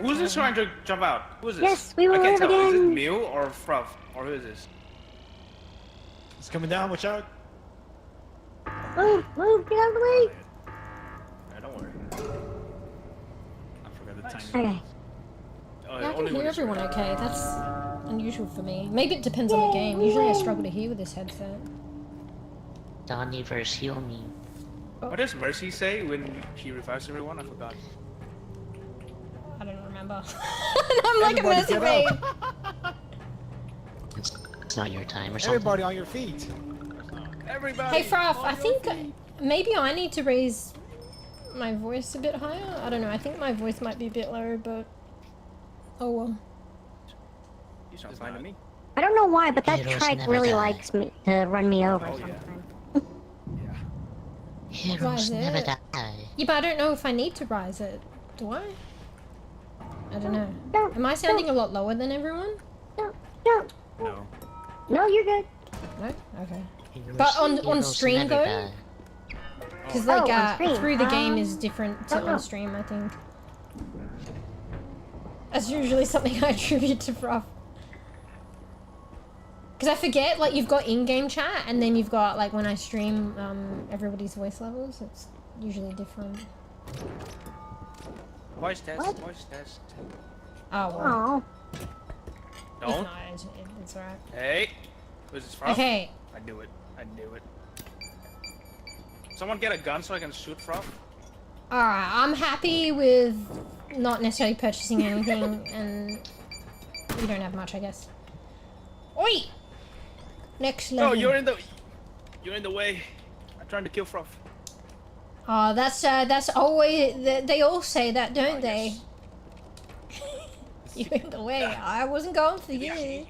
Who's this trying to jump out? Who is this? Yes, we will I can't live tell. Is it again. Mew or Fruff? Or who is this? It's coming down. Watch out. Move, get out of the way. Yeah, don't worry. I forgot the timing. Okay. Yeah, I can hear everyone okay. That's unusual for me. Maybe it depends on the game. Usually I struggle to hear with this headset. Donnie versus heal me. What does Mercy say when she revives everyone? I forgot. I don't remember. I'm like a mercy babe. It's not your time or something. Everybody on your feet. Everybody! Hey Fruff, I think maybe I need to raise my voice a bit higher. I don't know. I think my voice might be a bit low, but oh well. You sound fine to me. I don't know why, but that Heroes trike never really die. likes me to run me over Oh, yeah. sometimes. Heroes Rise never it. die. Yeah, but I don't know if I need to rise it. Do I? I don't know. No, Am I sounding a lot lower than everyone? no. No. No, you're good. No? Okay. Heroes, But on heroes stream never though? die. Because Oh, like on stream. through the game is different to don't know. on stream, I think. That's usually something I attribute to Fruff. Because I forget, like, you've got in-game chat, and then you've got, like, when I stream everybody's voice levels, it's usually different. Voice test, What? voice test. Oh, well. Oh, Don't. No, it's alright. Hey! Who's this from? Okay, I knew it. I knew it. Someone get a gun so I can shoot Fruff? alright, I'm happy with not necessarily purchasing anything, and we don't have much, I guess. Oi! Next level. No, you're in the way. I'm trying to kill Fruff. Oh, that's always, they all say that, don't they? Yes. You're in the way. I wasn't going for you.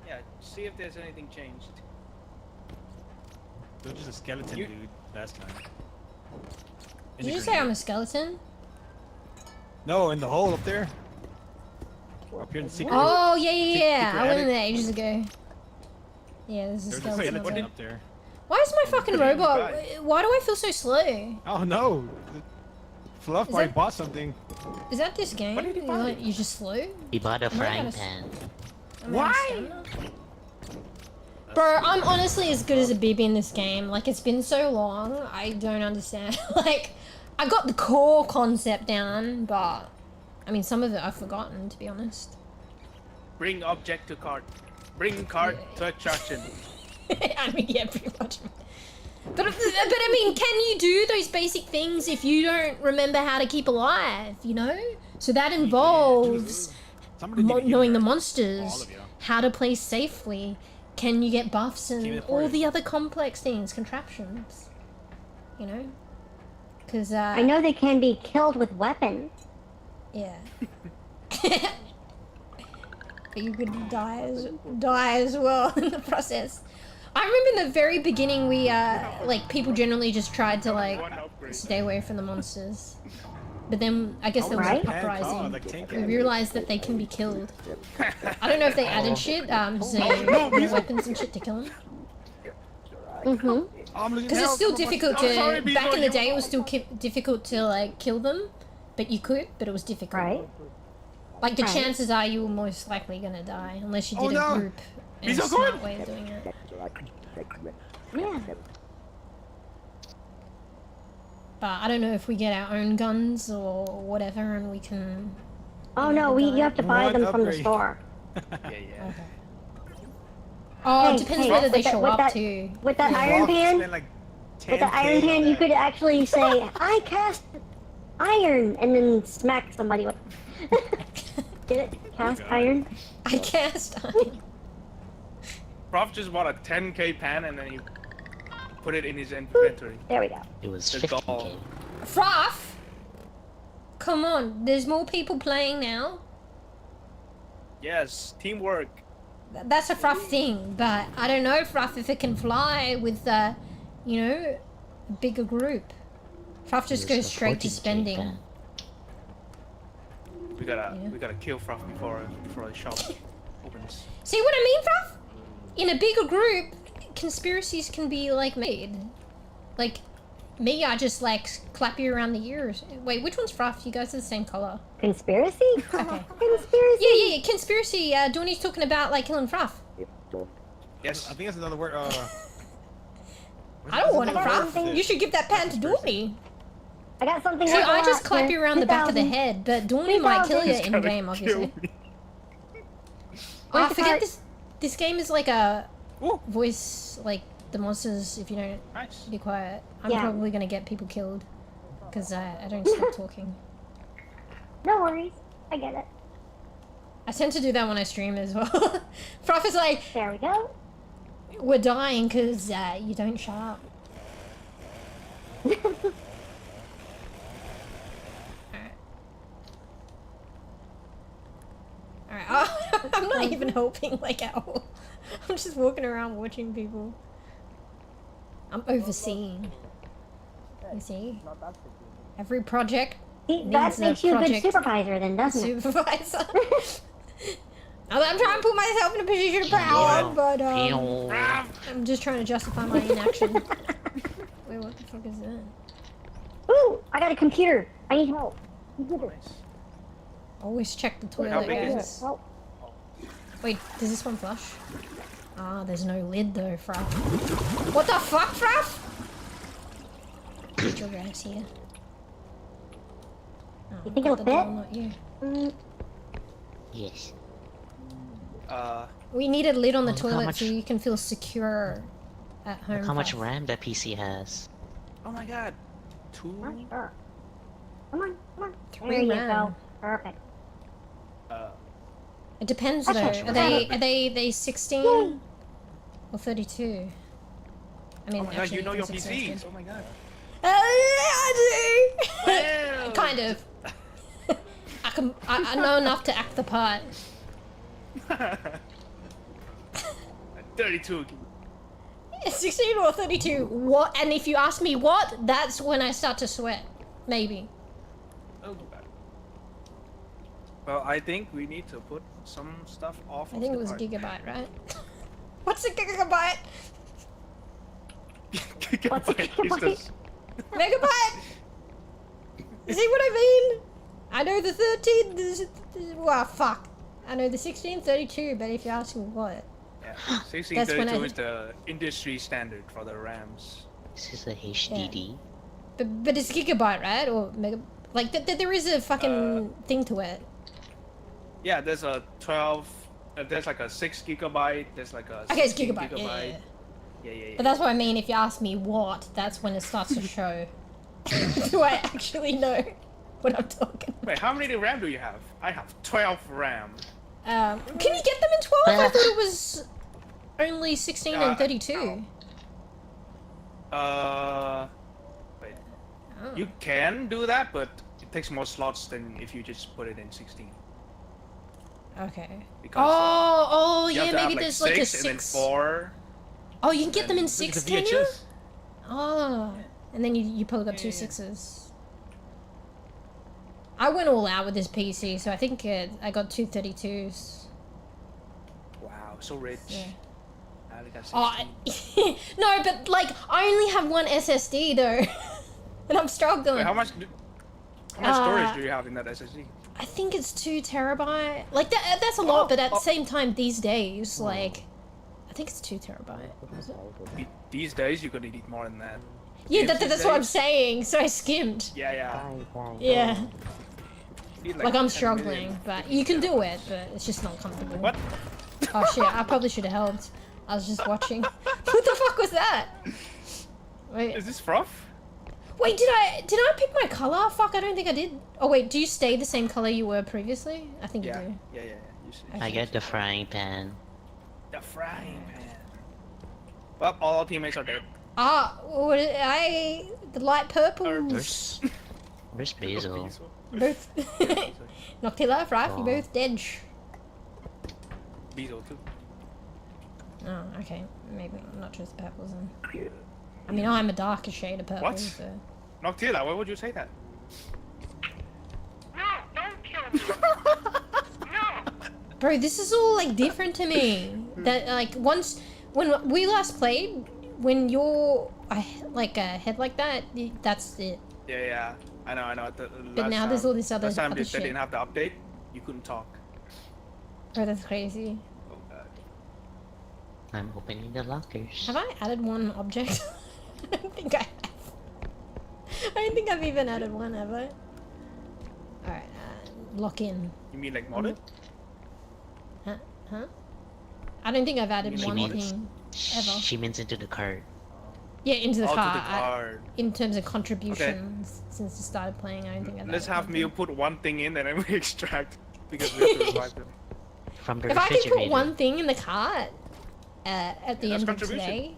Yeah, see if there's anything changed. You're just a skeleton You- dude last time. Did you say I'm a skeleton? No, in the hole up there. Up here in the secret. Oh, yeah. secret I went in attic. there ages ago. Yeah, there's a There's a skeleton. skeleton up there. up there. Why is my fucking robot? Why do I feel so slow? Oh no! Fluff Is already that- bought something. Is that this game? What did you buy? You're just slow? He bought a Am I frying gonna pan. Why? Bro, I'm honestly as good as a bEbE in this game. Like, it's been so long, I don't understand. Like, I got the core concept down, but I mean, some of it I've forgotten, to be honest. Bring object to cart. Bring cart to attraction. I mean, yeah, pretty much. But I mean, can you do those basic things if you don't remember how to keep alive, you know? So that involves Somebody need to give knowing the me all monsters, of you. how to play safely, can you get buffs Keep and it for all you. the other complex things, contraptions, you know? Because, I know they can be killed with weapons. yeah. But you could die as well in the process. I remember in the very beginning we, like, people generally just tried to, like, stay away from the monsters. But then, I guess there was Right? an uprising. Like tank We realized that they can be killed. I don't know if they added shit, so weapons and shit to kill them. Mm-hmm. Because it's still difficult to, back in the day it was still difficult to, like, kill them. But you could, but it was difficult. Right. Like, the Right. chances are you were most likely gonna die, unless you Oh, did no. a group and He's a so smart good. way of doing it. Yeah. But I don't know if we get our own guns or whatever, and we can... Oh no, you have to buy What them from the upgrade? store. Yeah. Oh, Hey, it depends hey, whether they with that- show with up that- too. With that You iron walk, pan, spend like with the 10K iron on pan, you that. could actually say, "I cast iron," and then smack somebody with. Get it? Cast God. iron. I cast iron. Prof just bought a 10k pan and then he put it in his inventory. There we go. It was The 15K. doll. Fruff! Come on, there's more people playing now. Yes, teamwork. That's a Fruff thing, but I don't know, Fruff, if it can fly with, you know, a bigger group. Fruff just It goes was a straight to 14K spending. pan. We gotta Yeah. we gotta kill Fruff before the shop opens. See what I mean, Fruff? In a bigger group, conspiracies can be like made. Like me, I just like clap you around the ears. Wait, which one's Fruff? You guys are the same color. Conspiracy? Okay. Conspiracy? Yeah, conspiracy. Donnie's talking about like killing Fruff. Yes. I think that's another word. I don't want it, got Fruff. You should give that pan to Donnie. I got something. See, like I that just clap here. you around the back of the 2000. head, but Donnie might kill you 2000. in game, obviously. Where's I the forget card? this game is like a Ooh, voice like the monsters. If you don't nice. be quiet, I'm Yeah. probably gonna get people killed because I don't stop talking. No worries. I get it. I tend to do that when I stream as well. Prof is like, There we go. we're dying because you don't shut up. Alright. Oh, I'm not even helping like at all. I'm just walking around watching people. I'm overseeing. You see? Every project See, needs that a makes you a good project supervisor then, doesn't it? supervisor. I'm trying to put myself in a position of power, but Meow. I'm just trying to justify my inaction. Wait, what the fuck is that? Ooh, I got a computer. I need help. Computer. Always check the Wait, how toilet, big is guys. Help. Wait, does this one flush? Ah, there's no lid though, Fruff. What the fuck, Fruff? Get your ass here. Oh, You think got it'll the door, fit? not you. Mm, Yes. We need a lid on the Look how toilet much- so you can feel secure at home. Look how much Fruff. RAM that PC has. Oh my god. 2? not sure. Come on, come on. 3 There you RAM. go. Perfect. It depends That's though. not Are true. they 16 or 32? I mean, Oh my god, actually, you know your 36 is PCs. good. Oh my god. I do. Wow. Kind of. I know enough to act the part. 32. 16 or 32. What? And if you ask me what, that's when I start to sweat. Maybe. Oh god. Well, I think we need to put some stuff off. I of think the it was cart. gigabyte, right? What's a gigabyte? What's a gigabyte? Is this- Megabyte. See what I mean? I know the 13. Well, fuck. I know the 16, 32, but if you ask me what. Yeah, That's when 1632 I- is the industry standard for the RAMs. This is a HDD. But it's gigabyte, right? Or mega. Like, there is a fucking thing to it. Yeah, there's a 12. There's like a 6 gigabyte. There's like a. Okay, it's 16 gigabyte. Yeah. Yeah. But that's what I mean. If you ask me what, that's when it starts to show. Do I actually know what I'm talking? Wait, how many RAM do you have? I have 12 RAM. Can you get them in 12? I thought it was only 16 and 32. Wait. Oh. You can do that, but it takes more slots than if you just put it in 16. Okay. Because, Oh, you have yeah, to have, maybe there's like a 6. and then 4. Oh, you can get them in and 6, Look at can the you? VHS. Oh. And then you probably got two Yeah. 6s. I went all out with this PC, so I think I got two 32s. Wow, so rich. Yeah. I only got 16. Oh, no, but like, I only have one SSD though. And I'm struggling. Wait, how much storage do you have in that SSD? I think it's 2 terabyte. Like that's a lot, but at the same time, these days, like, I think it's 2 terabyte. Is it? These days, you're gonna need more than that. Yeah, These that's what I'm days- saying. So I skimmed. Yeah. Yeah, You need like I'm 10 struggling, million. but you can do it, but it's just not comfortable. What? Oh shit! I probably should have helped. I was just watching. What the fuck was that? Wait. Is this Fruff? Wait, did I pick my color? Fuck, I don't think I did. Oh wait, do you stay the same color you were previously? I think Yeah. you do. Yeah. You see. I get the frying pan. The frying pan. Well, all our teammates are dead. Ah, the light purple. Where's Basil? Both. Noctilla, Fruff, you Oh. both dead. Bezel too. Oh, okay. Maybe not just purples then. I mean, I'm a darker shade of purple, What? so. Noctilla, why would you say that? Bro, this is all like different to me. That like once when we last played, when you're like a head like that, that's it. Yeah. I know. But now there's all this other last time other they shit. didn't have the update, you couldn't talk. Oh, that's crazy. Oh god. I'm opening the lockers. Have I added one object? I don't think I have. I don't think I've even added one, have I? Alright, lock in. You mean like modded? Huh? I don't think I've added She one means- thing ever. She means into the cart. Yeah, into the Oh, to car. the card. In terms of contributions, since I started playing, I don't think I've Let's added have one Mew thing. put one thing in and then we extract because we have to revive them. From the If I refrigerator. can put one thing in the cart at the Yeah, end of that's contribution. today,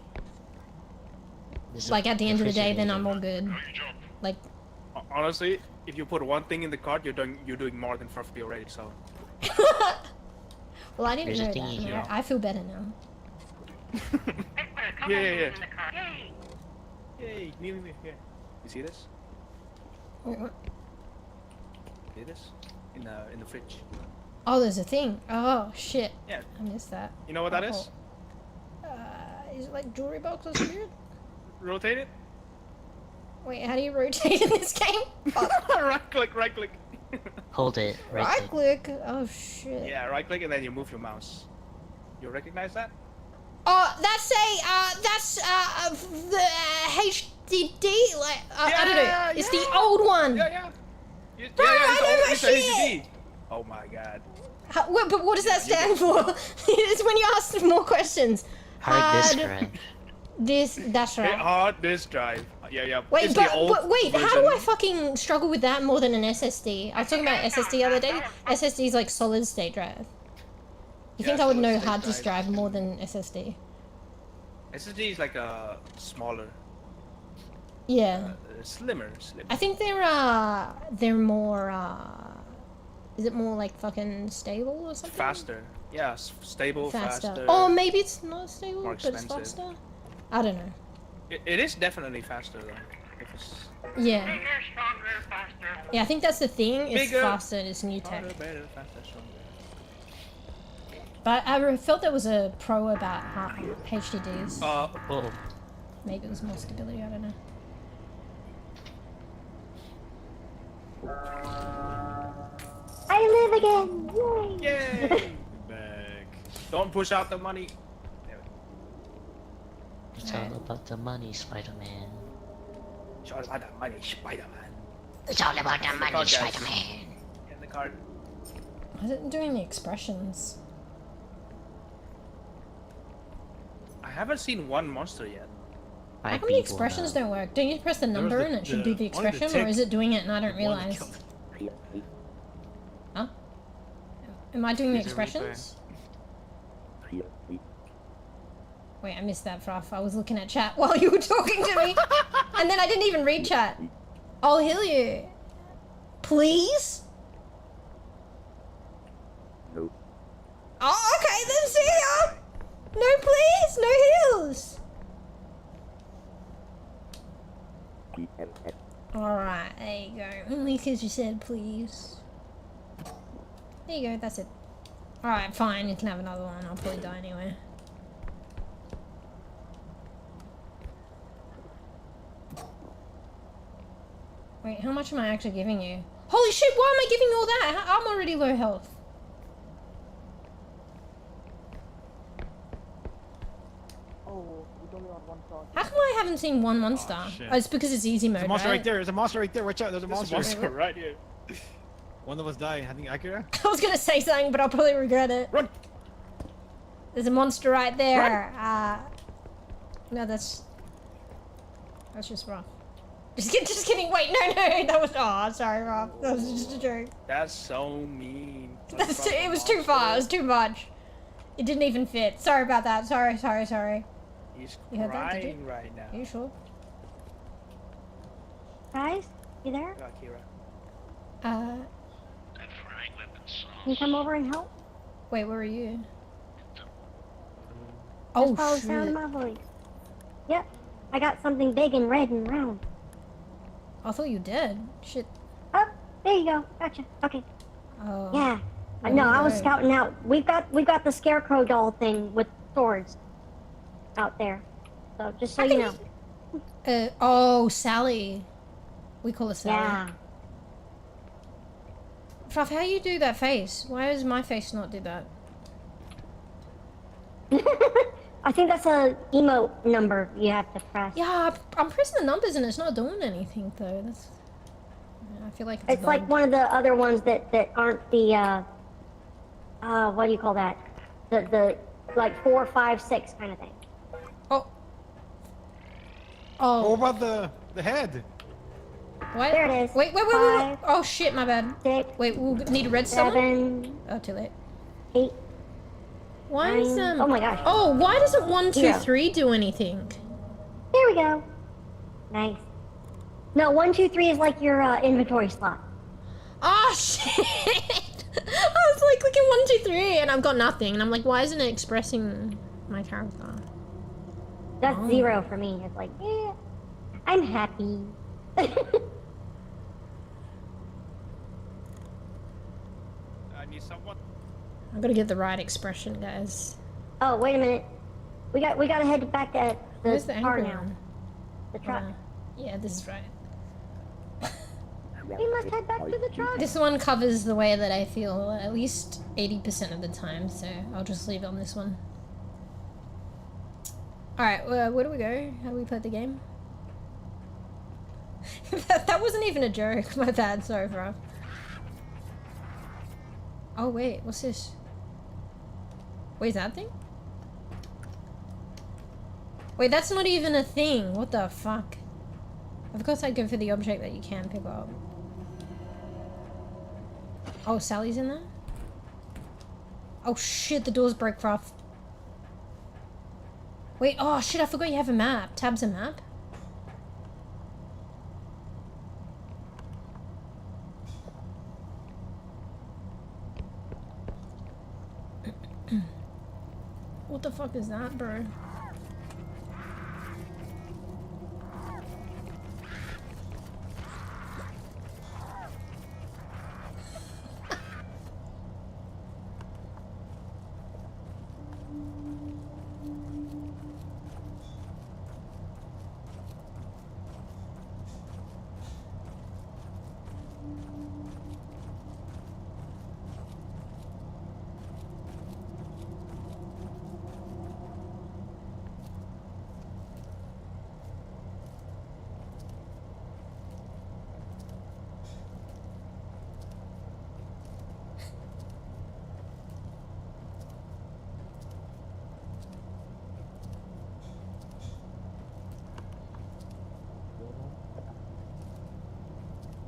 This is like at the end of the day, then I'm refrigerator. all good. Like, Honestly, if you put one thing in the cart, you're doing more than 50 already. So well, I didn't There's a know that. thingy and here. I feel better now. yeah. Yay, Mew here. You see this? Wait, what? See this? In the fridge. Oh, there's a thing. Oh shit. Yeah. I missed that. You know what that is? Is it like jewelry box or something? Rotate it. Wait, how do you rotate in this game? right click. Hold it. Right Right click. Oh shit. Yeah, right click and then you move your mouse. You recognize that? Oh, that's the HDD. Like I don't know. It's the old one. Yeah. Yeah, Bro, I know my it's a shit. HDD. Oh my god. But what does that stand for? It's when you ask more questions. Hard disk drive. That's right. Hard disk drive. Yeah. Wait, It's the old but wait, how do I version. fucking struggle with that more than an SSD? I was talking about SSD the other day. SSD is like solid state drive. You think I would know hard disk drive more than SSD? SSD is like a smaller, Yeah. slimmer. I think they're more, is it more like fucking stable or something? Faster. Yeah, stable, faster. Or maybe it's not stable, more but it's expensive. faster? I don't know. It is definitely faster though. If it's Yeah. Yeah, I think that's the thing. It's Bigger, faster, it's new tech. harder, better, faster, stronger. But I felt there was a pro about HDDs. Oh. Maybe it was more stability, I don't know. I live again! Yay! Yay! Back. Don't push out the money. It's all about the money, Spider-Man. It's all about the money, Spider-Man. It's all about the money, guys. Spider-Man. In the card. I didn't do any expressions. I haven't seen one monster yet. How come the expressions don't work? Don't you press the number and it should do the only the expression, or tick- is it doing it and I don't One that realize? killed- Huh? Am I doing the Is it replay? expressions? Wait, I missed that, Fruff. I was looking at chat while you were talking to me. And then I didn't even read chat. I'll heal you. Please? Nope. Oh, okay, then see ya! No please, no heals! Alright, there you go. Only because you said please. There you go, that's it. Alright, fine, you can have another one. I'll probably die anyway. Wait, how much am I actually giving you? Holy shit, why am I giving you all that? I'm already low health. How come I haven't seen one monster? shit. Oh, it's because it's easy mode, There's a monster right right? there. There's a monster right there. Watch out. There's a There's a monster. monster right here. One of us died. I think Akira. I was gonna say something, but I'll probably regret it. Run! There's a monster right there. No, that's just rough. Just kidding. Wait, no, that was. Oh, sorry, Rob. That was just a joke. That's so mean. That's it was too far. It was too much. It didn't even fit. Sorry about that. Sorry. He's You heard that, did you? crying right now. Are you sure? Guys, you there? Akira. Can you come over and help? Wait, where are you? Just Oh follow the sound of shit! my voice. Yep. I got something big and red and round. I thought you did. Shit. Oh, there you go. Gotcha. Okay. Oh. Yeah. Where No, you I was going? scouting out. We've got the scarecrow doll thing with swords. out there. So just so you know. Oh, Sally. We call her Sally. Yeah. Fluff, how you do that face? Why does my face not do that? I think that's a emote number you have to press. Yeah, I'm pressing the numbers and it's not doing anything though. That's. I feel like It's like one of the other ones that aren't the what do you call that? The like 4, 5, 6 kind of thing. Oh. Oh. What about the head? What? There it is. Wait. 5, Oh shit, my bad. 6. Wait, we'll need a redstone. 7. Oh, too late. 8. Why 9. is Oh my gosh. Oh, why doesn't 1, 2, 0. 3 do anything? There we go. Nice. No, 1, 2, 3 is like your inventory slot. Oh shit! I was like clicking 1, 2, 3 and I've got nothing. And I'm like, why isn't it expressing my character? That's 0 for me. It's like, yeah, I'm happy. I need someone. I've got to get the right expression, guys. Oh, wait a minute. We got to head back to Where's the the car angry now. one? The truck. Yeah, this is right. We must head back to the truck. This one covers the way that I feel at least 80% of the time, so I'll just leave it on this one. Alright, where do we go? How do we play the game? that wasn't even a joke. My bad, sorry, bro. Oh, wait, what's this? Wait, is that a thing? Wait, that's not even a thing. What the fuck? Of course I'd go for the object that you can pick up. Oh, Sally's in there? Oh shit, the doors broke off. Wait, oh shit, I forgot you have a map. Tab's a map? What the fuck is that, bro?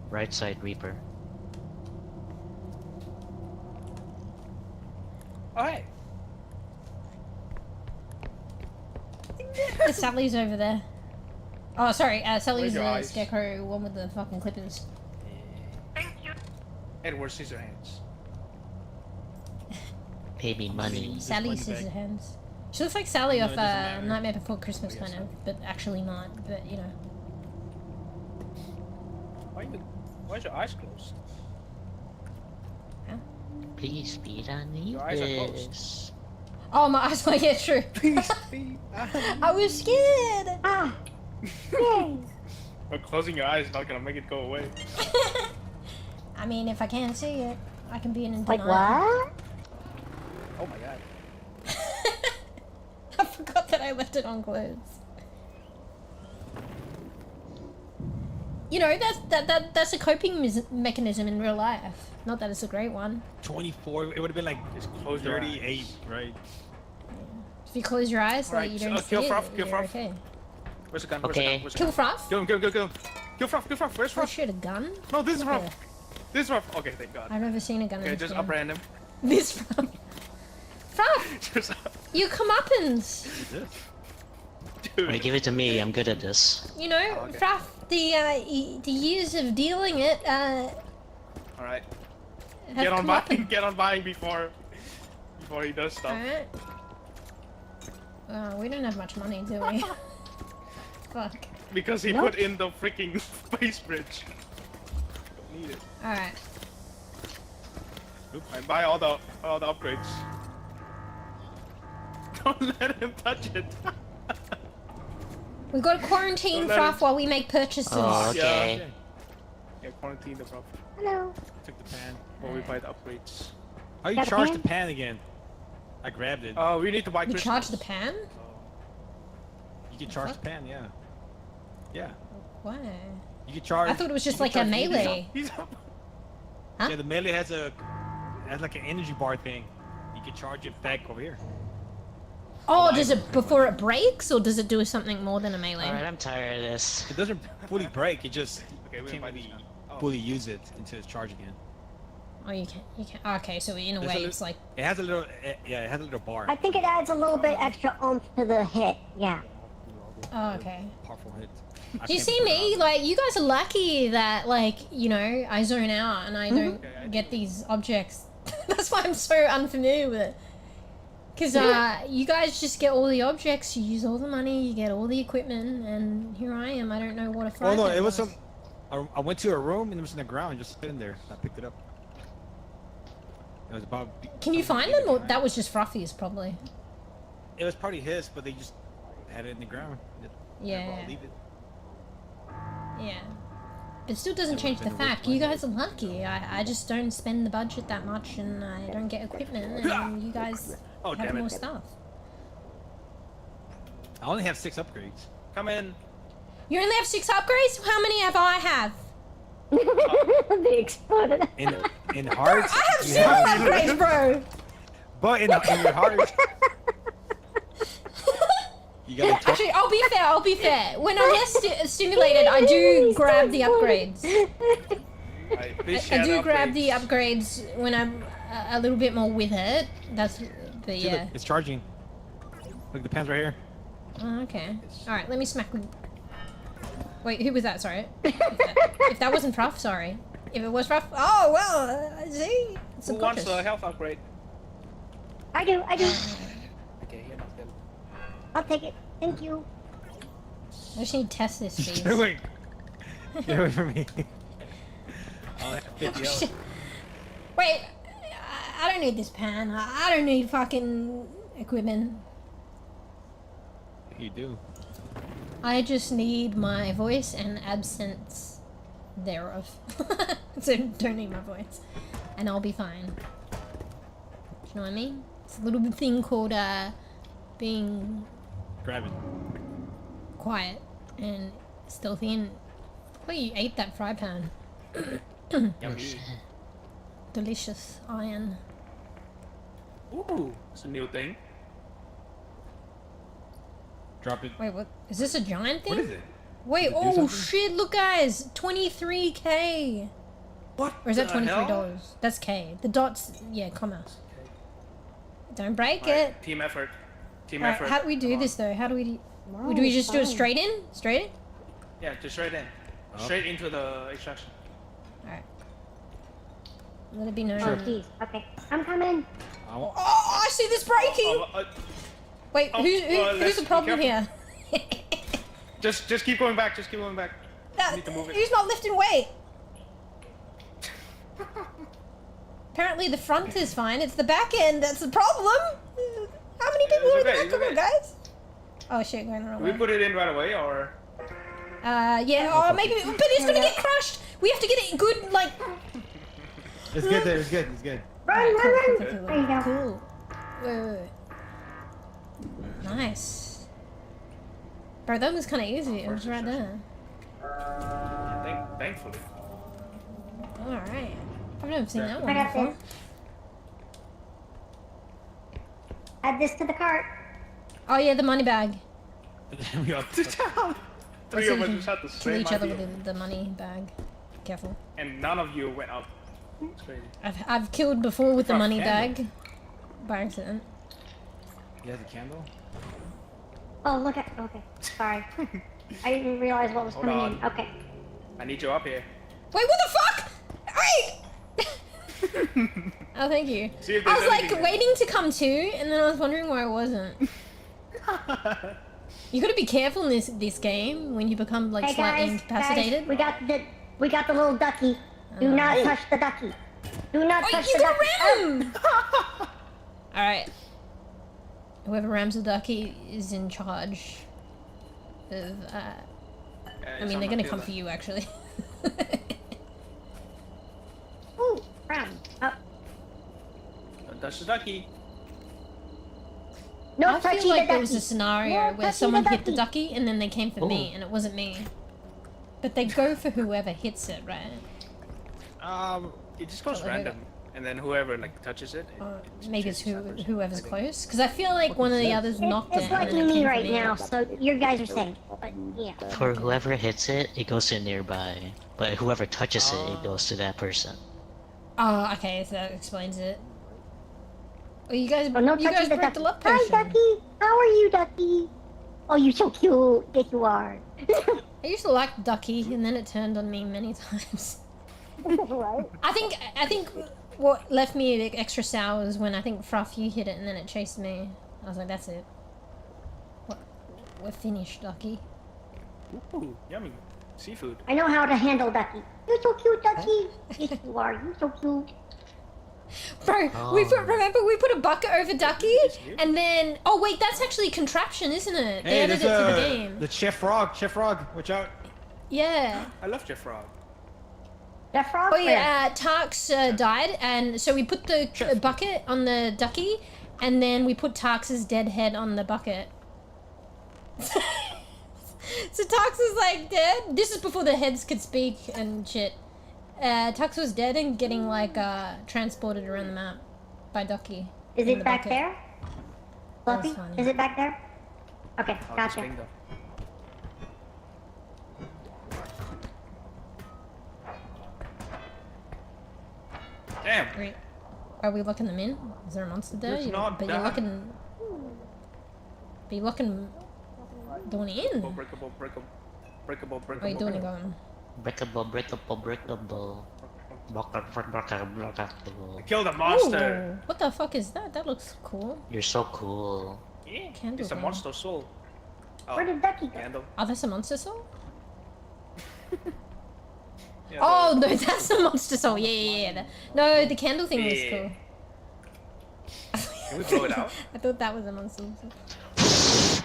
Right side Reaper. Oh, hey. Sally's over there. Oh, sorry, Sally's Where's your the eyes? scarecrow one with the fucking clippers. Edward Scissorhands. Pay me money. Sally money back. Scissorhands. She looks like Sally No, off it doesn't matter. Nightmare Before Christmas, I guess kind of, but actually not. But you know, Why's your eyes closed? Please speed, I need Your eyes are closed. this. oh my eyes, like yeah, true. Please be. I was scared. Ah. Yay. But closing your eyes is not gonna make it go away. I mean, if I can't see it, I can be in Like denial. what? Oh my god. I forgot that I left it on clothes. You know, that's a coping mechanism in real life. Not that it's a great one. 24. It would have been like Just close your 38, eyes. right? If you close your eyes, Alright, like you so, don't see kill it, Froth, kill you're Froth. okay. Where's the gun? Okay. Where's the Kill gun? Froth? Kill him, kill him, kill him, kill him. Kill Froth, kill Froth. Where's Oh Froth? shit, a gun? No, this is Okay. Froth. This is Froth. Okay, thank God. I've never seen a gun in Okay, this just game. up random. This Froth. Froth! Just up. You comeuppance! Dude. Wait, give it to me. I'm good at this. You know, Oh, okay. Froth, the years of dealing it, Alright. have Get on come up buying, get on buying before he does stuff. Alright. We don't have much money, do we? Fuck. Because he Nope. put in the freaking space bridge. Don't need it. Alright. I buy all the upgrades. Don't let him touch it. We've got to quarantine Fruff while we make purchases. Oh, okay. Yeah, quarantine the Fruff. Hello. Took the pan. While we buy the upgrades. How you Got a charge pan? the pan again? I grabbed it. Oh, we need to buy You crystals. charge the pan? You can charge the pan, yeah. Yeah. Why? You can charge. I thought it was just you like can a charge- melee. He's up. Huh? Yeah, the melee has like an energy bar thing. You can charge it back over here. Oh, does it before it breaks, or does it do something more than a melee? Alright, I'm tired of this. It doesn't fully break. It just Okay, we can't buy really this now. Oh. fully use it until it's charged again. Oh, you can. Okay, so in a There's way, a it's like. It has a little. Yeah, it has a little bar. I think it adds a little bit extra oomph to the hit. Yeah. Oh, okay. Powerful hit. Do you see me? Like, you guys are lucky that, like, you know, I zone out and I don't get these objects. That's why I'm so unfamiliar with it. Because you guys just get all the objects, you use all the money, you get all the equipment, and here I am. I don't know what a Oh no, fragment it was some. I went to a room and it was in the ground, just sitting there. I picked it up. It was about. Can you find them, or that was just Fruffy's probably? It was probably his, but they just had it in the ground. Yeah. Leave it. Yeah. But it still doesn't change the fact, you guys are lucky. I just don't spend the budget that much and I don't get equipment and you guys Oh, have damn more it. stuff. I only have 6 upgrades. Come in. You only have 6 upgrades? How many have I have? They exploded. In hearts. I have you 0 upgrades, bro! But in your heart. You got a Actually, I'll be fair. When I'm less stimulated, I do grab the upgrades. I do grab the upgrades when I'm a little bit more with it. That's, but yeah. Look, it's charging. Look, the pan's right here. Oh, okay. Alright, let me smack with... Wait, who was that? Sorry. If that wasn't Fruff, sorry. If it was Fruff... Oh, well, see? Who wants a health upgrade? I do. Okay, you're not dead. I'll take it. Thank you. I just need to test this, please. Get away. Get away from me. I'll have 50 health. Wait, I don't need this pan. I don't need fucking equipment. You do. I just need my voice and absence thereof. So don't need my voice. And I'll be fine. Do you know what I mean? It's a little thing called being Grab it. quiet and stealthy and... Well, you ate that fry pan. Oh shit. Delicious iron. Ooh, it's a new thing. Drop it. Wait, what? Is this a giant thing? What is it? Wait, Does it do oh something? shit, look guys! 23k! What? Or is that the hell? $23? That's K. The dots, yeah, comma. Don't break Alright, it. team effort. Team Alright, effort. how do we do Come on. this though? How do we do... No, do we just do it fine. straight in? Straight in? Yeah, just straight in. Up. Straight into the extraction. Alright. Let it be known. Oh, jeez. Okay. I'm coming. I want- Oh, I see this breaking! Wait, oh, who's let's the be problem here? Just keep going back. Just keep going back. Need to move it. Who's not lifting weight? Apparently the front is fine, it's the back end that's the problem! How many people are in the okay, back? it's Come on, okay. guys! Oh shit, going the wrong We way. put it in right away, or Yeah, oh, maybe, but it's gonna get crushed! We have to get it good, like... It's good there. It's good. It's good. Run, Cool, run, cool, run. cool, There you go. cool. Wait. Nice. Bro, that was kinda easy, it was right there. thankfully. Alright. I've never seen that I one got before. this. Add this to the cart. Oh yeah, the money bag. We all- Three So of you us can just had the kill same each other idea. with the money bag. Careful. And none of you went up. It's crazy. I've killed before with the Oh, money candle. bag. By accident. You have the candle? Oh, look at. Okay. Sorry. I didn't realize what was Hold coming on. in. Okay. I need you up here. Wait, what the fuck? Wait! Oh, thank you. See if I there's was like anything- waiting to come to, and then I was wondering why I wasn't. You gotta be careful in this game when you become like Hey slightly guys, incapacitated. we got the little ducky. Do not touch the ducky. Do not Oh, touch you the can ducky. ram him! Alright. Whoever rams the ducky is in charge. I mean, they're gonna come for you, actually. Ooh, brown. Oh, Don't touch the ducky. no I touchy feel like the there was a ducky. scenario No where touchy someone the hit the ducky. ducky and then they came for me, and it wasn't me. But they go for whoever hits it, right? It just goes Totally. random, and then whoever like touches it. Maybe it's chases that person, whoever's I think. close. Because I feel like one of the others knocked it. It's and like then it me came for right me. now, so your guys are safe. But yeah. For whoever hits it, it goes to nearby. But whoever touches it, it goes to that person. Oh, okay, so that explains it. Oh, you guys, Oh, no you guys touching the broke the ducky. love Hi, potion. ducky. How are you, ducky? Oh, you're so cute. Yes, you are. I used to like Ducky, and then it turned on me many times. Right? I think what left me like, extra sour was when I think Fruff, you hit it, and then it chased me. I was like, that's it. We're finished, Ducky. Ooh, yummy. Seafood. I know how to handle ducky. You're so cute, ducky. Yes, you are. You're so cute. Bro, Oh. remember we put a bucket over Ducky, It's new. and then oh wait, that's actually contraption, isn't it? They Hey, added there's it to the game. the Chef Frog. Chef Frog, watch out. Yeah. I love Jeff Frog. That frog. Oh yeah, Tarks died, and so we put the bucket on the Ducky, and then we put Tarks' dead head on the bucket. So Tarks was like dead. This is before the heads could speak and shit. Tux was dead and getting like transported around the map by Ducky. Is in it the back bucket. there? Fluffy? funny. Is it back there? Okay, Oh, gotcha. bingo. Damn. Wait, are we locking them in? Is there a monster there? It's not but that. you're locking the one in. Breakable, breakable, breakable, breakable. What are you doing going? Breakable, breakable, breakable. Breakable. Kill the monster. Ooh, what the fuck is that? That looks cool. You're so cool. Yeah, Candle it's a thing. monster soul. Oh, Where did Ducky go? candle. Oh, that's a monster soul? Yeah, Oh, no, that's a monster soul. Yeah. No, the candle thing was Yeah. cool. Can we blow it out? I thought that was a monster soul.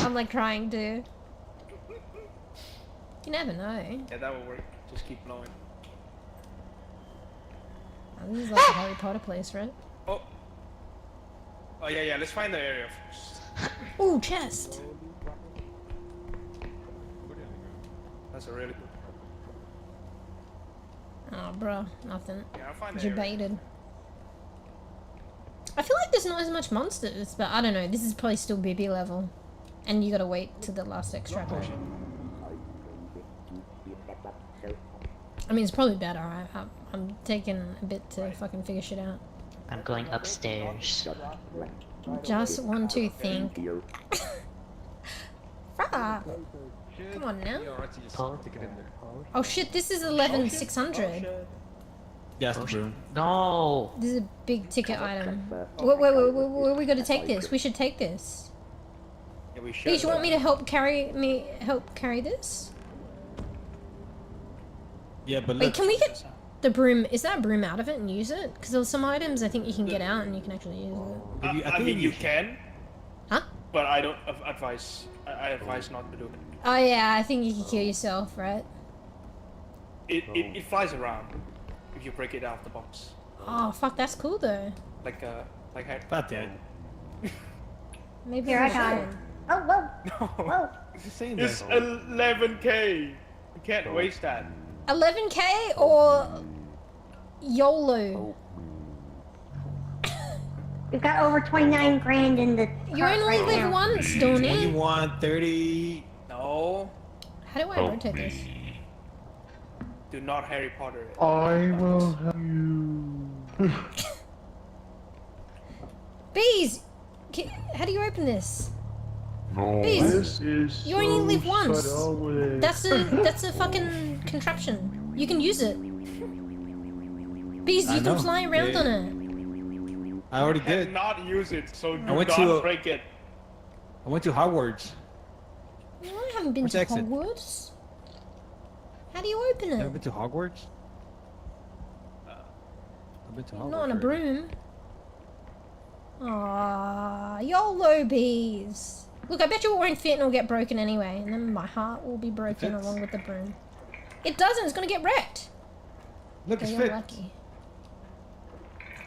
I'm like trying to. You never know. Yeah, that will work. Just keep blowing. Oh, this is like a Harry Potter place, right? Oh. Oh yeah, yeah. Let's find the area first. Ooh, chest. That's a really good. Oh, bro, nothing. Yeah, I'll find the area. Debated. I feel like there's not as much monsters, but I don't know. This is probably still BB level, and you gotta wait to the last extract. Right? I mean, it's probably better. I'm taking a bit to fucking figure shit out. I'm going upstairs. Just want to think. Frog. Come on now. Oh shit, this is 11,600. Yes, the broom. No! This is a big ticket item. Wait, where we gotta take this? We should take this. Yeah, we should. Please, you want me to help carry this? Yeah, but Wait, look. can we get the broom? Is that broom out of it and use it? Because there's some items I think you can get out and you can actually use it. I mean, you can. Huh? But I don't advise. I advise not to do it. Oh yeah, I think you can kill yourself, right? It flies around if you break it out of the box. Oh fuck, that's cool though. Like Not dead. Maybe Here, I we got it. should. Oh, whoa. No. Whoa. Just saying It's that. 11K. You can't waste that. 11K or YOLO? We've got over 29 grand in the You cart only right live now. once, don't you? 21, 30. No. How do I rotate this? Do not Harry Potter it. I will help you. Bees! How do you open this? No, Please. this is You only live once. stowylines. That's a fucking contraption. You can use it. Bees, I you know. can fly around Yeah. on it. I already did. Cannot use it, so do went not to a- break it. I went to Hogwarts. No, I haven't been Where's to exit? Hogwarts. How do you open Never it? been to Hogwarts? I've been to Hogwarts. Not on a already. broom. Aww. YOLO bees. Look, I bet you it won't fit and it'll get broken anyway. And then my heart will be broken along with the broom. It doesn't, it's gonna get wrecked. Look, it's You're fit. lucky.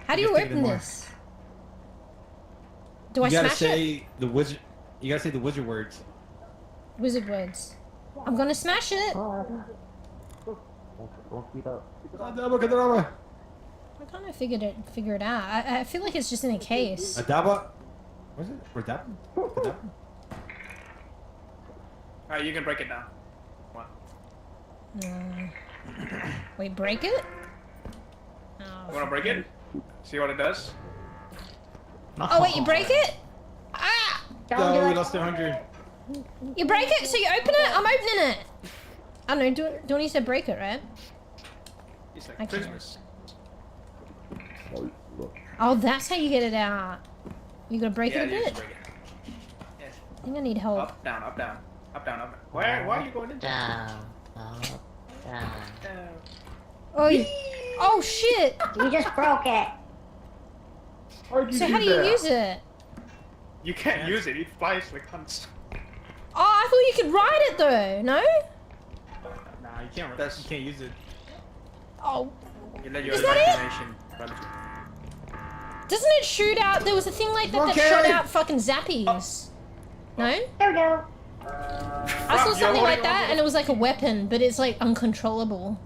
How do you open this? Do I You gotta smash it? say the wizard. You gotta say the wizard words. Wizard words. I'm gonna smash it. Adaba. I kind of figure it out. I feel like it's just in a case. Adaba. What is it? Adaba? Alright, you can break it now. What? Wait, break it? You wanna break it? See what it does? Oh wait, you break it? Ah! No, we lost 100. You break it, so you open it? I'm opening it. I don't know, Donnie said break it, right? It's I like can't. Christmas. Oh, that's how you get it out. You gotta break Yeah, it a you just bit? break it. Yeah. I think I need help. Up, down, up, down. Up, down, up. Where are you going in? Down, up, down. Down. Oh shit! You just broke it. So how do you use it? You can't use it, it flies like hunts. Oh, I thought you could ride it though, no? Nah, you can't. That's- You can't use it. Oh, You let your Is that it? imagination run. doesn't it shoot out? There was a thing like that that Okay. shot out fucking zappies. No? There we go. I saw You're something like holding that on and it was like a weapon, but it's like uncontrollable.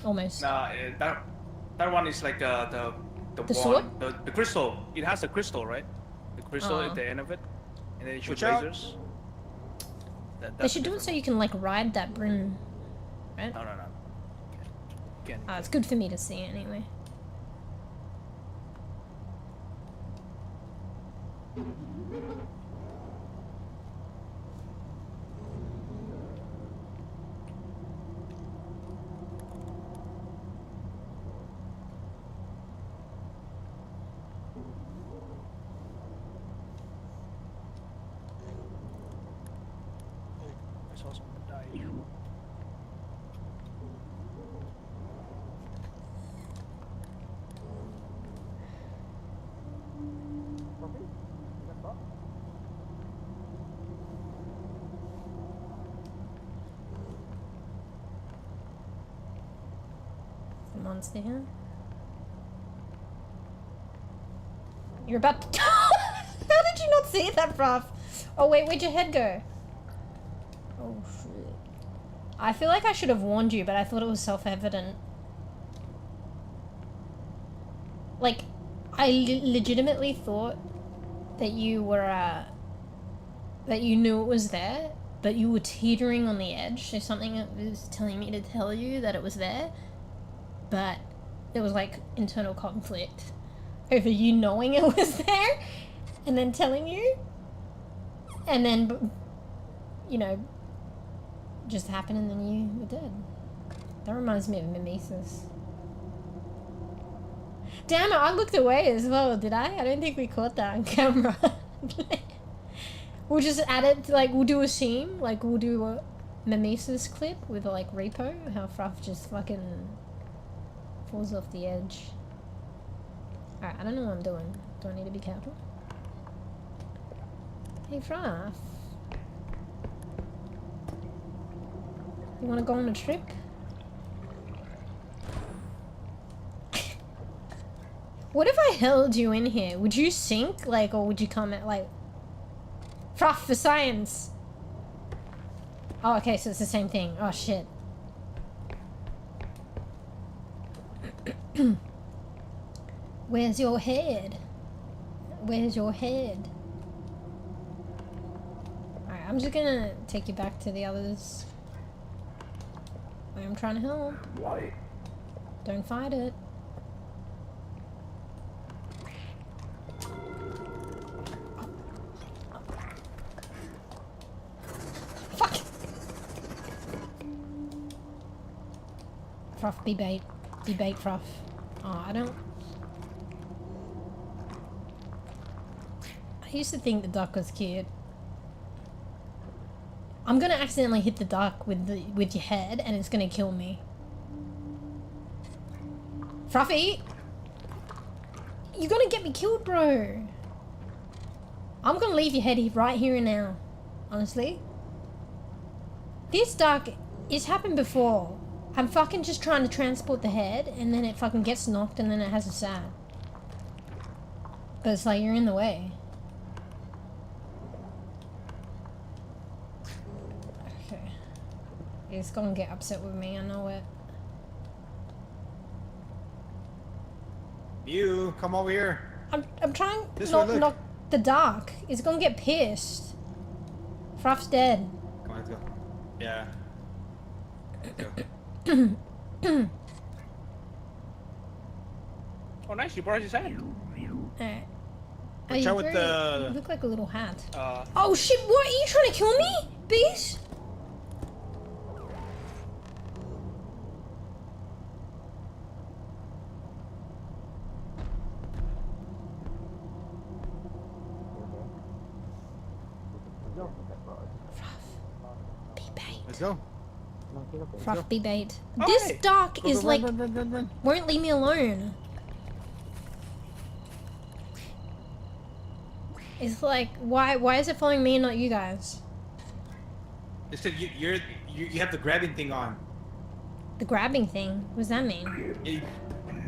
Almost. Nah, that one is like the The sword? wand, the crystal. It has a crystal, right? The crystal Oh. at the end of it, and then it shoots Watch out. lasers. They should do it so you can like ride that broom. Right? No. Again. Oh, it's good for me to see anyway. I saw someone die. The monster here. You're about to. How did you not see that, bruv? Oh wait, where'd your head go? Oh shit. I feel like I should have warned you, but I thought it was self-evident. Like, I legitimately thought that you were, that you knew it was there, but you were teetering on the edge, so something was telling me to tell you that it was there, but there was like internal conflict over you knowing it was there, and then telling you, and then, you know, just happened and then you were dead. That reminds me of mimesis. Damn it, I looked away as well, did I? I don't think we caught that on camera. We'll just add it to, like, we'll do a scene, like, we'll do a mimesis clip with, like, R.E.P.O, how Fruff just fucking falls off the edge. Alright, I don't know what I'm doing. Do I need to be careful? Hey, Fruff. You wanna go on a trip? What if I held you in here? Would you sink, like, or would you come at, like... Fruff for science! Oh, okay, so it's the same thing. Oh, shit. Where's your head? Where's your head? Alright, I'm just gonna take you back to the others. I'm trying to help. Why? Don't fight it. Fuck! Fruff, be bait. Be bait, Fruff. Oh, I don't... I used to think the duck was cute. I'm gonna accidentally hit the duck with your head and it's gonna kill me. Fruffy! You're gonna get me killed, bro! I'm gonna leave your head right here and now. Honestly. This duck, it's happened before. I'm fucking just trying to transport the head, and then it fucking gets knocked, and then it has a sad. But it's like, you're in the way. Okay. It's gonna get upset with me, I know it. You come over here. I'm trying This not way, look. knock the duck. It's gonna get pissed. Fruff's dead. Come on, let's go. Yeah. Let's go. Oh, nice. You brought his hand. Alright. Watch out with the- You look like a little hat. Uh, Oh shit, what? Are you trying to kill me? Beast? Let's go. Fruff be bait. Oh, This hey. duck is like, Run. won't leave me alone. It's like, why is it following me and not you guys? It's because you have the grabbing thing on. The grabbing thing? What does that mean?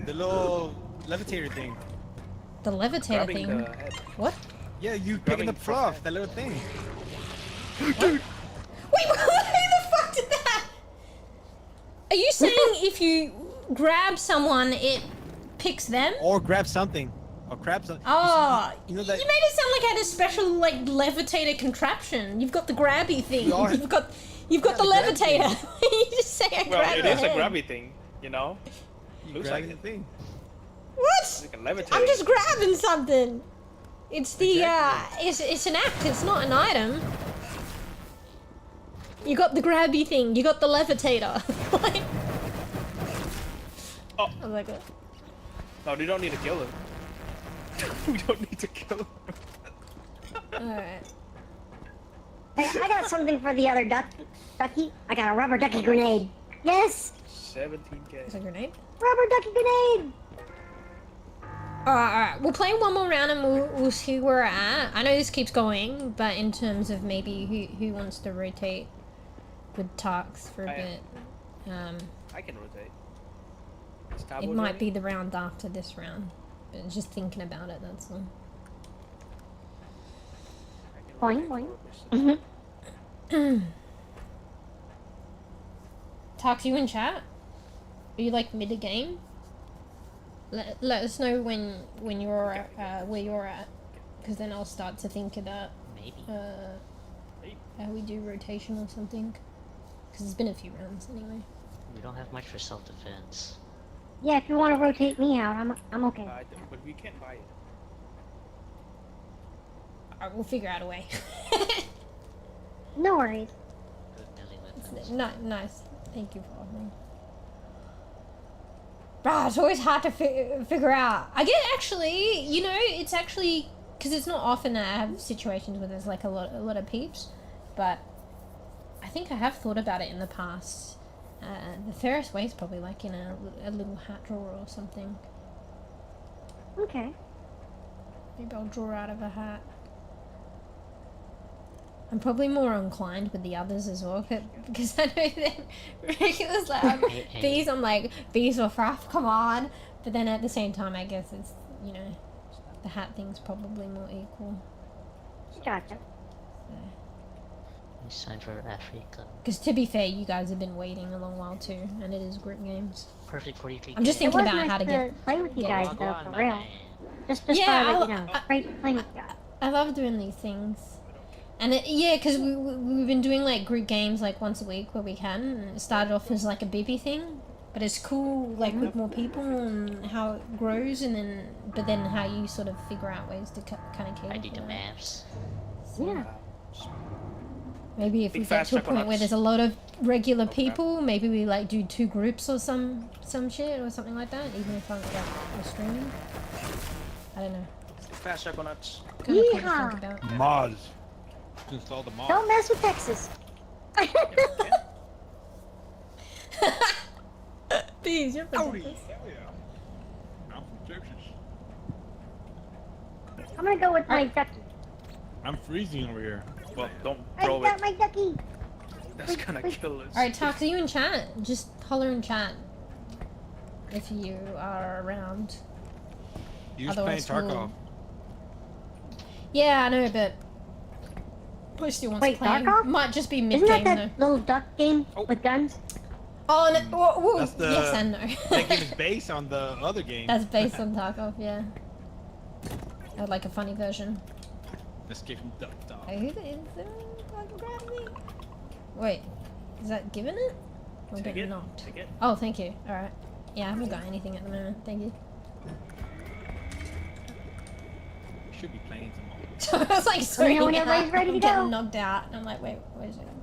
The little levitator thing. The levitator grabbing thing? the head. What? Yeah, you Grabbing picking up Fluff fluff, head. that little thing. Wait, who the fuck did that? Are you saying if you grab someone, it picks them? Or grab something. Or grab something. Oh, You know you that- made it sound like I had a special like levitator contraption. You've got the grabby thing. We all have- You've got the the grab thing. levitator. You just say I Well, grab it the is a head. grabby thing, you know? Looks like Grabbing it. thing. What? Like a levitator. I'm just grabbing something. It's the Exactly. it's an act. It's not an item. You got the grabby thing. You got the levitator. Like, Oh. I was like, what? No, we don't need to kill him. We don't need to kill him. Alright. Hey, I got something for the other ducky. I got a rubber ducky grenade. Yes, 17k. Is it a grenade? rubber ducky grenade. Alright. We'll play one more round and we'll see where we're at. I know this keeps going, but in terms of maybe who wants to rotate with talks for a I am. bit. I can rotate. It might be the round after this round. But just thinking about it, that's all. Boing, boing. Talks, you in chat? Are you like mid a game? Let us know when you're at, where you're at, because then I'll start to think about Maybe. how we do rotation or something. Because it's been a few rounds anyway. We don't have much for self-defense. Yeah, if you want to rotate me out, I'm okay. But we can't buy it. Alright, we'll figure out a way. No worries. Good melee weapons. Nice. Thank you for offering. Bruh, it's always hard to figure out. I get actually, you know, it's actually, because it's not often that I have situations where there's like a lot of peeps, but I think I have thought about it in the past. The fairest way is probably like in a little hat drawer or something. Okay. Maybe I'll draw out of a hat. I'm probably more inclined with the others as well, because I know that Rika's like, bees, I'm like, bees or fruff, come on. But then at the same time, I guess it's, you know, the hat thing's probably more equal. Gotcha. It's time for Africa. Because to be fair, you guys have been waiting a long while too, and it is group games. Perfect 43. I'm just It thinking was about nice how to get... play with you get- guys, though, for real. Just Yeah, thought, you know, great playing with you guys. I love doing these things. And yeah, because we've been doing like group games like once a week where we can. And it started off as like a bEbE thing, but it's cool like with more people and how it grows, and then how you sort of figure out ways to kind of cater I do for the that. maps. Yeah. Maybe if we Big get fast to a point where coconuts. there's a lot of regular people, maybe we like do 2 groups or some shit or something like that. Even if I'm like we're streaming, I don't know. Fast coconuts. Kind of cool to Yeehaw. think about. Mods. Install the mod. Don't mess with Texas. Bees, you're Howdy. pathetic. Hell yeah. I'm from Texas. I'm gonna go with my ducky. I'm freezing over here. Well, don't I throw got it. my ducky. That's gonna kill us. Alright, Tox, are you in chat? Just holler in chat. If you are around. You just playing Otherwise, we'll- Tarkov. Yeah, I know, but I still wants Wait, to play. Tarkov? Might just be Isn't mid-game that though. that little duck game Oh. with guns? Oh, no, whoa, That's the- yes and no. That game is based on the other game. That's based on Tarkov, yeah. I'd like a funny version. Escape from Duck Dog. Hey, who is there? Fucking grab me. Wait, is that giving it? Or Take getting it. knocked? Take it. Oh, thank you. Alright. Yeah, I haven't got anything at the moment. Thank you. We should be playing tomorrow. So I was like, Let sorry, me know when everybody's ready to I'm getting go. knocked out. And I'm like, wait a second.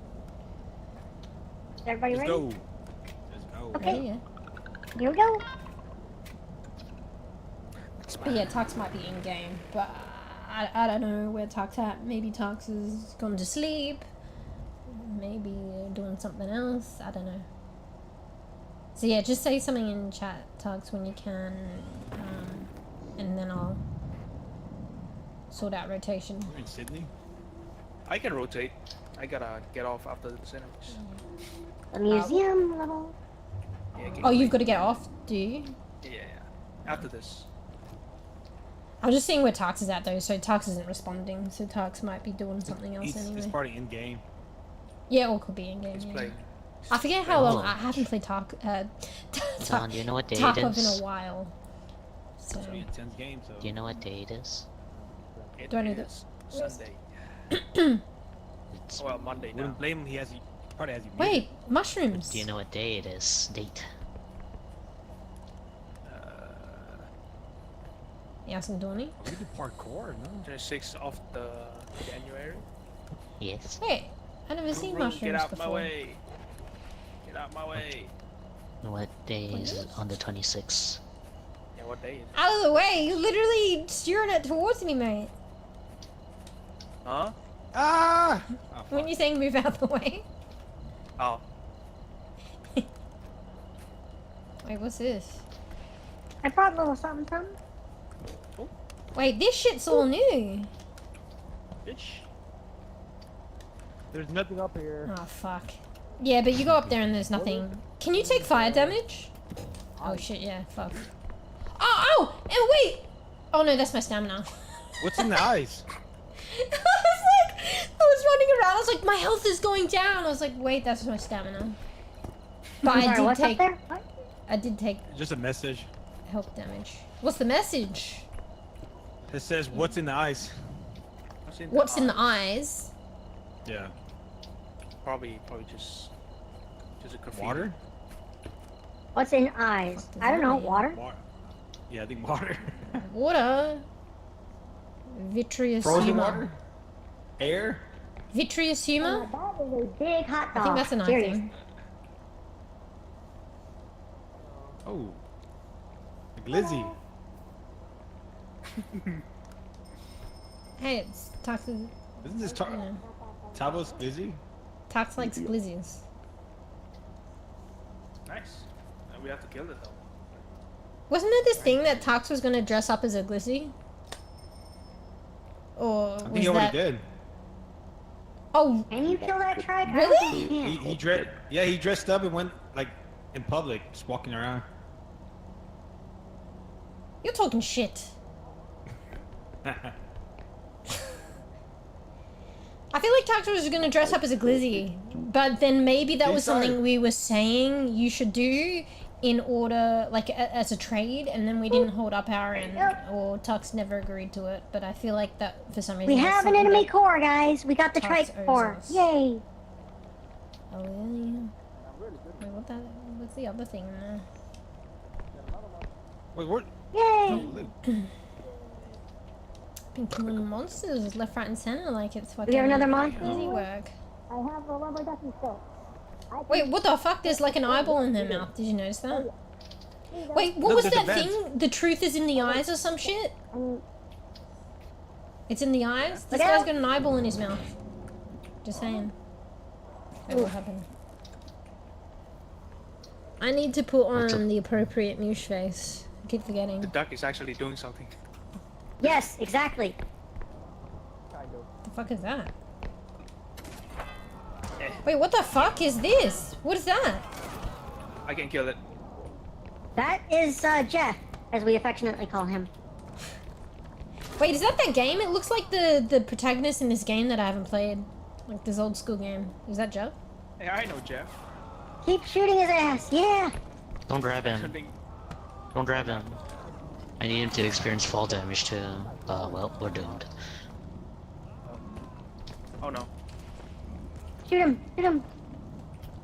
Is everybody Let's ready? go. Let's go. Okay. Yeah. Here we go. But yeah, Tux might be in game, but I don't know where Tux at. Maybe Tux has gone to sleep. Maybe doing something else. I don't know. So yeah, just say something in chat, Tux, when you can, and then I'll sort out rotation. We're in Sydney. I can rotate. I gotta get off after the sandwich. The museum level. Yeah, Oh, you've got to get off, do you? Yeah. After this. I was just seeing where Tux is at though, so Tux isn't responding, so Tux might be doing something else anyway. It's probably in game. Yeah, or could be in game. He's Yeah. playing. I forget how long I haven't played Don, do you know what day it Tarkov in is? a while. So It's an intense game, so. Do you know what day it is? It Do I know is Sunday. It's, Well, Monday now. Wouldn't blame him. He probably has you. muted. wait, mushrooms. do you know what day it is? Date. Yasin Dorney. We do parkour, no? 26th of the January. Yes. Wait, I never seen Vroom, mushrooms Get out before. my way. Get out my way. What day is it on the 26th? Yeah, what day is it? Out of the way! You literally steering it towards me, mate. Huh? Ah! Oh, When fuck. you saying move out the way. Oh. Wait, what's this? I brought a little something, something. Wait, this shit's all new. Bitch. There's nothing up here. Oh fuck. Yeah, but you go up there and there's nothing. Can you take fire damage? Oh shit, yeah, fuck. Oh, and wait! Oh no, that's my stamina. What's in the eyes? I was running around, I was like, my health is going down. I was like, wait, that's my stamina. But I'm sorry, I did what's take, up there? What? I did take Just a message. health damage. What's the message? It says, "What's in the eyes?" What's in the eyes? Yeah. Probably just a graffiti. Water. What's in eyes? Fuck does I don't that know. mean? Water. Water. Yeah, I think water. Water. Vitreous Frozen humor. water. Air. Vitreous humor? That is a big hot dog. I think that's an eye Serious. thing. Oh. A glizzy. Hey, it's Tox. Isn't this Yeah. Tavo's glizzy? Tox likes glizzies. Nice. Now we have to kill it though. Wasn't there this thing that Tox was gonna dress up as a glizzy? Or I think was he already that? did. Can you kill that tribe? Really? He dressed. Yeah, he dressed up and went like in public, just walking around. You're talking shit. I feel like Tox was gonna dress up as a glizzy, but then maybe that was Decide. something we were saying you should do in order, like as a trade, and then we didn't hold up our end, or Tux never agreed to it. But I feel like that for some reason. We that's have an something enemy that- core, guys. We got the Talks trike core. owes us. Yay! Oh yeah. Wait, what's the other thing in there? Wait, what? Yay! Been killing monsters left, right, and center like it's fucking We have another monster. easy work. I have a rubber ducky still. Wait, what the fuck? There's like an eyeball in their mouth. Did you notice that? Wait, what Look, was there's a that vent. thing? The truth is in the eyes or some shit? It's in the eyes? This Yeah. guy's got an eyeball in his mouth. Just saying. Wait, what happened? I need to put on the appropriate Mewsh face. I keep forgetting. The duck is actually doing something. Yes, exactly. The fuck is that? Eh. Wait, what the fuck is this? What is that? I can kill it. That is Jeff, as we affectionately call him. Wait, is that game? It looks like the protagonist in this game that I haven't played. Like this old school game. Is that Jeff? Hey, I know Jeff. Keep shooting his ass, yeah! Don't grab him. Something- Don't grab him. I need him to experience fall damage to. Well, we're doomed. Oh no. Shoot him, shoot him!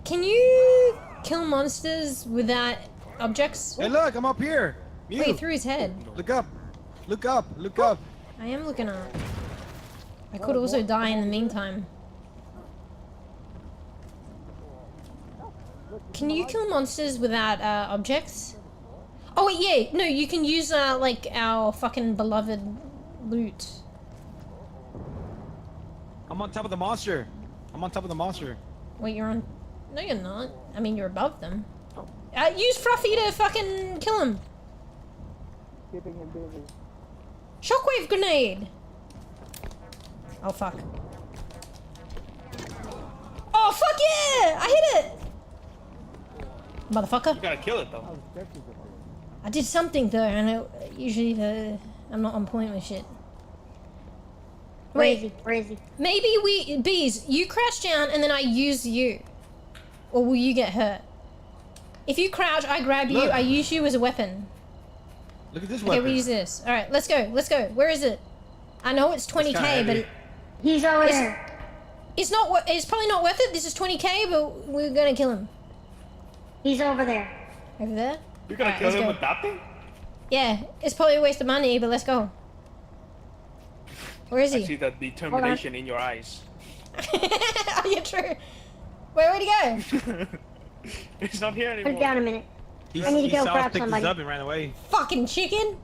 Can you kill monsters without objects? Hey, look, I'm up here. Mew. Wait, through his head. Look up. Look up. Look up. I am looking up. I could also die in the meantime. Can you kill monsters without objects? Oh wait, yeah, no, you can use like our fucking beloved loot. I'm on top of the monster. I'm on top of the monster. Wait, you're on? No, you're not. I mean, you're above them. Use Fluffy to fucking kill him. Keeping him busy. Shockwave grenade. Oh fuck. Oh fuck yeah! I hit it. Motherfucker. You gotta kill it though. I did something though, and usually I'm not on point with shit. Where is he? Where is he? Maybe bees, you crouch down and then I use you. Or will you get hurt? If you crouch, I grab you, Look. I use you as a weapon. Look at this Okay, weapon. we use this. Alright, let's go, let's go. Where is it? I know it's 20k, kinda but heavy. He's over It's- there. it's probably not worth it. This is 20k, but we're gonna kill him. He's over there. Over there? You're gonna Alright, kill let's him go. with that thing? Yeah, it's probably a waste of money, but let's go. Where is I he? see the determination in your eyes. Oh, yeah, true. Where'd he go? It's not here Put anymore. it down a minute. He, I need to he go saw us grab pick somebody. this up and ran away. Fucking chicken?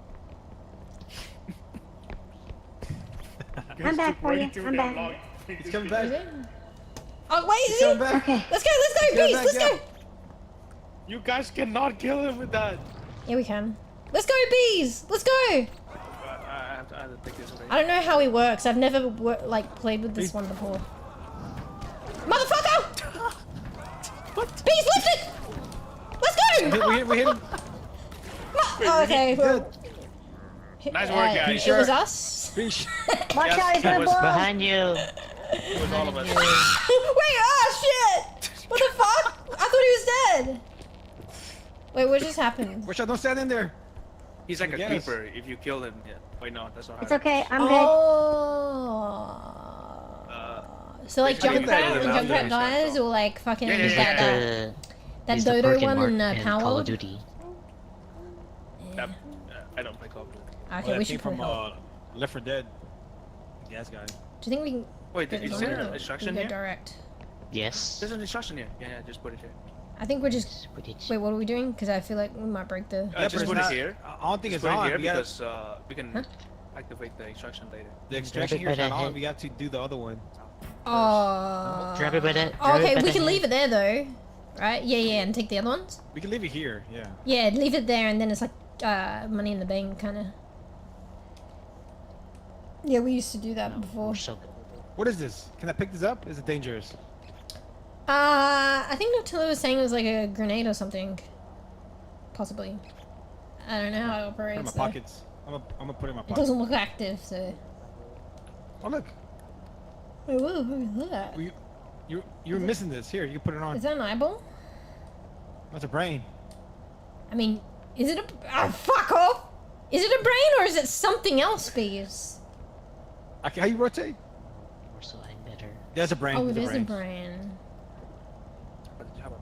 I'm back for you. Waiting to I'm get back. locked. He's coming Is back. it? Oh, wait, He's is he? coming back. Okay. Let's go, Get bees, back, let's yeah. go. You guys cannot kill him with that. Yeah, we can. Let's go, bees! Let's go! I have to take this away. I don't know how he works. I've never played with this Bees. one before. Motherfucker! What? Bees, lift it! Let's go! We hit him. Oh, okay. Good. Nice work, guys. It was us. Fish. Watch Yes, out, he's it gonna was blow. Behind you! It was all of us. Wait, oh shit! What the fuck? I thought he was dead. Wait, what just happened? Watch out, don't stand in there. He's like a Yes. creeper if you kill him. Yeah. Wait, no, that's not It's how. okay, I'm good. Oh. So like Basically, Junkrat, you when kill Junkrat him after dies, you or like fucking Yeah, yeah, yeah. that, that He's the Dodo Birkin one mark in Power. Call of Duty. Yep. I don't play Call of Duty. Okay, that we came should put from help. Left 4 Dead. Gas guy. Do you think we can Wait, get is it there on, an or instruction we go here? direct? Yes. There's an instruction here. Yeah, just put it here. I think we're just. Put it- Wait, what are we doing? Because I feel like we might break the. Yeah, Just but put it's it not- here. I don't think Just it's put it on. here We gotta- because we can activate the instruction later. The extraction here is Grab it not by the on. We have to do the other one. Oh. Grab it by the- Oh, grab it okay, by we the can hand. leave it there though, right? Yeah, yeah, and take the other ones. We can leave it here. Yeah. Yeah, leave it there, and then it's like money in the bank, kind of. Yeah, we used to do that before. We're so good. What is this? Can I pick this up? Is it dangerous? I think Nutella was saying it was like a grenade or something. Possibly. I don't know how it Put it in operates. my though. pockets. I'm gonna put it in my It pocket. doesn't look active, so. Oh look, Wait, what is that? you're missing this. Here, you can put it on. Is that an eyeball? That's a brain. I mean, is it a? Oh, fuck off! Is it a brain or is it something else, bees? How you rotate? We're so better. There's a brain. Oh, it there's is a brain. brain.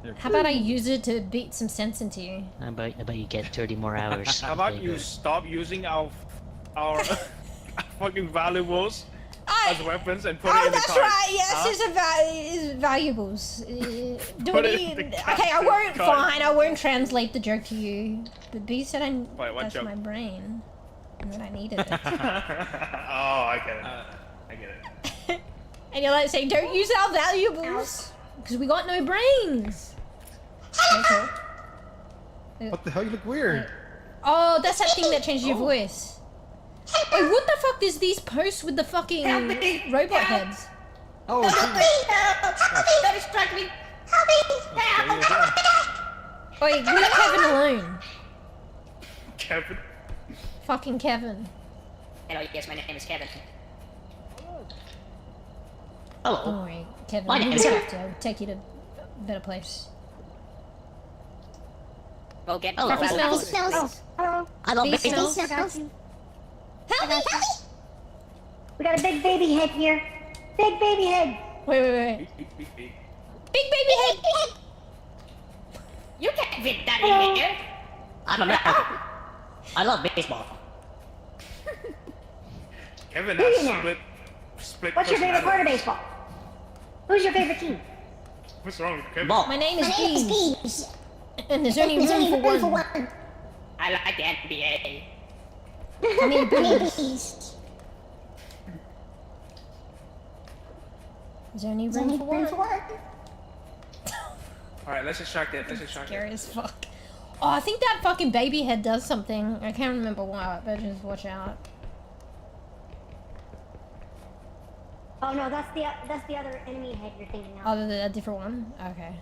There. How about I use it to beat some sense into you? How about you get 30 more hours? How about of you labor? stop using our fucking valuables as weapons and put it Oh, in the that's cart? right. Yes, Huh? it's valuables. Do Put we? it in the Okay, I won't. cart. Fine, I won't translate the joke to you. But B said what that's joke? my brain, and that I needed it. Oh, I get it. I get it. And you're like saying, "Don't use our valuables because we got no brains." Okay. What the hell? You look weird. Oh, that's that thing that changed your voice. Wait, what the fuck is these posts with the fucking robot heads? Oh, Don't distract me! Help me! Wait, leave Kevin alone. Kevin. Fucking Kevin. Hello, yes, my name is Kevin. Hello. Don't worry, Kevin. My We name just is- have to take you to a better place. Go get Hello. Puppy smells. Oh, hello. I love Bee baby. smells. I got you. Help me! Help me! We got a big baby head here. Big baby head. Wait. Beep. Big baby head. You can't fit that in here! I'm American. I love baseball. Kevin Who has you now? split What's your favorite part of baseball? Who's your favorite team? What's wrong with Kevin? Ball. My name is Bees. And there's only room for one. I like the NBA. I mean, Bees. There's only room for one. Alright, let's extract it. Scary as fuck. Oh, I think that fucking baby head does something. I can't remember what, but just watch out. Oh no, that's the other enemy head you're thinking of. Oh, a different one? Okay.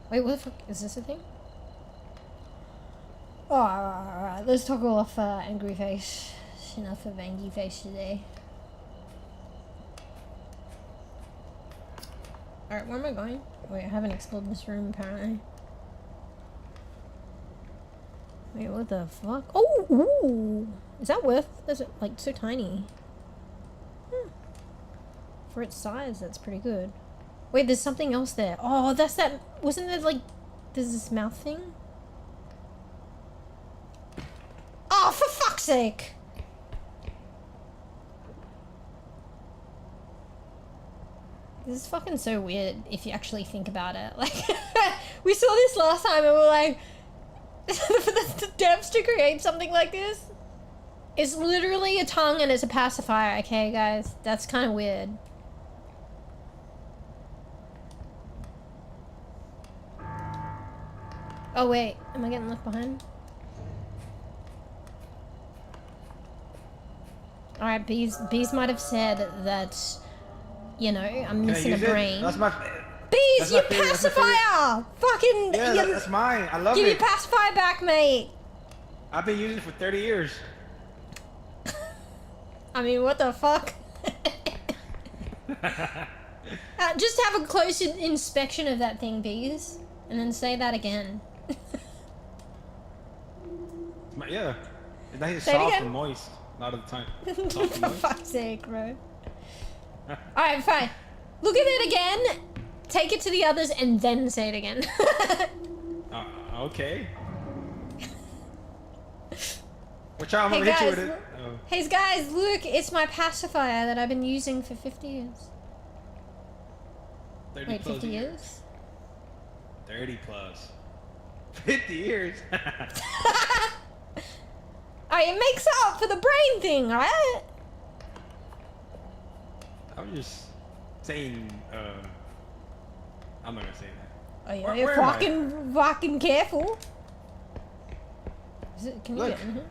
Wait, what the fuck? Is this a thing? Oh, alright. Let's toggle off angry face. It's enough of angry face today. Alright, where am I going? Wait, I haven't explored this room apparently. Wait, what the fuck? Oh, ooh! Is that worth? That's like so tiny. For its size, that's pretty good. Wait, there's something else there. Oh, that's that. Wasn't there like. There's this mouth thing? Oh, for fuck's sake! This is fucking so weird if you actually think about it. Like, we saw this last time and we were like, for the devs to create something like this? It's literally a tongue and it's a pacifier, okay, guys? That's kind of weird. Oh wait, am I getting left behind? Alright, Bees might have said that, you know, I'm missing a brain. That's my. Bees, that's you my favorite, that's my favorite. pacifier! Fucking, Yeah, you, that's mine. I love give it. your pacifier back, mate! I've been using it for 30 years. I mean, what the fuck? Just have a close inspection of that thing, Bees, and then say that again. Yeah. It's nice, Say it soft again. and moist. A lot of the time. Soft and For moist. fuck's sake, bro. Alright, fine. Look at it again, take it to the others, and then say it again. Okay. Watch out, I'm Hey gonna hit you guys, with it. Oh. hey guys, look, it's my pacifier that I've been using for 50 years. 30 Wait, plus 50 years? 30 plus. 50 years. Alright, it makes up for the brain thing, right? I'm just saying, I'm not gonna say that. Oh yeah, Where you're am I? fucking careful. Is it, can you Look. get in here?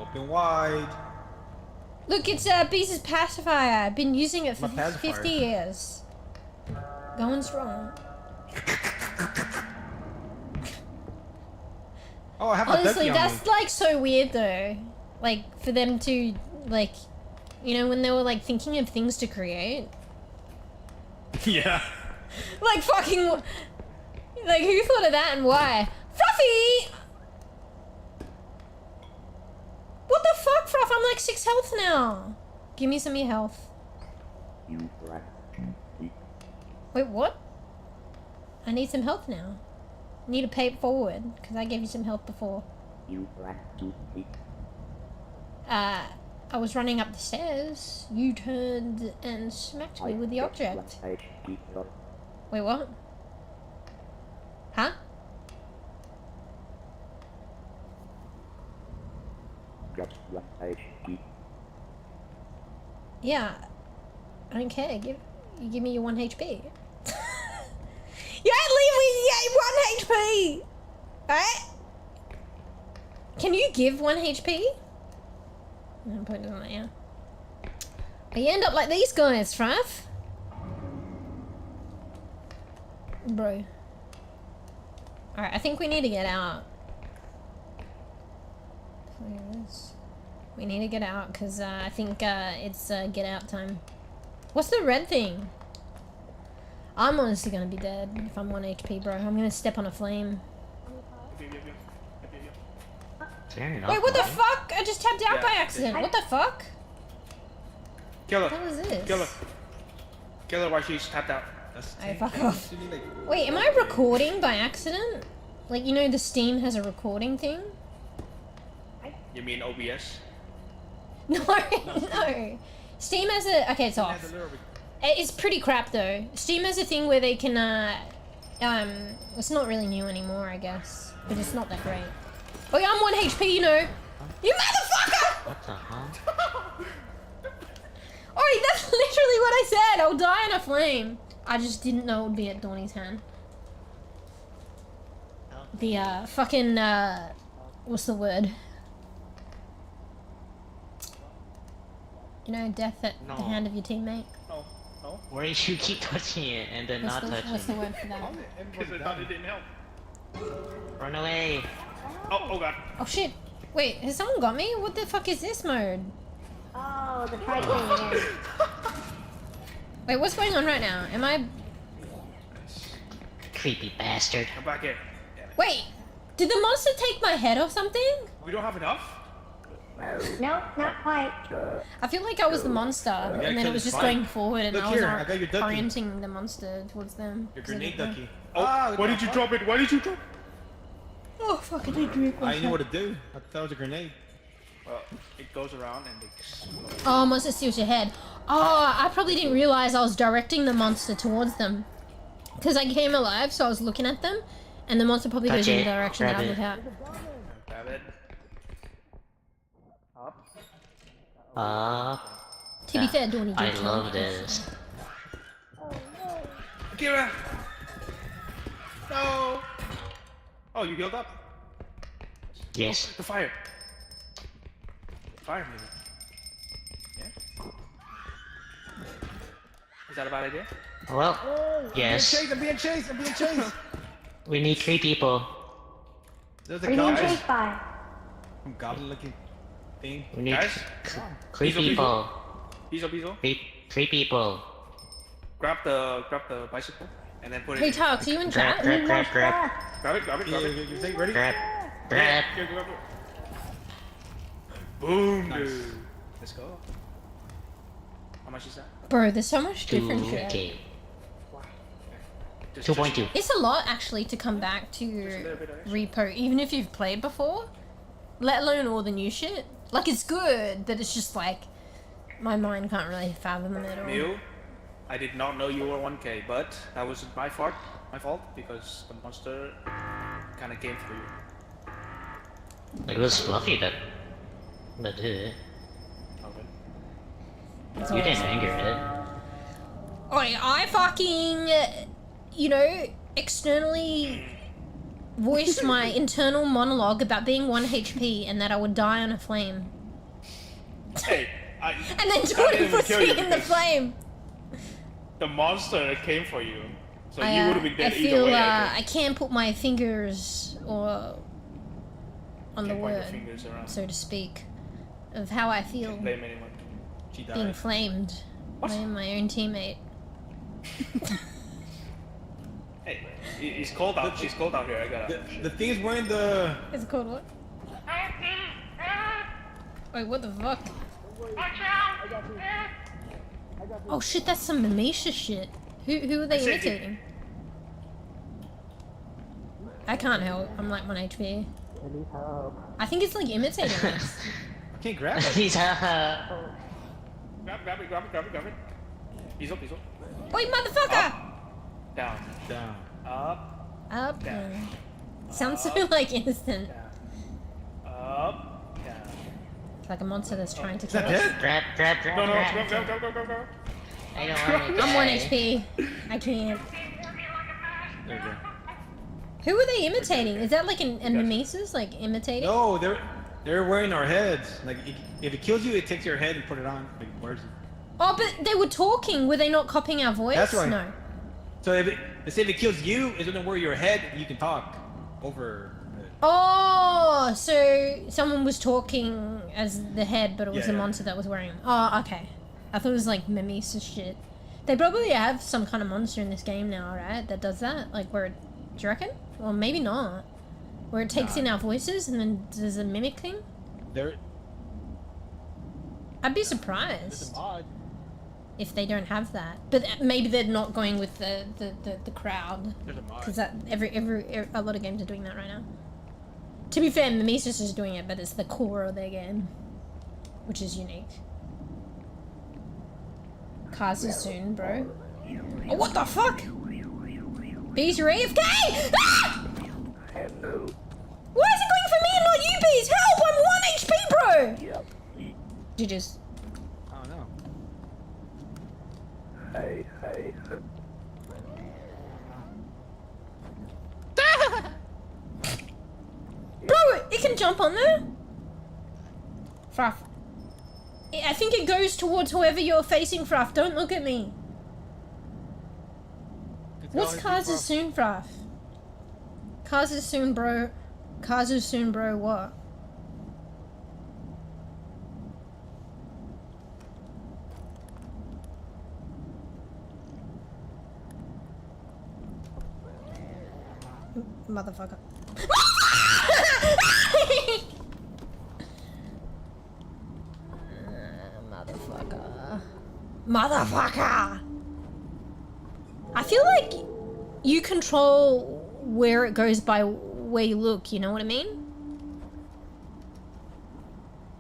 Open wide. Look, it's Bee's pacifier. I've been using it for My pacifier. 50 years. Going strong. Oh, I have a Honestly, ducky on that's me. like so weird though. Like, for them to, like, you know, when they were like thinking of things to create. Yeah. Like fucking, like who thought of that and why? Fluffy! What the fuck, Fluff? I'm like 6 health now. Give me some of your health. Wait, what? I need some health now. I need to pay it forward, because I gave you some health before. I was running up the stairs. You turned and smacked me with the object. Wait, what? Huh? Yeah. I don't care. You give me your 1 HP. You leave me 1 HP! Right? Can you give 1 HP? I'm putting it on there. But you end up like these guys, Trav. Bro. Alright, I think we need to get out. We need to get out because I think it's get out time. What's the red thing? I'm honestly gonna be dead if I'm 1 HP, bro. I'm gonna step on a flame. Fair enough. Wait, what the man. fuck? I just tapped out by accident. What the fuck? Kill her. What was this? Kill her. Kill her while she's tapped out. Alright, fuck off. Wait, am I recording by accident? Like, you know the Steam has a recording thing? You mean OBS? No, no. Steam has a... Okay, it's off. It's pretty crap though. Steam has a thing where they can, it's not really new anymore, I guess. But it's not that great. Oh yeah, I'm 1 HP, you know. You motherfucker! What the hell? Oh, that's literally what I said. I'll die in a flame. I just didn't know it would be at Donnie's hand. The, fucking, what's the word? You know, death at the hand of your teammate. No. No. Where you keep touching it and then What's not the, touching what's the it? word for that? Because I thought it didn't help. Run away! Oh god. Oh shit. Wait, has someone got me? What the fuck is this mode? Oh, the pride thing again. Wait, what's going on right now? Am I... Creepy bastard. Come back in. Wait! Did the monster take my head or something? We don't have enough? Nope, not quite. I feel like I was the monster, and then it kill was this just fight. going forward, and Look I was here, I got your ducky. orienting the monster towards them. Your 'cause I grenade didn't know. ducky. Oh, why did you drop it? Why did you drop it? Oh fuck, I did drink I didn't know what to do. I thought it was a grenade. Well, it goes around and it explodes. Oh, monster steals your head. Oh, I probably didn't realize I was directing the monster towards them. Because I came alive, so I was looking at them, and the monster probably goes in the direction that I look at. Grab it. To be fair, Donnie did I kill love me. this. Kira! No! Oh, you healed up? Yes. The fire. Fire maybe. Yeah? Is that a bad idea? Well, yes. I'm being chased! I'm being chased! We need 3 people. There's What a are you being goblin. chased by? Some goblin looking thing. We need Guys? 3 Diesel, people. Diesel. 3 people. Grab the bicycle and then put it Hey, in. Tarks, are you in Grab, chat? grab, grab, grab. Grab it. You think ready? Grab. Grab. Here, grab it. Boom, Nice. dude. Let's go. How much is that? Bro, there's so much different shit. 2K. Just 2.2. It's a lot, actually, to come back to little bit of extra. R.E.P.O, even if you've played before. Let alone all the new shit. Like, it's good, but it's just like... My mind can't really fathom it all. Mew, I did not know you were 1K, but that was my fault. Because the monster kind of came for you. It was Fluffy that did it. Okay. You didn't anger it. Oh, I fucking... You know, externally voiced my internal monologue about being 1 HP and that I would die on a flame. Hey, And then I Jordan didn't puts kill me you in the because flame. the monster came for you, so you I would have been dead I either feel way. I can't put my fingers or on the Can't point your word, fingers around. so to speak, of how I feel Can't blame anyone. She being died. flamed by my own teammate. Hey, it's cold out. She's cold out here. I gotta. The thing is wearing the... Is it called what? Wait, what the fuck? Oh shit, that's some Mamisha shit. Who are they said you- imitating? I can't help. I'm like 1 HP. I think it's like imitating us. I can't grab it. He's Grab it. He's up. Wait, motherfucker! Down. Down. Up. Up. Down. Sounds so like innocent. Down. Up. Down. It's like a monster that's trying to Is kill that us. dead? grab. No, Grab. go. I don't want to I'm 1 die. HP. I can't. There we go. Who are they imitating? Is that like a mimesis? Like imitating? No, They're wearing our heads. Like, if it kills you, it takes your head and put it on. Like, where's it? Oh, but they were talking. Were they not copying our voice? That's right. No. So let's say if it kills you, it's gonna wear your head. You can talk over. Oh, so someone was talking as the head, but it was the monster that was wearing them. Oh, okay. I thought it was like mimesis shit. They probably have some kind of monster in this game now, right? That does that? Like where, do you reckon? Well, maybe not. Where it takes in our voices and then does a mimic thing? I'd be surprised if they don't have that. But maybe they're not going with the crowd. Because that a lot of games are doing that right now. To be fair, Mimesis is doing it, but it's the core of their game, which is unique. Cars is soon, bro. Oh, what the fuck? Bees, you're AFK! Ah! Hello. Why is it going for me and not you, Bees? Help! I'm 1 HP, bro! Yep. GG's. I don't know. Hey. Bro, it can jump on there. Fruff. I think it goes towards whoever you're facing, Fruff. Don't look at me. What's cars is soon, Fruff? Cars is soon, bro. Cars is soon, bro. What? Motherfucker. Motherfucker! I feel like you control where it goes by where you look, you know what I mean?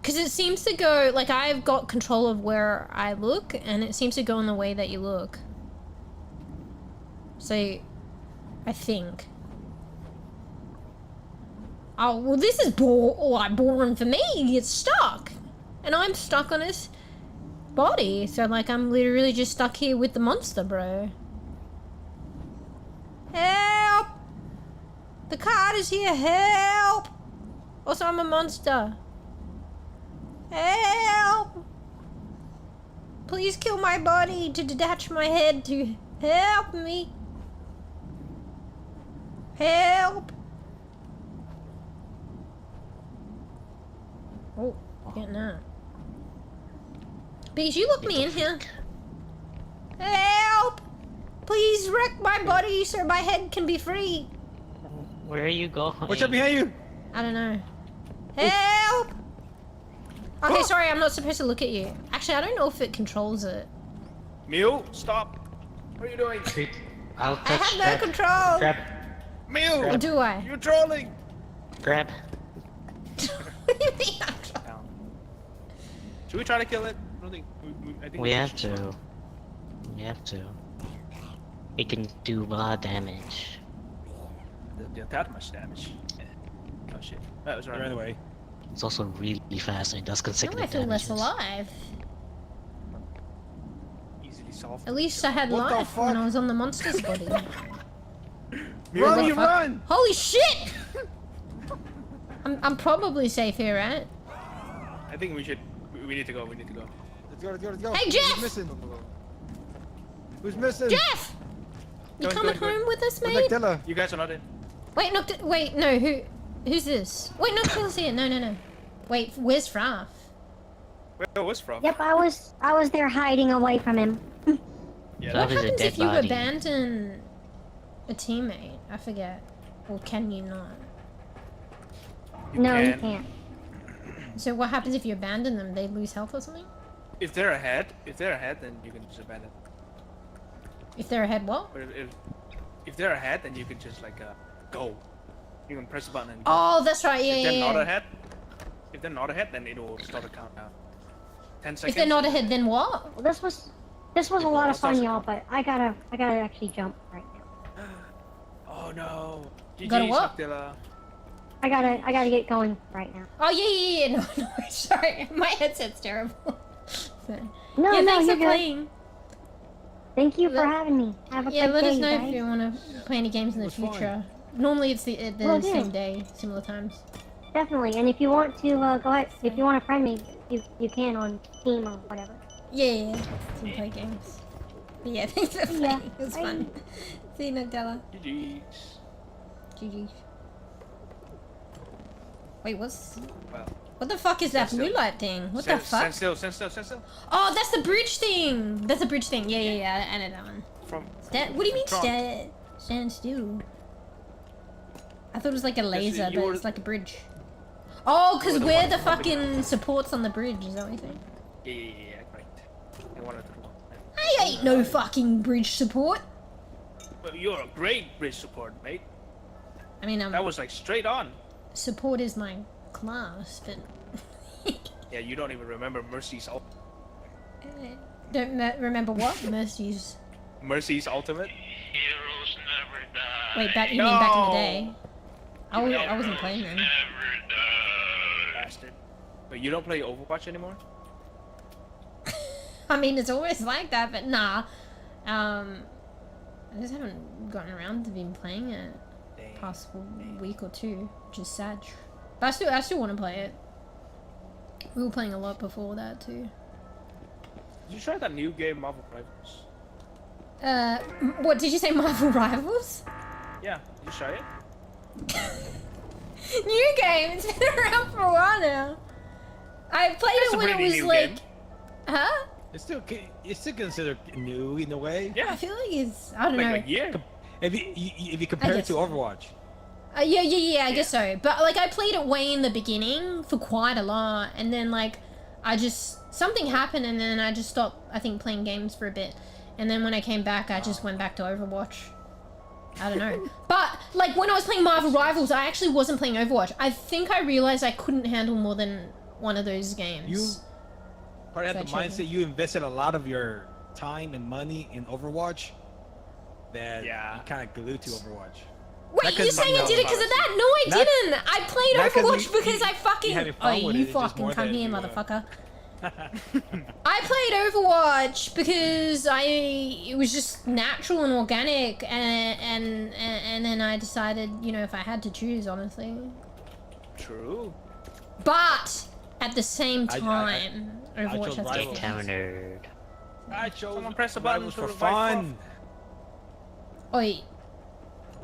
Because it seems to go, like I've got control of where I look and it seems to go in the way that you look. So, I think. Oh, well this is boring for me. It's stuck. And I'm stuck on this body. So like I'm literally just stuck here with the monster, bro. Help! The card is here, help! Also, I'm a monster. Help! Please kill my body to detach my head to help me. Help! Oh, getting that. Because you look me in here. Help! Please wreck my body so my head can be free. Where are you going? What's up behind you? I don't know. Help! Okay, sorry, I'm not supposed to look at you. Actually, I don't know if it controls it. Mew, stop. What are you doing? I'll I touch have no control. Grab. Mew! Or do I? You're trolling! Grab. What do you mean I'm trolling? Should we try to kill it? I don't think I think We have to. We have to. It can do a lot of damage. That much damage. Oh shit. That was right. Right away. It's also really fast and it does Now consecutive I feel less damages. alive. Easily solved. At least I had What the life when fuck? I was on the monster's body. Run, you run! Holy shit! I'm probably safe here, right? I think we should. We need to go. We need to go. Let's go. Hey, Jeff! Who's missing? Who's missing? Jeff! You Go in, coming go in. home with us, Where's mate? Noctilla? You guys are not in. Wait, wait, no, who's this? Wait, Noctilla's here. No. Wait, where's Fraff? Where was from? Yep, I was there hiding away from him. Yeah. That What was a happens dead if you body. abandon a teammate? I forget. Or can you not? No, you can. can't. So what happens if you abandon them? They lose health or something? If they're ahead, then you can just abandon. If they're ahead, what? But if they're ahead, then you can just like go. You can press the button and go. Oh, that's right. Yeah, If they're yeah. not ahead, then it will start a countdown. 10 seconds. If they're not ahead, then what? Well, this was a lot of fun, y'all. But I gotta actually jump right now. Oh no. Gotta GG's, what? Noctilla. I gotta get going right now. Oh yeah. No. Sorry, my headset's terrible. No, yeah, no, thanks you're for good. playing. Thank you for Let- having me. Have a Yeah, good let day, us know guys. if you want to play any games in the was fun. future. Normally it's the Will do. same day, similar times. definitely. And if you want to go ahead, if you want to friend me, you can on Steam or whatever. Yeah. To play games. But yeah, thanks for playing. Yeah, It was bye. fun. See you, Nutella. GG's. GG. Wait, what's... Well, What the fuck is that Stand blue still. light thing? What the fuck? Stand still, stand still, stand still. Oh, that's the bridge thing! That's the bridge thing. Yeah, I know that one. From What do you mean Front. stand still? I thought it was like a laser, you but were- it's like a bridge. Oh, because You were the we're one the from the fucking supports on the bridge, is that what you think? yeah, right. I wanted to. I ain't no fucking bridge support. Well, you're a great bridge support, mate. I mean, That was like straight on. support is my class, but... Yeah, you don't even remember Mercy's Don't remember what? Mercy's... Mercy's ultimate. Heroes never die. Wait, you mean back in the No. day? I wasn't playing then. Never die. Bastard. But you don't play Overwatch anymore? I mean, it's always like that, but nah. I just haven't gotten around to been playing it past week or two, which is sad. But I still want to play it. We were playing a lot before that too. Did you try that new game, Marvel Rivals? What did you say, Marvel Rivals? Yeah, did you try it? New game. It's been around for a while now. I played It's it a when it pretty was new like, game. huh? It's still considered new in a way. I feel like it's I don't know. Like a year. If you compare it guess to so. Overwatch. Yeah, I guess so. But like I played it way in the beginning for quite a lot, and then like something happened, and then I just stopped. I think playing games for a bit, and then when I came back, I just went back to Overwatch. I don't know. But like when I was playing Marvel Rivals, I actually wasn't playing Overwatch. I think I realized I couldn't handle more than one of those games. You probably had the So I chose mindset you invested a lot of your time and money in Overwatch that Yeah. you kind of glued to Overwatch. Wait, Not you're 'cause saying you I did it because of know that? No, I Not- didn't. I played not 'cause Overwatch you- because I you fucking. having Oh, fun with you it, it's just fucking more come that here, you, motherfucker. I played Overwatch because it was just natural and organic, and then I decided, you know, if I had to choose, honestly. True. But at the same I time, Overwatch chose has Rivals. to Get countered. I chose Someone press the button Rivals to for revive fun. Oi,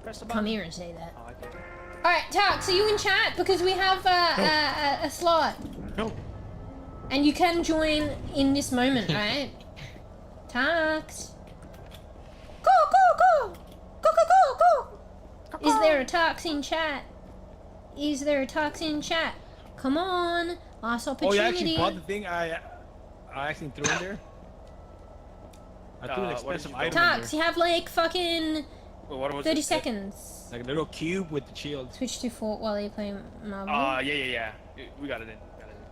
Press the come button. here and say that. Oh, okay. All right, Tarks, are you in chat? Because we have a slot. No. And you can join in this moment, right? Tarks. Go. Is there a Tarks in chat? Is there a Tarks in chat? Come on. Last Oh, opportunity. you actually bought the thing I actually threw in there? I threw an What expensive did you item in Tarks, there. you have like fucking Well, what was 30 it? seconds. Like a little cube with the shield. Switch to Fort while you play Marvel. Yeah. We got it in.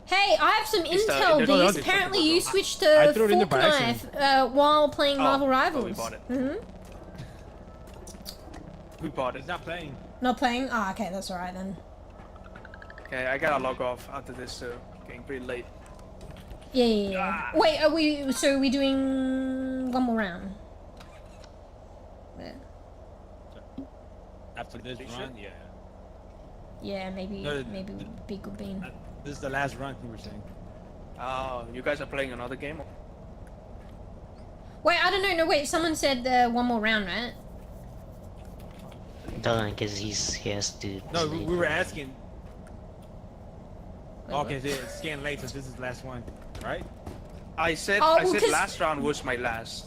Hey, I have some It's the- intel, there's no Bees. other Apparently fucking you bottle. switched I to threw it in there Fork by Knife accident. while playing Marvel we Rivals. bought it. Mm-hmm. We bought it. It's not playing. Not playing? Oh, okay, that's alright then. Okay, I gotta log off after this, so getting pretty late. Yeah. Wait, are we doing one more round? Yeah. After this Are you run, sure? yeah. Yeah, maybe No, Big Good Bean. This is the last run you were saying. Oh, you guys are playing another game? Wait, I don't know. No, wait. Someone said one more round, right? Done, because he has to. No, we were asking. Wait, Okay, so it's getting late since this is the last one, right? I said Oh, I said 'cause- last round was my last.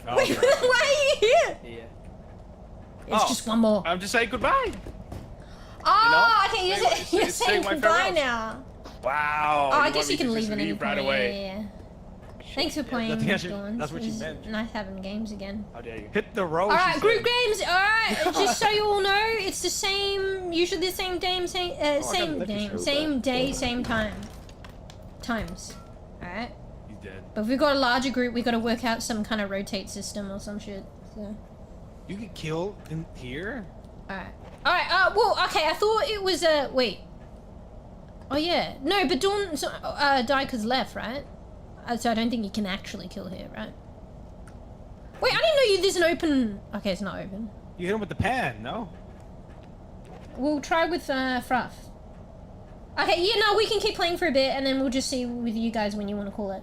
Oh, Wait, okay. why are you here? Yeah. It's Oh. just one more. I'm just saying goodbye. Oh, okay. You're, Say- you're say saying my goodbye farewells. now. Wow. Oh, I want guess me you can to leave just at any right point. away. Yeah. Thanks for playing, that's Dawn. what It she was meant. Nice having games again. How dare you? Hit the road. Alright, she group said. games. Alright, just so you all know, it's the same, usually the same game, same day, same time. Times. Alright? He's dead. But if we've got a larger group, we got to work out some kind of rotate system or some shit. So. You get killed in here? Alright. Alright, well, okay, I thought it was, wait. Oh yeah. No, but Dawn died because left, right? So I don't think you can actually kill here, right? Wait, I didn't know there's an open... Okay, it's not open. You hit him with the pan, no? We'll try with Fruff. Okay, yeah, no, we can keep playing for a bit and then we'll just see with you guys when you want to call it.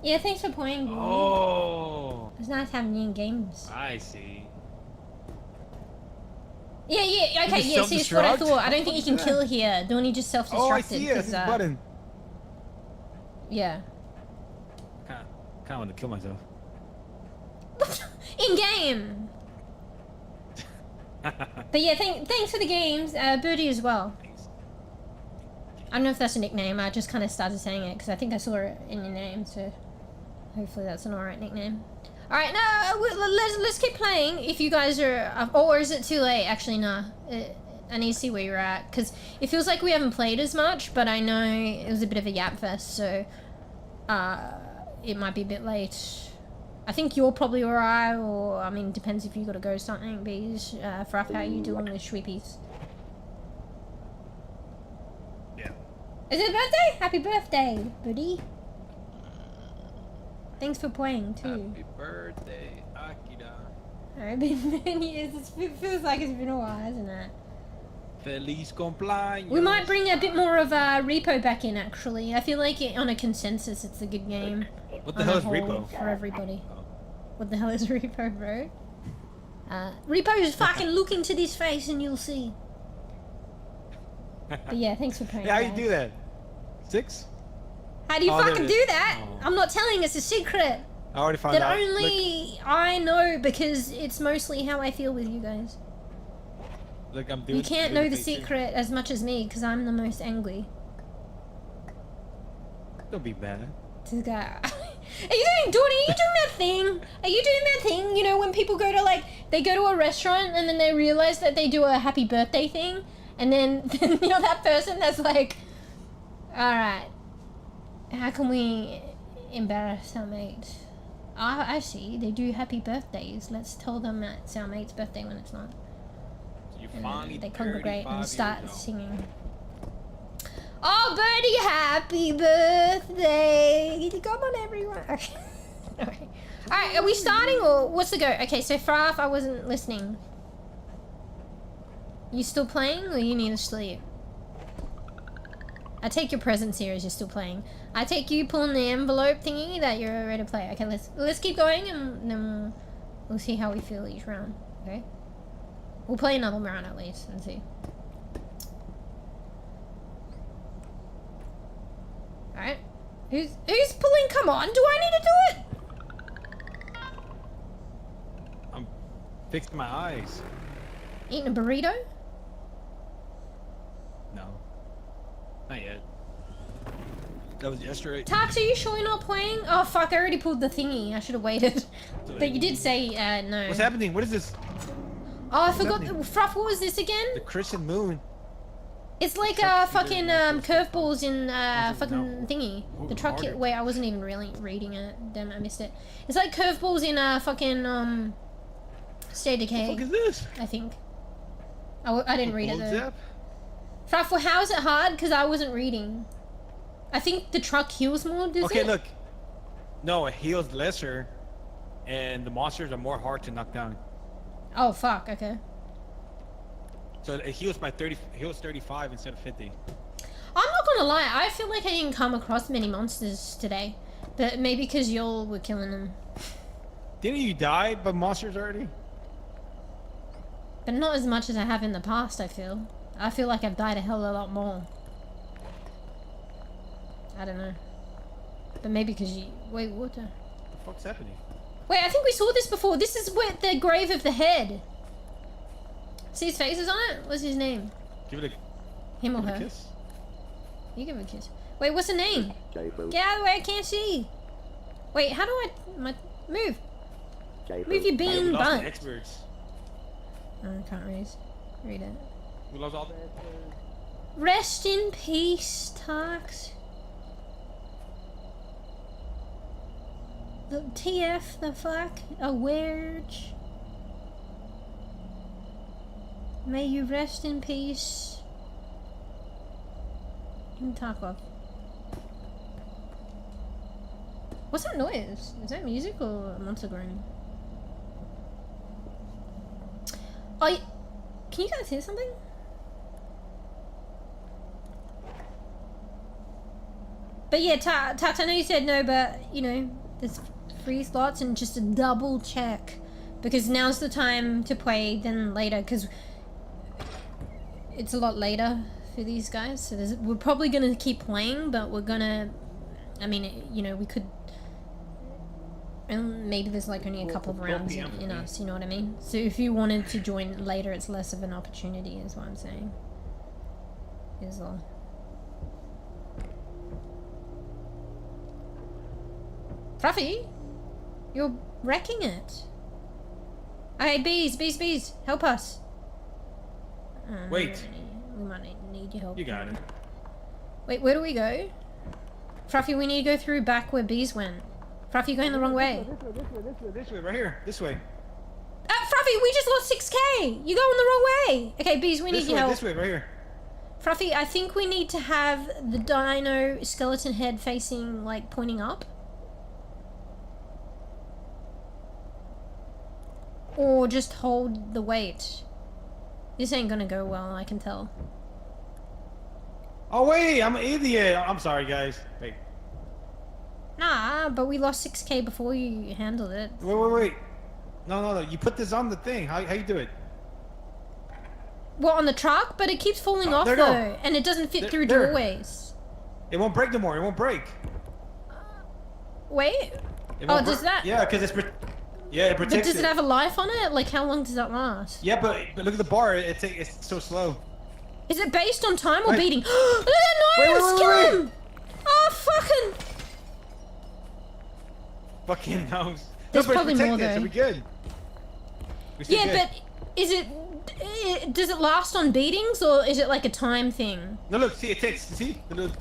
Yeah, thanks for playing. Oh. It's nice having you in games. I see. Yeah, okay, You yeah, see, it's what I self-destruct? thought. I don't think you can What is kill that? here. Donnie just self-destructed. Oh, I see it. It's a button. Yeah. Kind of want to kill myself. In game. But yeah, thanks for the games, Birdie as well. I don't know if that's a nickname. I just kind of started saying it because I think I saw it in your name. So hopefully that's an alright nickname. All right, no, let's keep playing. If you guys are, or is it too late? Actually, nah. I need to see where you're at because it feels like we haven't played as much. But I know it was a bit of a yap fest, so it might be a bit late. I think you're probably alright, or I mean, depends if you got to go something. Bees, Fruff, how you doing with Schweepies? Yeah. Is it a birthday? Happy birthday, buddy. Thanks for playing too. Happy birthday, Akira. Alright, been many years. It feels like it's been a while, hasn't it? Feliz cumpleaños. We might bring a bit more of R.E.P.O back in. Actually, I feel like on a consensus, it's a good game. What the hell is on a R.E.P.O? whole for everybody? Oh. What the hell is R.E.P.O, bro? R.E.P.O is fucking look into this face and you'll see. But yeah, thanks for playing. Yeah, how you guys. do that? 6? How do you Oh, there fucking it do is. that? Oh. I'm not telling. It's a secret I already found that out. only I know because it's mostly how I feel with you guys. Look, I'm doing. You can't doing know the thing too. secret as much as me because I'm the most angry. Don't be mad. This guy. Are you doing, Dawn, are you doing that thing? Are you doing that thing, you know, when people go to, like, they go to a restaurant and then they realize that they do a happy birthday thing, and then you're that person that's like, alright, how can we embarrass our mate? I see, they do happy birthdays. Let's tell them it's our mate's birthday when it's not. You And finally they congregate 35 and start years old. singing. Oh, Birdie, happy birthday! Come on, everyone. Okay. Okay. Alright, are we starting or what's the go? Okay, so Fraff, I wasn't listening. You still playing or you need to sleep? I take your present serious, you're still playing. I take you pulling the envelope thingy that you're ready to play. Okay, let's keep going and then we'll see how we feel each round. Okay? We'll play another round at least and see. Alright. Who's pulling? Come on, do I need to do it? I'm fixing my eyes. Eating a burrito? No. Not yet. That was yesterday. Tax, are you sure you're not playing? Oh fuck, I already pulled the thingy. I should have waited. But you did say no. What's happening? What is this? Oh, I forgot. happening? Fruff, what was this again? The crescent moon. It's like fucking curveballs in fucking thingy. The truck hit. Wait, I wasn't even really reading it. Damn, I missed it. It's like curveballs in fucking State Decay. What the fuck is this? I think. I didn't read it though. Zap? Fruff, well, how is it hard? Because I wasn't reading. I think the truck heals more, does Okay, it? look. No, it heals lesser, and the monsters are more hard to knock down. Oh, fuck, okay. So it heals by 30. Heals 35 instead of 50. I'm not gonna lie, I feel like I didn't come across many monsters today. But maybe because y'all were killing them. Didn't you die by monsters already? But not as much as I have in the past, I feel. I feel like I've died a hell of a lot more. I don't know. But maybe because you... Wait, what the... What the fuck's happening? Wait, I think we saw this before. This is where the grave of the head. See his faces on it? What's his name? Give it Him or a her? kiss. You give it a kiss. Wait, what's the name? Get out of the way, I can't see. Wait, how do I... move. Move your We bean lost butt. the experts. Oh, I can't read it. We lost all the Rest in peace, Tarks. The TF, the fuck? A wedge. May you rest in peace. Tarkov. What's that noise? Is that music or a monster groaning? Oh, can you guys hear something? But yeah, Tux, I know you said no, but you know, there's free slots and just a double check. Because now's the time to play than later, because it's a lot later for these guys. So we're probably going to keep playing, but we're going to, I mean, you know, we could, and maybe there's like only a couple of rounds in us, you know what I mean? So if you wanted to join later, it's less of an opportunity, is what I'm saying. Is all. Fluffy, you're wrecking it. Hey, bees, help us. Wait. We might need your help. You got it. Wait, where do we go? Fluffy, we need to go through back where bees went. Fluffy, you're going the wrong way. This way, right here. This way. Fluffy, we just lost 6k! You're going the wrong way! Okay, bees, we need your help. This way, right here. Fluffy, I think we need to have the dino skeleton head facing, like, pointing up. Or just hold the weight. This ain't gonna go well, I can tell. Oh wait, I'm an idiot. I'm sorry, guys. Wait. Nah, but we lost 6k before you handled it. Wait. No. You put this on the thing. How you do it? What, on the truck? But it keeps falling off though, and it doesn't fit through doorways. It won't break no more. It won't break. Wait. Oh, does that? Yeah, because it's. Yeah, it protects But does it have a life on it? Like, how long does that last? Yeah, but look at the bar. It's so slow. Is it based on time or beating? Look at that nose! Kill him! Oh, fucking! Fucking nose. There's no, but probably it's more protected, though. So we good. Yeah, good. But is it? Does it last on beatings or is it like a time thing? No, look. See, it takes. See, look.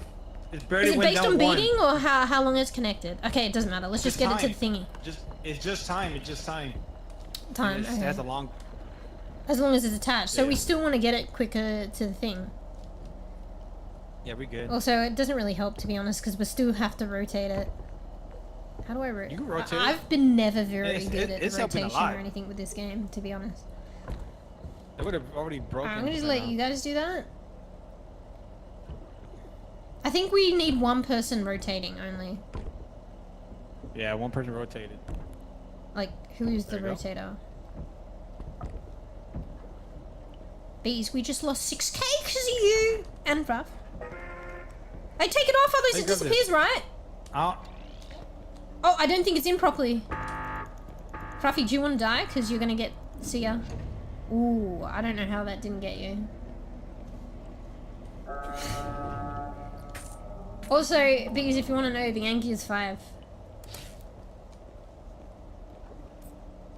It's barely Is it went based down on one. beating or how long it's connected? Okay, it doesn't matter. Let's just get time. it to the thingy. It's just time. It's just time. Time. It has a long. As long as it's attached. So Yeah. we still want to get it quicker to the thing. Yeah, we good. Also, it doesn't really help, to be honest, because we still have to rotate it. How do I rotate? You can rotate it. I've been never very good at it's helping a rotation or lot. anything with this game, to be honest. It would have already broken. I'm gonna just let you guys do that. I think we need one person rotating only. Yeah, one person rotated. Like, who is the There you go. rotator? Bees, we just lost 6k because of you! And Ruff. Hey, take it off, otherwise it Think of disappears, this. right? Oh, Oh, I don't think it's in properly. Fluffy, do you want to die? Because you're going to get... See ya. Ooh, I don't know how that didn't get you. Also, because if you want to know, the Yankee is 5.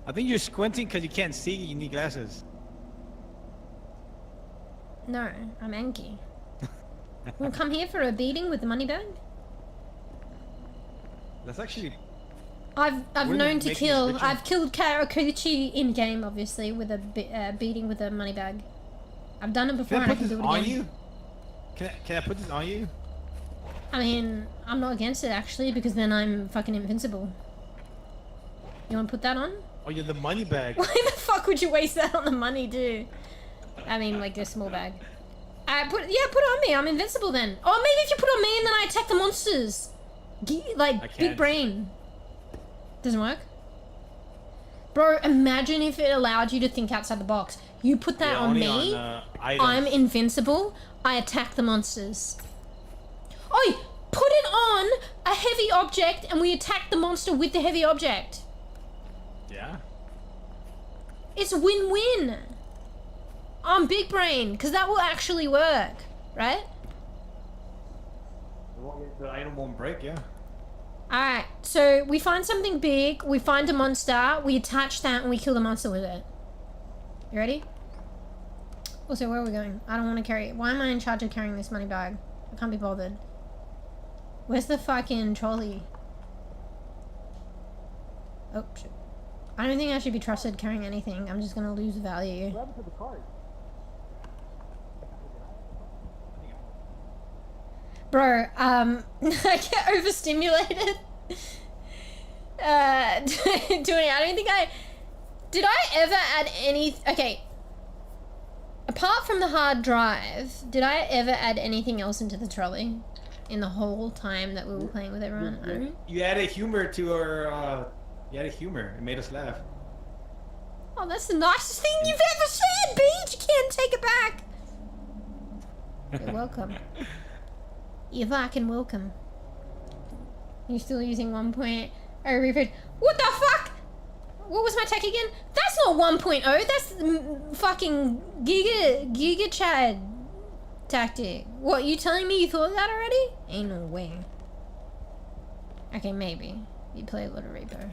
I think you're squinting because you can't see. You need glasses. No, I'm Anki. Wanna come here for a beating with the money bag? That's actually. I've Wouldn't known it to make kill. this richer? I've killed Karakuchi in game, obviously, with a beating with a money bag. I've done it before, Can and I I put can this do it on again. you? Can I put this on you? I mean, I'm not against it actually, because then I'm fucking invincible. You want to put that on? Oh, you're the money bag. Why the fuck would you waste that on the money, dude? I mean, like a small bag. Put it on me. I'm invincible then. Oh, maybe if you put it on me and then I attack the monsters. Like big can't. brain. Doesn't work. Bro, imagine if it allowed you to think outside the box. You put that Yeah, on only me. on, items. I'm invincible. I attack the monsters. Oi! Put it on a heavy object and we attack the monster with the heavy object. Yeah. It's win-win. I'm big brain, because that will actually work, right? The item won't break. Yeah. Alright, so we find something big, we find a monster, we attach that and we kill the monster with it. You ready? Also, where are we going? I don't want to carry it. Why am I in charge of carrying this money bag? I can't be bothered. Where's the fucking trolley? Oh, shit. I don't think I should be trusted carrying anything. I'm just gonna lose value. Grab it to the cart. Bro, I get overstimulated. Doing it. I don't think did I ever add any, okay. Apart from the hard drive, did I ever add anything else into the trolley? in the whole time that we were playing with everyone. Alright. You added humor to our. You added humor. It made us laugh. Oh, that's the nicest thing you've ever said, Beach! You can't take it back! You're welcome. You're fucking welcome. You're still using 1.0 refresh. What the fuck? What was my tech again? That's not 1.0, that's fucking Giga Chad tactic. What, you telling me you thought that already? Ain't no way. Okay, maybe. You play a lot of R.E.P.O.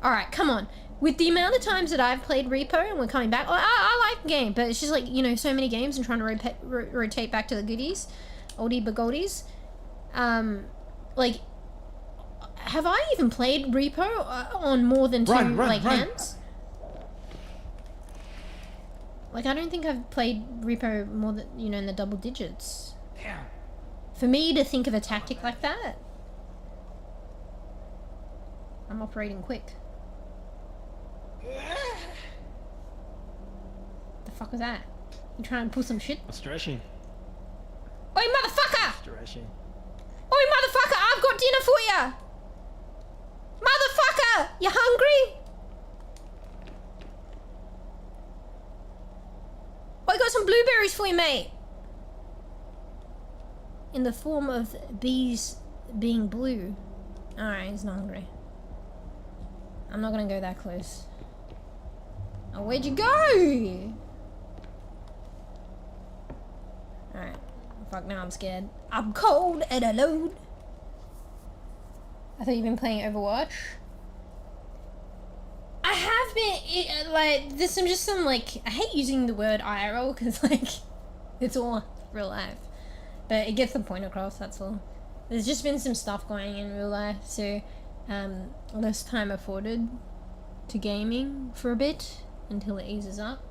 Alright, come on. With the amount of times that I've played R.E.P.O and we're coming back, I like the game, but it's just like, you know, so many games and trying to rotate back to the goodies. Oldie but goldies. Like, have I even played R.E.P.O on more than two hands? Like, I don't think I've played R.E.P.O more than, you know, in the double digits. Damn. For me to think of a tactic like that, I'm operating quick. The fuck was that? You trying to pull some shit? I'm stretching. Oi, motherfucker! Stretching. Oi, motherfucker! I've got dinner for ya! Motherfucker! You hungry? I got some blueberries for you, mate! In the form of bees being blue. Alright, he's not hungry. I'm not gonna go that close. Oh, where'd you go? Alright. Fuck, now I'm scared. I'm cold and alone. I thought you've been playing Overwatch. I have been, like, there's just some, like, I hate using the word IRL because, like, it's all real life. But it gets the point across, that's all. There's just been some stuff going in real life, so, less time afforded to gaming for a bit until it eases up.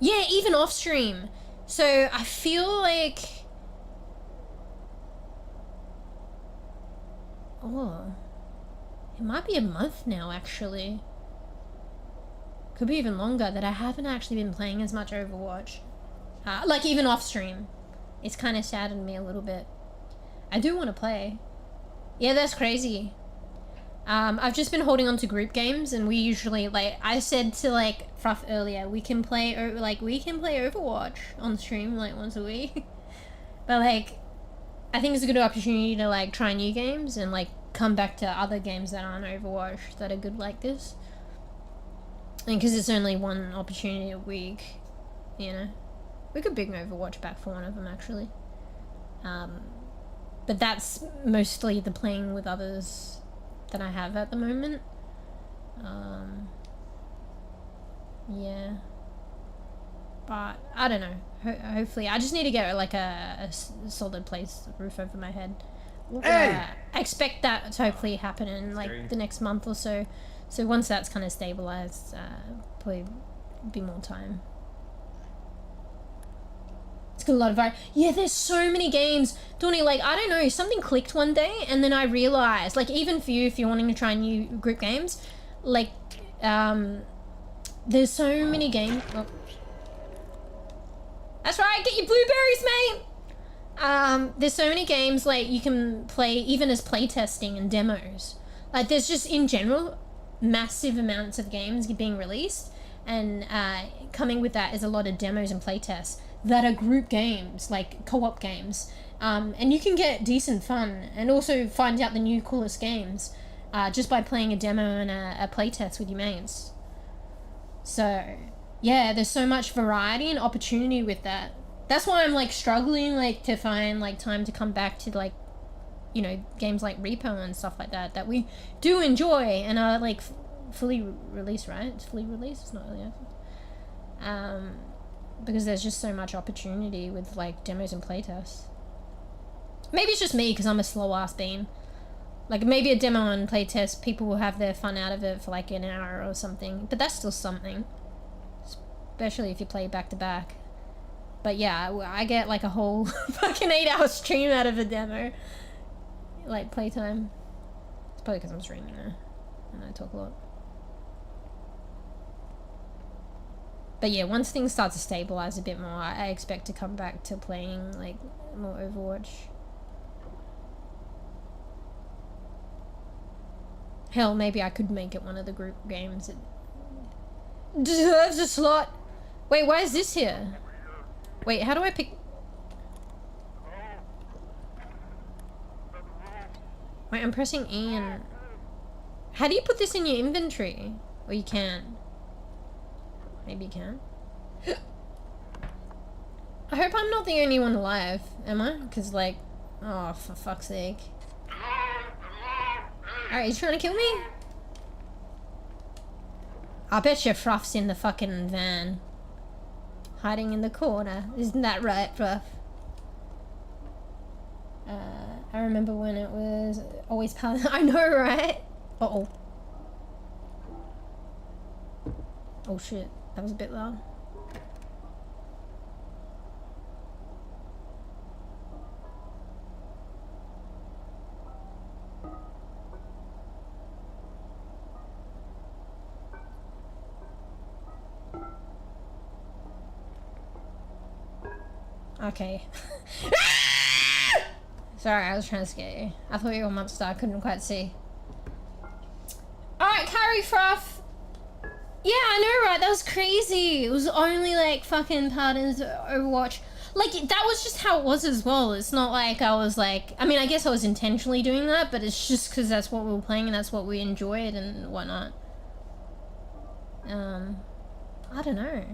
Yeah, even off stream. So I feel like, oh, it might be a month now actually. Could be even longer that I haven't actually been playing as much Overwatch. Like even off stream. It's kind of saddened me a little bit. I do want to play. Yeah, that's crazy. I've just been holding on to group games, and we usually, like, I said to, like, Fruff earlier, we can play Overwatch on stream, like, once a week. But, like, I think it's a good opportunity to, like, try new games and, like, come back to other games that aren't Overwatch that are good like this. And because it's only one opportunity a week, you know. We could bring Overwatch back for one of them, actually. But that's mostly the playing with others that I have at the moment. Yeah. But, I don't know. Hopefully, I just need to get, like, a solid roof over my head. Hey! I expect that to hopefully happen in, like, the next month or so. So once that's kind of stabilized, probably be more time. It's got a lot of yeah, there's so many games. Donnie, like, I don't know, something clicked one day and then I realized, like, even for you, if you're wanting to try new group games, like, there's so many games. Oh. That's right, get your blueberries, mate! There's so many games, like, you can play even as playtesting and demos. Like, there's just, in general, massive amounts of games being released, and coming with that is a lot of demos and playtests that are group games, like co-op games. And you can get decent fun and also find out the new coolest games just by playing a demo and a playtest with your mates. So, yeah, there's so much variety and opportunity with that. That's why I'm, like, struggling, like, to find, like, time to come back to, like, you know, games like R.E.P.O and stuff like that, that we do enjoy and are, like, fully released, right? It's fully released, it's not really open. Because there's just so much opportunity with, like, demos and playtests. Maybe it's just me, because I'm a slow-ass bean. Like, maybe a demo and playtest, people will have their fun out of it for, like, an hour or something. But that's still something. Especially if you play back-to-back. But yeah, I get, like, a whole fucking 8-hour stream out of a demo. Like, playtime. It's probably because I'm streaming now. And I talk a lot. But yeah, once things start to stabilize a bit more, I expect to come back to playing like more Overwatch. Hell, maybe I could make it one of the group games. It deserves a slot. Wait, why is this here? Wait, how do I pick? Wait, I'm pressing E and... How do you put this in your inventory? Or you can. Maybe you can. I hope I'm not the only one alive, am I? Because like, oh, for fuck's sake. Alright, you trying to kill me? I bet your Fruff's in the fucking van. Hiding in the corner. Isn't that right, Fruff? I remember when it was always Paladin. I know, right? Uh-oh. Oh shit, that was a bit loud. Okay. Sorry, I was trying to scare you. I thought you were a monster, I couldn't quite see. Alright, carry Fruff! Yeah, I know, right? That was crazy. It was only like fucking Paladins Overwatch. Like, that was just how it was as well. It's not like I was like... I mean, I guess I was intentionally doing that, but it's just because that's what we were playing and that's what we enjoyed and whatnot. I don't know.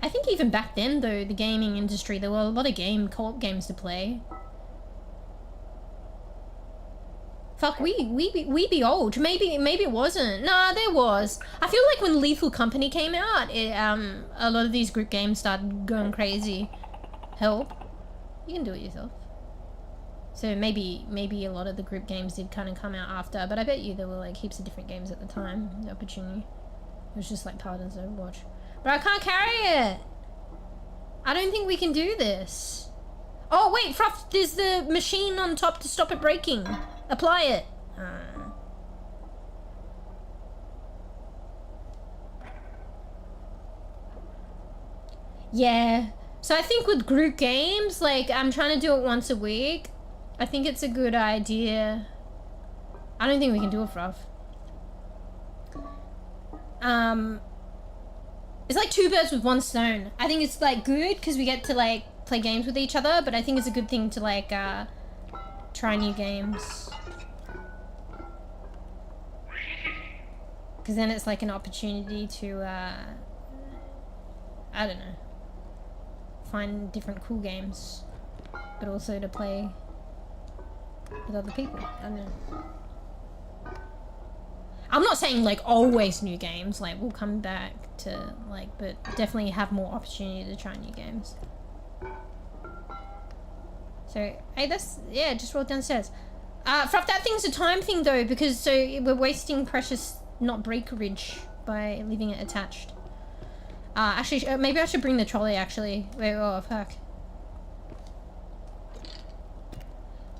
I think even back then, though, the gaming industry, there were a lot of co-op games to play. Fuck, we be old. Maybe it wasn't. Nah, there was. I feel like when Lethal Company came out, a lot of these group games started going crazy. Help. You can do it yourself. So maybe a lot of the group games did kind of come out after, but I bet you there were like heaps of different games at the time. The opportunity. It was just like Paladins Overwatch. But I can't carry it! I don't think we can do this. Oh wait, Fruff, there's the machine on top to stop it breaking. Apply it. Yeah. So I think with group games, like I'm trying to do it once a week. I think it's a good idea. I don't think we can do it, Fruff. It's like two birds with one stone. I think it's like good because we get to like play games with each other, but I think it's a good thing to like try new games. Because then it's like an opportunity to I don't know, find different cool games, but also to play with other people. I don't know. I'm not saying like always new games, like we'll come back to like, but definitely have more opportunity to try new games. So, hey, that's, yeah, just roll downstairs. Fruff, that thing's a time thing though, because so we're wasting precious not breakerage by leaving it attached. Actually, maybe I should bring the trolley actually. Wait, oh fuck.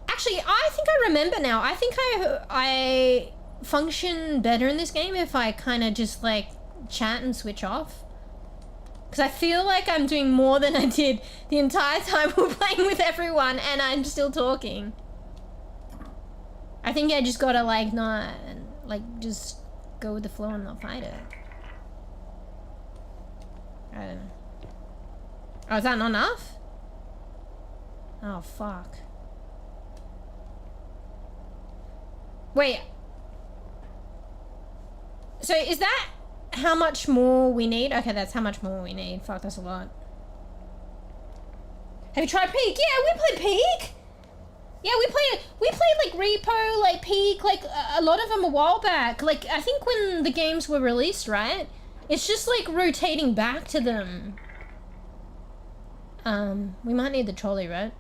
Actually, I think I remember now. I think I function better in this game if I kind of just like chat and switch off, because I feel like I'm doing more than I did the entire time we're playing with everyone and I'm still talking. I think I just gotta like not like just go with the flow and not fight it. I don't know. Oh, is that not enough? Oh fuck. Wait. So is that how much more we need? Okay, that's how much more we need. Fuck, that's a lot. Have you tried Peak? Yeah, we played Peak. Yeah, we played like R.E.P.O, like Peak, like a lot of them a while back. Like I think when the games were released, right? It's just like rotating back to them. We might need the trolley, right?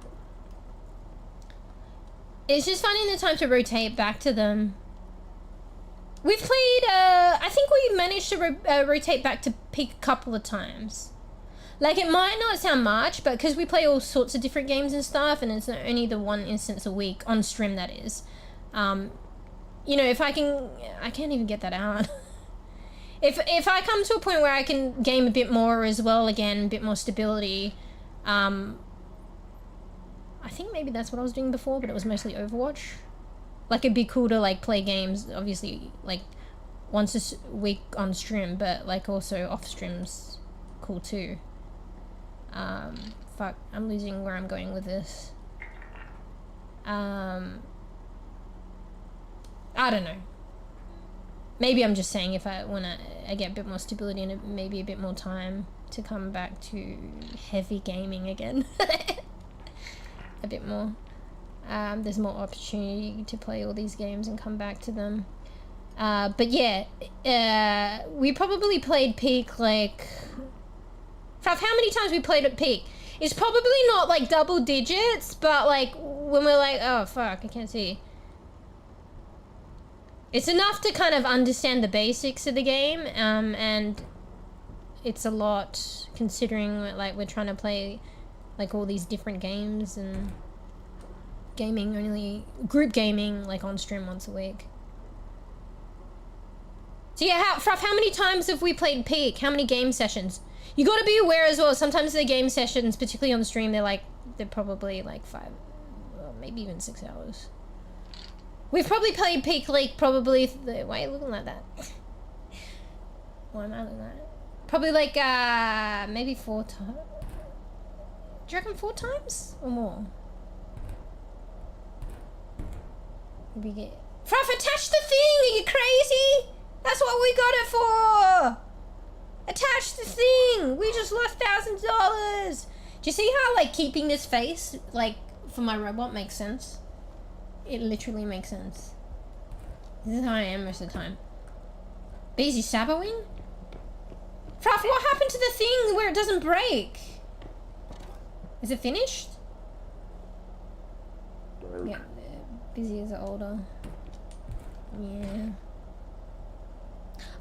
It's just finding the time to rotate back to them. We've played, I think we managed to rotate back to Peak a couple of times. Like, it might not sound much, but because we play all sorts of different games and stuff, and it's only the one instance a week, on stream that is. You know, if I can't even get that out. If I come to a point where I can game a bit more as well again, a bit more stability, I think maybe that's what I was doing before, but it was mostly Overwatch. Like, it'd be cool to like play games, obviously, like once a week on stream, but like also off streams, cool too. Fuck, I'm losing where I'm going with this. I don't know. Maybe I'm just saying if I get a bit more stability and maybe a bit more time to come back to heavy gaming again. A bit more. There's more opportunity to play all these games and come back to them. But yeah, we probably played peak like... How many times we played at peak? It's probably not like double digits, but like when we're like, oh fuck, I can't see. It's enough to kind of understand the basics of the game, and it's a lot considering like we're trying to play like all these different games and gaming only group gaming like on stream once a week. So yeah, how many times have we played peak? How many game sessions? You got to be aware as well. Sometimes the game sessions, particularly on stream, they're probably like 5, well, maybe even 6 hours. We've probably played peak like probably. Why are you looking like that? Why am I looking like that? Probably like maybe 4 times. Do you reckon 4 times or more? Maybe get. Fruff, attach the thing! Are you crazy? That's what we got it for! Attach the thing! We just lost $1,000! Do you see how, like, keeping this face, like, for my robot makes sense? It literally makes sense. This is how I am most of the time. Busy saboing? Fruff, what happened to the thing where it doesn't break? Is it finished? Yeah, Busy is older. Yeah.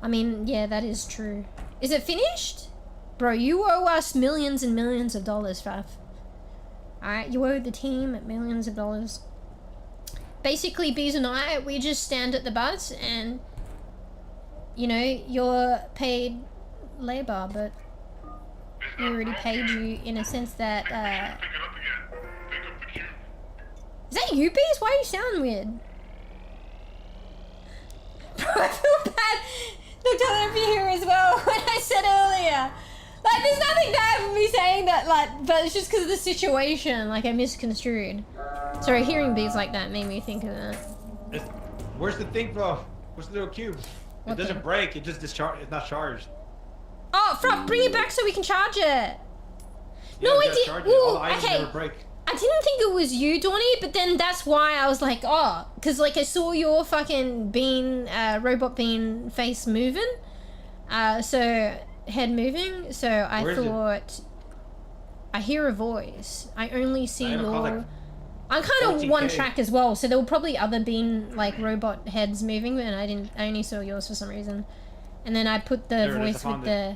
I mean, yeah, that is true. Is it finished? Bro, you owe us millions and millions of dollars, Fav. Alright, you owe the team millions of dollars. Basically, Bees and I, we just stand at the bus and, you know, you're paid labor, but we already paid you in a sense that, Is that you, Bees? Why are you sounding weird? Bro, I feel bad. Looked over here as well when I said earlier. Like, there's nothing bad with me saying that, like, but it's just because of the situation. Like, I misconstrued. Sorry, hearing Bees like that made me think of that. Where's the thing, bro? Where's the little cube? What it doesn't break. It just discharge. It's not charged. Oh, Fruff, bring it back so we can charge it. Yeah, No, I did. All the items Okay. never break. I didn't think it was you, Donnie, but then that's why I was like, oh, because like I saw your fucking bean, robot bean face moving, so head moving. So I thought, I hear a voice. I only see your. I'm kind of one track as well, so there were probably other bean like robot heads moving, but I only saw yours for some reason. And then I put the voice with the.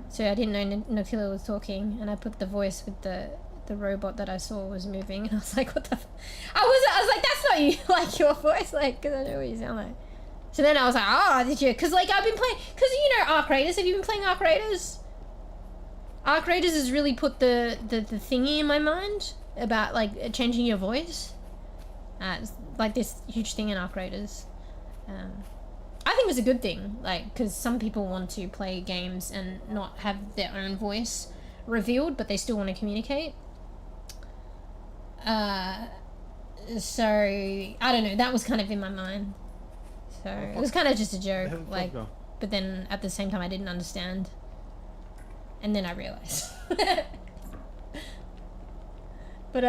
So I didn't know Nokila was talking, and I put the voice with the robot that I saw was moving, and I was like, what the I was like, that's not you, like your voice, like, because I know what you sound like. So then I was like, oh, did you? Because like I've been playing, because you know Arc Raiders. Have you been playing Arc Raiders? Arc Raiders has really put the thingy in my mind about like changing your voice. It's like this huge thing in Arc Raiders. I think it was a good thing, like, because some people want to play games and not have their own voice revealed, but they still want to communicate. So I don't know, that was kind of in my mind, so it was kind of just a joke, like, but then at the same time I didn't understand, and then I realized. But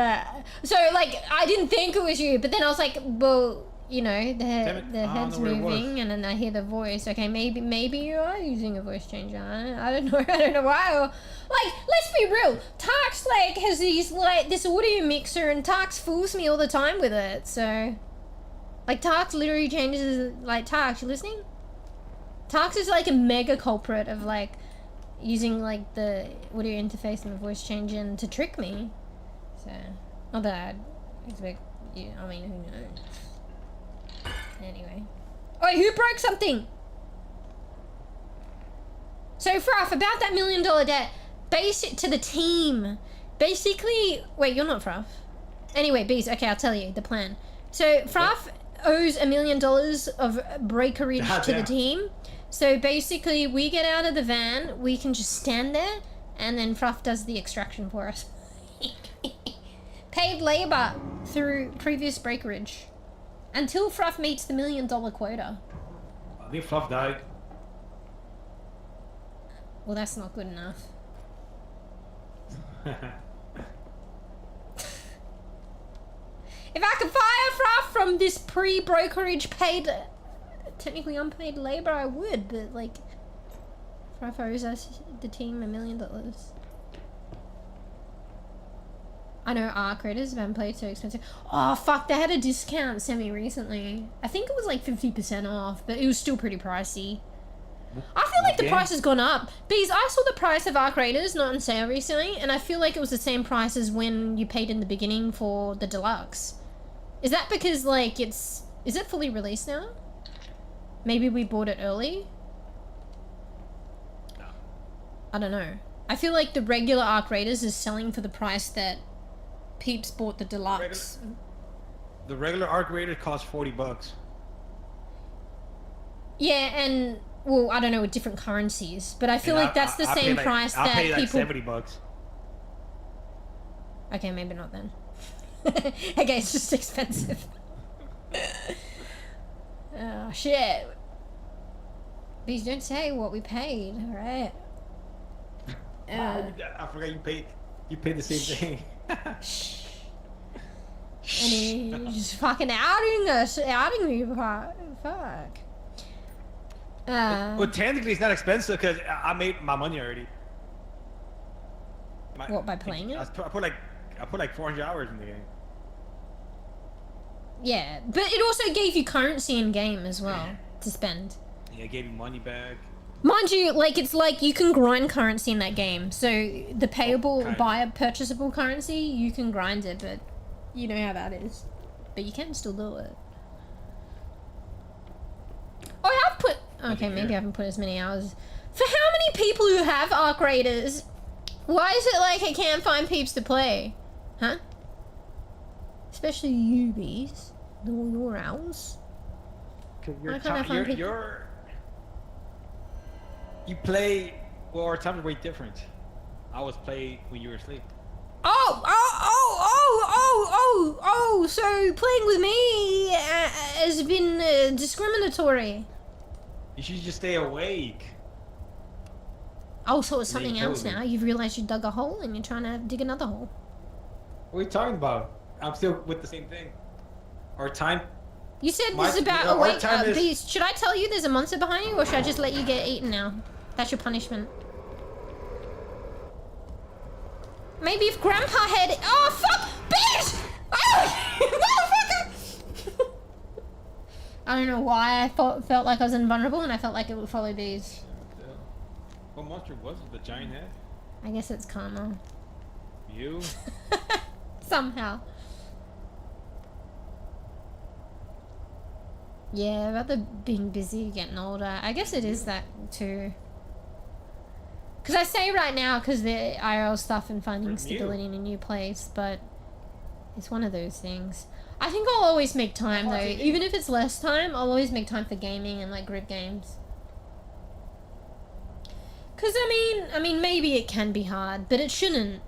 so like I didn't think it was you, but then I was like, well, you know, the head's moving, and then I hear the voice. Okay, maybe you are using a voice changer. I don't know. I don't know why. Or, like, let's be real. Tarks like has these like this audio mixer, and Tarks fools me all the time with it. So, like, Tarks literally changes. Like, Tarks, you listening? Tarks is like a mega culprit of like using like the audio interface and the voice changer to trick me. So, not that I expect you. I mean, who knows? Anyway. Oh, who broke something? So Fruff, about that $1 million debt, basic to the team. Basically, wait, you're not Fruff. Anyway, Bees, okay, I'll tell you the plan. So Fruff owes $1 million of breakerage to the team. So basically, we get out of the van, we can just stand there, and then Fruff does the extraction for us. Paid labor through previous breakerage. Until Fruff meets the $1 million quota. I think Fluff died. Well, that's not good enough. If I could fire Fruff from this pre-brokerage paid, technically unpaid labor, I would, but like, Fruff owes us, the team, $1 million. I know creators have played so expensive. Oh fuck, they had a discount semi-recently. I think it was like 50% off, but it was still pretty pricey. I feel like the price has gone up. Because I saw the price of creators not on sale recently, and I feel like it was the same price as when you paid in the beginning for the deluxe. Is that because like is it fully released now? Maybe we bought it early? I don't know. I feel like the regular Arc Raiders is selling for the price that Peeps bought the deluxe. The regular Arc Raider costs $40. Yeah, and well, I don't know, with different currencies, but I feel like that's the same price that I'll pay like people. $70. Okay, maybe not then. Okay, it's just expensive. Oh shit! Please don't say what we paid. All right. I forgot you paid. You paid the same thing. And he's just fucking outing me. Fuck. Well, technically, it's not expensive because I made my money already. What, by playing it? I put like 400 hours in the game. Yeah, but it also gave you currency in game as well to spend. Yeah, it gave me money back. Mind you, like it's like you can grind currency in that game. So the payable, purchasable currency, you can grind it, but you know how that is. But you can still do it. Oh, I have put. Okay, maybe I haven't put as many hours. For how many people who have Arc Raiders, why is it like I can't find peeps to play? Huh? Especially you, Bees. Your owls. Why can't I find people? You play. Well, our times are way different. I was playing when you were asleep. So playing with me has been discriminatory. You should just stay awake. Oh, so it's something else now. You've realized you dug a hole and you're trying to dig another hole. What are you talking about? I'm still with the same thing. Our time. You said this is about awake. Beast. Should I tell you there's a monster behind you, or should I just let you get eaten now? That's your punishment. Maybe if Grandpa had. Oh fuck, bitch! Oh, motherfucker! I don't know why I felt like I was invulnerable, and I felt like it would follow Bees. What monster was it? The giant head? I guess it's karma. You? Somehow. Yeah, about the being busy, getting older. I guess it is that too. Because I say right now because the IRL stuff and finding stability in a new place, but it's one of those things. I think I'll always make time though. Even if it's less time, I'll always make time for gaming and like group games. Because I mean maybe it can be hard, but it shouldn't.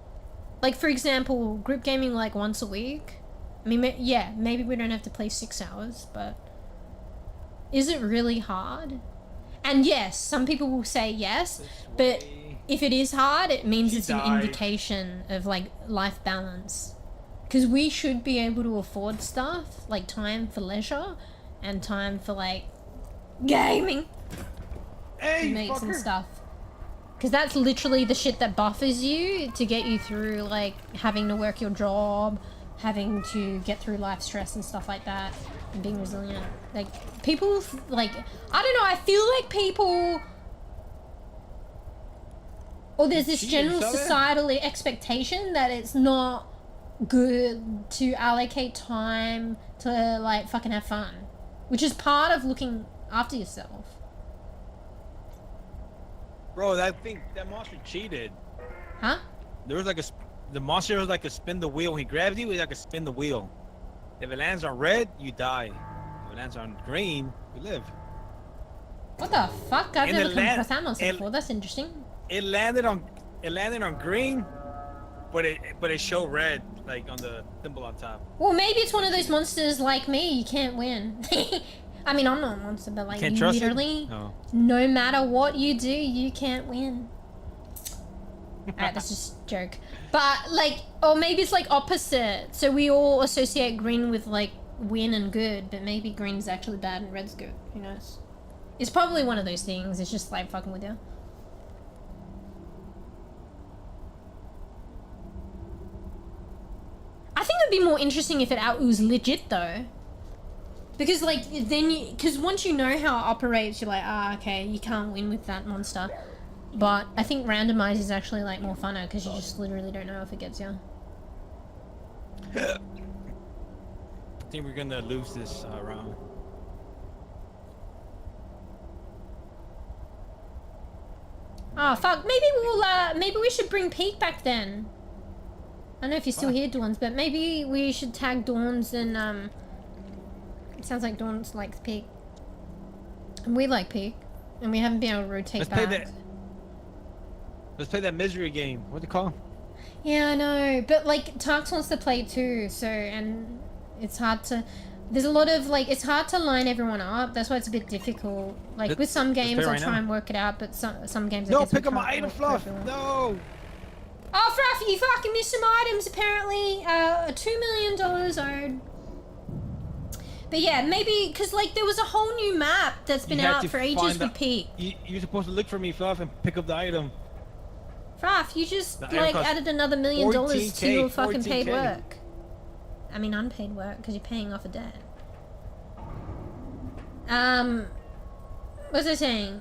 Like for example, group gaming like once a week. I mean, yeah, maybe we don't have to play 6 hours, but is it really hard? And yes, some people will say yes, but if it is hard, it means it's an indication of like life balance. Because we should be able to afford stuff, like time for leisure and time for like gaming. Hey, mates and stuff. Because that's literally the shit that buffers you to get you through like having to work your job, having to get through life stress and stuff like that, and being resilient. Like people, like I don't know. I feel like people, or there's this general societal expectation that it's not good to allocate time to like fucking have fun, which is part of looking after yourself. Bro, that monster cheated. Huh? There was like the monster was like a spin the wheel. When he grabs you, he's like a spin the wheel. If it lands on red, you die. If it lands on green, you live. What the fuck? I've And never it come land- across that monster and- before. That's interesting. It landed on green, but it showed red like on the symbol on top. Well, maybe it's one of those monsters like me. You can't win. I mean, I'm not a monster, but like Can't you trust it? literally, No. no matter what you do, you can't win. Alright, that's just a joke. But like, or maybe it's like opposite. So we all associate green with like win and good, but maybe green's actually bad and red's good. Who knows? It's probably one of those things. It's just like fucking with you. I think it'd be more interesting if it was legit though. Because like, then because once you know how it operates, you're like, ah, okay, you can't win with that monster. But I think randomize is actually like more funner because you just literally don't know if it gets you. I think we're gonna lose this round. Oh fuck, maybe we should bring Peak back then. I don't know if you're still here, Dawns, but maybe we should tag Dawns and it sounds like Dawns likes Peak. And we like Peak. And we haven't been able to rotate back. Let's play that misery game. What do you call it? Yeah, I know, but like Tarks wants to play too, so, and it's hard to, there's a lot of like, it's hard to line everyone up. That's why it's a bit difficult. Like with some games I'll try and work it out, but some games I guess pick up my item, Fluff. No. Oh, Fluff, you fucking missed some items apparently. $2 million owed. But yeah, maybe because like there was a whole new map that's been out for ages with Peak. You're supposed to look for me, Fluff, and pick up the item. Fluff, you just like added another $1 million to your fucking paid 14K. work. I mean unpaid work because you're paying off a debt. What was I saying?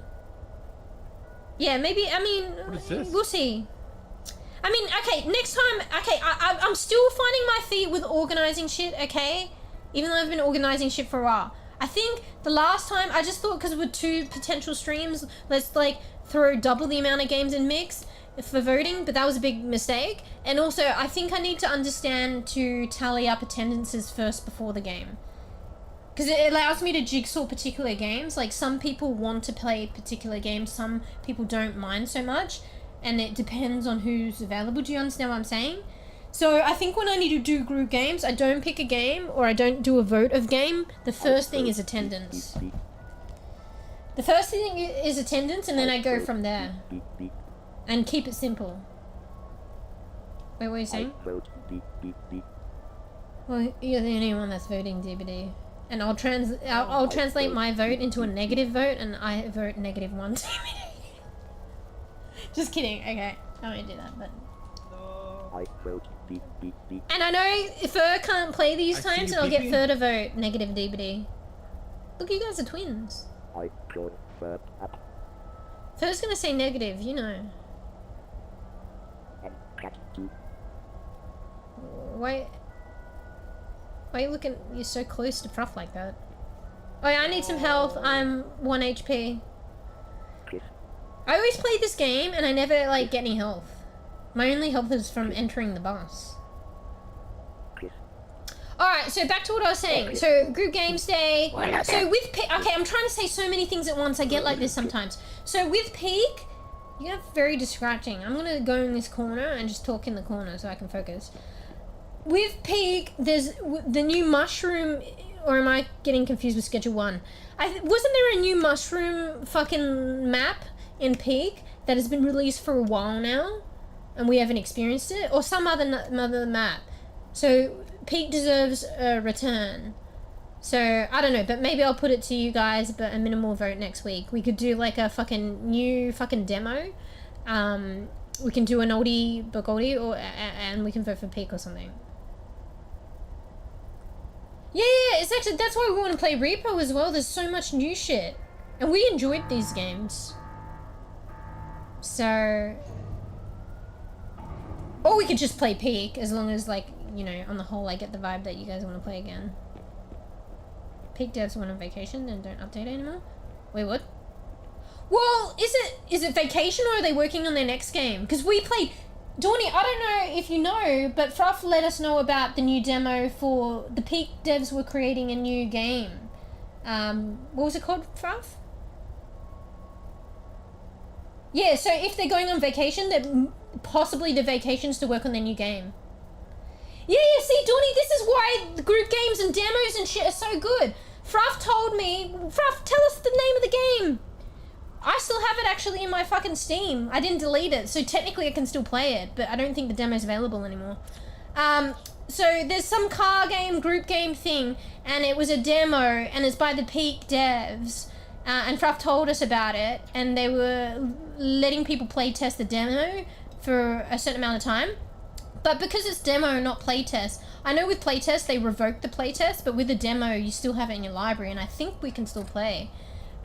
Yeah, maybe. I mean, What is this? we'll see. I mean, okay, next time. Okay, I'm still finding my feet with organizing shit. Okay, even though I've been organizing shit for a while. I think the last time I just thought because with 2 potential streams, let's like throw double the amount of games in mix for voting, but that was a big mistake. And also, I think I need to understand to tally up attendances first before the game. Because it allows me to jigsaw particular games. Like, some people want to play particular games, some people don't mind so much. And it depends on who's available. Do you understand what I'm saying? So I think when I need to do group games, I don't pick a game or I don't do a vote of game. The first thing is attendance. The first thing is attendance, and then I go from there. And keep it simple. Wait, what are you saying? Well, you're the only one that's voting DBD. And I'll translate my vote into a negative vote, and I vote -1 DBD. Just kidding. Okay, I won't do that, but. And I know Fur can't play these times, and I'll get Fur to vote negative DBD. Look, you guys are twins. Fur's gonna say negative, you know. Why are you looking? You're so close to Fruff like that. Oh yeah, I need some health. I'm 1 HP. I always play this game and I never like get any health. My only health is from entering the bus. Alright, so back to what I was saying. So, group games day. So with Peak, okay, I'm trying to say so many things at once. I get like this sometimes. So with Peak, you have very distracting. I'm gonna go in this corner and just talk in the corner so I can focus. With Peak, there's the new mushroom, or am I getting confused with Schedule 1? Wasn't there a new mushroom fucking map in Peak that has been released for a while now, and we haven't experienced it? Or some other map? So Peak deserves a return. So, I don't know, but maybe I'll put it to you guys, but a minimal vote next week. We could do like a fucking new fucking demo. We can do an oldie but goldie, and we can vote for Peak or something. Yeah, it's actually, that's why we want to play R.E.P.O as well. There's so much new shit. And we enjoyed these games. So... Or we could just play Peak, as long as, like, you know, on the whole, I get the vibe that you guys want to play again. Peak devs went on vacation and don't update anymore? Wait, what? Well, is it vacation or are they working on their next game? Because we played... Dawny, I don't know if you know, but Fruff let us know about the new demo for... The Peak devs were creating a new game. What was it called, Fruff? Yeah, so if they're going on vacation, that possibly the vacation's to work on their new game. Yeah, see, Dawny, this is why the group games and demos and shit are so good. Fruff told me... Fruff, tell us the name of the game. I still have it actually in my fucking Steam. I didn't delete it, so technically I can still play it, but I don't think the demo's available anymore. So there's some car game, group game thing, and it was a demo, and it's by the Peak devs. And Fruff told us about it, and they were letting people play test the demo for a certain amount of time. But because it's demo, not playtest, I know with playtest they revoked the playtest, but with the demo you still have it in your library, and I think we can still play.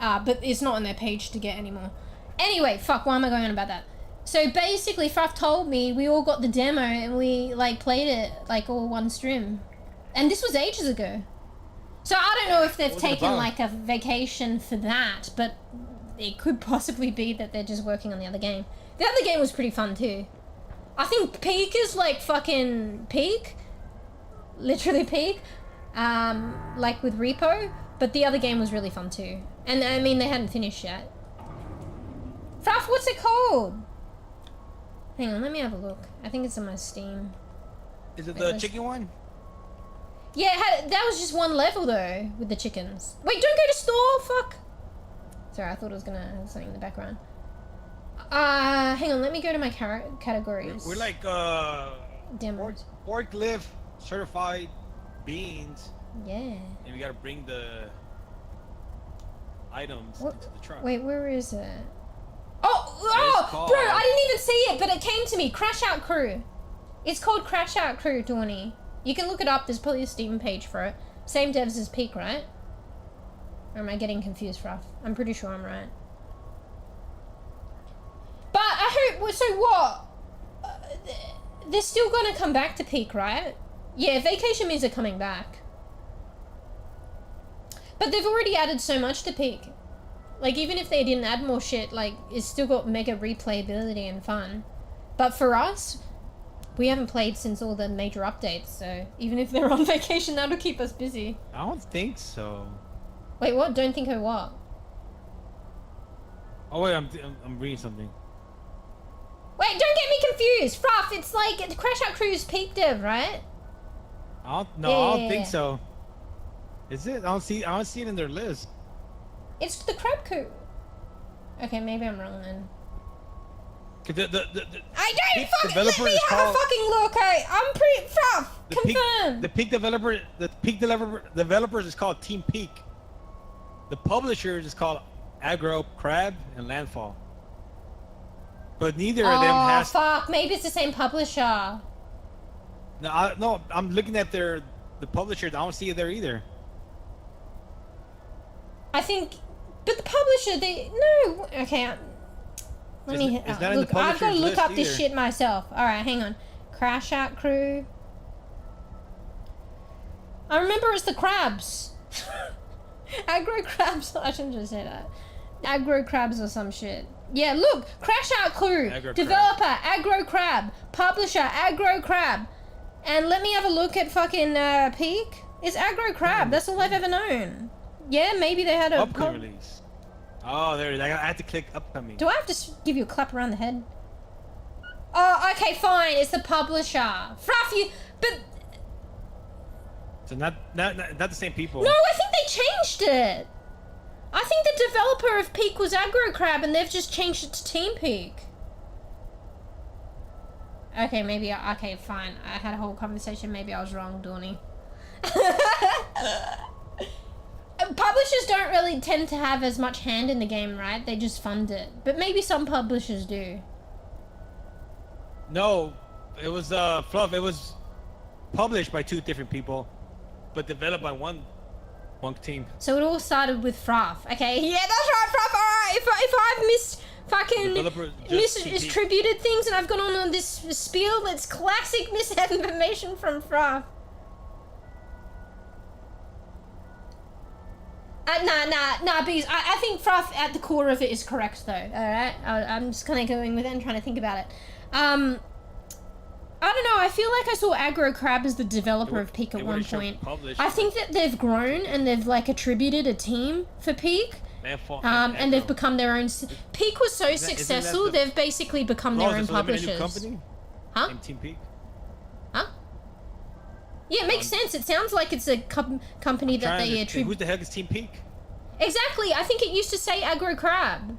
But it's not on their page to get anymore. Anyway, fuck, why am I going on about that? So basically, Fruff told me we all got the demo and we like played it like all one stream. And this was ages ago. So I don't know if they've taken like a vacation for that, but it could possibly be that they're just working on the other game. The other game was pretty fun too. I think Peak is like fucking peak. Literally peak. Like with R.E.P.O. But the other game was really fun too. And I mean, they hadn't finished yet. Fruff, what's it called? Hang on, let me have a look. I think it's on my Steam. Is it the chicken one? Yeah, that was just one level though, with the chickens. Wait, don't go to store, fuck! Sorry, I thought it was gonna have something in the background. Hang on, let me go to my categories. We're like, Demos. forklift certified beans. Yeah. And we gotta bring the items into the truck. Wait, where is it? Oh, bro, I didn't even see it, but it came to me. Crash Out Crew. It's called Crash Out Crew, Dawny. You can look it up. There's probably a Steam page for it. Same devs as Peak, right? Or am I getting confused, Fruff? I'm pretty sure I'm right. But I hope... So what? They're still gonna come back to Peak, right? Yeah, vacation means they're coming back. But they've already added so much to Peak. Like, even if they didn't add more shit, like, it's still got mega replayability and fun. But for us, we haven't played since all the major updates, so even if they're on vacation, that'll keep us busy. I don't think so. Wait, what? Don't think of what? Oh wait, I'm reading something. Wait, don't get me confused, Fruff. It's like Crash Out Crew's Peak dev, right? I don't think so. Is it? I don't see it in their list. It's the Crab Crew. Okay, maybe I'm wrong then. I don't fucking let me have a fucking look. I'm pretty Fruff. Confirm. The Peak developers is called Team Peak. The publishers is called Aggro, Crab, and Landfall. But neither of them has. Oh fuck! Maybe it's the same publisher. No, I'm looking at the publisher. I don't see it there either. I think, but the publisher, no. Okay, let me look. I've got to look up this shit myself. All right, hang on. Crash Out Crew. I remember it's the crabs. Aggro crabs. I shouldn't just say that. Aggro crabs or some shit. Yeah, look. Crash Out Crew. Developer, Aggro Crab. Publisher, Aggro Crab. And let me have a look at fucking Peak. It's Aggro Crab. That's all I've ever known. Yeah, maybe they had a upcoming release. Oh, there it is. I have to click upcoming. Do I have to give you a clap around the head? Oh, okay, fine. It's the publisher. Fruff, but so not the same people. No, I think they changed it. I think the developer of Peak was Aggro Crab, and they've just changed it to Team Peak. Okay, maybe. Okay, fine. I had a whole conversation. Maybe I was wrong, Dawny. Publishers don't really tend to have as much hand in the game, right? They just fund it. But maybe some publishers do. No, it was Fluff. It was published by two different people, but developed by one team. So it all started with Fruff. Okay, yeah, that's right, Fruff. All right, if I've misdistributed things and I've gone on this spiel, it's classic misinformation from Fruff. Nah, bees. I think Fruff at the core of it is correct though. Alright? I'm just kind of going with it and trying to think about it. I don't know, I feel like I saw Aggro Crab as the developer of Peak at one point. I think that they've grown and they've like attributed a team for Peak. And they've become their own... Peak was so successful, they've basically become their own publishers. Huh? Team Peak? Huh? Yeah, it makes sense. It sounds like it's a company that they attribute... Who the heck is Team Peak? Exactly, I think it used to say Aggro Crab.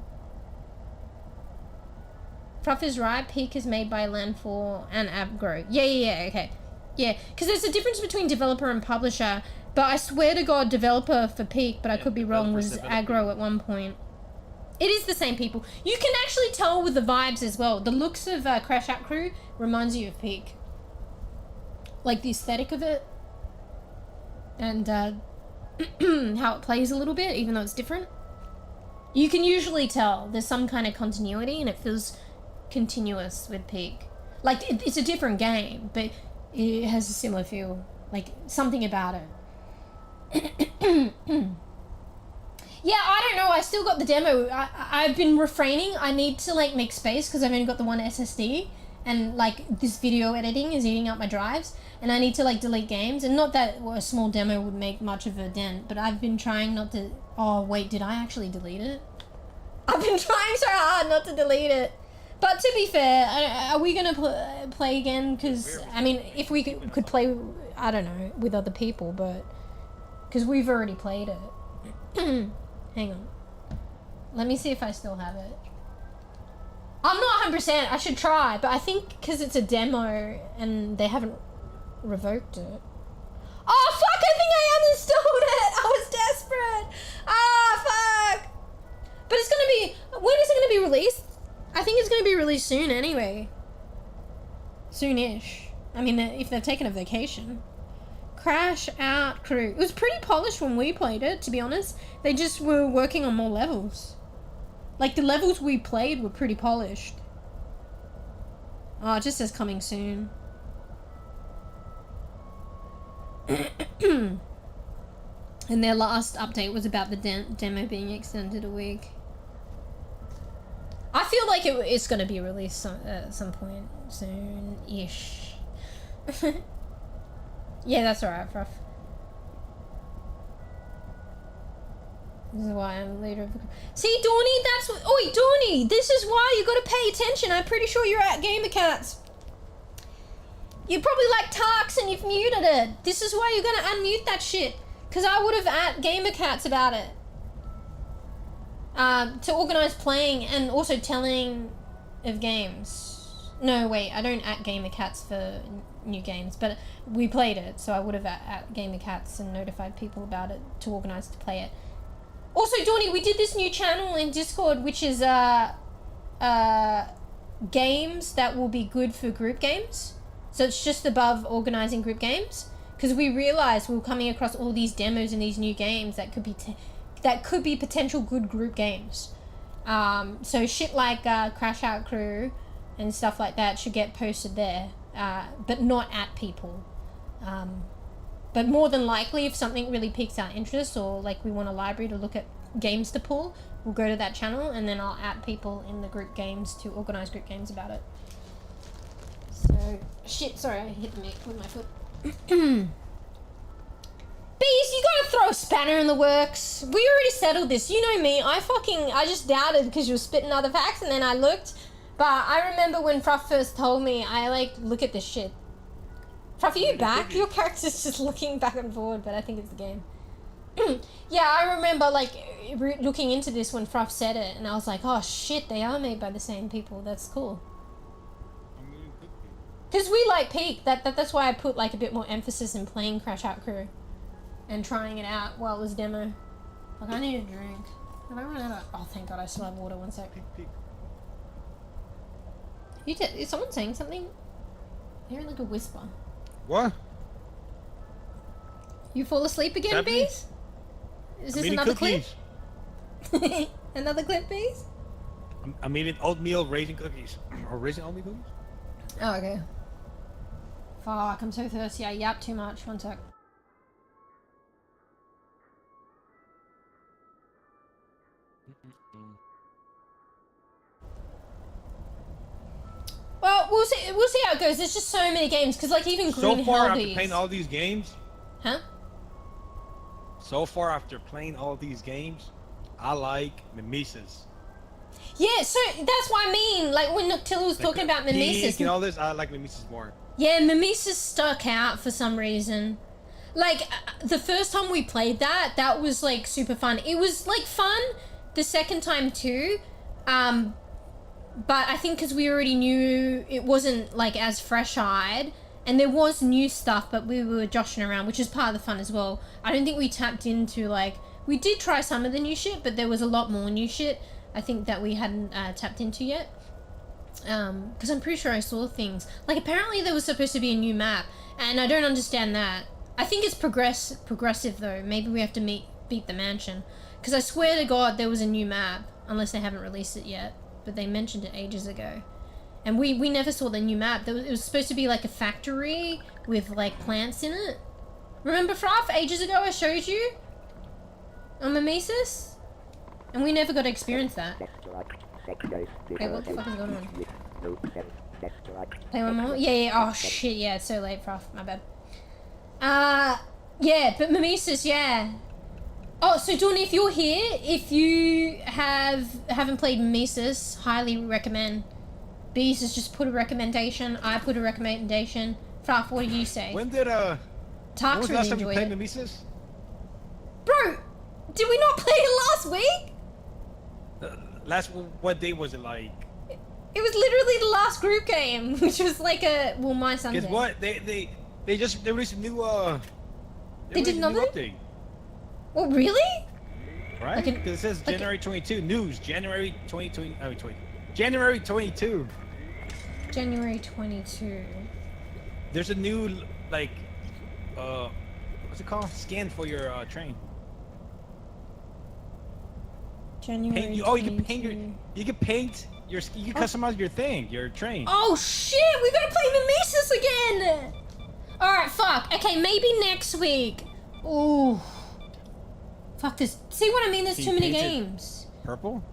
Fruff is right, Peak is made by Landfall and Aggro. Yeah, okay. Yeah, because there's a difference between developer and publisher, but I swear to God, developer for Peak, but I could be wrong, was Aggro at one point. It is the same people. You can actually tell with the vibes as well. The looks of Crash Out Crew reminds you of Peak. Like the aesthetic of it. And how it plays a little bit, even though it's different. You can usually tell there's some kind of continuity and it feels continuous with Peak. Like, it's a different game, but it has a similar feel. Like, something about it. Yeah, I don't know, I still got the demo. I've been refraining. I need to, like, make space because I've only got the one SSD. And, like, this video editing is eating up my drives. And I need to, like, delete games. And not that a small demo would make much of a dent, but I've been trying not to... Oh, wait, did I actually delete it? I've been trying so hard not to delete it. But to be fair, are we going to play again? Because, I mean, if we could play, I don't know, with other people, but... Because we've already played it. Hang on. Let me see if I still have it. I'm not 100%. I should try, but I think because it's a demo and they haven't revoked it. Oh, fuck! I think I uninstalled it! I was desperate! Ah, fuck! But it's gonna be... When is it gonna be released? I think it's gonna be released soon anyway. Soonish. I mean, if they've taken a vacation. Crash Out Crew. It was pretty polished when we played it, to be honest. They just were working on more levels. Like, the levels we played were pretty polished. Oh, it just says coming soon. And their last update was about the demo being extended a week. I feel like it's going to be released at some point soon-ish. Yeah, that's alright, Fruff. This is why I'm later. See, Dawny, that's what... Oi, Dawny, this is why you gotta pay attention. I'm pretty sure you're at GamerCats. You probably like Tarks and you've muted it. This is why you're gonna unmute that shit. Because I would have at GamerCats about it. To organise playing and also telling of games. No, wait, I don't at GamerCats for new games, but we played it, so I would have at GamerCats and notified people about it to organise to play it. Also, Dawny, we did this new channel in Discord, which is games that will be good for group games. So it's just above organising group games, because we realised we were coming across all these demos and these new games that could be potential good group games. So shit like Crash Out Crew and stuff like that should get posted there, but not at people. But more than likely, if something really piques our interest, or like we want a library to look at games to pull, we'll go to that channel and then I'll add people in the group games to organise group games about it. So, shit, sorry, I hit the mic with my foot. Bees, you gotta throw a spanner in the works. We already settled this. You know me, I just doubted because you were spitting other facts and then I looked. But I remember when Fruff first told me, I like, look at this shit. Fruff, are you back? Your character's just looking back and forward, but I think it's the game. Yeah, I remember like looking into this when Fruff said it, and I was like, oh shit, they are made by the same people. That's cool. Because we like Peak. That's why I put like a bit more emphasis in playing Crash Out Crew and trying it out while it was demo. Like, I need a drink. Have I run out of... Oh, thank God, I still have water. One sec. Is someone saying something? I hear like a whisper. What? You fall asleep again, Bees? Is this another clip? Another clip, Bees? I'm eating oatmeal raisin cookies. Or raisin oatmeal cookies? Oh, okay. Fuck, I'm so thirsty. I yapped too much. One sec. Well, we'll see how it goes. There's just so many games because like even So Green far, after Hellbees. playing all these games, Huh? so far after playing all these games, I like Mimesis. Yeah, so that's what I mean. Like when Noctilla was talking about Mimesis. And all this, I like Mimesis more. Yeah, Mimesis stuck out for some reason. Like the first time we played that was like super fun. It was like fun the second time too. But I think because we already knew it wasn't like as fresh-eyed, and there was new stuff, but we were joshing around, which is part of the fun as well. I don't think we tapped into like, we did try some of the new shit, but there was a lot more new shit I think that we hadn't tapped into yet. Because I'm pretty sure I saw things. Like apparently there was supposed to be a new map, and I don't understand that. I think it's progressive though. Maybe we have to beat the mansion. Because I swear to God there was a new map, unless they haven't released it yet. But they mentioned it ages ago. And we never saw the new map. It was supposed to be like a factory with like plants in it. Remember Fruff, ages ago I showed you? On Mimesis? And we never got to experience that. Wait, what the fuck is going on? Play one more? Yeah, oh shit, yeah, it's so late, Fruff, my bad. Yeah, but Mimesis, yeah. Oh, so Dawn, if you're here, if you haven't played Mimesis, highly recommend. Bees has just put a recommendation, I put a recommendation. Fruff, what did you say? When did Tarks when was the last really time you enjoyed played it. Mimesis? Bro, did we not play it last week? What day was it like? It was literally the last group game, which was like my Sunday. Guess what? They released a new They did released a new another? update. Oh, really? Right? Like an- Because it says January 22 news. January 2020. Oh, 20. January 22. January 22. There's a new like what's it called? Scan for your train. January Paint, you can paint your 22. you can customize your thing, your train. Oh shit, we gotta play Mimesis again! Alright, fuck. Okay, maybe next week. Ooh. Fuck this. See what I mean? There's Can too you many paint it games. Purple?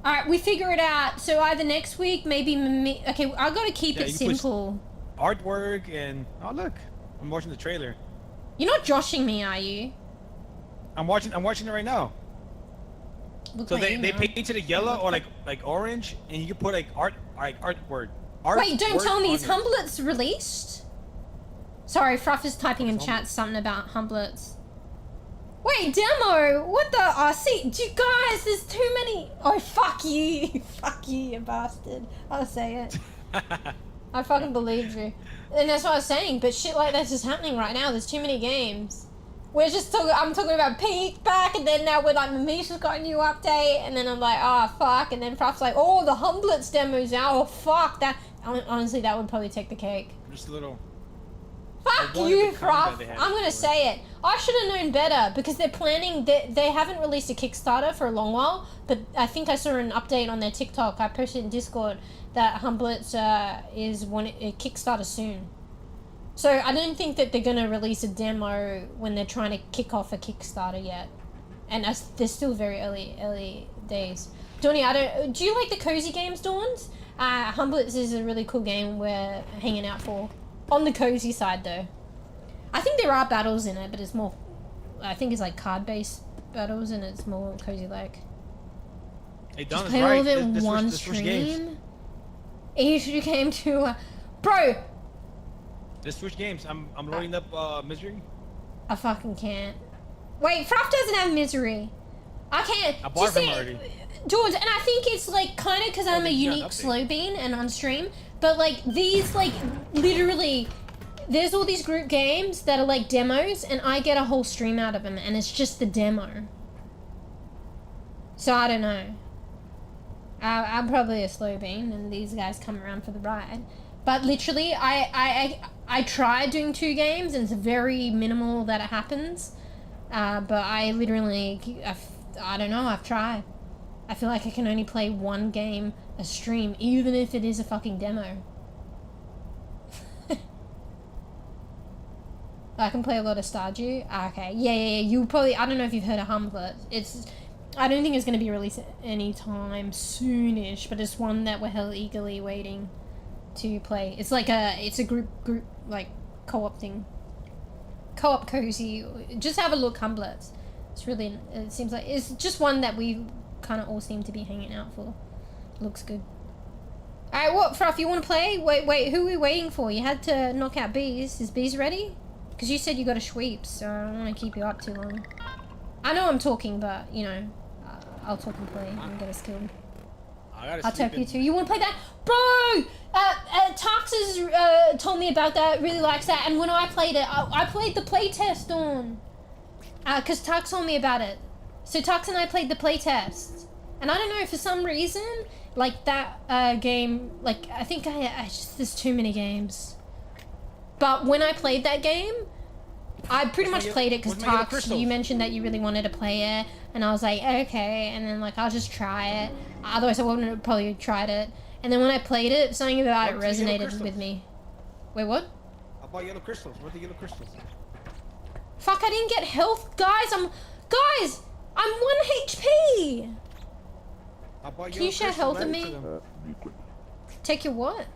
Alright, we figure it out. So either next week, maybe okay, I gotta keep Yeah, it you put simple. Artwork and oh look, I'm watching the trailer. You're not joshing me, are you? I'm watching it right now. Look So my they email. painted it yellow or like orange, and you can put like artwork. Wait, don't tell me, on is it. Humblets released? Sorry, Fruff is typing in chat something about Humblets. Wait, demo! What the? Oh, see, you guys, there's too many. Oh, fuck you. Fuck you, you bastard. I'll say it. I fucking believed you. And that's what I was saying, but shit like this is happening right now. There's too many games. We're just talking, I'm talking about Peak back, and then now we're like, Mimisha's got a new update, and then I'm like, oh, fuck, and then Fruff's like, oh, the Humblets demo's out, oh, fuck, that, honestly, that would probably take the cake. Just a little. Fuck I wanted you, the combat Fruff. they had I'm gonna before. say it. I should have known better because they're planning. They haven't released a Kickstarter for a long while, but I think I saw an update on their TikTok. I posted in Discord that Humblets is a Kickstarter soon. So I don't think that they're gonna release a demo when they're trying to kick off a Kickstarter yet, and they're still very early days. Donnie, do you like the cozy games, Dawns? Humblets is a really cool game we're hanging out for. On the cozy side, though. I think there are battles in it, but it's more... I think it's like card-based battles, and it's more cozy-like. Hey, Just Don is play all right. of it in This one switch games. stream? You came to... Bro! Let's switch games. I'm loading up Misery. I fucking can't. Wait, Fruff doesn't have Misery. I can't. I bought Just him say- already. George, and I think it's like kind of because I'm a there's not an unique update. slow bean and on stream, but like these like literally, there's all these group games that are like demos, and I get a whole stream out of them, and it's just the demo. So I don't know. I'm probably a slow bean, and these guys come around for the ride. But literally, I tried doing 2 games, and it's very minimal that it happens. But I literally, I don't know, I've tried. I feel like I can only play 1 game a stream, even if it is a fucking demo. I can play a lot of Stardew. Okay, yeah. You probably, I don't know if you've heard of Humblet. I don't think it's going to be released anytime soonish, but it's one that we're hell eagerly waiting. to play. It's like it's a group like co-op thing. Co-op cozy. Just have a look, Humblets. It's really, it seems like it's just one that we kind of all seem to be hanging out for. Looks good. Alright, what, Fruff, you want to play? Wait, who are we waiting for? You had to knock out bees. Is bees ready? Because you said you got a sweep, so I don't want to keep you up too long. I know I'm talking, but, you know, I'll talk and play and get us killed. I'll talk you too. You want to play that? Bro! Tarx has told me about that, really likes that, and when I played it, I played the playtest on. Because Tarx told me about it. So Tarx and I played the playtest. And I don't know, for some reason, like that game, like, I think I just, there's too many games. But when I played that game, I pretty much played it because Tarx, you mentioned that you really wanted to play it. And I was like, okay, and then like, I'll just try it. Otherwise I wouldn't have probably tried it. And then when I played it, something about it resonated with me. Wait, what? I bought yellow crystals. What are the yellow crystals? Fuck, I didn't get health. Guys, I'm 1 HP! Can you share health with me? Take your what?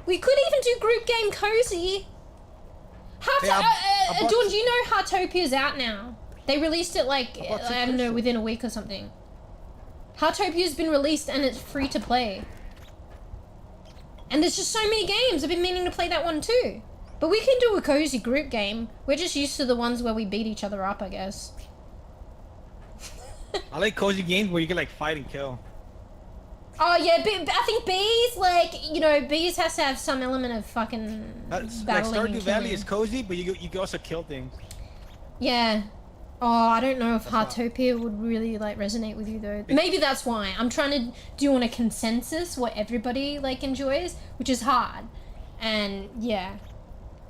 We could even do group game cozy. Dawn, do you know 𝖵𝖇opia's out now? They released it like, I don't know, within a week or something. 𝖵𝖇opia's been released and it's free to play. And there's just so many games. I've been meaning to play that one too. But we can do a cozy group game. We're just used to the ones where we beat each other up, I guess. I like cozy games where you can like fight and kill. Oh yeah, I think bees, like, you know, bees has to have some element of fucking battling like Stardew and Valley killing. is cozy, but you can also kill things. Yeah. Oh, I don't know if 𝖵𝖇opia would really like resonate with you though. Maybe that's why. I'm trying to do on a consensus what everybody like enjoys, which is hard. And yeah.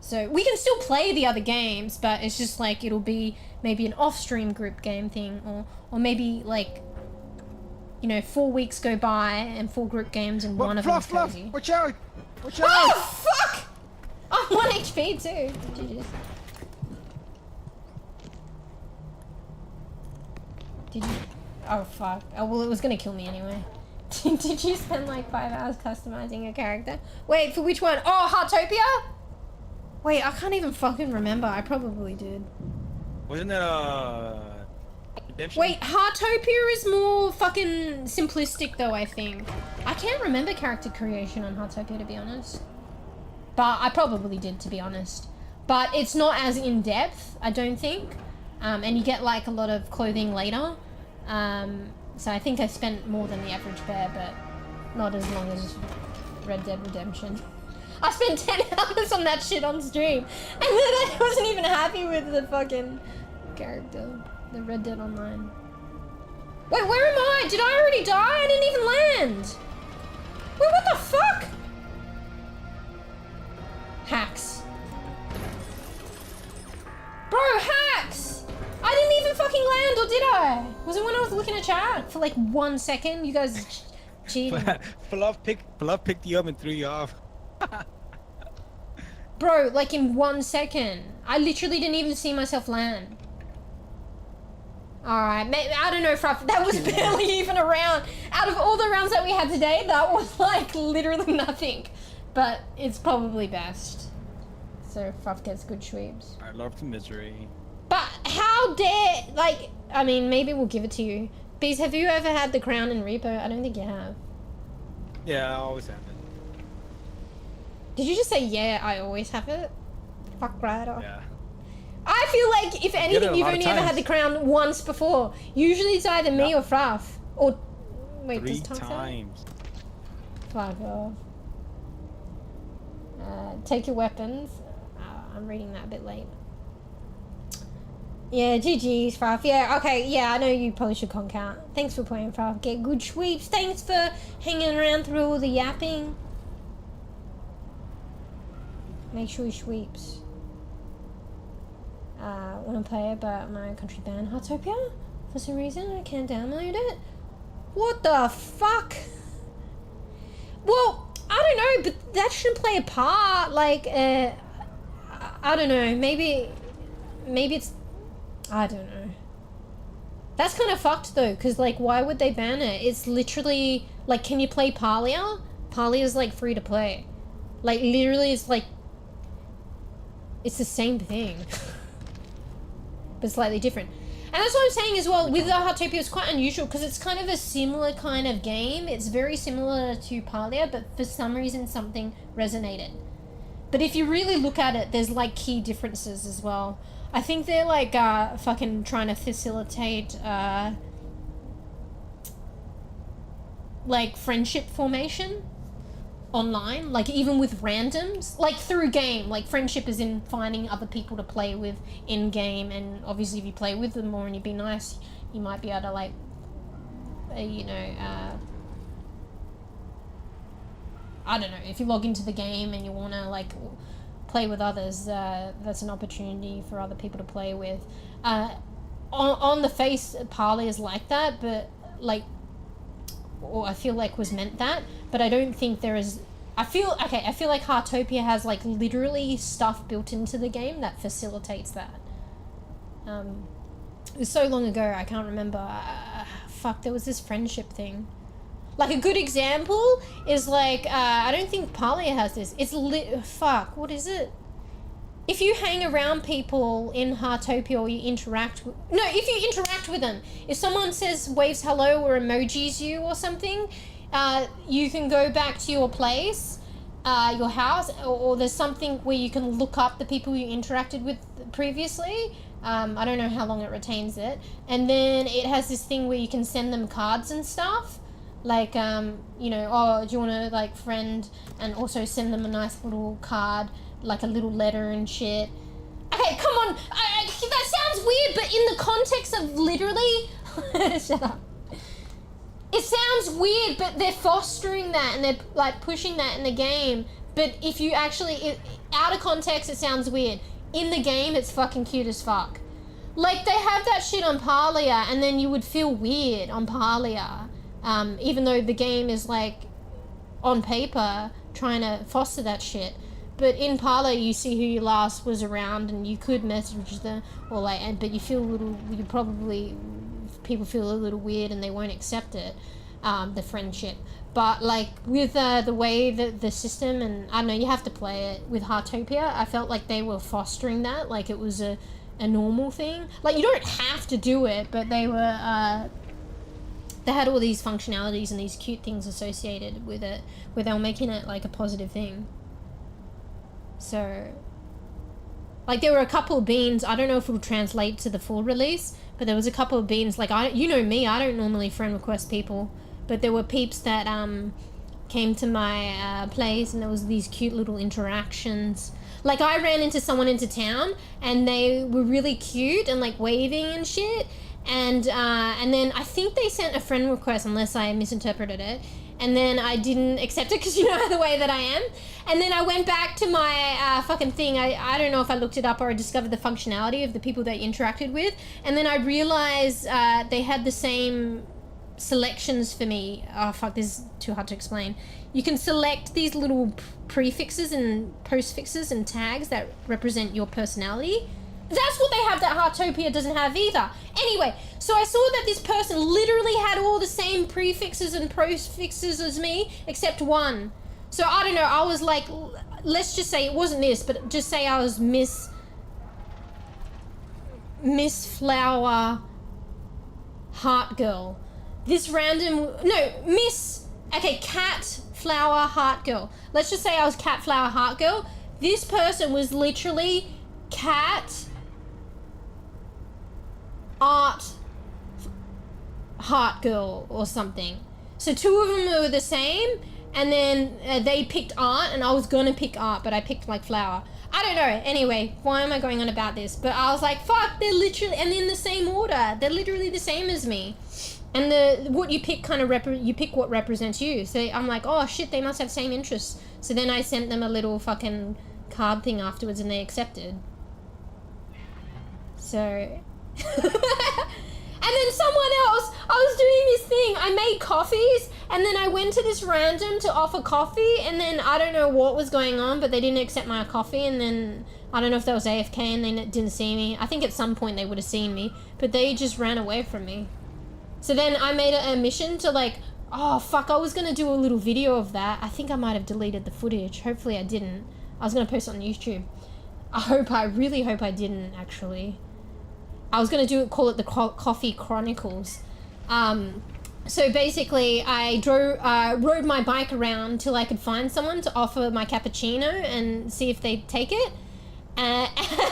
So we can still play the other games, but it's just like it'll be maybe an off-stream group game thing, or maybe like, you know, 4 weeks go by and 4 group games and one of them's cozy. Watch out! Watch out! Oh fuck! I'm 1 HP too. GG's. Did you? Oh fuck. Oh well, it was gonna kill me anyway. Did you spend like 5 hours customizing a character? Wait, for which one? Oh, 𝖵𝖇opia? Wait, I can't even fucking remember. I probably did. Wasn't that Redemption? Wait, 𝖵𝖇opia is more fucking simplistic though, I think. I can't remember character creation on 𝖵𝖇opia, to be honest. But I probably did, to be honest. But it's not as in-depth, I don't think. And you get like a lot of clothing later. So I think I spent more than the average bear, but not as long as Red Dead Redemption. I spent 10 hours on that shit on stream, and then I wasn't even happy with the fucking character, the Red Dead Online. Wait, where am I? Did I already die? I didn't even land. Wait, what the fuck? Hacks. Bro, hacks! I didn't even fucking land, or did I? Was it when I was looking at chat for like 1 second? You guys cheating. Fluff picked you up and threw you off. Bro, like in 1 second. I literally didn't even see myself land. Alright, I don't know, Fruff, that was barely even a round. Out of all the rounds that we had today, that was like literally nothing. But it's probably best. So Fruff gets good sweeps. I love the misery. But how dare, like, I mean, maybe we'll give it to you. Bees, have you ever had the crown in R.E.P.O? I don't think you have. Yeah, I always have it. Did you just say, yeah, I always have it? Fuck right off. Yeah. I feel like, if anything, you've only ever had the crown once before. Usually it's either me or Fruff. Or, wait, 3 does Tom say? times. Fuck off. Take your weapons. I'm reading that a bit late. Yeah, GG's, Fruff. Yeah, okay, yeah, I know you probably should conk out. Thanks for playing, Fruff. Get good sweeps. Thanks for hanging around through all the yapping. Make sure he sweeps. Wanna play it, but my country banned 𝖵𝖇opia? For some reason, I can't download it. What the fuck? Well, I don't know, but that shouldn't play a part. Like, I don't know. Maybe it's, I don't know. That's kind of fucked though, because like, why would they ban it? It's literally like, can you play Palia? Palia's like free to play. Like literally, it's like, it's the same thing, but slightly different. And that's what I'm saying as well. With the 𝖵𝖇𝖊𝖘, it's quite unusual because it's kind of a similar kind of game. It's very similar to Palia, but for some reason something resonated. But if you really look at it, there's like key differences as well. I think they're like fucking trying to facilitate like friendship formation online, like even with randoms, like through game, like friendship is in finding other people to play with in game, and obviously if you play with them more and you be nice, you might be able to like you know, I don't know, if you log into the game and you want to like play with others, that's an opportunity for other people to play with. On the face, Palia is like that, but like, or I feel like was meant that, but I don't think there is. I feel like 𝖵𝖇𝖊𝖘 has like literally stuff built into the game that facilitates that. It was so long ago, I can't remember. Fuck, there was this friendship thing. Like a good example is like, I don't think Palia has this. It's fuck, what is it? If you hang around people in 𝖵𝖇𝖊𝖘 or you interact with, no, if you interact with them, if someone says waves hello or emojis you or something, you can go back to your place, your house, or there's something where you can look up the people you interacted with previously. I don't know how long it retains it. And then it has this thing where you can send them cards and stuff. Like, you know, oh, do you want to like friend and also send them a nice little card, like a little letter and shit. Okay, come on, that sounds weird, but in the context of literally, shut up. It sounds weird, but they're fostering that and they're like pushing that in the game. But if you actually, out of context, it sounds weird. In the game, it's fucking cute as fuck. Like, they have that shit on Palia, and then you would feel weird on Palia. Even though the game is like, on paper, trying to foster that shit. But in Palia, you see who you last was around, and you could message them, or like, but you feel a little, you probably, people feel a little weird and they won't accept it, the friendship. But like with the way that the system, and I don't know, you have to play it with 𝖵𝖇𝖊𝖘, I felt like they were fostering that, like it was a normal thing. Like, you don't have to do it, but they were, they had all these functionalities and these cute things associated with it, where they were making it like a positive thing. So, like, there were a couple of beans, I don't know if it will translate to the full release, but there was a couple of beans, like, you know me, I don't normally friend request people, but there were peeps that came to my place, and there was these cute little interactions. Like, I ran into someone into town, and they were really cute and like waving and shit, and then I think they sent a friend request, unless I misinterpreted it, and then I didn't accept it because you know the way that I am. And then I went back to my fucking thing. I don't know if I looked it up or I discovered the functionality of the people they interacted with, and then I realized they had the same selections for me. Oh fuck, this is too hard to explain. You can select these little prefixes and postfixes and tags that represent your personality. That's what they have that 𝖵𝖇𝖊𝖘 doesn't have either. Anyway, so I saw that this person literally had all the same prefixes and postfixes as me, except one. So I don't know, I was like, let's just say it wasn't this, but just say I was Miss Flower Heart Girl. This random, no, Cat Flower Heart Girl. Let's just say I was Cat Flower Heart Girl. This person was literally Cat Art Heart Girl or something. So two of them were the same, and then they picked art, and I was gonna pick art, but I picked like flower. I don't know. Anyway, why am I going on about this? But I was like, fuck, they're literally, and in the same order. They're literally the same as me. And what you pick kind of you pick what represents you. So I'm like, oh shit, they must have same interests. So then I sent them a little fucking card thing afterwards, and they accepted. So, and then someone else, I was doing this thing, I made coffees, And then I went to this random to offer coffee, and then I don't know what was going on, but they didn't accept my coffee, and then I don't know if they was AFK and they didn't see me. I think at some point they would have seen me, but they just ran away from me. So then I made a mission to like, oh fuck, I was gonna do a little video of that. I think I might have deleted the footage. Hopefully I didn't. I was gonna post it on YouTube. I really hope I didn't actually. I was gonna call it the Coffee Chronicles. So basically I rode my bike around till I could find someone to offer my cappuccino and see if they'd take it. And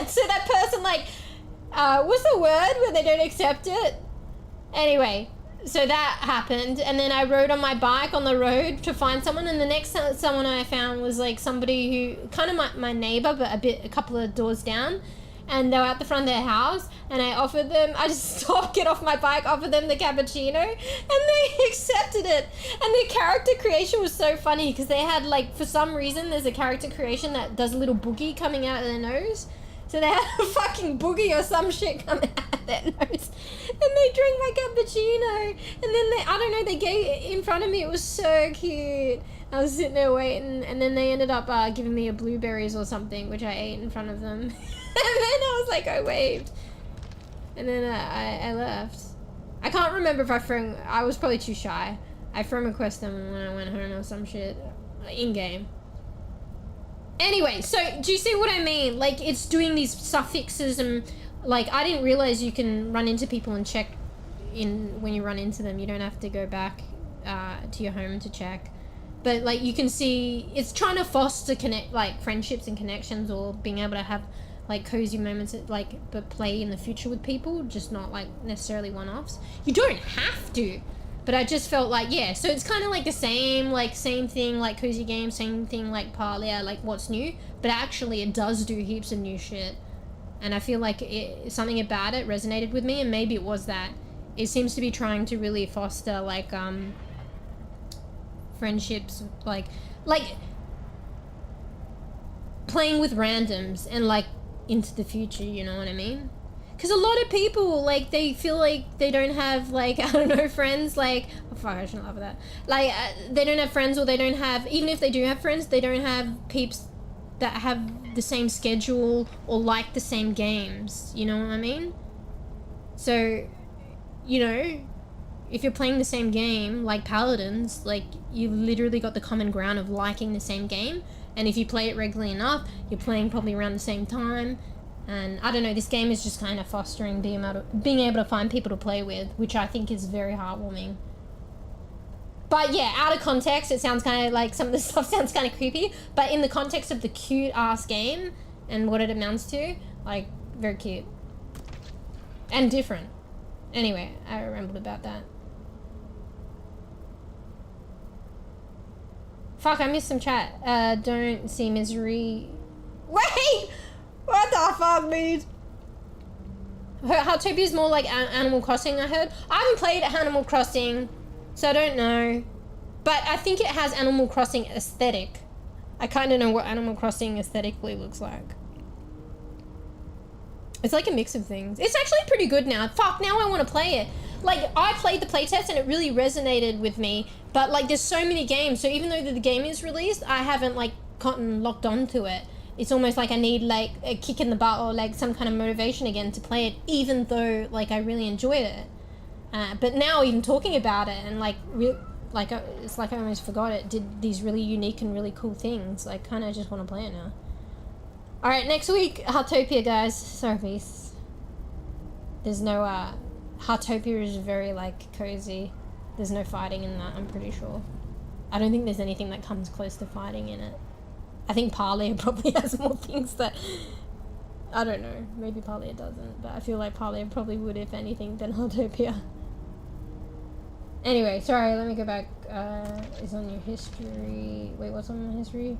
so that person like, what's the word when they don't accept it? Anyway, so that happened, and then I rode on my bike on the road to find someone, and the next someone I found was like somebody who, kind of my neighbor, but a couple of doors down, and they were at the front of their house, and I just stopped, get off my bike, offered them the cappuccino, and they accepted it. And the character creation was so funny, because they had like, for some reason, there's a character creation that does a little boogie coming out of their nose. So they had a fucking boogie or some shit coming out of their nose. And they drank my cappuccino. And then I don't know, they gave it in front of me. It was so cute. I was sitting there waiting, and then they ended up giving me a blueberries or something, which I ate in front of them. And then I was like, I waved. And then I left. I can't remember if I was probably too shy. I friend requested them when I went home or some shit. In-game. Anyway, so do you see what I mean? Like, it's doing these suffixes, and like, I didn't realize you can run into people and check in when you run into them. You don't have to go back to your home to check. But like, you can see it's trying to foster friendships and connections, or being able to have like cozy moments but play in the future with people, just not like necessarily one-offs. You don't have to. But I just felt like, yeah, so it's kind of like the same thing like Cozy Games, same thing like Palia, like what's new, but actually it does do heaps of new shit. And I feel like something about it resonated with me, and maybe it was that. It seems to be trying to really foster like friendships, like playing with randoms and like into the future, you know what I mean? Because a lot of people, like, they feel like they don't have, like, I don't know, friends, like, oh, fuck, I shouldn't laugh at that. Like, they don't have friends, or they don't have, even if they do have friends, they don't have peeps that have the same schedule or like the same games, you know what I mean? So, you know, if you're playing the same game, like Paladins, like, you've literally got the common ground of liking the same game, and if you play it regularly enough, you're playing probably around the same time. And I don't know, this game is just kind of fostering being able to find people to play with, which I think is very heartwarming. But yeah, out of context, it sounds kind of like some of the stuff sounds kind of creepy, but in the context of the cute ass game and what it amounts to, like, very cute. And different. Anyway, I rambled about that. Fuck, I missed some chat. Don't see misery. Wait! What the fuck, dude? 𝖵𝖇𝖔 is more like Animal Crossing, I heard. I haven't played Animal Crossing, so I don't know. But I think it has Animal Crossing aesthetic. I kind of know what Animal Crossing aesthetically looks like. It's like a mix of things. It's actually pretty good now. Fuck, now I want to play it. Like, I played the playtest and it really resonated with me. But, like, there's so many games. So even though the game is released, I haven't, like, gotten locked onto it. It's almost like I need, like, a kick in the butt or, like, some kind of motivation again to play it, even though, like, I really enjoyed it. But now even talking about it and, like, it's like I almost forgot it did these really unique and really cool things. I kind of just want to play it now. Alright, next week, 𝖵𝖇𝖔, guys. Sorry, peace. There's no, 𝖵𝖇𝖔 is very, like, cozy. There's no fighting in that, I'm pretty sure. I don't think there's anything that comes close to fighting in it. I think Palia probably has more things that... I don't know. Maybe Palia doesn't, but I feel like Palia probably would, if anything, than 𝖵𝖇𝖔. Anyway, sorry, let me go back. It's on your history. Wait, what's on my history?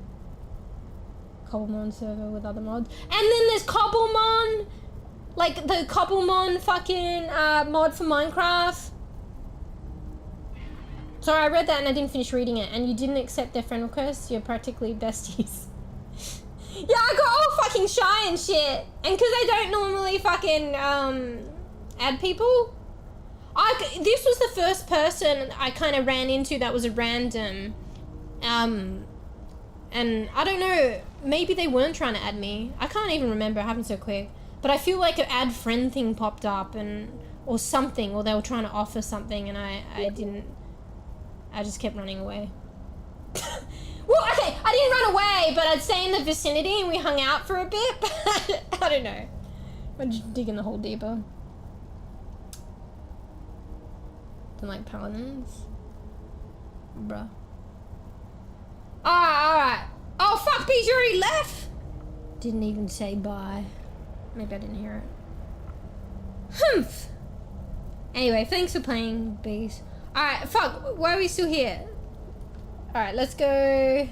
Cobblemon server with other mods. And then there's Cobblemon! Like, the Cobblemon fucking mod for Minecraft. Sorry, I read that and I didn't finish reading it. And you didn't accept their friend requests? You're practically besties. Yeah, I got all fucking shy and shit. And because I don't normally fucking add people. This was the first person I kind of ran into that was a random. And I don't know, maybe they weren't trying to add me. I can't even remember, it happened so quick. But I feel like an add friend thing popped up or something, or they were trying to offer something and I just kept running away. Well, okay, I didn't run away, but I'd stay in the vicinity and we hung out for a bit, but I don't know. I'm just digging the hole deeper. Don't like paladins. Bruh. Alright. Oh, fuck, Bees, you already left? Didn't even say bye. Maybe I didn't hear it. Humph. Anyway, thanks for playing, Bees. Alright, fuck, why are we still here? Alright, let's go.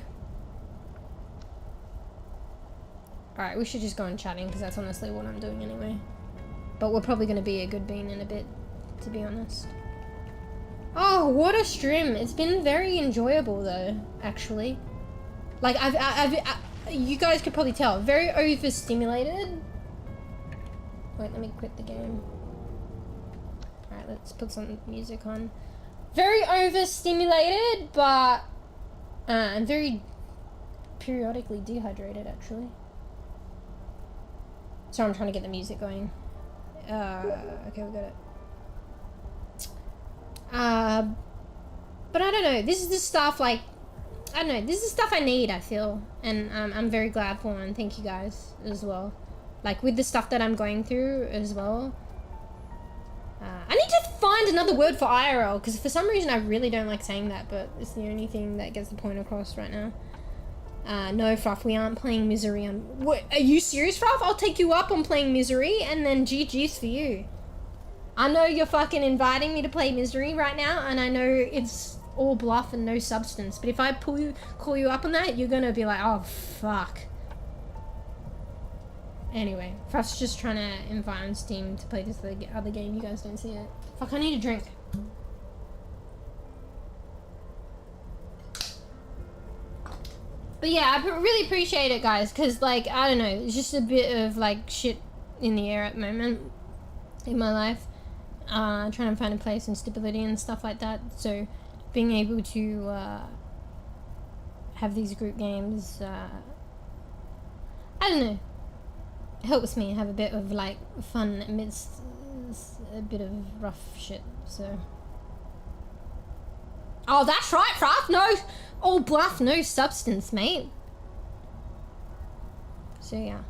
Alright, we should just go on chatting because that's honestly what I'm doing anyway. But we're probably going to be a good bean in a bit, to be honest. Oh, what a strim. It's been very enjoyable though, actually. Like, you guys could probably tell, very overstimulated. Wait, let me quit the game. Alright, let's put some music on. Very overstimulated, but I'm very periodically dehydrated, actually. So I'm trying to get the music going. Okay, we got it. But I don't know, this is the stuff, like, I don't know, this is stuff I need, I feel. And I'm very glad for, and thank you guys as well. Like, with the stuff that I'm going through as well. I need to find another word for IRL, because for some reason I really don't like saying that, but it's the only thing that gets the point across right now. No, Fruff, we aren't playing Misery. What, are you serious, Fruff? I'll take you up on playing Misery, and then GG's for you. I know you're fucking inviting me to play Misery right now, and I know it's all bluff and no substance, but if I call you up on that, you're gonna be like, oh, fuck. Anyway, Fruff's just trying to invite on Steam to play this other game. You guys don't see it. Fuck, I need a drink. But yeah, I really appreciate it, guys, because, like, I don't know, it's just a bit of, like, shit in the air at the moment in my life. Trying to find a place and stability and stuff like that, so being able to have these group games, I don't know, it helps me have a bit of, like, fun amidst a bit of rough shit, so. Oh, that's right, Fruff, no, all bluff, no substance, mate. So yeah.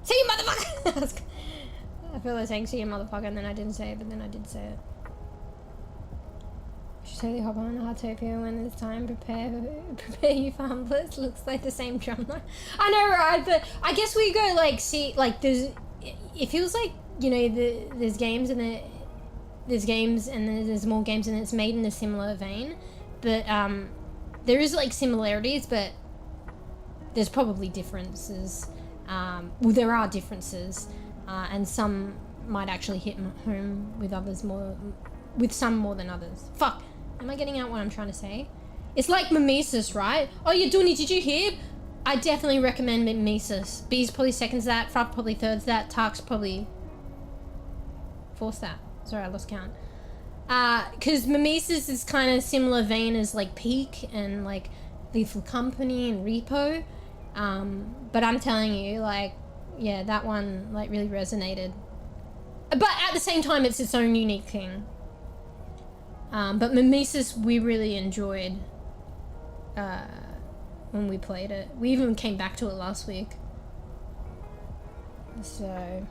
See you, motherfucker! I feel like saying see you, motherfucker, and then I didn't say it, but then I did say it. You should totally hop on 𝖵𝖇𝖑 when it's time. Prepare you for humblers. Looks like the same drummer. I know, right? But I guess we go like see like there's. It feels like, you know, there's games and there's games and then there's more games and it's made in a similar vein, but there is like similarities, but there's probably differences. Well, there are differences. And some might actually hit home with others with some more than others. Fuck, am I getting out what I'm trying to say? It's like mimesis, right? Oh yeah, Dooney, did you hear? I definitely recommend mimesis. Bees probably seconds that, Fruff probably thirds that, Tarks probably fourths that. Sorry, I lost count. Cause mimesis is kind of similar vein as like Peak and like Lethal Company and R.E.P.O. But I'm telling you, like, yeah, that one like really resonated, but at the same time it's its own unique thing. But mimesis we really enjoyed when we played it. We even came back to it last week, so.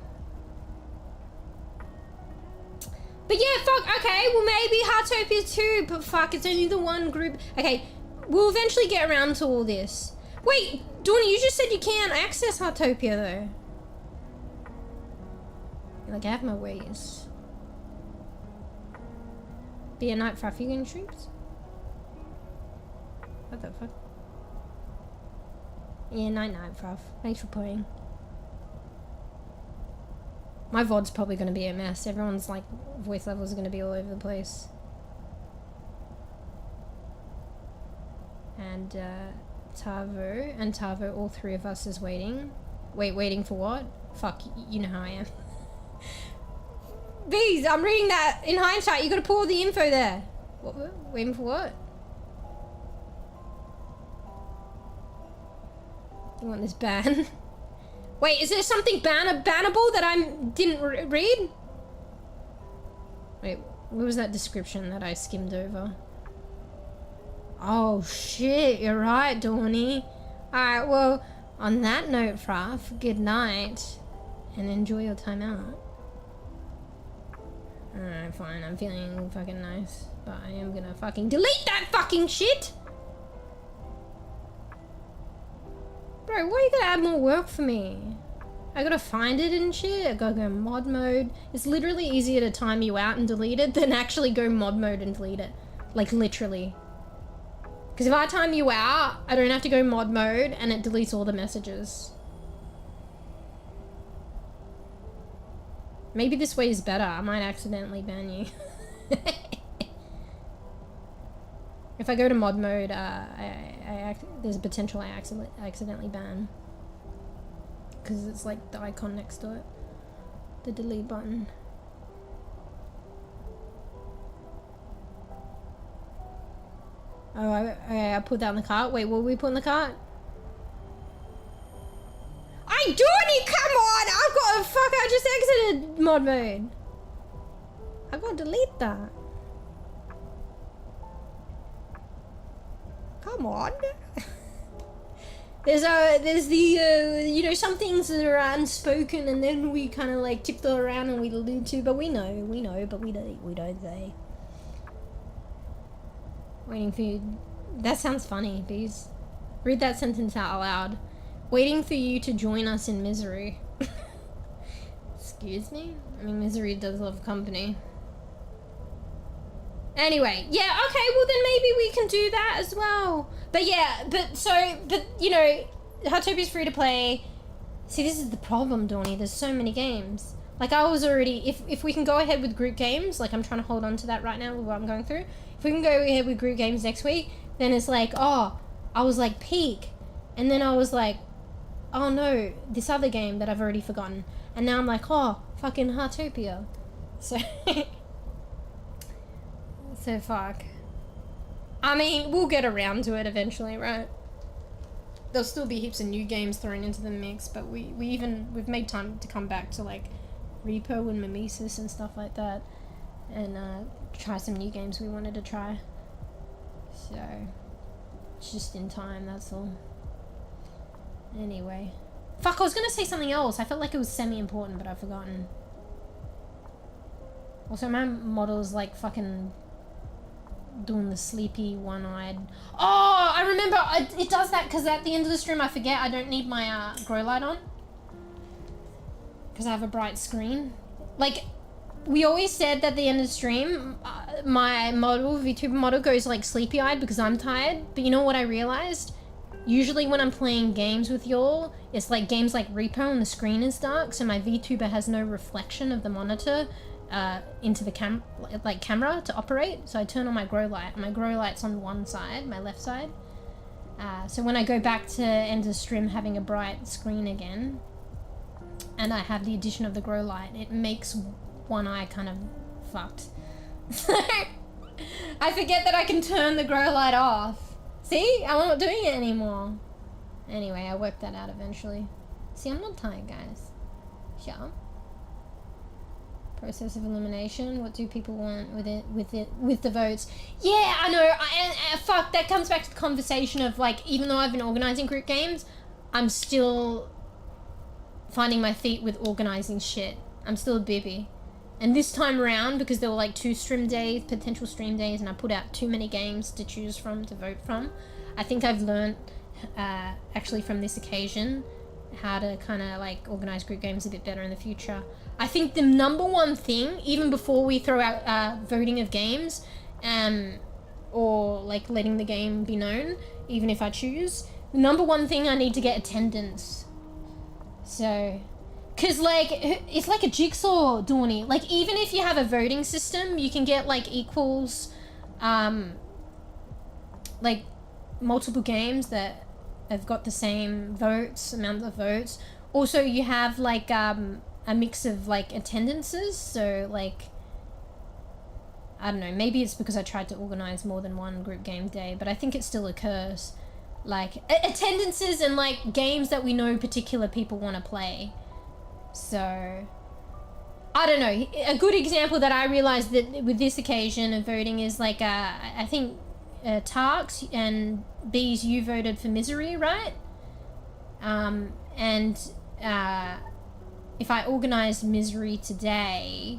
But yeah, fuck, okay, well maybe 𝖵𝖇𝖑 too, but fuck, it's only the one group. Okay, we'll eventually get around to all this. Wait, Dooney, you just said you can't access 𝖵𝖇𝖑 though. Like, I have my ways. Be a night, Fruff, you getting streams? What the fuck? Yeah, night, Fruff. Thanks for playing. My VOD's probably gonna be a mess. Everyone's like voice levels are gonna be all over the place. And Tavo, all three of us is waiting. Wait, waiting for what? Fuck, you know how I am. Bees, I'm reading that in hindsight. You gotta put all the info there. Waiting for what? You want this ban? Wait, is there something bannable that I didn't read? Wait, what was that description that I skimmed over? Oh shit, you're right, Dawny. Alright, well, on that note, Fraff, good night. And enjoy your time out. Alright, fine, I'm feeling fucking nice. But I am gonna fucking delete that fucking shit! Bro, why you gotta add more work for me? I gotta find it and shit. I gotta go mod mode. It's literally easier to time you out and delete it than actually go mod mode and delete it. Like, literally. Because if I time you out, I don't have to go mod mode and it deletes all the messages. Maybe this way is better. I might accidentally ban you. If I go to mod mode, there's a potential I accidentally ban. Because it's like the icon next to it. The delete button. Oh, I put that in the cart. Wait, what did we put in the cart? I do it! Come on! I've got... Fuck, I just exited mod mode. I gotta delete that. Come on. There's the, you know, some things that are unspoken and then we kind of like tiptoe around and we allude to, but we know, but we don't say. Waiting for you. That sounds funny, Bees. Read that sentence out loud. Waiting for you to join us in misery. Excuse me? I mean, misery does love company. Anyway, yeah, okay, well then maybe we can do that as well. But yeah, but you know, 𝖵𝖇𝖔𝖆's free to play. See, this is the problem, Dawny. There's so many games. Like, I was already, if we can go ahead with group games, like I'm trying to hold on to that right now with what I'm going through. If we can go ahead with group games next week, then it's like, oh, I was like peak. And then I was like, oh no, this other game that I've already forgotten. And now I'm like, oh, fucking 𝖵𝖇𝖔𝖆. So, so fuck. I mean, we'll get around to it eventually, right? There'll still be heaps of new games thrown into the mix, but we've made time to come back to like R.E.P.O and Mimesis and stuff like that, and try some new games we wanted to try. So it's just in time, that's all. Anyway, fuck, I was gonna say something else. I felt like it was semi-important, but I've forgotten. Also, my model's like fucking doing the sleepy one-eyed. Oh, I remember. It does that because at the end of the stream I forget I don't need my grow light on because I have a bright screen. Like, we always said that at the end of the stream my model, vtuber model, goes like sleepy-eyed because I'm tired. But you know what I realized? Usually when I'm playing games with y'all, it's like games like R.E.P.O and the screen is dark, so my vtuber has no reflection of the monitor into the camera to operate. So I turn on my grow light. My grow light's on one side, my left side. So when I go back to end of stream having a bright screen again, and I have the addition of the grow light, it makes one eye kind of fucked. I forget that I can turn the grow light off. See? I'm not doing it anymore. Anyway, I worked that out eventually. See, I'm not tired, guys. Yeah. Process of elimination. What do people want with the votes? Yeah, I know. And fuck, that comes back to the conversation of like, even though I've been organizing group games, I'm still finding my feet with organizing shit. I'm still a bibby. And this time around, because there were like 2 stream days, potential stream days, and I put out too many games to choose from, to vote from, I think I've learned actually from this occasion how to kind of like organize group games a bit better in the future. I think the number one thing, even before we throw out voting of games, or like letting the game be known, even if I choose, the number one thing I need to get attendance. So, cause like, it's like a jigsaw, Dawny. Like, even if you have a voting system, you can get like equals, like multiple games that have got the same amount of votes. Also, you have like, a mix of like attendances. So like, I don't know, maybe it's because I tried to organize more than one group game day, but I think it still occurs. Like attendances and like games that we know particular people want to play. So I don't know, a good example that I realized that with this occasion of voting is like I think 𝖵𝖔 and bEbes, you voted for Misery, right? And if I organized Misery today,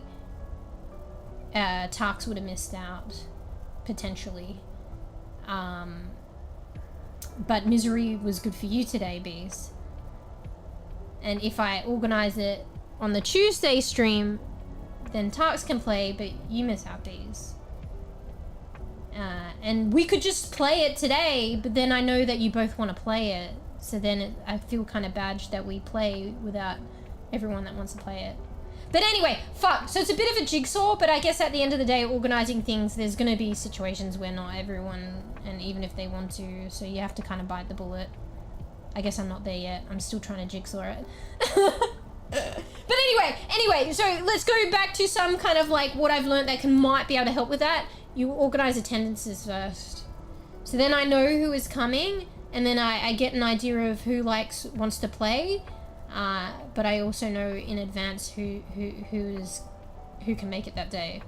𝖵𝖔 would have missed out potentially. But Misery was good for you today, bEbes. And if I organize it on the Tuesday stream, then 𝖵𝖔 can play, but you miss out, bEbes. And we could just play it today, but then I know that you both want to play it, so then I feel kind of badged that we play without everyone that wants to play it. But anyway, fuck. So it's a bit of a jigsaw, but I guess at the end of the day, organizing things, there's going to be situations where not everyone, and even if they want to, so you have to kind of bite the bullet. I guess I'm not there yet. I'm still trying to jigsaw it. But anyway, so let's go back to some kind of like what I've learned that might be able to help with that. You organize attendances first. So then I know who is coming, and then I get an idea of who wants to play. But I also know in advance who can make it that day.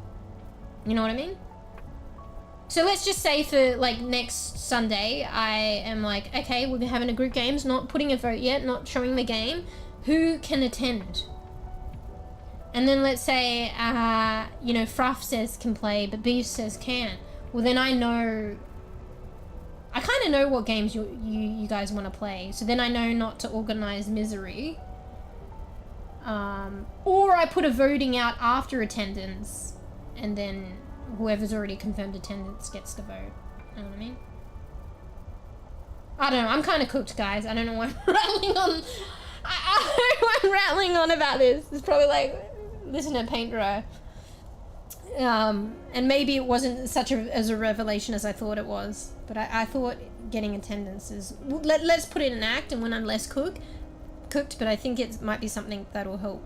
You know what I mean? So let's just say for like next Sunday, I am like, okay, we're having a group games, not putting a vote yet, not showing the game. Who can attend? And then let's say, you know, Fruff says can play, but bEbes says can't. Well, then I kind of know what games you guys want to play. So then I know not to organize Misery. Or I put a voting out after attendance, and then whoever's already confirmed attendance gets to vote. You know what I mean? I don't know. I'm kind of cooked, guys. I don't know why I'm rattling on. I don't know why I'm rattling on about this. It's probably like, listen to paint dry. And maybe it wasn't such as a revelation as I thought it was. But I thought getting attendance is... Let's put it in an act, and when I'm less cooked, but I think it might be something that will help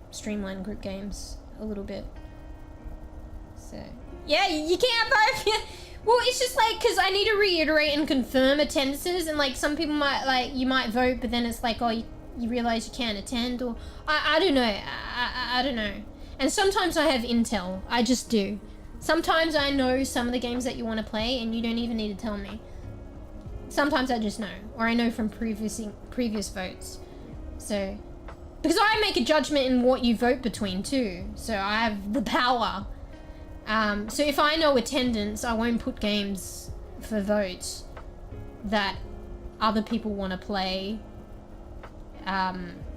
streamline group games a little bit. So, yeah, you can't vote. Well, it's just like, because I need to reiterate and confirm attendances, and like some people might, like, you might vote, but then it's like, oh, you realize you can't attend, or I don't know. I don't know. And sometimes I have intel. I just do. Sometimes I know some of the games that you want to play, and you don't even need to tell me. Sometimes I just know, or I know from previous votes. So, because I make a judgment in what you vote between too, so I have the power. So if I know attendance, I won't put games for votes that other people want to play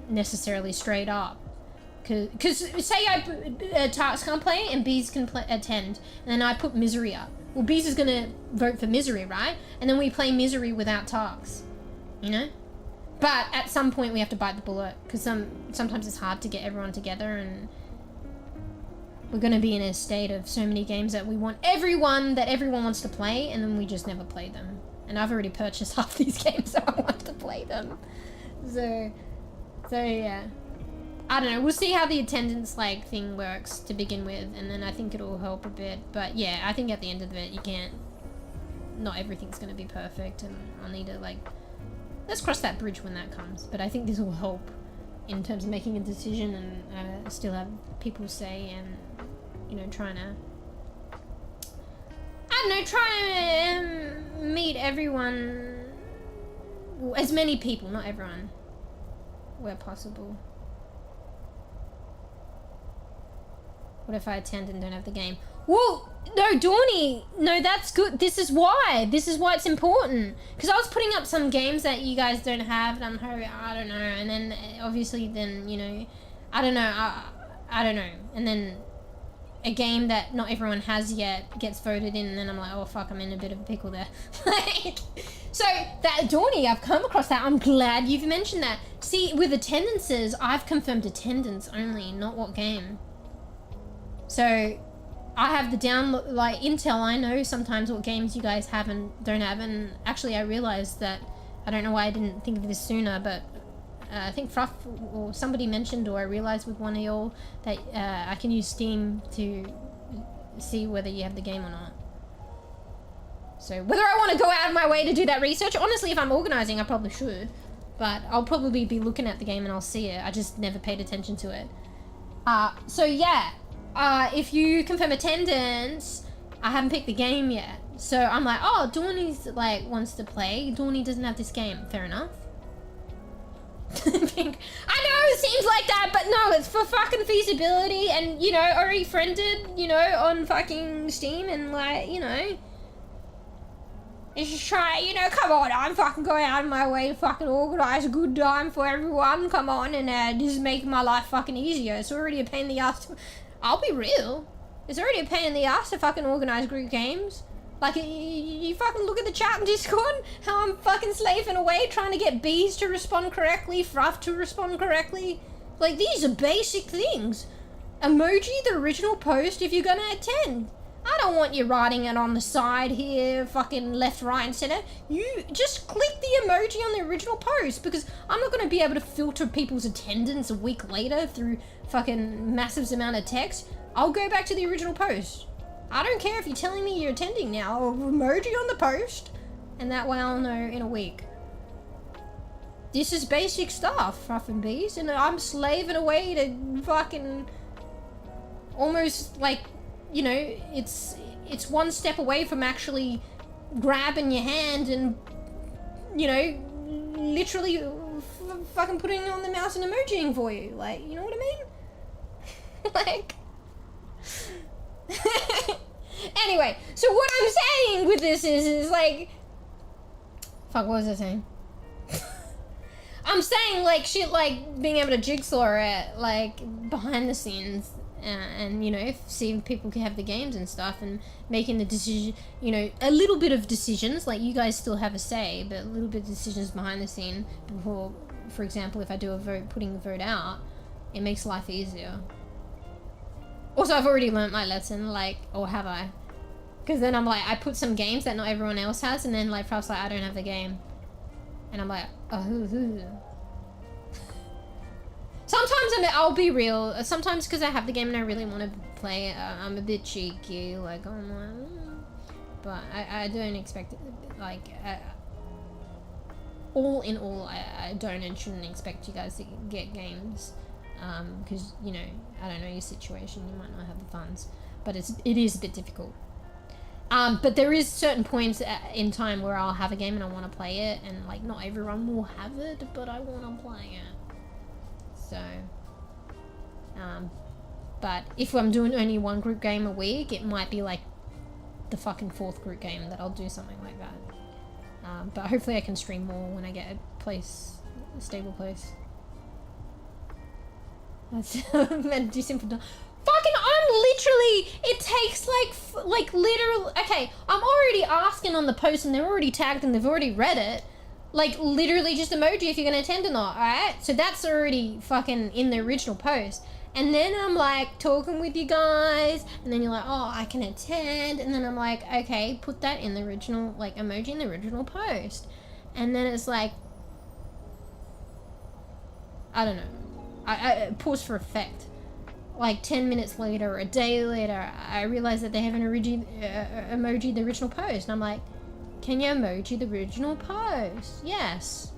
necessarily straight up. Because say 𝖵𝖔 can't play and bEbes can attend, and then I put Misery up. Well, bEbes is going to vote for Misery, right? And then we play Misery without 𝖵𝖔, you know? But at some point we have to bite the bullet, because sometimes it's hard to get everyone together, and we're going to be in a state of so many games that we want everyone wants to play, and then we just never play them. And I've already purchased half these games, so I want to play them. So yeah. I don't know, we'll see how the attendance thing works to begin with, and then I think it'll help a bit. But yeah, I think at the end of it, not everything's going to be perfect, and I'll need to let's cross that bridge when that comes. But I think this will help in terms of making a decision, and still have people say, and you know, trying to, I don't know, try and meet everyone, well, as many people, not everyone, where possible. What if I attend and don't have the game? Well, no, Dawny, no, that's good. This is why it's important. Because I was putting up some games that you guys don't have, and I don't know, and then obviously then, you know, I don't know, I don't know, and then a game that not everyone has yet gets voted in, and then I'm like, oh fuck, I'm in a bit of a pickle there. So that, Dawny, I've come across that. I'm glad you've mentioned that. See, with attendances, I've confirmed attendance only, not what game. So I have the intel. I know sometimes what games you guys have and don't have, and actually I realized that, I don't know why I didn't think of this sooner, but I think Fruff or somebody mentioned, or I realized with one of y'all, that I can use Steam to see whether you have the game or not. So whether I want to go out of my way to do that research, honestly, if I'm organizing, I probably should. But I'll probably be looking at the game and I'll see it. I just never paid attention to it. So yeah, if you confirm attendance, I haven't picked the game yet. So I'm like, oh, Dawny's like wants to play. Dawny doesn't have this game. Fair enough. I know it seems like that, but no, it's for fucking feasibility, and you know, already friended, you know, on fucking Steam, and like, you know, it's just try, you know, come on, I'm fucking going out of my way to fucking organize a good time for everyone, come on, and this is making my life fucking easier. It's already a pain in the ass to, I'll be real, it's already a pain in the ass to fucking organize group games. Like, you fucking look at the chat in Discord, how I'm fucking slaving away trying to get bees to respond correctly, Fruff to respond correctly. Like, these are basic things. Emoji the original post if you're gonna attend. I don't want you writing it on the side here, fucking left, right, and center. You just click the emoji on the original post, because I'm not gonna be able to filter people's attendance a week later through fucking massive amount of text. I'll go back to the original post. I don't care if you're telling me you're attending now, or emoji on the post, and that way I'll know in a week. This is basic stuff, Fruff and Bees, and I'm slaving away to fucking almost like, you know, it's one step away from actually grabbing your hand and, you know, literally fucking putting on the mouse and emojiing for you. Like, you know what I mean? Like... Anyway, so what I'm saying with this is like, fuck, what was I saying? I'm saying like shit like being able to jigsaw it like behind the scenes, and you know, see if people can have the games and stuff, and making the decision, you know, a little bit of decisions, like you guys still have a say, but a little bit of decisions behind the scene before, for example, if I do a vote, putting the vote out, it makes life easier. Also, I've already learnt my lesson, like, or have I? Because then I'm like, I put some games that not everyone else has, and then like, Fruff's like, I don't have the game. And I'm like, oh. Sometimes I'll be real, sometimes because I have the game and I really want to play it, I'm a bit cheeky, like, I'm like, but I don't expect it, like, all in all, I don't and shouldn't expect you guys to get games. Because, you know, I don't know your situation, you might not have the funds, but it is a bit difficult. But there is certain points in time where I'll have a game and I want to play it, and like not everyone will have it, but I want to play it. So, but if I'm doing only one group game a week, it might be like the fucking 4th group game that I'll do something like that. But hopefully I can stream more when I get a stable place. That's meant to do simple. Fucking, I'm literally, it takes like literal, okay, I'm already asking on the post and they're already tagged and they've already read it. Like, literally just emoji if you're gonna attend or not, alright? So that's already fucking in the original post. And then I'm like talking with you guys, and then you're like, oh, I can attend. And then I'm like, okay, put that in the original, like, emoji in the original post. And then it's like, I don't know. I pause for effect. Like 10 minutes later or a day later, I realize that they haven't emoji the original post. And I'm like, can you emoji the original post? Yes.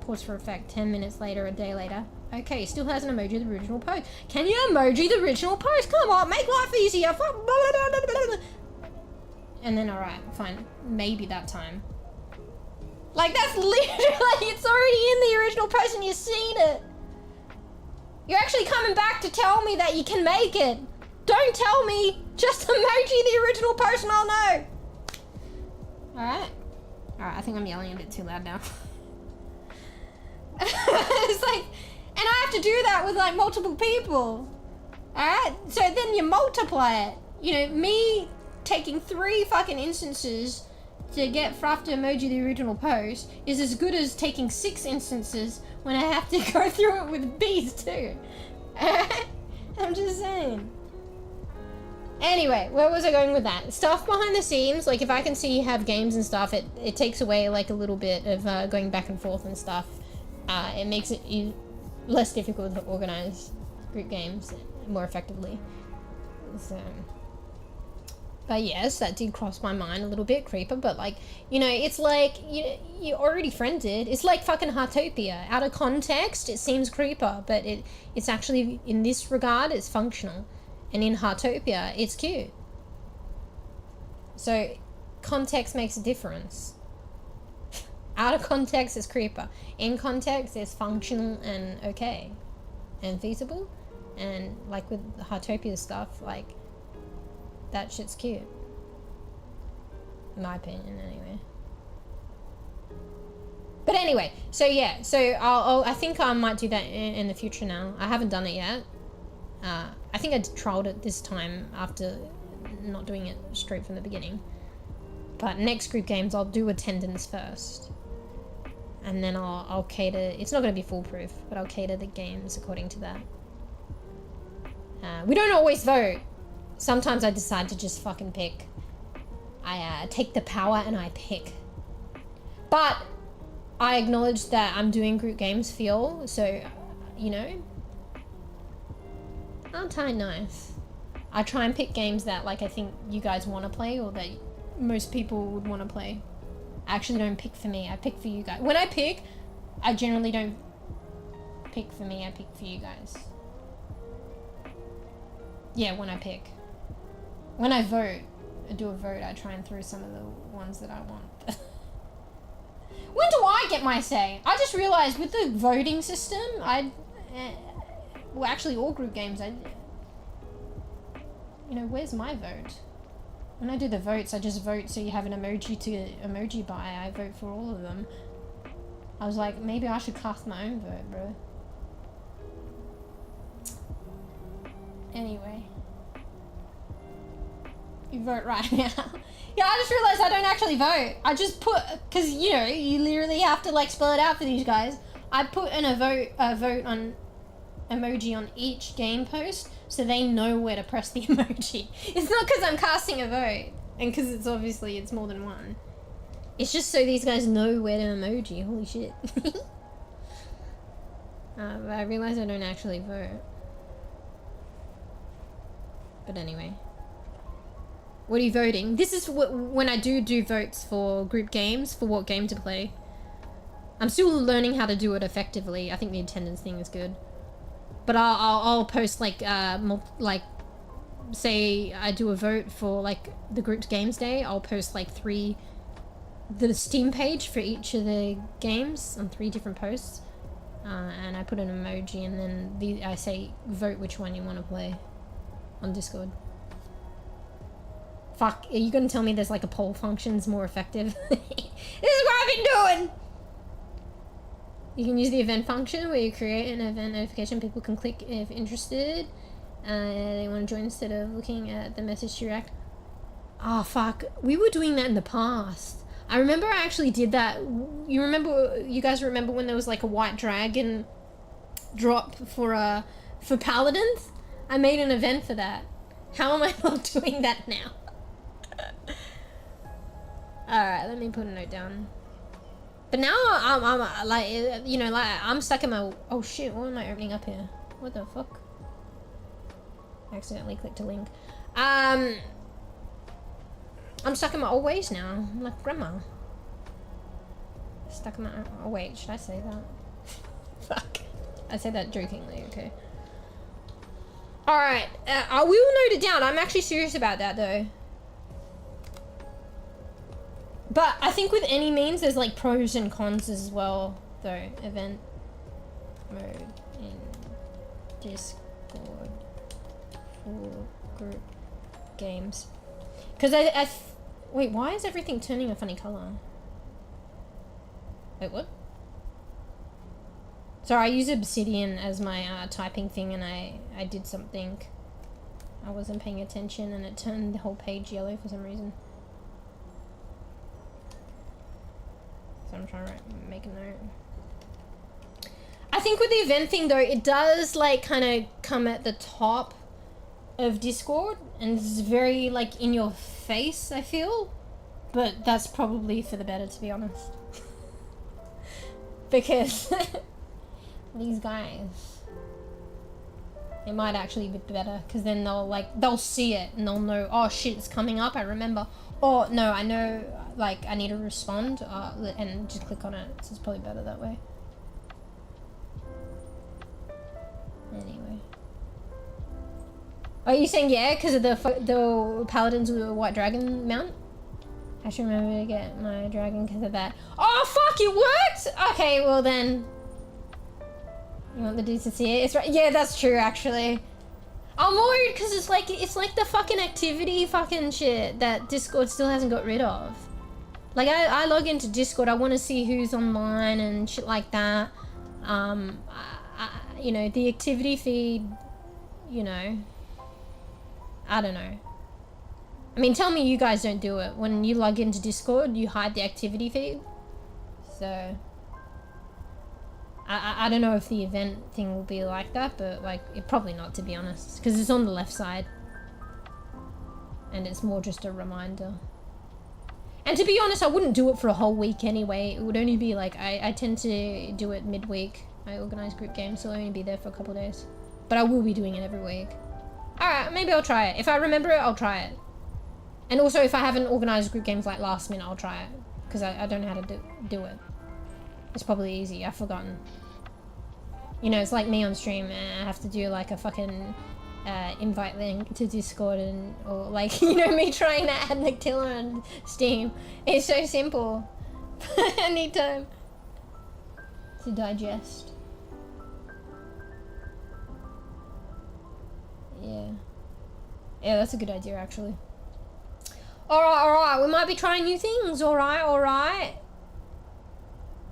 Pause for effect. 10 minutes later, a day later. Okay, still hasn't emoji the original post. Can you emoji the original post? Come on, make life easier. And then, alright, fine. Maybe that time. Like, that's literally, it's already in the original post and you've seen it. You're actually coming back to tell me that you can make it. Don't tell me. Just emoji the original post and I'll know. Alright. Alright, I think I'm yelling a bit too loud now. It's like, and I have to do that with like multiple people. Alright? So then you multiply it. You know, me taking 3 fucking instances to get Fruff to emoji the original post is as good as taking 6 instances when I have to go through it with bees too. I'm just saying. Anyway, where was I going with that? Stuff behind the scenes, like if I can see you have games and stuff, it takes away like a little bit of going back and forth and stuff. It makes it less difficult to organize group games more effectively. So, but yes, that did cross my mind a little bit, Creeper, but like, you know, it's like, you're already friended. It's like fucking 𝖵𝖇𝖊𝖑. Out of context, it seems Creeper, but it's actually, in this regard, it's functional. And in 𝖵𝖇𝖊𝖑, it's cute. So, context makes a difference. Out of context, it's Creeper. In context, it's functional and okay. And feasible. And like with the 𝖵𝖇𝖊𝖑 stuff, like, that shit's cute. In my opinion, anyway. But anyway, so yeah, so I think I might do that in the future now. I haven't done it yet. I think I trialed it this time after not doing it straight from the beginning. But next group games, I'll do attendance first. And then I'll cater, it's not going to be foolproof, but I'll cater the games according to that. We don't always vote. Sometimes I decide to just fucking pick. I take the power and I pick. But I acknowledge that I'm doing group games for y'all, so, you know, aren't I nice? I try and pick games that, like, I think you guys want to play or that most people would want to play. I actually don't pick for me, I pick for you guys. When I pick, I generally don't pick for me, I pick for you guys. Yeah, when I pick. When I vote, I do a vote, I try and throw some of the ones that I want. When do I get my say? I just realized with the voting system, well, actually all group games, you know, where's my vote? When I do the votes, I just vote so you have an emoji to emoji by. I vote for all of them. I was like, maybe I should cast my own vote, bro. Anyway. You vote right now. Yeah, I just realized I don't actually vote. I just put, because, you know, you literally have to, like, spell it out for these guys. I put in a vote on emoji on each game post so they know where to press the emoji. It's not because I'm casting a vote and because it's obviously it's more than one. It's just so these guys know where to emoji. Holy shit. But I realize I don't actually vote. But anyway. What are you voting? This is when I do votes for group games, for what game to play. I'm still learning how to do it effectively. I think the attendance thing is good. But I'll post like say I do a vote for like the group's games day. I'll post like the Steam page for each of the games on 3 different posts. And I put an emoji and then I say vote which one you want to play on Discord. Fuck, are you gonna tell me there's like a poll function's more effective? This is what I've been doing! You can use the event function where you create an event notification. People can click if interested. They want to join instead of looking at the message to react. Oh fuck, we were doing that in the past. I remember I actually did that. You guys remember when there was like a white dragon drop for paladins? I made an event for that. How am I not doing that now? Alright, let me put a note down. But now I'm like, you know, like I'm stuck in my, oh shit, what am I opening up here? What the fuck? I accidentally clicked a link. I'm stuck in my old ways now. I'm like grandma. Stuck in my, oh wait, should I say that? Fuck. I said that jokingly, okay. Alright, I will note it down. I'm actually serious about that though. But I think with any means, there's like pros and cons as well, though. Event mode in Discord for group games. Because wait, why is everything turning a funny color? Wait, what? Sorry, I use Obsidian as my typing thing and I did something. I wasn't paying attention and it turned the whole page yellow for some reason. So I'm trying to make a note. I think with the event thing though, it does like kind of come at the top of Discord, and it's very like in your face, I feel, but that's probably for the better, to be honest. Because these guys, it might actually be better, because then they'll see it and they'll know, oh shit, it's coming up, I remember. Oh no, I know, like I need to respond, and just click on it. So it's probably better that way. Anyway. Are you saying yeah, because of the paladins with the white dragon mount? I should remember to get my dragon because of that. Oh fuck, it worked! Okay, well then. You want the dudes to see it? It's right. Yeah, that's true actually. I'm worried because it's like the fucking activity fucking shit that Discord still hasn't got rid of. Like I log into Discord, I want to see who's online and shit like that. You know, the activity feed, you know, I don't know. I mean, tell me you guys don't do it. When you log into Discord, you hide the activity feed. So I don't know if the event thing will be like that, but like it probably not, to be honest, because it's on the left side and it's more just a reminder. And to be honest, I wouldn't do it for a whole week anyway. It would only be like I tend to do it midweek. I organize group games, so I'll only be there for a couple of days, but I will be doing it every week. All right, maybe I'll try it. If I remember it, I'll try it. And also, if I haven't organized group games like last minute, I'll try it, because I don't know how to do it. It's probably easy. I've forgotten. You know, it's like me on stream. I have to do like a fucking invite link to Discord, and or like, you know, me trying to add Nactilla on Steam. It's so simple. I need time to digest. Yeah. Yeah, that's a good idea actually. Alright, we might be trying new things. Alright.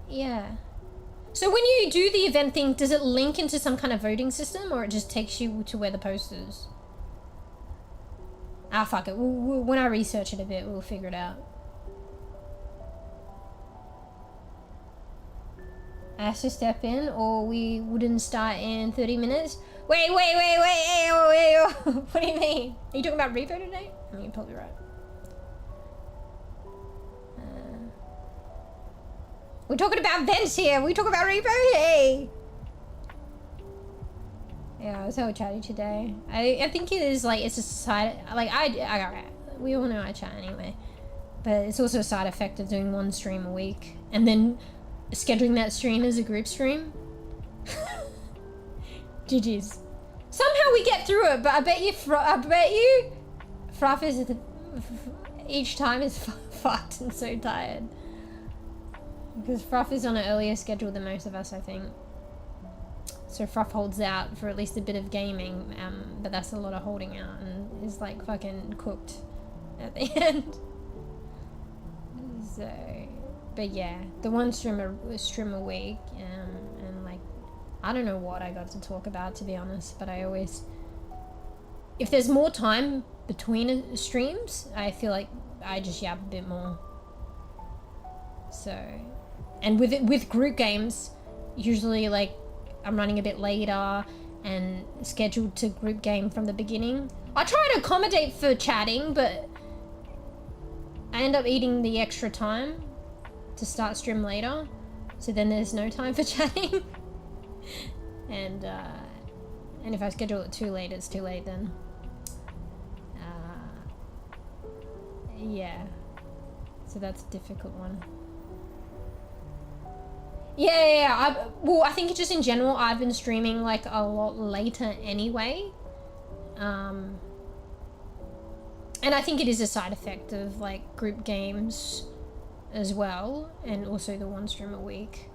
Yeah. So when you do the event thing, does it link into some kind of voting system, or it just takes you to where the post is? Ah, fuck it. When I research it a bit, we'll figure it out. I have to step in, or we wouldn't start in 30 minutes? Wait. What do you mean? Are you talking about R.E.P.O today? I mean, you're probably right. We're talking about events here. We talk about R.E.P.O. Hey. Yeah, I was so chatty today. I think it is like, it's a side, like we all know I chat anyway, but it's also a side effect of doing one stream a week and then scheduling that stream as a group stream. GG's. Somehow we get through it, but I bet you Fruff is each time is fucked and so tired. Because Fruff is on an earlier schedule than most of us, I think. So Fruff holds out for at least a bit of gaming, but that's a lot of holding out and is like fucking cooked at the end. So, but yeah, the one stream a week, and like, I don't know what I got to talk about, to be honest, but I always, if there's more time between streams, I feel like I just yap a bit more. So, and with group games, usually like I'm running a bit later and scheduled to group game from the beginning. I try to accommodate for chatting, but I end up eating the extra time to start stream later, so then there's no time for chatting. And if I schedule it too late, it's too late then. Yeah, so that's a difficult one. Yeah. Well, I think just in general, I've been streaming like a lot later anyway. And I think it is a side effect of like group games as well, and also the one stream a week.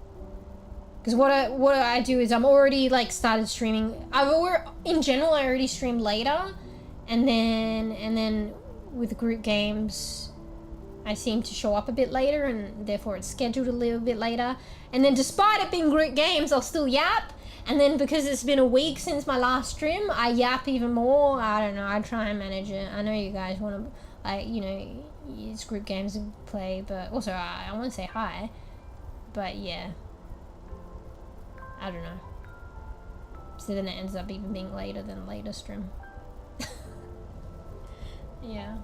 Because what I do is I'm already like started streaming. In general, I already stream later, and then with group games, I seem to show up a bit later, and therefore it's scheduled a little bit later. And then despite it being group games, I'll still yap. And then because it's been a week since my last stream, I yap even more. I don't know, I try and manage it. I know you guys want to, like, you know, it's group games to play, but also I want to say hi. But yeah, I don't know. So then it ends up even being later than later stream. Yeah.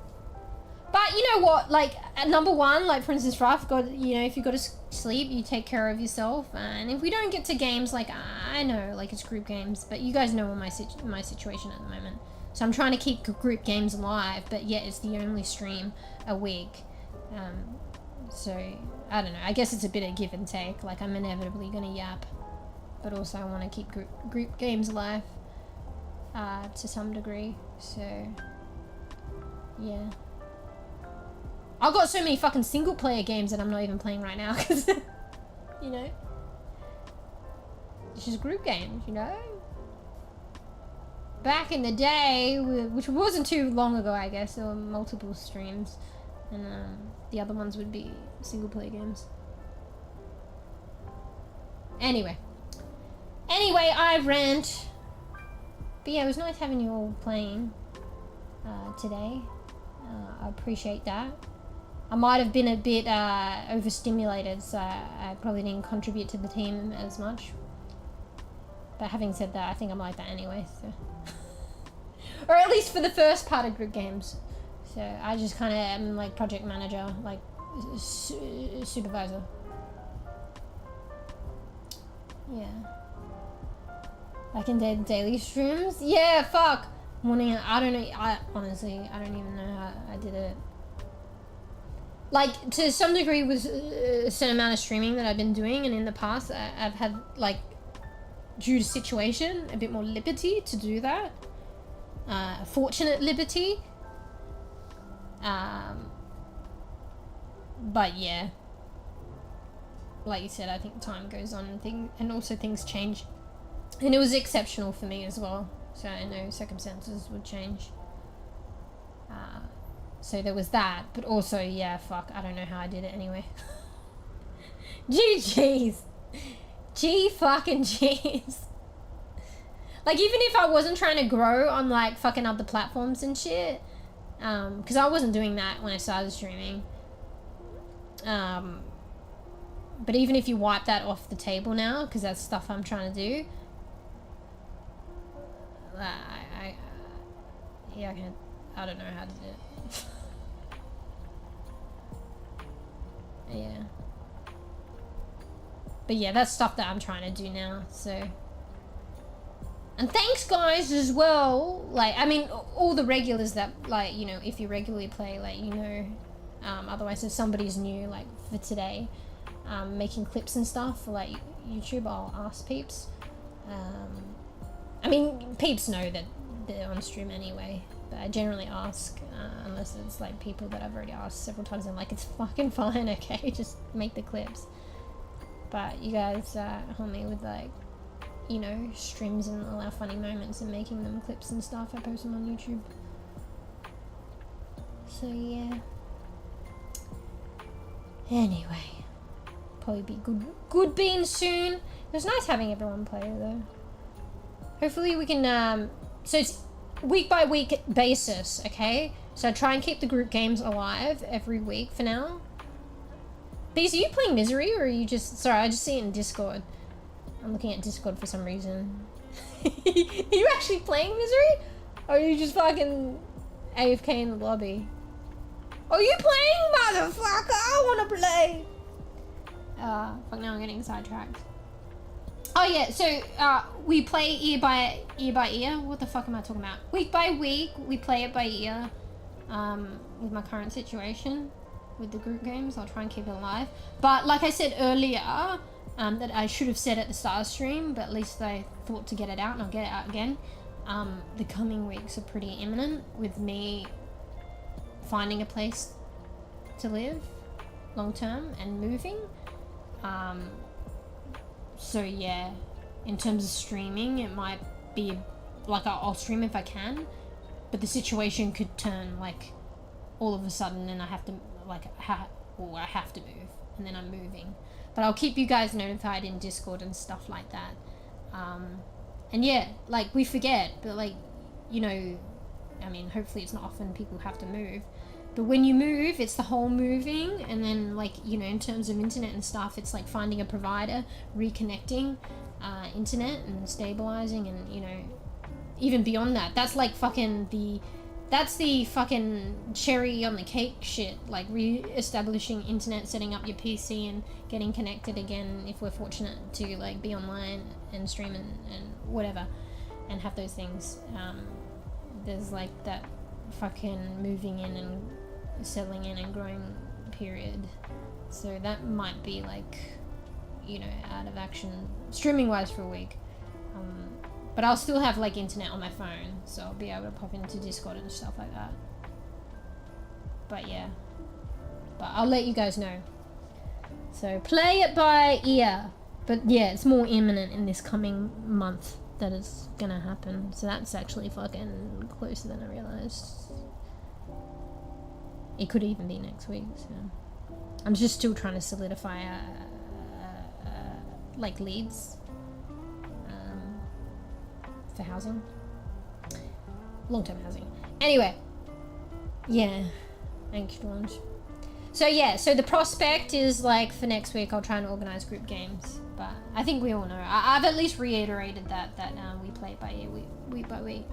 But you know what, like, at number one, like, for instance, Ruff, if you go to sleep, you take care of yourself, and if we don't get to games, like, I know, like, it's group games, but you guys know my situation at the moment. So I'm trying to keep group games alive, but yet it's the only stream a week. So, I don't know, I guess it's a bit of give and take, like, I'm inevitably gonna yap, but also I want to keep group games alive, to some degree, so, yeah. I've got so many fucking single player games that I'm not even playing right now, because, you know, it's just group games, you know? Back in the day, which wasn't too long ago, I guess, there were multiple streams, and the other ones would be single player games. Anyway, I rant. But yeah, it was nice having you all playing today. I appreciate that. I might have been a bit overstimulated, so I probably didn't contribute to the team as much. But having said that, I think I'm like that anyway, so. Or at least for the first part of group games. So I just kind of am like project manager, like supervisor. Yeah. Like in daily streams? Yeah, fuck! Morning, I don't know, honestly, I don't even know how I did it. Like, to some degree with a certain amount of streaming that I've been doing, and in the past, I've had, like, due to situation, a bit more liberty to do that. Fortunate liberty. But yeah. Like you said, I think time goes on and also things change. And it was exceptional for me as well. So I know circumstances would change. So there was that. But also, yeah, fuck, I don't know how I did it anyway. GG's. G fucking G's. Like, even if I wasn't trying to grow on, like, fucking other platforms and shit, because I wasn't doing that when I started streaming. But even if you wipe that off the table now, because that's stuff I'm trying to do, I don't know how to do it. Yeah. But yeah, that's stuff that I'm trying to do now, so. And thanks guys as well, like, I mean, all the regulars that, like, you know, if you regularly play, like, you know, otherwise if somebody's new, like, for today, making clips and stuff for, like, YouTube, I'll ask peeps. I mean, peeps know that they're on stream anyway, but I generally ask, unless it's, like, people that I've already asked several times, and, like, it's fucking fine, okay, just make the clips. But you guys help me with, like, you know, streams and all our funny moments and making them clips and stuff. I post them on YouTube. So yeah. Anyway, probably be good beans soon. It was nice having everyone play though. Hopefully we can so it's week by week basis, okay? So I try and keep the group games alive every week for now. Bees, are you playing Misery or are you just, sorry, I just see it in Discord. I'm looking at Discord for some reason. Are you actually playing Misery? Or are you just fucking AFK in the lobby? Are you playing, motherfucker? I wanna play! Fuck, now I'm getting sidetracked. Oh yeah, so, we play ear by ear. What the fuck am I talking about? Week by week, we play it by ear. With my current situation. With the group games, I'll try and keep it alive. But like I said earlier, that I should have said at the start of stream, but at least I thought to get it out, and I'll get it out again. The coming weeks are pretty imminent with me finding a place to live long term and moving. So yeah, in terms of streaming, it might be like I'll stream if I can, but the situation could turn like all of a sudden and I have to like I have to move and then I'm moving. But I'll keep you guys notified in Discord and stuff like that. And yeah, like, we forget, but like, you know, I mean, hopefully it's not often people have to move. But when you move, it's the whole moving, and then, like, you know, in terms of internet and stuff, it's like finding a provider, reconnecting internet and stabilizing, and, you know, even beyond that. That's like fucking the That's the fucking cherry on the cake shit, like re-establishing internet, setting up your PC and getting connected again if we're fortunate to like be online and stream and whatever and have those things. There's like that fucking moving in and settling in and growing period. So that might be like, you know, out of action streaming wise for a week. But I'll still have like internet on my phone, so I'll be able to pop into Discord and stuff like that. But yeah, but I'll let you guys know. So play it by ear. But yeah, it's more imminent in this coming month that it's gonna happen. So that's actually fucking closer than I realized. It could even be next week. So I'm just still trying to solidify like leads. For housing, long-term housing. Anyway, yeah, thank you, Dawn. So yeah, so the prospect is like for next week I'll try and organize group games, but I think we all know. I've at least reiterated that we play by ear, week by week.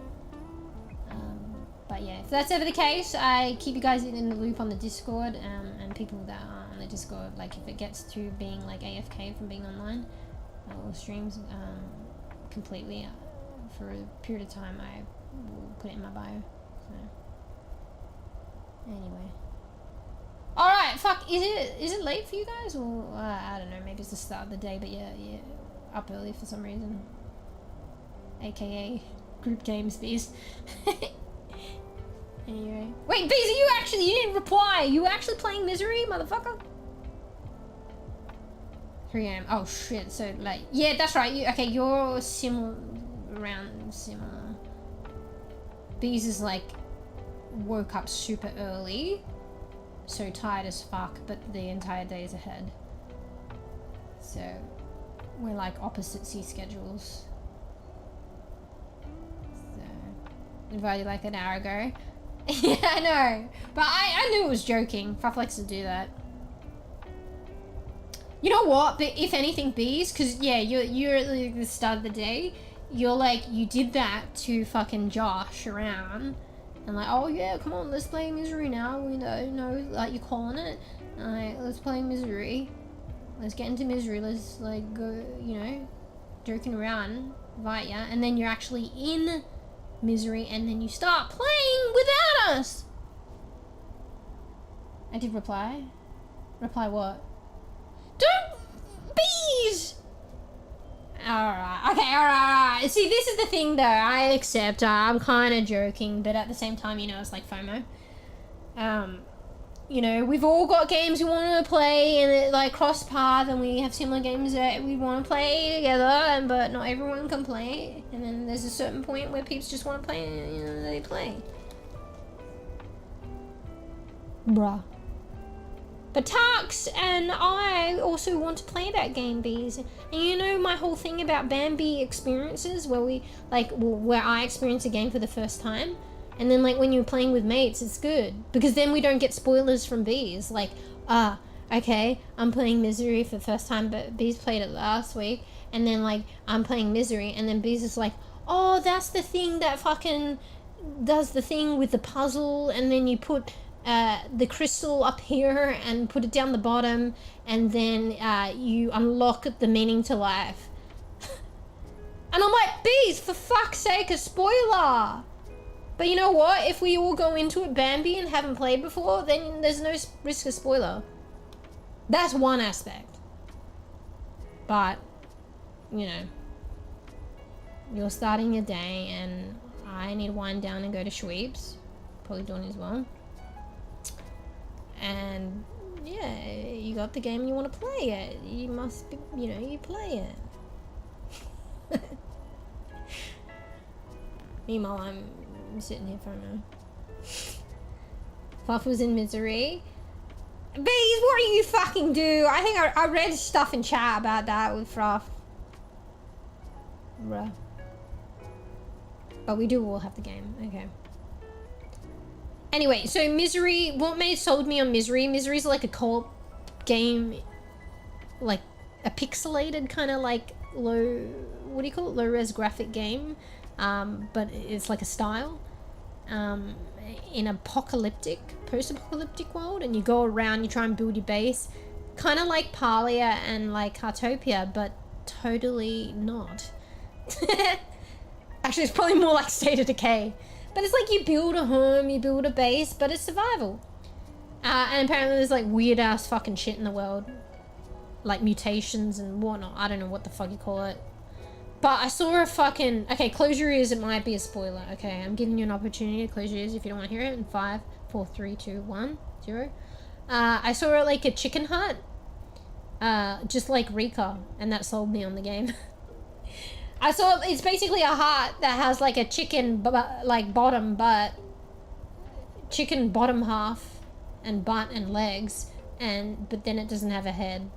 But yeah, if that's ever the case, I keep you guys in the loop on the Discord, and people that are on the Discord, like if it gets to being like AFK from being online or streams completely. For a period of time, I will put it in my bio. So anyway, all right. Fuck. Is it late for you guys, or I don't know. Maybe it's the start of the day, but yeah, up early for some reason. AKA group games, bees. Anyway, wait, bees, you didn't reply. You were actually playing Misery, motherfucker. 3 AM. Oh shit. So late. Yeah, that's right. You're around similar. Bees is like woke up super early, so tired as fuck, but the entire day is ahead. So we're like opposite sea schedules. So invited like an hour ago. Yeah, I know, but I knew it was joking. Fuck likes to do that. You know what? But if anything, bees, because yeah, you're at the start of the day. You're like, you did that to fucking Josh around and like, oh yeah, come on, let's play Misery now. We know, like you're calling it. Like, let's play Misery. Let's get into Misery. Let's like go, you know, joking around, invite ya, and then you're actually in Misery, and then you start playing without us. I did reply. Reply what? Don't bees. Alright, okay, alright. See, this is the thing though, I accept, I'm kind of joking, but at the same time, you know, it's like FOMO. You know, we've all got games we want to play, and it like cross path, and we have similar games that we want to play together, but not everyone can play, and then there's a certain point where peeps just want to play, and you know, they play. Bruh. But Tux and I also want to play that game, bees. And you know my whole thing about Bambi experiences, where we where I experience a game for the first time, and then like when you're playing with mates, it's good because then we don't get spoilers from bees. Like, okay, I'm playing Misery for the first time, but bees played it last week, and then like I'm playing Misery, and then bees is like, oh, that's the thing that fucking does the thing with the puzzle, and then you put the crystal up here and put it down the bottom, and then you unlock the meaning to life. And I'm like, bees, for fuck's sake, a spoiler. But you know what, if we all go into it Bambi and haven't played before, then there's no risk of spoiler. That's one aspect. But you know, you're starting your day, and I need to wind down and go to Schweebs, probably doing as well. And yeah, you got the game, you want to play it. You must be, you know, you play it. Meanwhile, I'm sitting here for a minute. Fluff was in Misery. Bees, what do you fucking do? I think I read stuff in chat about that with Fluff. Bruh. But we do all have the game, okay. Anyway, so Misery, what sold me on Misery? Misery's like a co-op game, like a pixelated kind of like low, what do you call it? Low res graphic game, but it's like a style. in a post-apocalyptic world, and you go around, you try and build your base, kind of like Palia and like 𝖗𝖇𝖊𝖘, but totally not. Actually, it's probably more like State of Decay, but it's like you build a home, you build a base, but it's survival. And apparently there's like weird ass fucking shit in the world, like mutations and whatnot. I don't know what the fuck you call it. But I saw a fucking... Okay, close your ears, it might be a spoiler. Okay, I'm giving you an opportunity to close your ears if you don't want to hear it. In 5, 4, 3, 2, 1, 0. I saw like a chicken hut. Just like Rika, and that sold me on the game. I saw... It's basically a hut that has like a chicken like bottom, but... Chicken bottom half, and butt and legs, but then it doesn't have a head.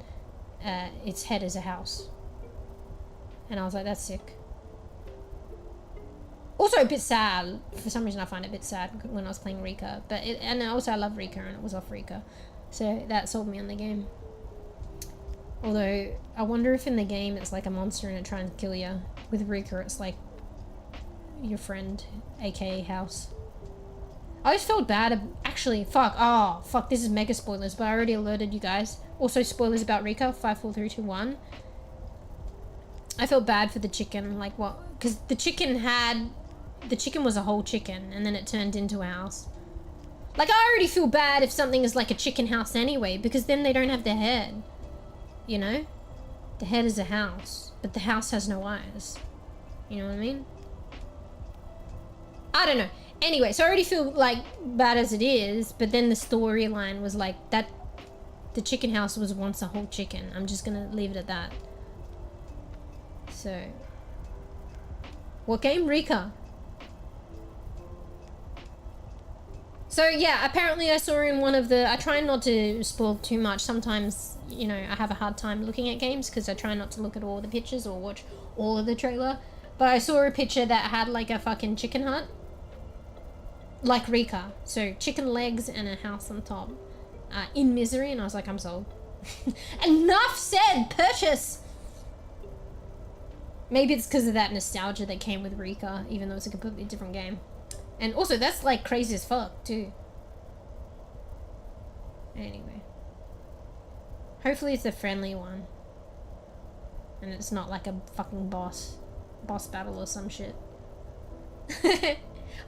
Its head is a house. And I was like, that's sick. Also a bit sad. For some reason I find it a bit sad when I was playing Rika. And also I love Rika, and it was off Rika. So that sold me on the game. Although, I wonder if in the game it's like a monster and it trying to kill you. With Rika it's like your friend, aka house. I always felt bad. Actually, fuck. Oh, fuck. This is mega spoilers, but I already alerted you guys. Also spoilers about Rika. 5, 4, 3, 2, 1. I felt bad for the chicken, like what? Because the chicken was a whole chicken, and then it turned into a house. Like, I already feel bad if something is like a chicken house anyway, because then they don't have their head. You know? The head is a house, but the house has no eyes. You know what I mean? I don't know. Anyway, so I already feel like bad as it is, but then the storyline was like that. The chicken house was once a whole chicken. I'm just gonna leave it at that. So, what game? Rika. So yeah, apparently I saw in one of the... I try not to spoil too much. Sometimes, you know, I have a hard time looking at games because I try not to look at all the pictures or watch all of the trailer. But I saw a picture that had like a fucking chicken hut. Like Rika. So chicken legs and a house on top. In misery, and I was like, I'm sold. Enough said! Purchase! Maybe it's because of that nostalgia that came with Rika, even though it's a completely different game. And also, that's like crazy as fuck, too. Anyway. Hopefully it's a friendly one. And it's not like a fucking boss battle or some shit.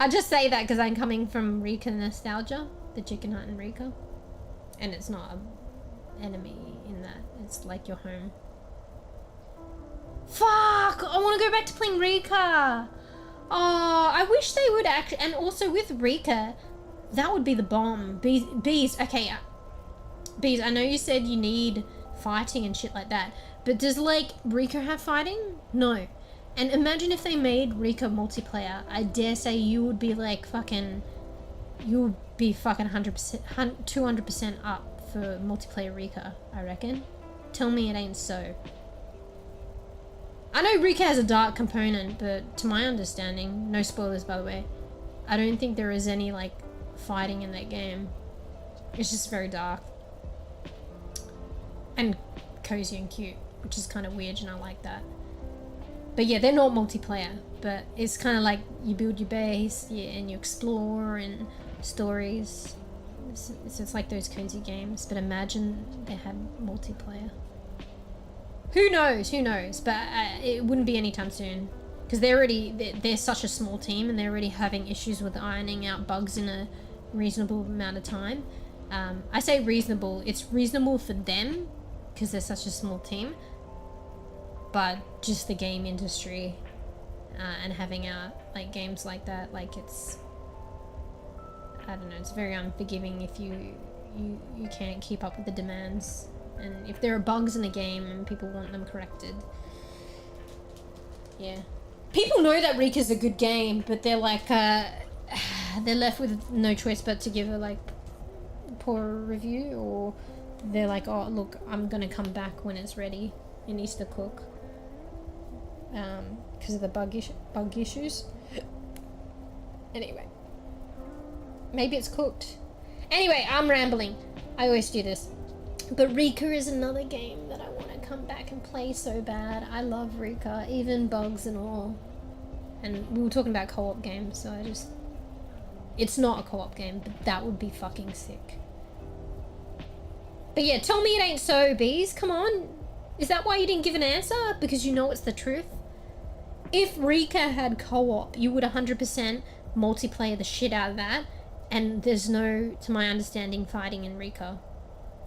I just say that because I'm coming from Rika nostalgia, the chicken hut in Rika. And it's not an enemy in that, it's like your home. Fuck! I want to go back to playing Rika! Oh, I wish they would actually... And also with Rika, that would be the bomb. Bees, okay. Bees, I know you said you need fighting and shit like that. But does, like, Rika have fighting? No. And imagine if they made Rika multiplayer. I dare say you would be, like, fucking... You would be fucking 100%, 200% up for multiplayer Rika, I reckon. Tell me it ain't so. I know Rika has a dark component, but to my understanding, no spoilers by the way, I don't think there is any like fighting in that game. It's just very dark. And cozy and cute, which is kind of weird and I like that. But yeah, they're not multiplayer, but it's kind of like you build your base, yeah, and you explore and stories. So it's like those cozy games, but imagine they had multiplayer. Who knows? Who knows? But it wouldn't be anytime soon, because they're such a small team, and they're already having issues with ironing out bugs in a reasonable amount of time. I say reasonable. It's reasonable for them, because they're such a small team. But just the game industry, and having out like games like that, like it's, I don't know. It's very unforgiving if you can't keep up with the demands. And if there are bugs in a game and people want them corrected. Yeah. People know that Rika's a good game, but they're like, they're left with no choice but to give a like poor review, or they're like, oh look, I'm gonna come back when it's ready. It needs to cook. Because of the bug issues. Anyway. Maybe it's cooked. Anyway, I'm rambling. I always do this. But Rika is another game that I want to come back and play so bad. I love Rika, even bugs and all. And we were talking about co-op games, so I just It's not a co-op game, but that would be fucking sick. But yeah, tell me it ain't so, bees. Come on. Is that why you didn't give an answer? Because you know it's the truth? If Rika had co-op, you would 100% multiplayer the shit out of that. And there's no, to my understanding, fighting in Rika.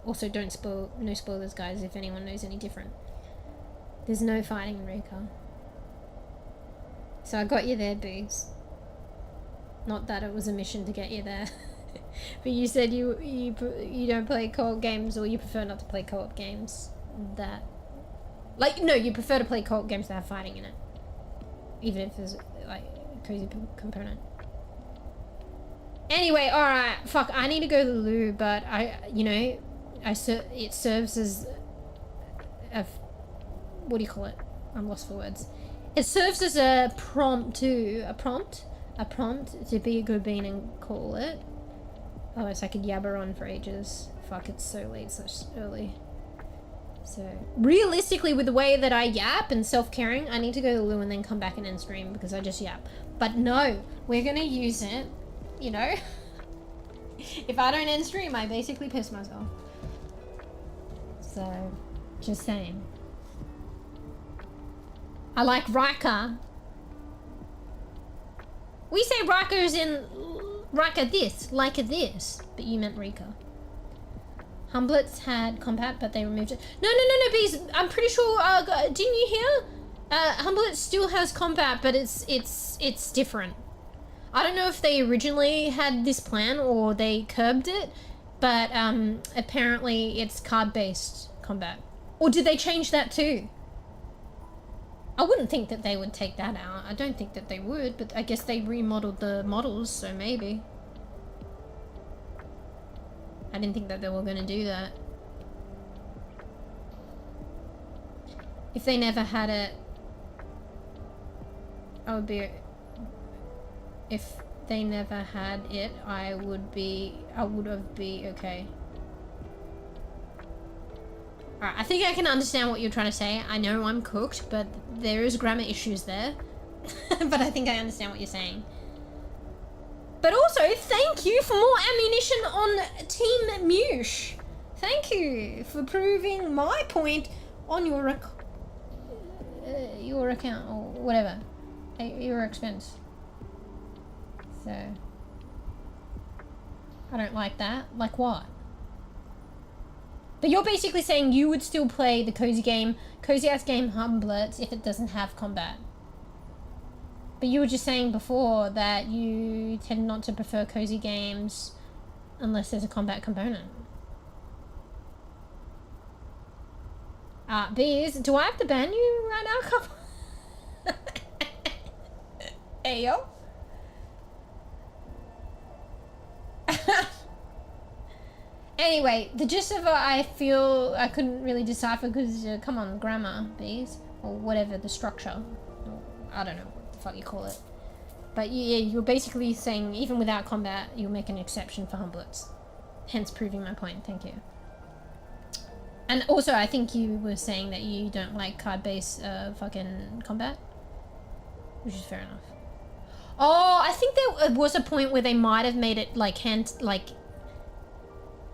Also, don't spoil, no spoilers, guys, if anyone knows any different. There's no fighting in Rika. So I got you there, bees. Not that it was a mission to get you there. But you said you don't play co-op games, or you prefer not to play co-op games that... Like, no, you prefer to play co-op games that have fighting in it. Even if there's, like, a cozy component. Anyway, alright, fuck, I need to go to the loo, but it serves as a... What do you call it? I'm lost for words. It serves as a prompt to... A prompt to be a good bean and call it. Otherwise I could yabber on for ages. Fuck, it's so late, so early. So, realistically, with the way that I yap and self-caring, I need to go to the loo and then come back and end stream because I just yap. But no, we're gonna use it, you know? If I don't end stream, I basically piss myself. So, just saying. I like Rika. We say Rika's in Rika this, like this, but you meant Rika. Humblets had combat, but they removed it. No, bees. I'm pretty sure. Didn't you hear? Humblet still has combat, but it's different. I don't know if they originally had this plan or they curbed it, but apparently it's card-based combat. Or did they change that too? I wouldn't think that they would take that out. I don't think that they would, but I guess they remodeled the models, so maybe. I didn't think that they were going to do that. If they never had it, I would be... If they never had it, I would have been okay. Alright, I think I can understand what you're trying to say. I know I'm cooked, but there is grammar issues there. But I think I understand what you're saying. But also, thank you for more ammunition on Team MeewGeo. Thank you for proving my point on your account, or whatever. Your expense. So... I don't like that. Like what? But you're basically saying you would still play the cozy-ass game Humblets if it doesn't have combat. But you were just saying before that you tend not to prefer cozy games unless there's a combat component. Beers, do I have to ban you right now? Come on. Hey, yo. Anyway, the gist of it, I feel I couldn't really decipher because, come on, grammar, bees, or whatever, the structure. I don't know what the fuck you call it. But yeah, you're basically saying even without combat, you'll make an exception for Humblets. Hence proving my point, thank you. And also, I think you were saying that you don't like card-based fucking combat. Which is fair enough. Oh, I think there was a point where they might have made it like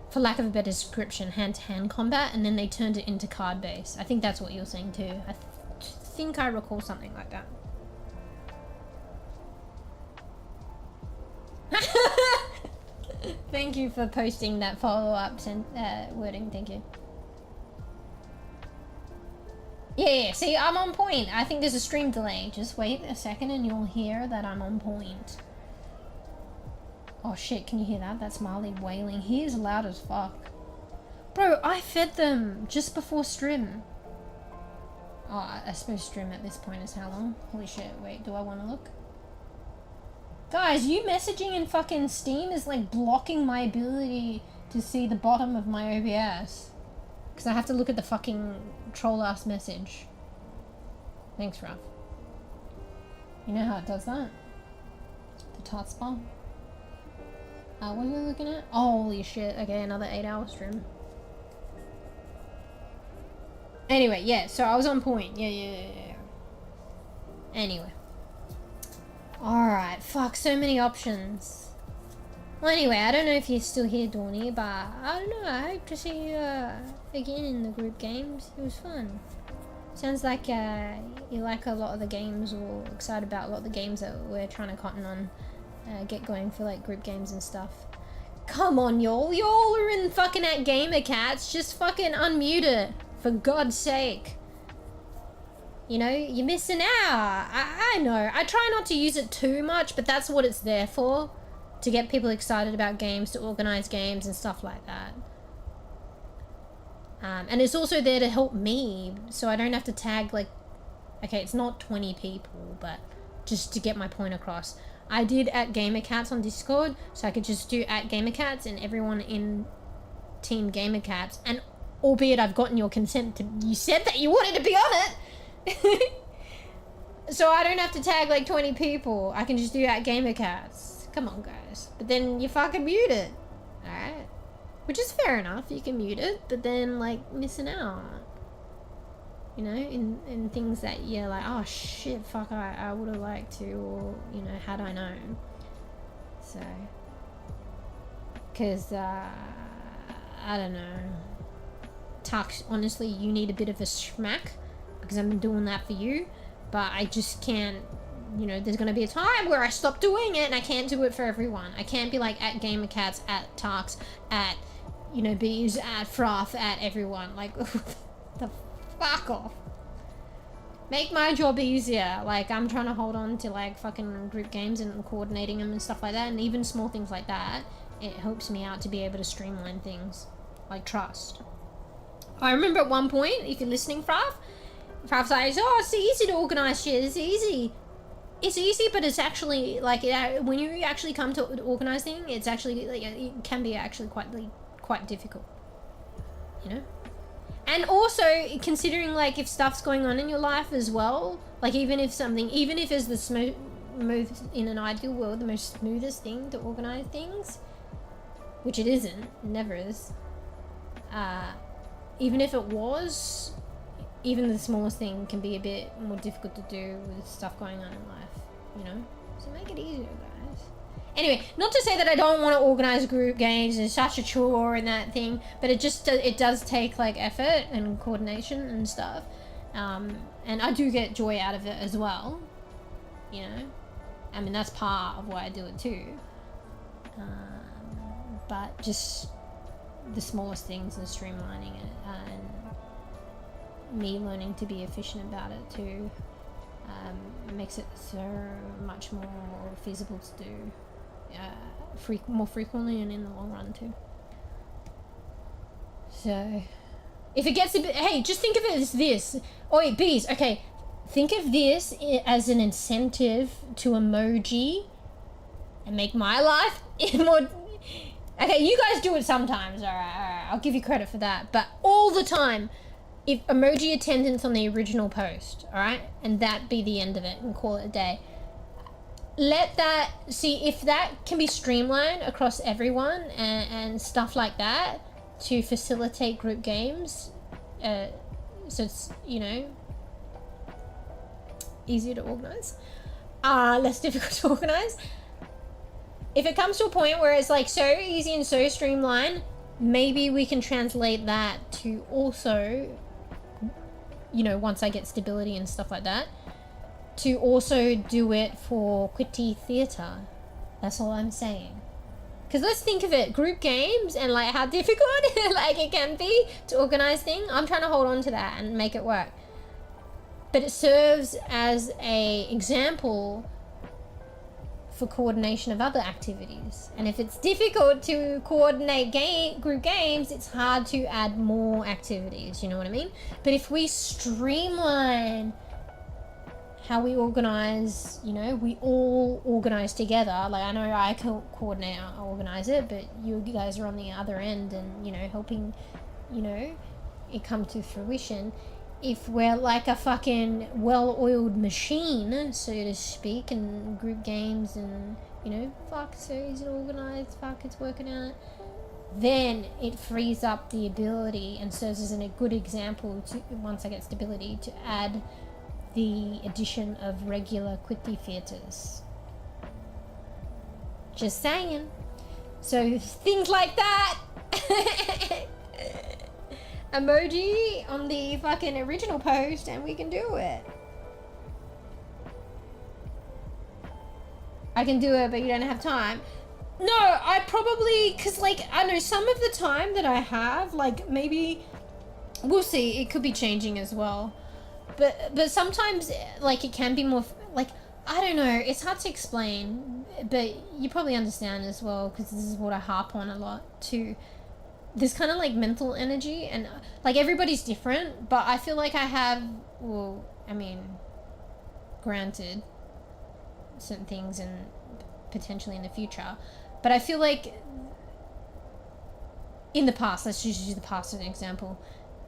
for lack of a better description, hand-to-hand combat, and then they turned it into card-based. I think that's what you're saying too. I think I recall something like that. Thank you for posting that follow-up wording, thank you. Yeah, see, I'm on point. I think there's a stream delay. Just wait a second and you'll hear that I'm on point. Oh shit, can you hear that? That's Marley wailing. He is loud as fuck. Bro, I fed them just before stream. Oh, I suppose stream at this point is how long? Holy shit, wait, do I want to look? Guys, you messaging in fucking Steam is like blocking my ability to see the bottom of my OBS. Because I have to look at the fucking troll-ass message. Thanks, Ruff. You know how it does that? The tot spawn. What are we looking at? Oh, holy shit. Okay, another 8-hour stream. Anyway, yeah, so I was on point. Yeah. Anyway. Alright, fuck, so many options. Well, anyway, I don't know if you're still here, Dawny, but I don't know. I hope to see you again in the group games. It was fun. Sounds like you like a lot of the games, or excited about a lot of the games that we're trying to cotton on, get going for like group games and stuff. Come on, y'all. Y'all are in fucking at Gamer Cats. Just fucking unmute it, for God's sake. You know, you're missing out. I know. I try not to use it too much, but that's what it's there for. To get people excited about games, to organize games and stuff like that. And it's also there to help me, so I don't have to tag like, okay, it's not 20 people, but just to get my point across. I did at GamerCats on Discord, so I could just do at GamerCats and everyone in Team GamerCats, and albeit I've gotten your consent to, you said that you wanted to be on it, so I don't have to tag like 20 people. I can just do at GamerCats. Come on, guys. But then you fucking mute it, alright? Which is fair enough, you can mute it, but then like missing out, you know, in things that you're like, oh shit, fuck, I would have liked to, or, you know, had I known. So, because, I don't know, Tux, honestly, you need a bit of a smack, because I've been doing that for you, but I just can't, you know, there's going to be a time where I stop doing it, and I can't do it for everyone. I can't be like at GamerCats, at Tux, at, you know, bees, at Froth, at everyone. Like, the fuck off. Make my job easier. Like, I'm trying to hold on to like fucking group games and coordinating them and stuff like that, and even small things like that. It helps me out to be able to streamline things. Like, trust. I remember at one point, if you're listening, Froth says, oh, it's easy to organize shit, it's easy. It's easy, but it's actually, like, when you actually come to organize things, it's actually, like, it can be actually quite difficult, you know? And also, considering, like, if stuff's going on in your life as well, like, even if it's the smooth, in an ideal world, the most smoothest thing to organize things, which it isn't, it never is, even if it was, even the smallest thing can be a bit more difficult to do with stuff going on in life, you know? So make it easier, guys. Anyway, not to say that I don't want to organize group games, it's such a chore and that thing, but it does take like effort and coordination and stuff. And I do get joy out of it as well, you know? I mean, that's part of why I do it too. But just the smallest things and streamlining it, and me learning to be efficient about it too, makes it so much more feasible to do more frequently and in the long run too. So if it gets a bit, hey, just think of it as this. Oh wait, bees, okay, think of this as an incentive to emoji and make my life more. Okay, you guys do it sometimes, alright, I'll give you credit for that, but all the time, if emoji attendance on the original post, alright, and that be the end of it and call it a day. Let that, see if that can be streamlined across everyone and stuff like that to facilitate group games, so it's, you know, easier to organize, less difficult to organize. If it comes to a point where it's like so easy and so streamlined, maybe we can translate that to also, you know, once I get stability and stuff like that, to also do it for Quitty Theatre. That's all I'm saying. Because let's think of it, group games and like how difficult like it can be to organize things. I'm trying to hold on to that and make it work. But it serves as a example for coordination of other activities. And if it's difficult to coordinate group games, it's hard to add more activities, you know what I mean? But if we streamline how we organize, you know, we all organize together. Like, I know I can coordinate, organize it, but you guys are on the other end and, you know, helping, you know, it come to fruition. If we're like a fucking well-oiled machine, so to speak, and group games and, you know, fuck, so easy to organize, fuck, it's working out, then it frees up the ability and serves as a good example to, once I get stability, to add the addition of regular Quitty theatres. Just saying. So things like that. Emoji on the fucking original post and we can do it. I can do it, but you don't have time. No, I probably, cause like, I know some of the time that I have, like maybe, we'll see, it could be changing as well. But sometimes, like, it can be more, like, I don't know, it's hard to explain, but you probably understand as well, because this is what I harp on a lot too. There's kind of like mental energy, and like everybody's different, but I feel like I have, well, I mean, granted, certain things and potentially in the future, but I feel like in the past, let's just use the past as an example,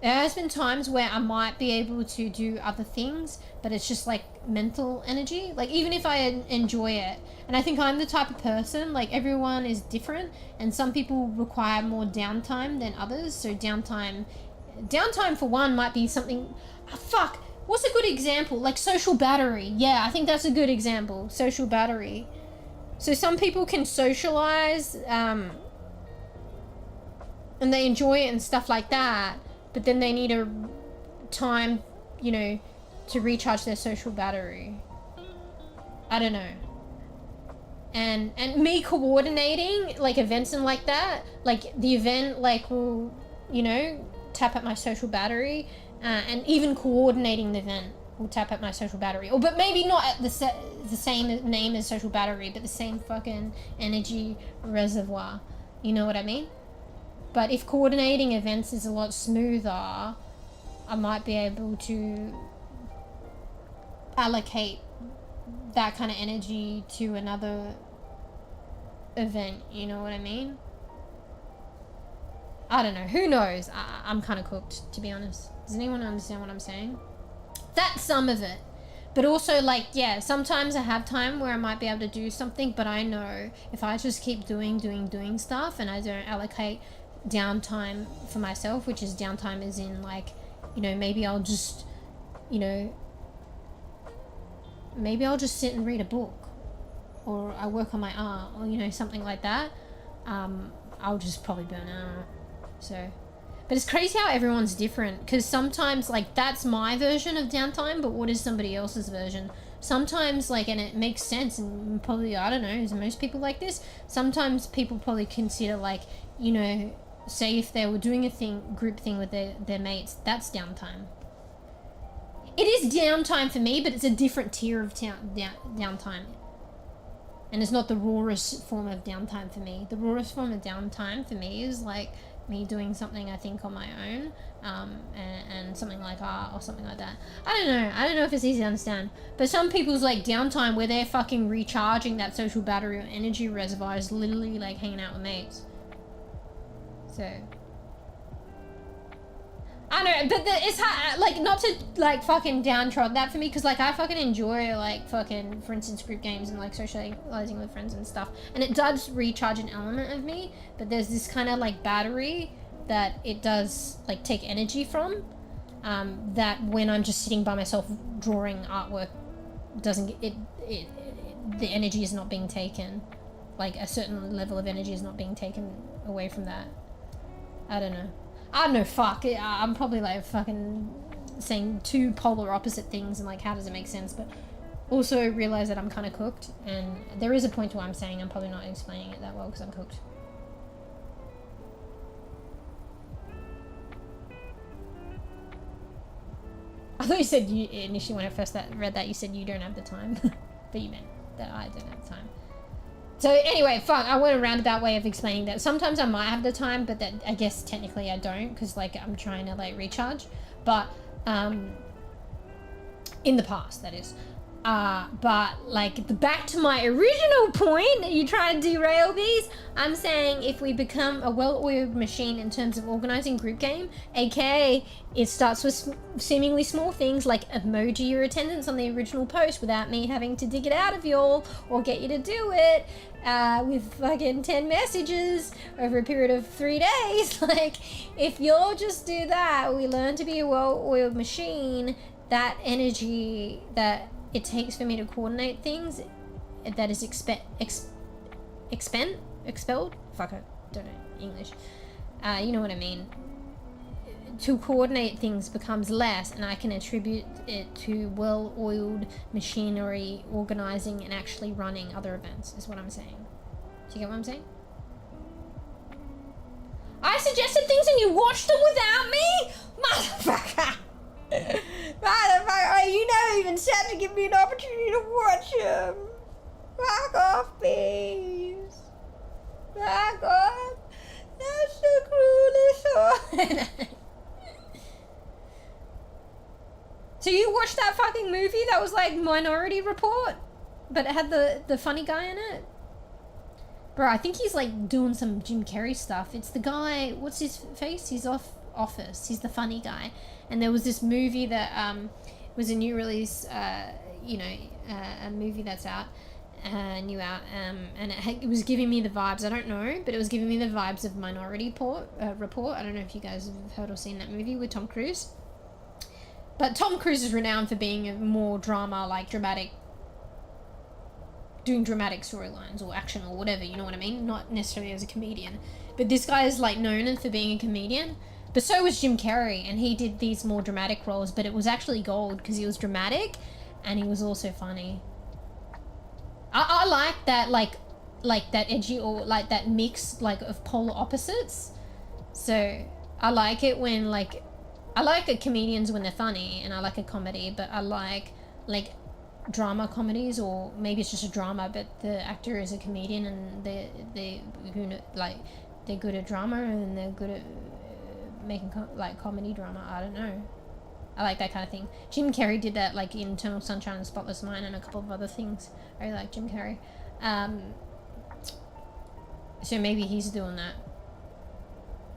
there has been times where I might be able to do other things, but it's just like mental energy, like even if I enjoy it. And I think I'm the type of person, like everyone is different, and some people require more downtime than others. So downtime for one might be something, what's a good example? Like social battery. Yeah, I think that's a good example, social battery. So some people can socialize, and they enjoy it and stuff like that, but then they need a time, you know, to recharge their social battery. I don't know. And me coordinating like events and like that, like the event like will, you know, tap at my social battery, and even coordinating the event will tap at my social battery. Or but maybe not at the same name as social battery, but the same fucking energy reservoir. You know what I mean? But if coordinating events is a lot smoother, I might be able to allocate that kind of energy to another event, you know what I mean? I don't know, who knows? I'm kind of cooked, to be honest. Does anyone understand what I'm saying? That's some of it. But also, like, yeah, sometimes I have time where I might be able to do something, but I know if I just keep doing stuff and I don't allocate downtime for myself, which is downtime is in like, you know, maybe I'll just, you know, maybe I'll just sit and read a book, or I work on my art, or, you know, something like that. I'll just probably burn out. So, but it's crazy how everyone's different, because sometimes like that's my version of downtime, but what is somebody else's version? Sometimes like, and it makes sense, and probably, I don't know, is most people like this? Sometimes people probably consider like, you know, say if they were doing a group thing with their mates, that's downtime. It is downtime for me, but it's a different tier of downtime. And it's not the rawest form of downtime for me. The rawest form of downtime for me is like me doing something I think on my own, and something like art or something like that. I don't know if it's easy to understand. But some people's like downtime where they're fucking recharging that social battery or energy reservoir is literally like hanging out with mates. So I don't know, but it's hard, like, not to like fucking downtrod that for me, because like I fucking enjoy like fucking, for instance, group games and like socializing with friends and stuff, and it does recharge an element of me, but there's this kind of like battery that it does like take energy from, that when I'm just sitting by myself drawing artwork doesn't get the energy is not being taken, like a certain level of energy is not being taken away from that. I don't know, fuck. I'm probably like fucking saying two polar opposite things, and like how does it make sense? But also realize that I'm kind of cooked, and there is a point where I'm saying I'm probably not explaining it that well because I'm cooked. I thought you said you initially when I first read that you said you don't have the time, but you meant that I don't have the time. So anyway, fuck, I went a roundabout way of explaining that. Sometimes I might have the time, but that I guess technically I don't, because like I'm trying to like recharge. But in the past, that is. But like back to my original point, you try to derail these. I'm saying if we become a well-oiled machine in terms of organizing group game, aka it starts with seemingly small things like emoji your attendance on the original post without me having to dig it out of y'all or get you to do it, with fucking 10 messages over a period of 3 days. Like, if you'll just do that, we learn to be a well-oiled machine. That energy that it takes for me to coordinate things, that is expend expelled? Fuck, I don't know English. You know what I mean. To coordinate things becomes less, and I can attribute it to well-oiled machinery organizing and actually running other events, is what I'm saying. Do you get what I'm saying? I suggested things and you watched them without me? Motherfucker! Motherfucker, you never even said to give me an opportunity to watch them. Fuck off, please. Fuck off. That's the cruelest one. So you watched that fucking movie that was like Minority Report, but it had the funny guy in it? Bro, I think he's like doing some Jim Carrey stuff. It's the guy, what's his face? He's off Office. He's the funny guy. And there was this movie that was a new release, a movie that's out, and it was giving me the vibes. I don't know, but it was giving me the vibes of Minority Report. I don't know if you guys have heard or seen that movie with Tom Cruise. But Tom Cruise is renowned for being a more drama, like dramatic, doing dramatic storylines or action or whatever, you know what I mean? Not necessarily as a comedian. But this guy is like known for being a comedian. But so was Jim Carrey, and he did these more dramatic roles, but it was actually gold because he was dramatic and he was also funny. I like that, like that edgy or like that mix like of polar opposites. So I like it when like, I like comedians when they're funny, and I like a comedy, but I like drama comedies, or maybe it's just a drama but the actor is a comedian and they're good at drama and they're good at making comedy drama. I don't know, I like that kind of thing. Jim Carrey did that like in Eternal Sunshine of the Spotless Mind and a couple of other things. I really like Jim Carrey. So maybe he's doing that,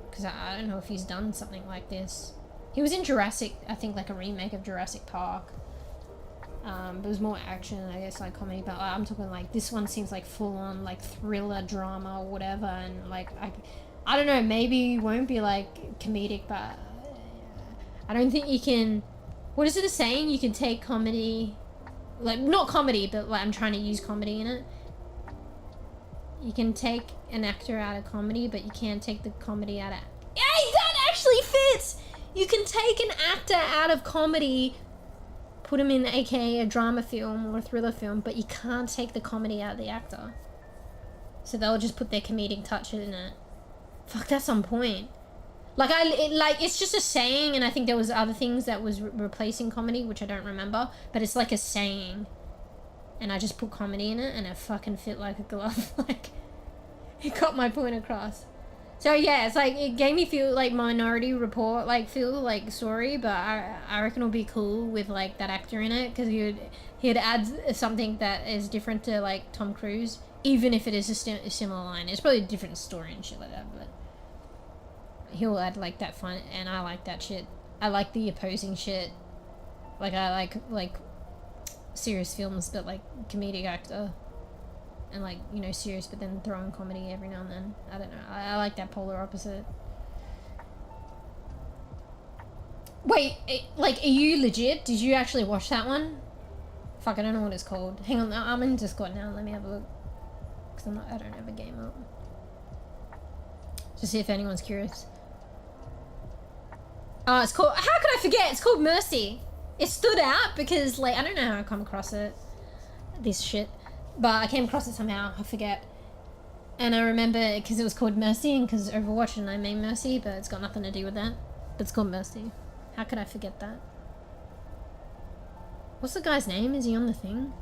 because I don't know if he's done something like this. He was in Jurassic, I think, like a remake of Jurassic Park. But it was more action, I guess, like comedy. But I'm talking like this one seems like full on like thriller drama or whatever. And like I don't know, maybe it won't be like comedic, but I don't think you can. What is it a saying? You can take comedy, like not comedy, but like I'm trying to use comedy in it. You can take an actor out of comedy, but you can't take the comedy out of. Hey, that actually fits. You can take an actor out of comedy, put him in aka a drama film or a thriller film, but you can't take the comedy out of the actor. So they'll just put their comedic touch in it. Fuck, that's on point. Like it's just a saying, and I think there was other things that was replacing comedy, which I don't remember, but it's like a saying. And I just put comedy in it and it fucking fit like a glove. Like, it got my point across. So yeah, it's like, it gave me feel like Minority Report, like feel like story, but I reckon it'll be cool with like that actor in it, because he'd add something that is different to like Tom Cruise, even if it is a similar line. It's probably a different story and shit like that, but he'll add like that fun, and I like that shit. I like the opposing shit. Like I like serious films, but like comedic actor. And like, you know, serious but then throwing comedy every now and then. I don't know, I like that polar opposite. Wait, like, are you legit? Did you actually watch that one? Fuck, I don't know what it's called. Hang on, I'm in Discord now, let me have a look. Because I don't have a game up. Just see if anyone's curious. Oh, it's called, how could I forget? It's called Mercy. It stood out because, like, I don't know how I come across it. This shit. But I came across it somehow, I forget. And I remember because it was called Mercy, and because Overwatch and I made Mercy, but it's got nothing to do with that. But it's called Mercy. How could I forget that? What's the guy's name? Is he on the thing?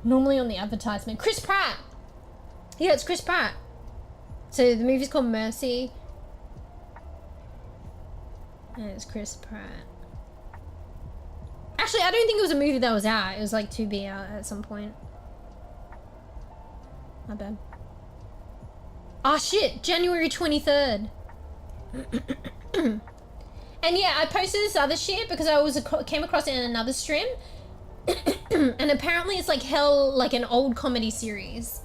Normally on the advertisement. Chris Pratt! Yeah, it's Chris Pratt. So the movie's called Mercy. And it's Chris Pratt. Actually, I don't think it was a movie that was out. It was like to be out at some point. My bad. Oh shit, January 23rd. And yeah, I posted this other shit because I came across it in another stream. And apparently it's like hell, like an old comedy series.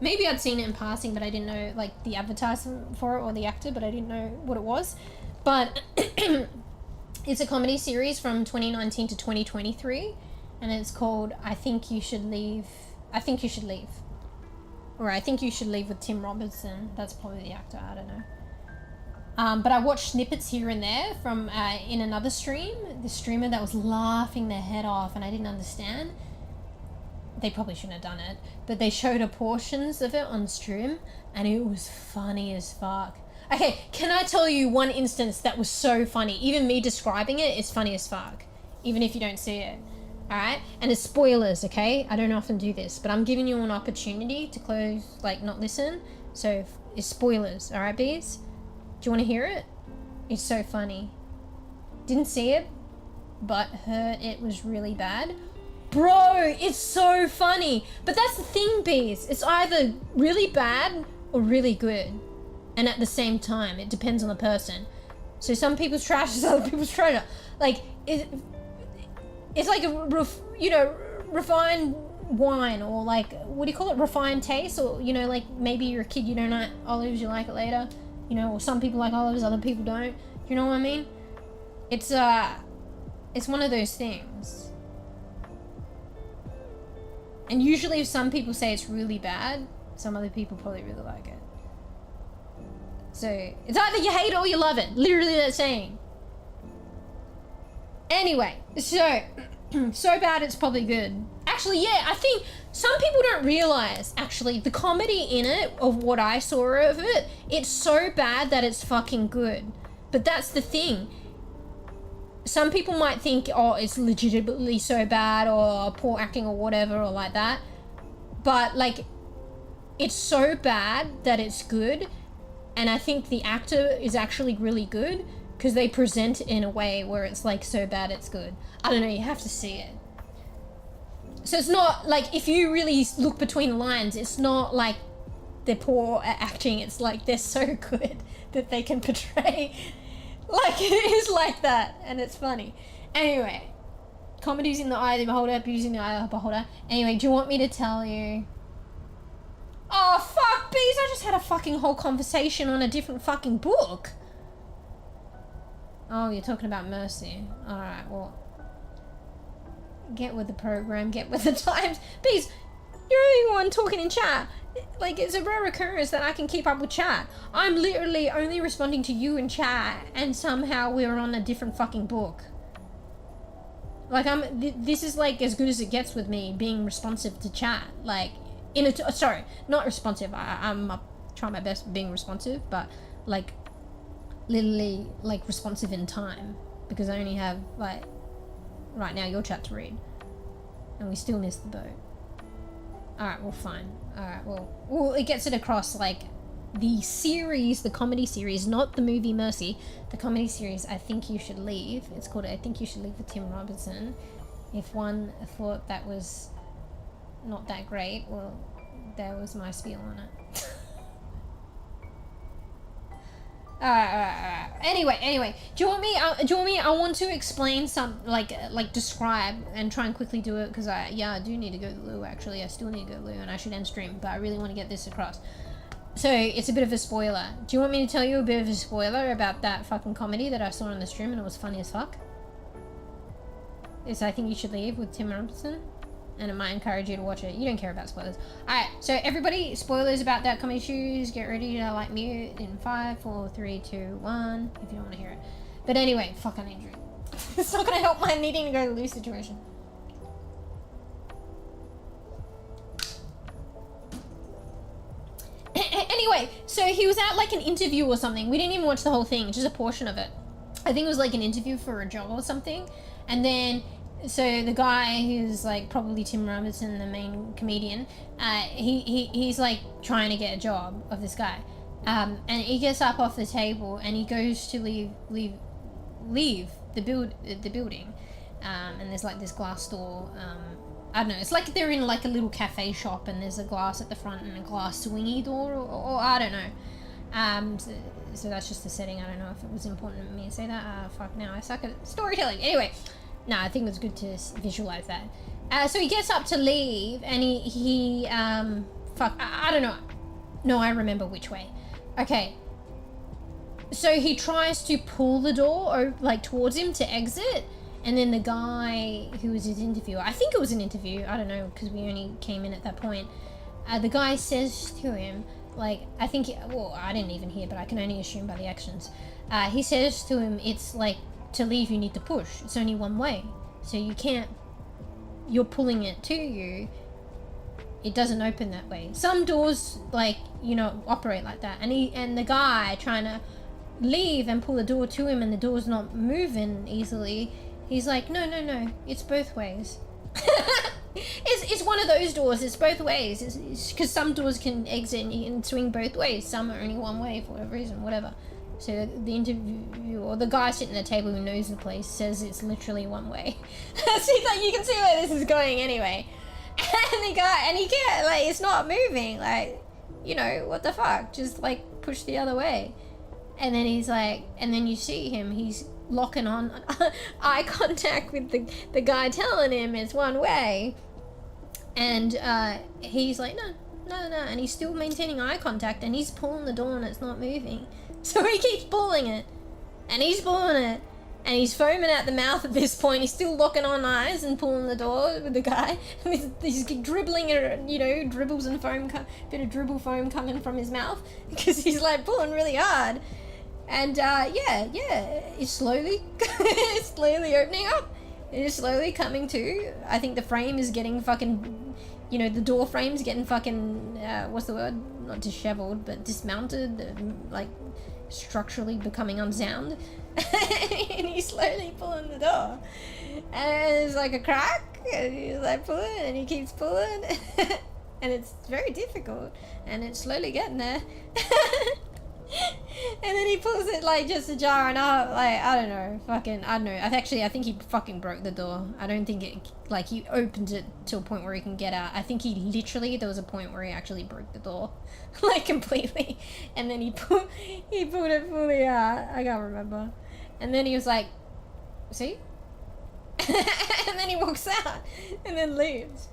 Maybe I'd seen it in passing, but I didn't know like the advertisement for it or the actor, but I didn't know what it was. But it's a comedy series from 2019 to 2023, and it's called I Think You Should Leave. I Think You Should Leave. Or I Think You Should Leave with Tim Robinson. That's probably the actor, I don't know. But I watched snippets here and there from in another stream. The streamer that was laughing their head off and I didn't understand. They probably shouldn't have done it. But they showed a portions of it on stream and it was funny as fuck. Okay, can I tell you one instance that was so funny? Even me describing it is funny as fuck. Even if you don't see it. Alright? And it's spoilers, okay? I don't often do this, but I'm giving you an opportunity to close, like, not listen. So, it's spoilers, alright, bees? Do you want to hear it? It's so funny. Didn't see it, but heard it was really bad. Bro, it's so funny. But that's the thing, bees. It's either really bad or really good. And at the same time, it depends on the person. So some people's trash is other people's treasure. Like, it's like a, refined wine, or like, what do you call it? Refined taste, or, you know, like maybe you're a kid, you don't like olives, you like it later. You know, or some people like olives, other people don't. You know what I mean? It's one of those things. And usually if some people say it's really bad, some other people probably really like it. So, it's either you hate it or you love it. Literally that saying. Anyway, so bad it's probably good. Actually, yeah, I think some people don't realize, actually, the comedy in it, of what I saw of it, it's so bad that it's fucking good. But that's the thing. Some people might think, oh, it's legitimately so bad, or poor acting, or whatever, or like that. But, like, it's so bad that it's good. And I think the actor is actually really good because they present it in a way where it's like so bad it's good. I don't know, you have to see it. So it's not like, if you really look between the lines, it's not like they're poor at acting. It's like they're so good that they can portray like it is like that, and it's funny. Anyway, comedy's in the eye of the beholder, beauty's in the eye of the beholder. Anyway, do you want me to tell you? Oh, fuck, bees, I just had a fucking whole conversation on a different fucking book. Oh, you're talking about Mercy. Alright, well. Get with the program, get with the times. Bees, you're the only one talking in chat. Like, it's a rare occurrence that I can keep up with chat. I'm literally only responding to you in chat, and somehow we're on a different fucking book. Like, this is like as good as it gets with me, being responsive to chat. Like, sorry, not responsive. I'm trying my best being responsive, but like literally like responsive in time, because I only have like right now your chat to read, and we still missed the boat. All right, well, fine. All right, well, it gets it across. Like, the series, the comedy series, not the movie Mercy, the comedy series, I Think You Should Leave. It's called I Think You Should Leave with Tim Robinson. If one thought that was not that great, well, there was my spiel on it. Alright. Anyway, do you want me? I want to explain some, like describe and try and quickly do it, because I do need to go to the loo. Actually, I still need to go to the loo, and I should end stream, but I really want to get this across. So it's a bit of a spoiler. Do you want me to tell you a bit of a spoiler about that fucking comedy that I saw on the stream and it was funny as fuck? It's I Think You Should Leave with Tim Robinson, and it might encourage you to watch it. You don't care about spoilers. Alright, so everybody, spoilers about that comedy shoes. Get ready to like mute in 5, 4, 3, 2, 1, if you don't want to hear it. But anyway, fuck, I need to drink. It's not gonna help my needing to go to the loo situation. Anyway, so he was at like an interview or something. We didn't even watch the whole thing, just a portion of it. I think it was like an interview for a job or something. And then, so the guy who's like probably Tim Robinson, the main comedian, he's like trying to get a job of this guy. And he gets up off the table and he goes to leave the building. And there's like this glass door, I don't know, it's like they're in like a little cafe shop and there's a glass at the front and a glass swingy door, or I don't know. So that's just the setting. I don't know if it was important to me to say that. Fuck, now I suck at storytelling. Anyway, no, I think it was good to visualize that. So he gets up to leave and he fuck, I don't know. No, I remember which way. Okay. So he tries to pull the door like towards him to exit. And then the guy who was his interviewer, I think it was an interview, I don't know, because we only came in at that point, the guy says to him, like, I think, well, I didn't even hear, but I can only assume by the actions. He says to him, it's like, to leave you need to push. It's only one way. So you can't, you're pulling it to you. It doesn't open that way. Some doors, like, you know, operate like that. And the guy trying to leave and pull the door to him and the door's not moving easily, he's like, no, it's both ways. It's one of those doors, it's both ways. It's because some doors can exit and you can swing both ways. Some are only one way for whatever reason, whatever. So the interview, or the guy sitting at the table who knows the place, says it's literally one way. So like, you can see where this is going anyway. And the guy, and he can't, like, it's not moving, like, you know, what the fuck, just like push the other way. And then he's like, and then you see him, he's locking on eye contact with the guy telling him it's one way. And he's like, no, and he's still maintaining eye contact and he's pulling the door and it's not moving. So he keeps pulling it, and he's pulling it, and he's foaming at the mouth at this point. He's still locking on eyes and pulling the door with the guy. And he's dribbling, you know, dribbles and foam, bit of dribble foam coming from his mouth because he's like pulling really hard. And yeah, it's slowly, it's slowly opening up. It is slowly coming to. I think the frame is getting fucking, you know, the door frame's getting fucking, what's the word? Not disheveled, but dismounted, like structurally becoming unsound. And he's slowly pulling the door. And it's like a crack, and he's like pulling, and he keeps pulling. And it's very difficult, and it's slowly getting there. And then he pulls it like just ajar, and I don't know, I think he fucking broke the door. I don't think it, like, he opened it to a point where he can get out. I think he literally, there was a point where he actually broke the door, like completely. And then he pulled it fully out. I can't remember. And then he was like, see? And then he walks out and then leaves.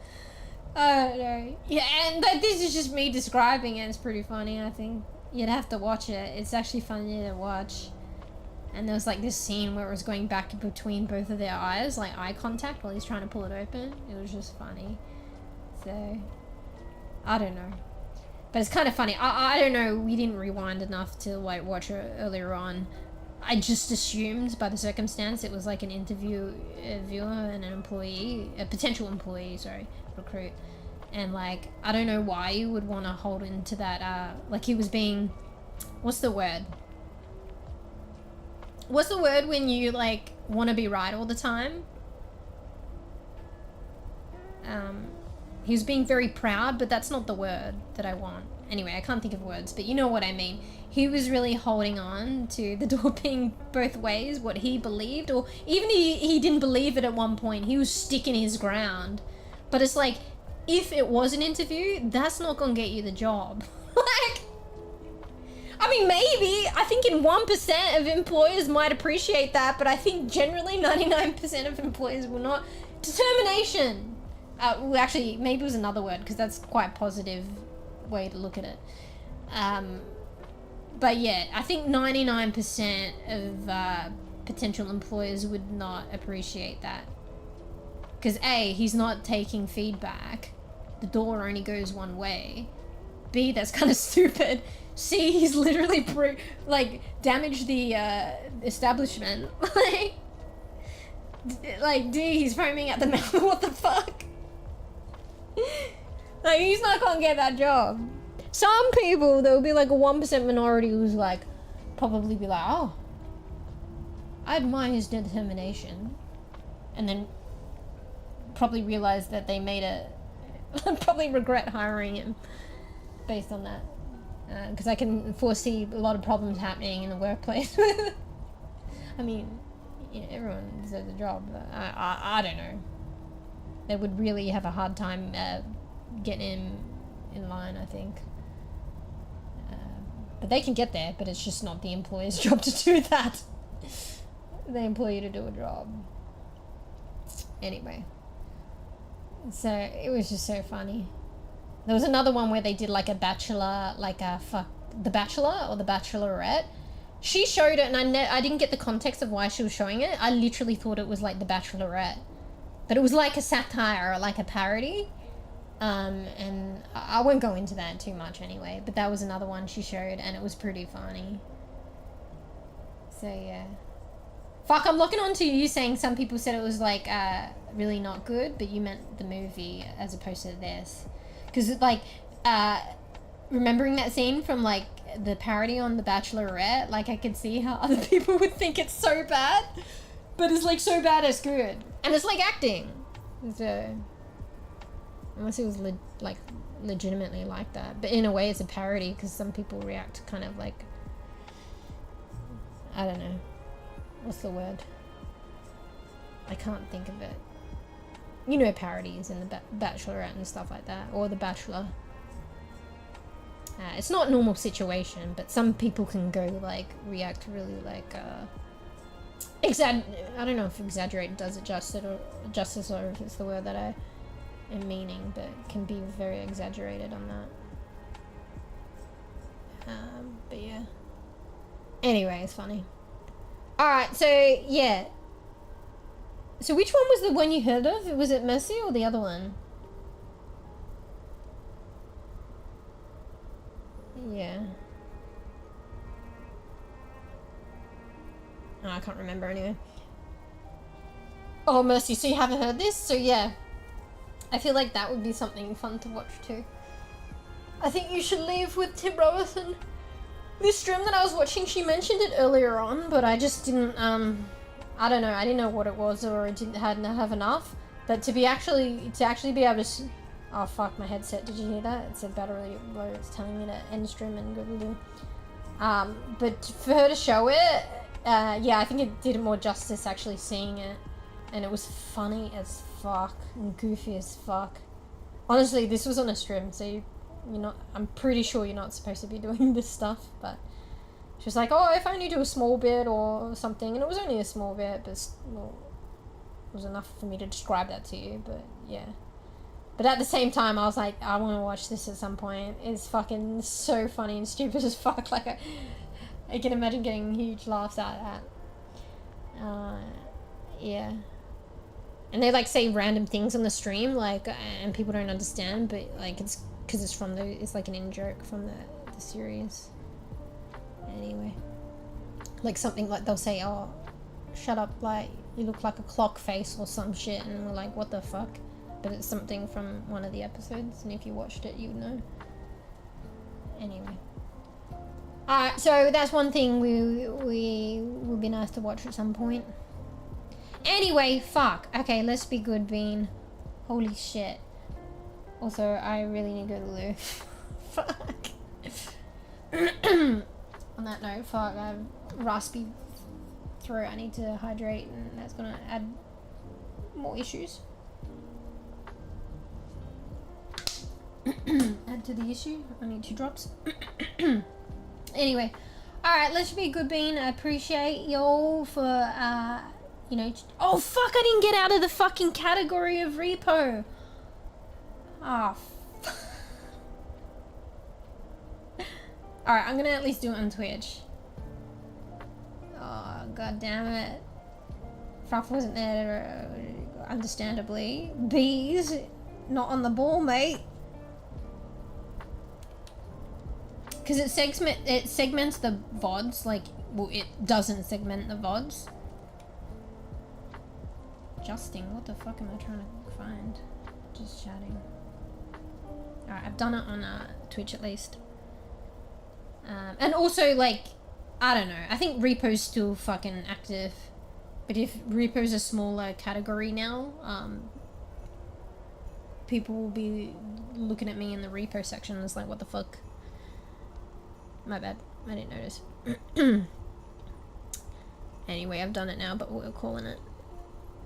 I don't know. Yeah, and this is just me describing it. It's pretty funny, I think. You'd have to watch it. It's actually funny to watch. And there was like this scene where it was going back between both of their eyes, like eye contact while he's trying to pull it open. It was just funny. So, I don't know. But it's kind of funny. I don't know, we didn't rewind enough to like watch it earlier on. I just assumed by the circumstance it was like an interviewer and an employee, a potential employee, sorry, recruit. And like, I don't know why you would want to hold into that, like he was being, what's the word? What's the word when you like want to be right all the time? He was being very proud, but that's not the word that I want. Anyway, I can't think of words, but you know what I mean. He was really holding on to the door being both ways, what he believed, or even he didn't believe it at one point. He was sticking his ground. But it's like, if it was an interview, that's not gonna get you the job. Like, I mean, maybe, I think in 1% of employers might appreciate that, but I think generally 99% of employers will not. Determination. Well, actually, maybe it was another word, because that's quite a positive way to look at it. But yeah, I think 99% of potential employers would not appreciate that. Because A, he's not taking feedback. The door only goes one way. B, that's kind of stupid. C, he's literally damaged the establishment. Like D, he's foaming at the mouth. What the fuck? Like, he's not gonna get that job. Some people, there will be like a 1% minority who's like, probably be like, oh, I admire his determination. And then probably realize that they made a, probably regret hiring him based on that. Because I can foresee a lot of problems happening in the workplace. I mean, you know, everyone deserves a job, but I don't know. They would really have a hard time getting him in line, I think. But they can get there, but it's just not the employer's job to do that. They employ you to do a job. Anyway. So, it was just so funny. There was another one where they did like a bachelor, The Bachelor or The Bachelorette. She showed it and I didn't get the context of why she was showing it. I literally thought it was like The Bachelorette. But it was like a satire or like a parody. And I won't go into that too much anyway, but that was another one she showed and it was pretty funny. So yeah. Fuck, I'm looking on to you saying some people said it was like really not good, but you meant the movie as opposed to this. Because like, remembering that scene from like the parody on The Bachelorette, like I could see how other people would think it's so bad, but it's like so bad it's good. And it's like acting. So, unless it was like legitimately like that. But in a way it's a parody because some people react kind of like, I don't know. What's the word? I can't think of it. You know, parodies in The Bachelorette and stuff like that, or The Bachelor. It's not a normal situation, but some people can go like react really like I don't know if exaggerate does it justice or if it's the word that I am meaning, but it can be very exaggerated on that. But yeah. Anyway, it's funny. Alright, so yeah. So which one was the one you heard of? Was it Mercy or the other one? Yeah. Oh, I can't remember anyway. Oh, Mercy, so you haven't heard this? So yeah. I feel like that would be something fun to watch too. I think you should leave with Tim Robertson. This stream that I was watching, she mentioned it earlier on, but I just didn't, I don't know, I didn't know what it was or it hadn't have enough. But to actually be able to, oh fuck, my headset, did you hear that? It said battery low, it's telling me to end stream and go to do. But for her to show it, yeah, I think it did more justice actually seeing it. And it was funny as fuck and goofy as fuck. Honestly, this was on a stream, so you're not, I'm pretty sure you're not supposed to be doing this stuff, but she was like, oh, if I only do a small bit or something, and it was only a small bit, but well, it was enough for me to describe that to you, but yeah. But at the same time, I was like, I want to watch this at some point. It's fucking so funny and stupid as fuck, like I can imagine getting huge laughs out of that. Yeah. And they like say random things on the stream, like, and people don't understand, but like it's because it's from it's like an in-joke from the series. Anyway, like something like they'll say, oh, shut up, like you look like a clock face or some shit, and we're like, what the fuck? But it's something from one of the episodes, and if you watched it you would know. Anyway, alright, so that's one thing we would be nice to watch at some point. Anyway, fuck. Okay, let's be good, Bean. Holy shit. Also, I really need to go to the loo. Fuck. On that note, fuck, I have raspy throat. I need to hydrate, and that's gonna add more issues. Add to the issue. I need 2 drops. Anyway, alright, let's be good, Bean. I appreciate y'all for, you know, oh fuck, I didn't get out of the fucking category of R.E.P.O. Oh, alright, I'm gonna at least do it on Twitch. Oh, god damn it. Fruff wasn't there, understandably. Bees, not on the ball, mate. Because it segments the VODs, like, well, it doesn't segment the VODs. Adjusting, what the fuck am I trying to find? Just chatting. Alright, I've done it on Twitch at least. And also, like, I don't know, I think R.E.P.O's still fucking active. But if R.E.P.O's a smaller category now, people will be looking at me in the R.E.P.O section and it's like, what the fuck? My bad, I didn't notice. Anyway, I've done it now, but we're calling it.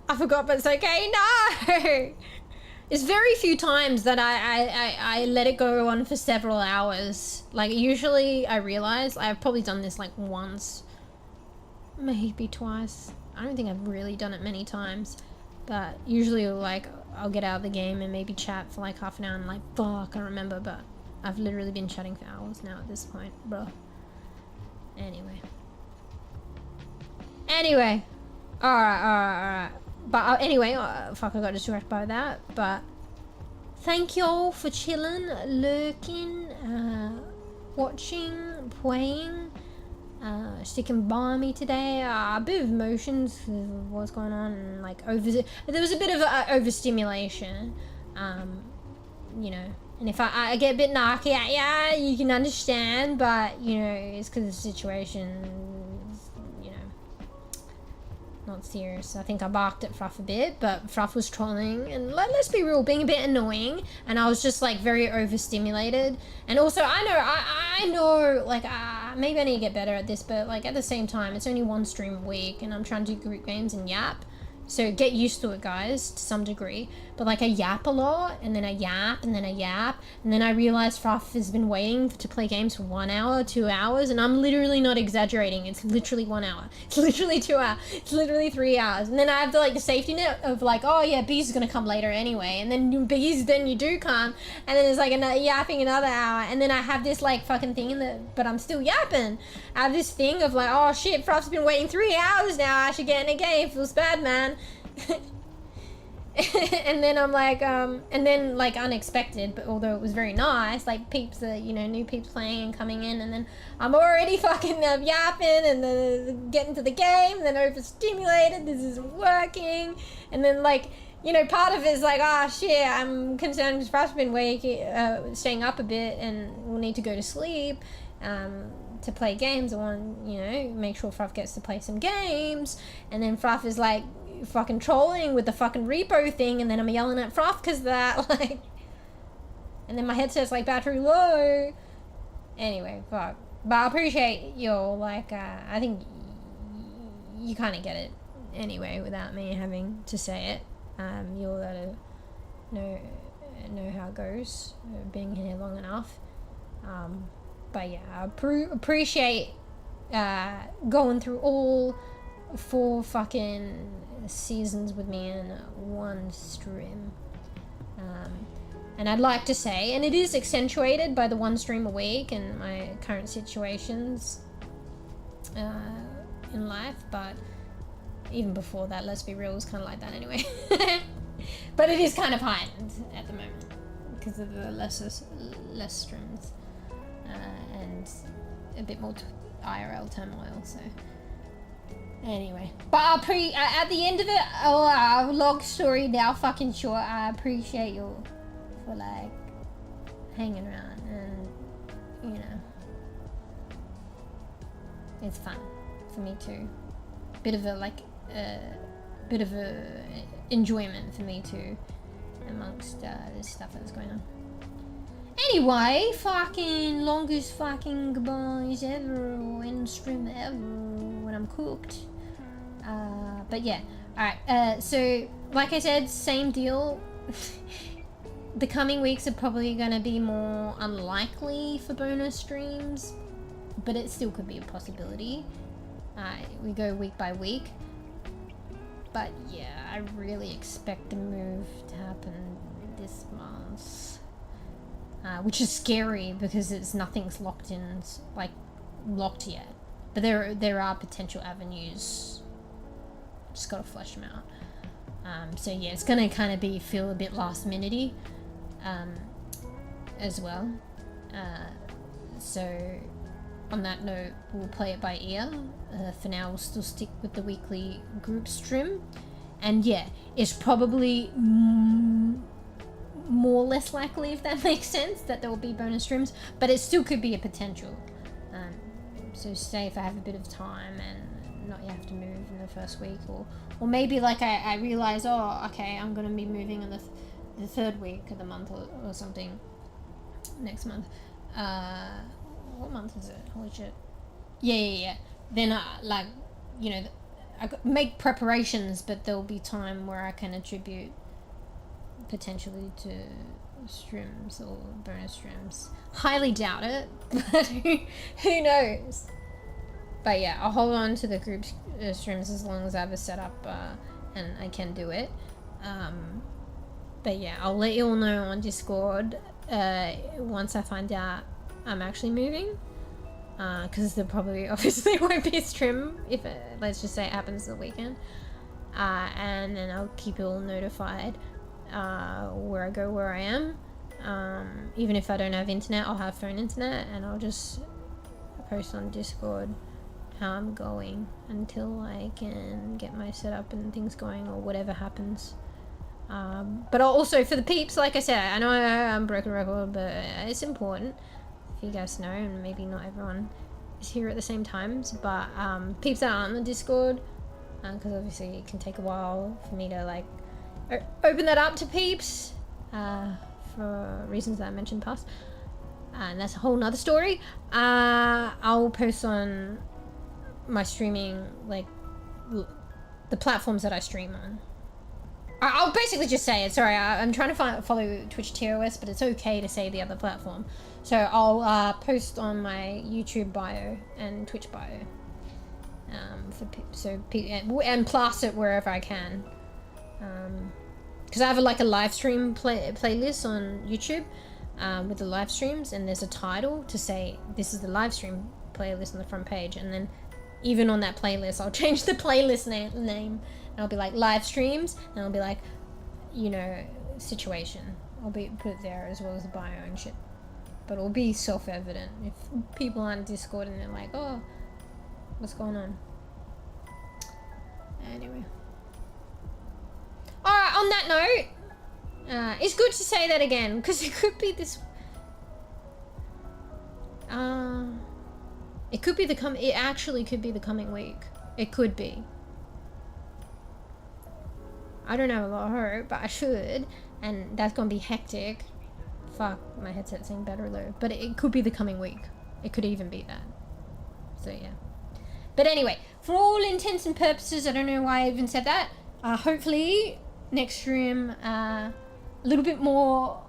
I forgot, but it's okay. No! It's very few times that I let it go on for several hours. Like, usually I realize I've probably done this like once, maybe twice. I don't think I've really done it many times, but usually like I'll get out of the game and maybe chat for like half an hour and like, fuck, I remember, but I've literally been chatting for hours now at this point, bro. Anyway. Alright. But anyway, fuck, I got distracted by that, but thank you all for chilling, lurking, watching, playing, sticking by me today. A bit of emotions of what's going on, and like there was a bit of overstimulation, you know. And if I get a bit narky at ya, you can understand, but you know, it's because the situation's, you know, not serious. I think I barked at Fruff a bit, but Fruff was trolling, and let's be real, being a bit annoying, and I was just like very overstimulated. And also, I know, like, maybe I need to get better at this, but like at the same time, it's only one stream a week, and I'm trying to do group games and yap. So get used to it, guys, to some degree. But like I yap a lot, and then I yap, and then I yap, and then I realize Fruff has been waiting to play games for 1 hour, 2 hours, and I'm literally not exaggerating. It's literally 1 hour. It's literally 2 hours. It's literally 3 hours. And then I have the like the safety net of like, oh yeah, B's is gonna come later anyway. And then B's, then you do come, and then it's like another yapping another hour, and then I have this like fucking thing in the, but I'm still yapping. I have this thing of like, oh shit, Fruff's been waiting 3 hours now. I should get in a game. Feels bad, man. And then I'm like, and then like unexpected, but although it was very nice, like peeps, you know, new peeps playing and coming in, and then I'm already fucking yapping and getting to the game, and then overstimulated, this isn't working, and then like, you know, part of it is like, oh shit, I'm concerned because Fruff's been staying up a bit and we'll need to go to sleep to play games. I want, you know, make sure Fruff gets to play some games, and then Fruff is like fucking trolling with the fucking R.E.P.O thing, and then I'm yelling at Fruff because of that, like, and then my headset's like battery low. Anyway, fuck. But I appreciate y'all, like, I think you kind of get it anyway without me having to say it. You'll know how it goes, being here long enough. But yeah, I appreciate going through all 4 fucking seasons with me in one stream. And I'd like to say, and it is accentuated by the 1 stream a week and my current situations in life, but even before that, let's be real, it was kind of like that anyway. But it is kind of heightened at the moment because of the less streams and a bit more IRL turmoil, so anyway. But at the end of it, long story now fucking short, I appreciate you for like hanging around, and you know, it's fun for me too. Bit of a enjoyment for me too amongst this stuff that's going on. Anyway, fucking longest fucking goodbyes ever in stream ever when I'm cooked. But yeah, alright, so like I said, same deal. The coming weeks are probably gonna be more unlikely for bonus streams, but it still could be a possibility. We go week by week. But yeah, I really expect the move to happen this month. Which is scary because nothing's locked yet. But there are potential avenues. Just gotta flesh them out. So yeah, it's gonna kind of feel a bit last minute-y, as well. So on that note, we'll play it by ear. For now, we'll still stick with the weekly group stream. And yeah, it's probably more or less likely, if that makes sense, that there will be bonus streams, but it still could be a potential. So say if I have a bit of time and not have to move in the first week, or maybe like I realize, oh, okay, I'm going to be moving in the 3rd week of the month or something next month. What month is it? Holy shit. Yeah. Then like, you know, I make preparations, but there'll be time where I can attribute potentially to streams or bonus streams. Highly doubt it, but who knows? But yeah, I'll hold on to the group streams as long as I have a setup and I can do it. But yeah, I'll let you all know on Discord once I find out I'm actually moving, because there probably obviously won't be a stream if let's just say it happens the weekend, and then I'll keep you all notified where I go, where I am. Even if I don't have internet, I'll have phone internet, and I'll just post on Discord how I'm going until I can get my setup and things going, or whatever happens. But also for the peeps, like I said, I know I'm broken record, but it's important if you guys know, and maybe not everyone is here at the same times, but peeps that aren't on the Discord, because obviously it can take a while for me to like open that up to peeps, for reasons that I mentioned past, and that's a whole nother story. I'll post on my streaming, like the platforms that I stream on. I'll basically just say it. Sorry, I'm trying to follow Twitch TOS, but it's okay to say the other platform. So I'll post on my YouTube bio and Twitch bio, and plus it wherever I can, because I have like a live stream playlist on YouTube with the live streams, and there's a title to say this is the live stream playlist on the front page, and then even on that playlist I'll change the playlist name. I'll be like live streams, and I'll be like, you know, situation. I'll put it there as well as the bio and shit. But it'll be self-evident if people on Discord and they're like, oh, what's going on? Anyway. Alright, on that note, it's good to say that again, because it could be this... it actually could be the coming week. It could be. I don't have a lot of hope, but I should, and that's gonna be hectic. Fuck, my headset's saying better low, but it could be the coming week. It could even be that. So yeah. But anyway, for all intents and purposes, I don't know why I even said that. Hopefully next stream, a little bit more.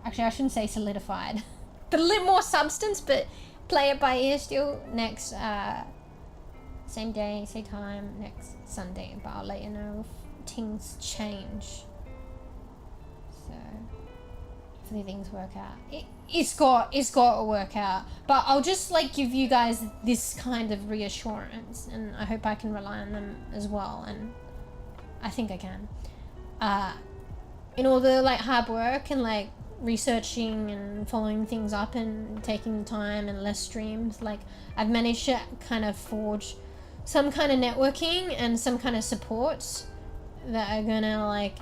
Actually, I shouldn't say solidified, but a little more substance. But play it by ear still. Next, same day, same time, next Sunday. But I'll let you know if things change. So hopefully things work out. It's got to work out, but I'll just like give you guys this kind of reassurance, and I hope I can rely on them as well, and I think I can. In all the like hard work and like researching and following things up and taking time and less streams, like I've managed to kind of forge some kind of networking and some kind of supports that are gonna like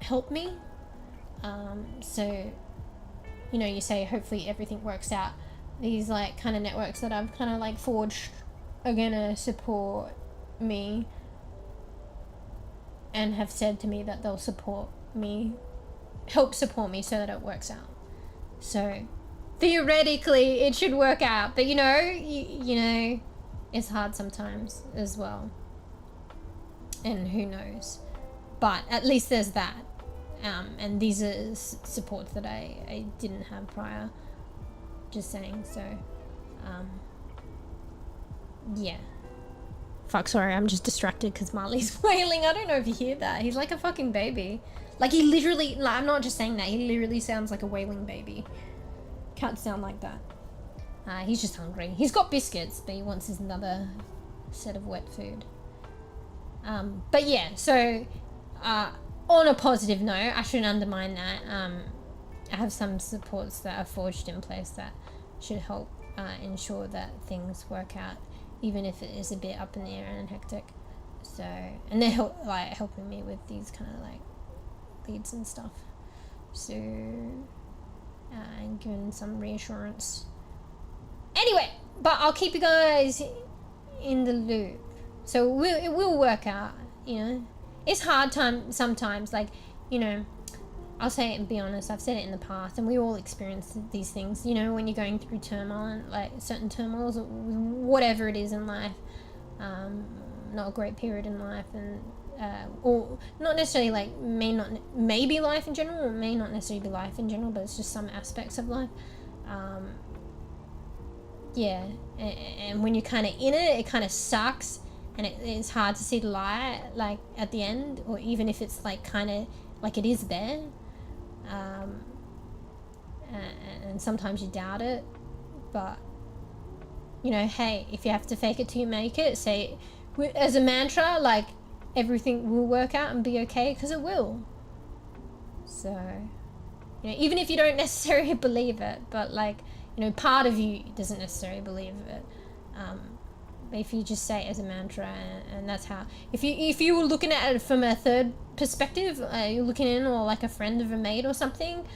help me. So, you know, you say hopefully everything works out. These like kind of networks that I've kind of like forged are gonna support me and have said to me that they'll support me, help support me so that it works out. So theoretically it should work out, but you know, it's hard sometimes as well. And who knows, but at least there's that, and these are supports that I didn't have prior, just saying. So yeah, fuck, sorry, I'm just distracted because Marley's wailing. I don't know if you hear that. He's like a fucking baby, like he literally, like, I'm not just saying that, he literally sounds like a wailing baby. Can't sound like that. He's just hungry. He's got biscuits, but he wants his another set of wet food. But yeah, so on a positive note, I shouldn't undermine that. I have some supports that are forged in place that should help ensure that things work out, even if it is a bit up in the air and hectic. So, and they're helping me with these kind of like leads and stuff. So, and giving some reassurance. Anyway, but I'll keep you guys in the loop. So it will work out, you know. It's hard time sometimes, like, you know, I'll say it and be honest, I've said it in the past, and we all experience these things, you know, when you're going through turmoil, like certain turmoils, whatever it is in life, not a great period in life, and or not necessarily like may be life in general, or may not necessarily be life in general, but it's just some aspects of life. Yeah, and when you're kind of in it, it kind of sucks. And it's hard to see the light, like, at the end, or even if it's, like, kind of, like, it is there. And sometimes you doubt it. But, you know, hey, if you have to fake it till you make it, say, as a mantra, like, everything will work out and be okay, because it will. So, you know, even if you don't necessarily believe it, but like, you know, part of you doesn't necessarily believe it. But if you just say it as a mantra, and that's how, if you were looking at it from a third perspective, you're looking in, or like a friend of a mate or something,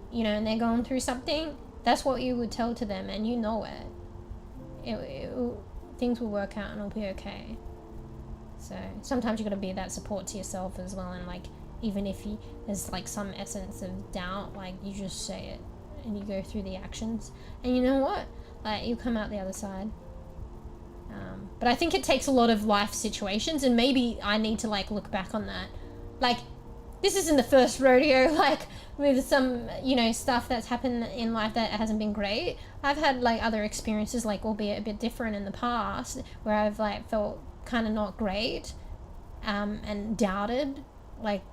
you know, and they're going through something, that's what you would tell to them, and you know it. Things will work out and it'll be okay. So sometimes you got to be that support to yourself as well, and like, even if there's like some essence of doubt, like, you just say it and you go through the actions, and you know what, like, you'll come out the other side. But I think it takes a lot of life situations, and maybe I need to like look back on that. Like, this isn't the first rodeo, like, with some, you know, stuff that's happened in life that hasn't been great. I've had like other experiences, like, albeit a bit different in the past, where I've like felt kind of not great, and doubted, like,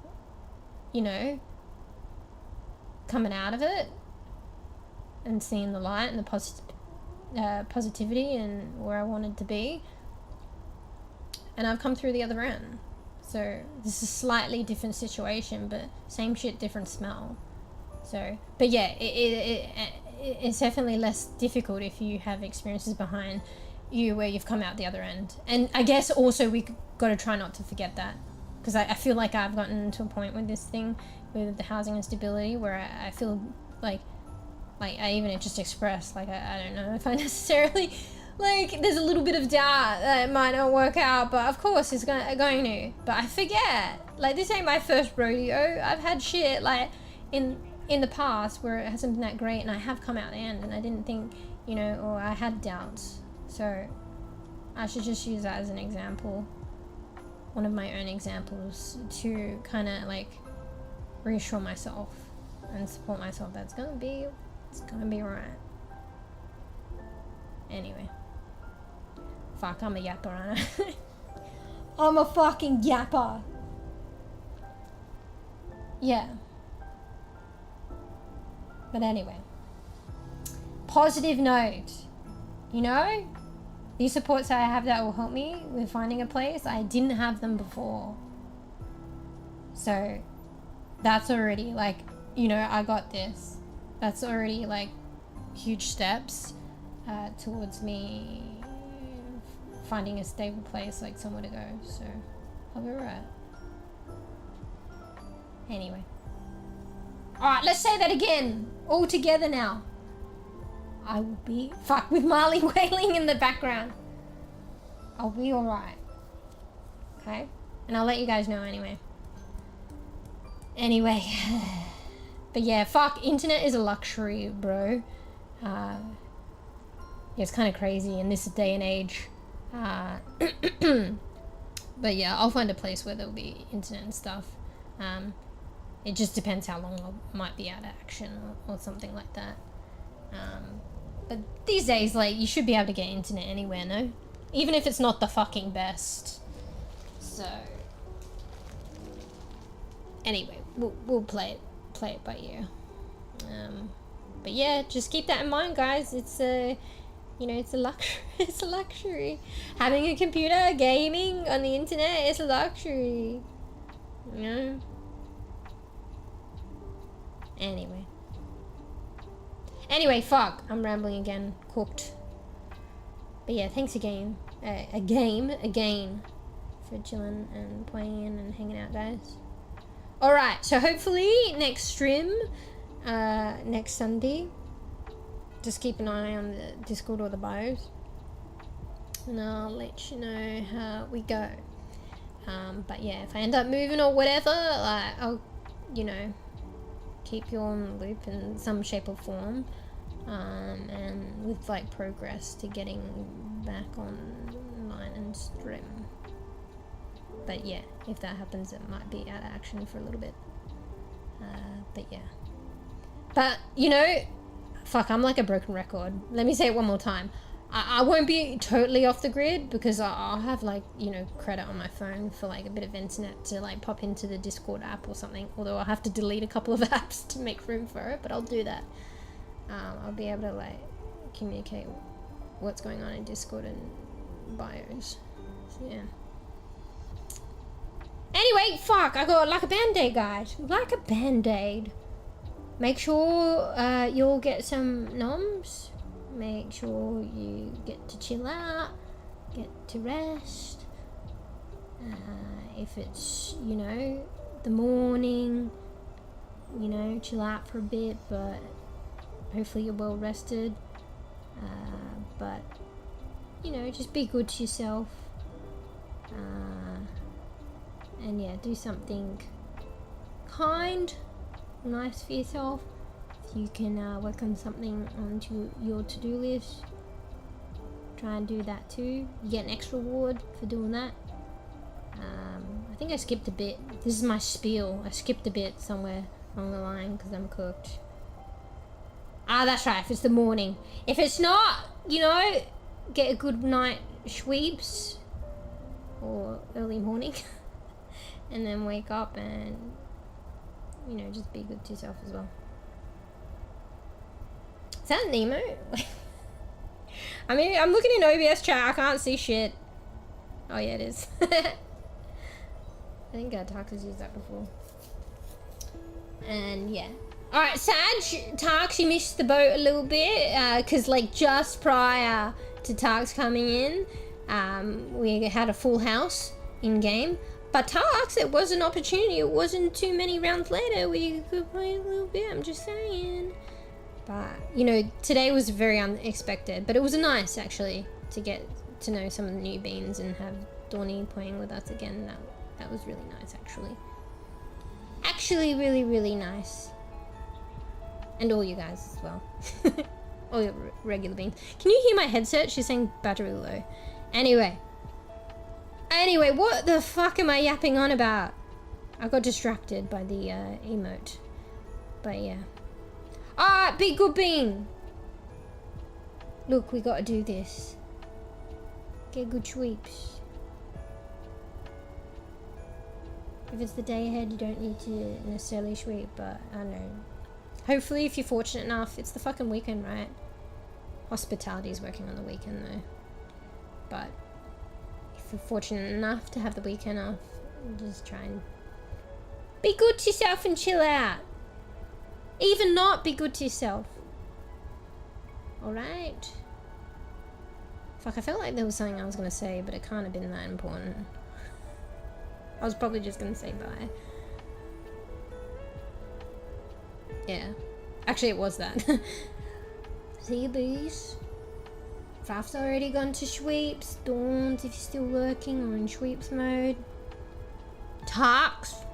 you know, coming out of it and seeing the light and the positivity and where I wanted to be, and I've come through the other end. So this is a slightly different situation, but same shit, different smell. So, but yeah, it's definitely less difficult if you have experiences behind you where you've come out the other end. And I guess also we got to try not to forget that, because I feel like I've gotten to a point with this thing, with the housing instability, where I feel like I even just expressed, like, I don't know if I necessarily, like, there's a little bit of doubt that it might not work out, but of course it's going to. But I forget, like, this ain't my first rodeo. I've had shit, like, in the past where it hasn't been that great, and I have come out the end, and I didn't think, you know, or I had doubts. So I should just use that as an example, one of my own examples, to kind of, like, reassure myself and support myself that it's gonna be right. Anyway. Fuck, I'm a yapper, aren't I? I'm a fucking yapper. Yeah. But anyway. Positive note. You know? These supports that I have that will help me with finding a place, I didn't have them before. So, that's already, like, you know, I got this. That's already, like, huge steps towards me finding a stable place, like, somewhere to go. So, I'll be right. Anyway. Alright, let's say that again. All together now. I will be... Fuck, with Marley wailing in the background. I'll be alright. Okay? And I'll let you guys know anyway. Anyway. But yeah, fuck, internet is a luxury, bro. Yeah, it's kind of crazy in this day and age. But yeah, I'll find a place where there'll be internet and stuff. It just depends how long I might be out of action or something like that. But these days, like, you should be able to get internet anywhere, no? Even if it's not the fucking best. So... Anyway, we'll play it by ear. But yeah, just keep that in mind, guys. It's a... You know, it's a luxury. It's a luxury. Having a computer, gaming on the internet, it's a luxury. You know? Anyway, fuck. I'm rambling again. Cooked. But yeah, thanks again. Again. For chilling and playing and hanging out, guys. Alright, so hopefully next stream, next Sunday, just keep an eye on the Discord or the bios, and I'll let you know how we go. But yeah, if I end up moving or whatever, like, I'll, you know, keep you on the loop in some shape or form, and with like progress to getting back online and stream. But yeah, if that happens, it might be out of action for a little bit. But yeah. But, you know, fuck, I'm like a broken record. Let me say it one more time. I won't be totally off the grid, because I'll have, like, you know, credit on my phone for like a bit of internet to like pop into the Discord app or something. Although I'll have to delete a couple of apps to make room for it, but I'll do that. I'll be able to like communicate what's going on in Discord and bios. So yeah. Anyway, fuck, I got like a band-aid, guys. Like a band-aid. Make sure you all get some noms. Make sure you get to chill out, get to rest. If it's, you know, the morning, you know, chill out for a bit, but hopefully you're well rested. But, you know, just be good to yourself. And yeah, do something kind, nice for yourself. If you can work on something onto your to-do list, try and do that too. You get an extra reward for doing that. I think I skipped a bit. This is my spiel. I skipped a bit somewhere along the line because I'm cooked. Ah, that's right, if it's the morning. If it's not, you know, get a good night sweeps or early morning and then wake up and, you know, just be good to yourself as well. Is that an emote? I mean, I'm looking in OBS chat, I can't see shit. Oh yeah, it is. I think Tark has used that before. And yeah. Alright, Sag, Tark, she missed the boat a little bit, cause like just prior to Tark's coming in, we had a full house in game. But Tarks, it was an opportunity. It wasn't too many rounds later we could play a little bit, I'm just saying. But, you know, today was very unexpected, but it was nice actually to get to know some of the new beans and have Dawny playing with us again. That was really nice actually. Actually really, really nice. And all you guys as well. All your regular beans. Can you hear my headset? She's saying battery low. Anyway, what the fuck am I yapping on about? I got distracted by the emote. But yeah. Alright, big good bean. Look, we gotta do this. Get good sweeps. If it's the day ahead, you don't need to necessarily sweep, but I don't know. Hopefully, if you're fortunate enough, it's the fucking weekend, right? Hospitality is working on the weekend though. But if you're fortunate enough to have the weekend off, just try and be good to yourself and chill out. Even not, be good to yourself. Alright? Fuck, I felt like there was something I was gonna say, but it can't have been that important. I was probably just gonna say bye. Yeah. Actually, it was that. See you, bees. Faf's already gone to sweeps. Dawns, if you're still lurking or in sweeps mode. Tarks.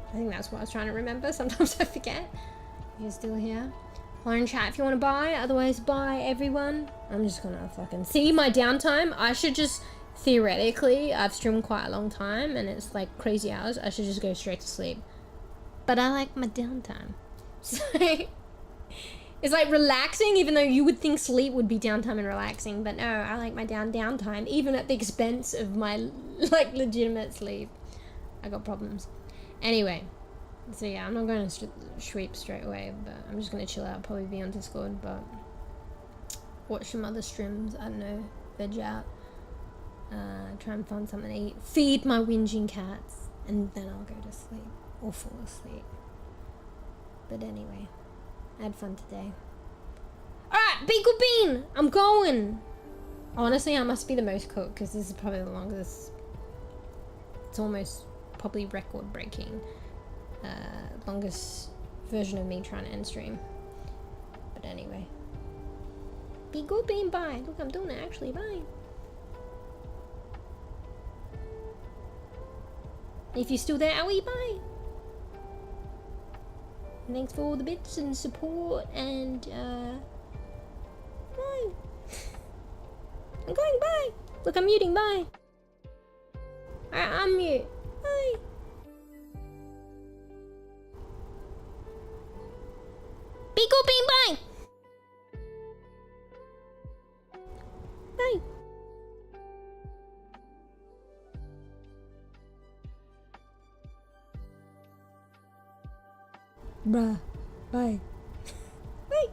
I think that's what I was trying to remember. Sometimes I forget. You're still here. Holler in chat if you want to buy. Otherwise, bye, everyone. I'm just gonna fucking see my downtime. I should just, theoretically, I've streamed quite a long time and it's like crazy hours. I should just go straight to sleep. But I like my downtime. So it's like relaxing, even though you would think sleep would be downtime and relaxing, but no, I like my downtime, even at the expense of my like legitimate sleep. I got problems. Anyway, so yeah, I'm not going to sweep straight away, but I'm just going to chill out, probably be on Discord, but watch some other streams, I don't know, veg out, try and find something to eat, feed my whinging cats, and then I'll go to sleep, or fall asleep. But anyway, I had fun today. Alright, be good bean! I'm going! Honestly, I must be the most cooked, because this is probably the longest, it's almost probably record breaking, longest version of me trying to end stream. But anyway, be good bean, bye. Look, I'm doing it actually, bye. If you're still there, owie, bye. And thanks for all the bits and support, and bye. I'm going, bye. Look, I'm muting, bye. Alright, I'm mute. Bye. Be good, bean, bye. Bye. Bruh. Bye. Bye.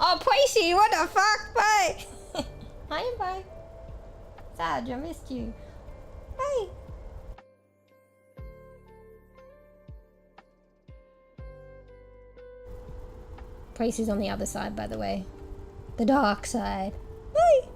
Oh, Poisey, what the fuck? Bye. Hi and bye. Sad, I missed you. Bye. Poisey's on the other side, by the way. The dark side. Bye.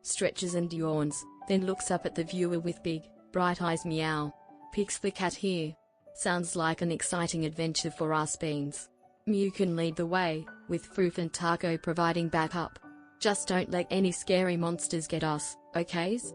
Stretches and yawns, then looks up at the viewer with big, bright eyes. Meow. Picks the cat here. Sounds like an exciting adventure for us beans. Mew can lead the way, with Froof and Taco providing backup. Just don't let any scary monsters get us, okays?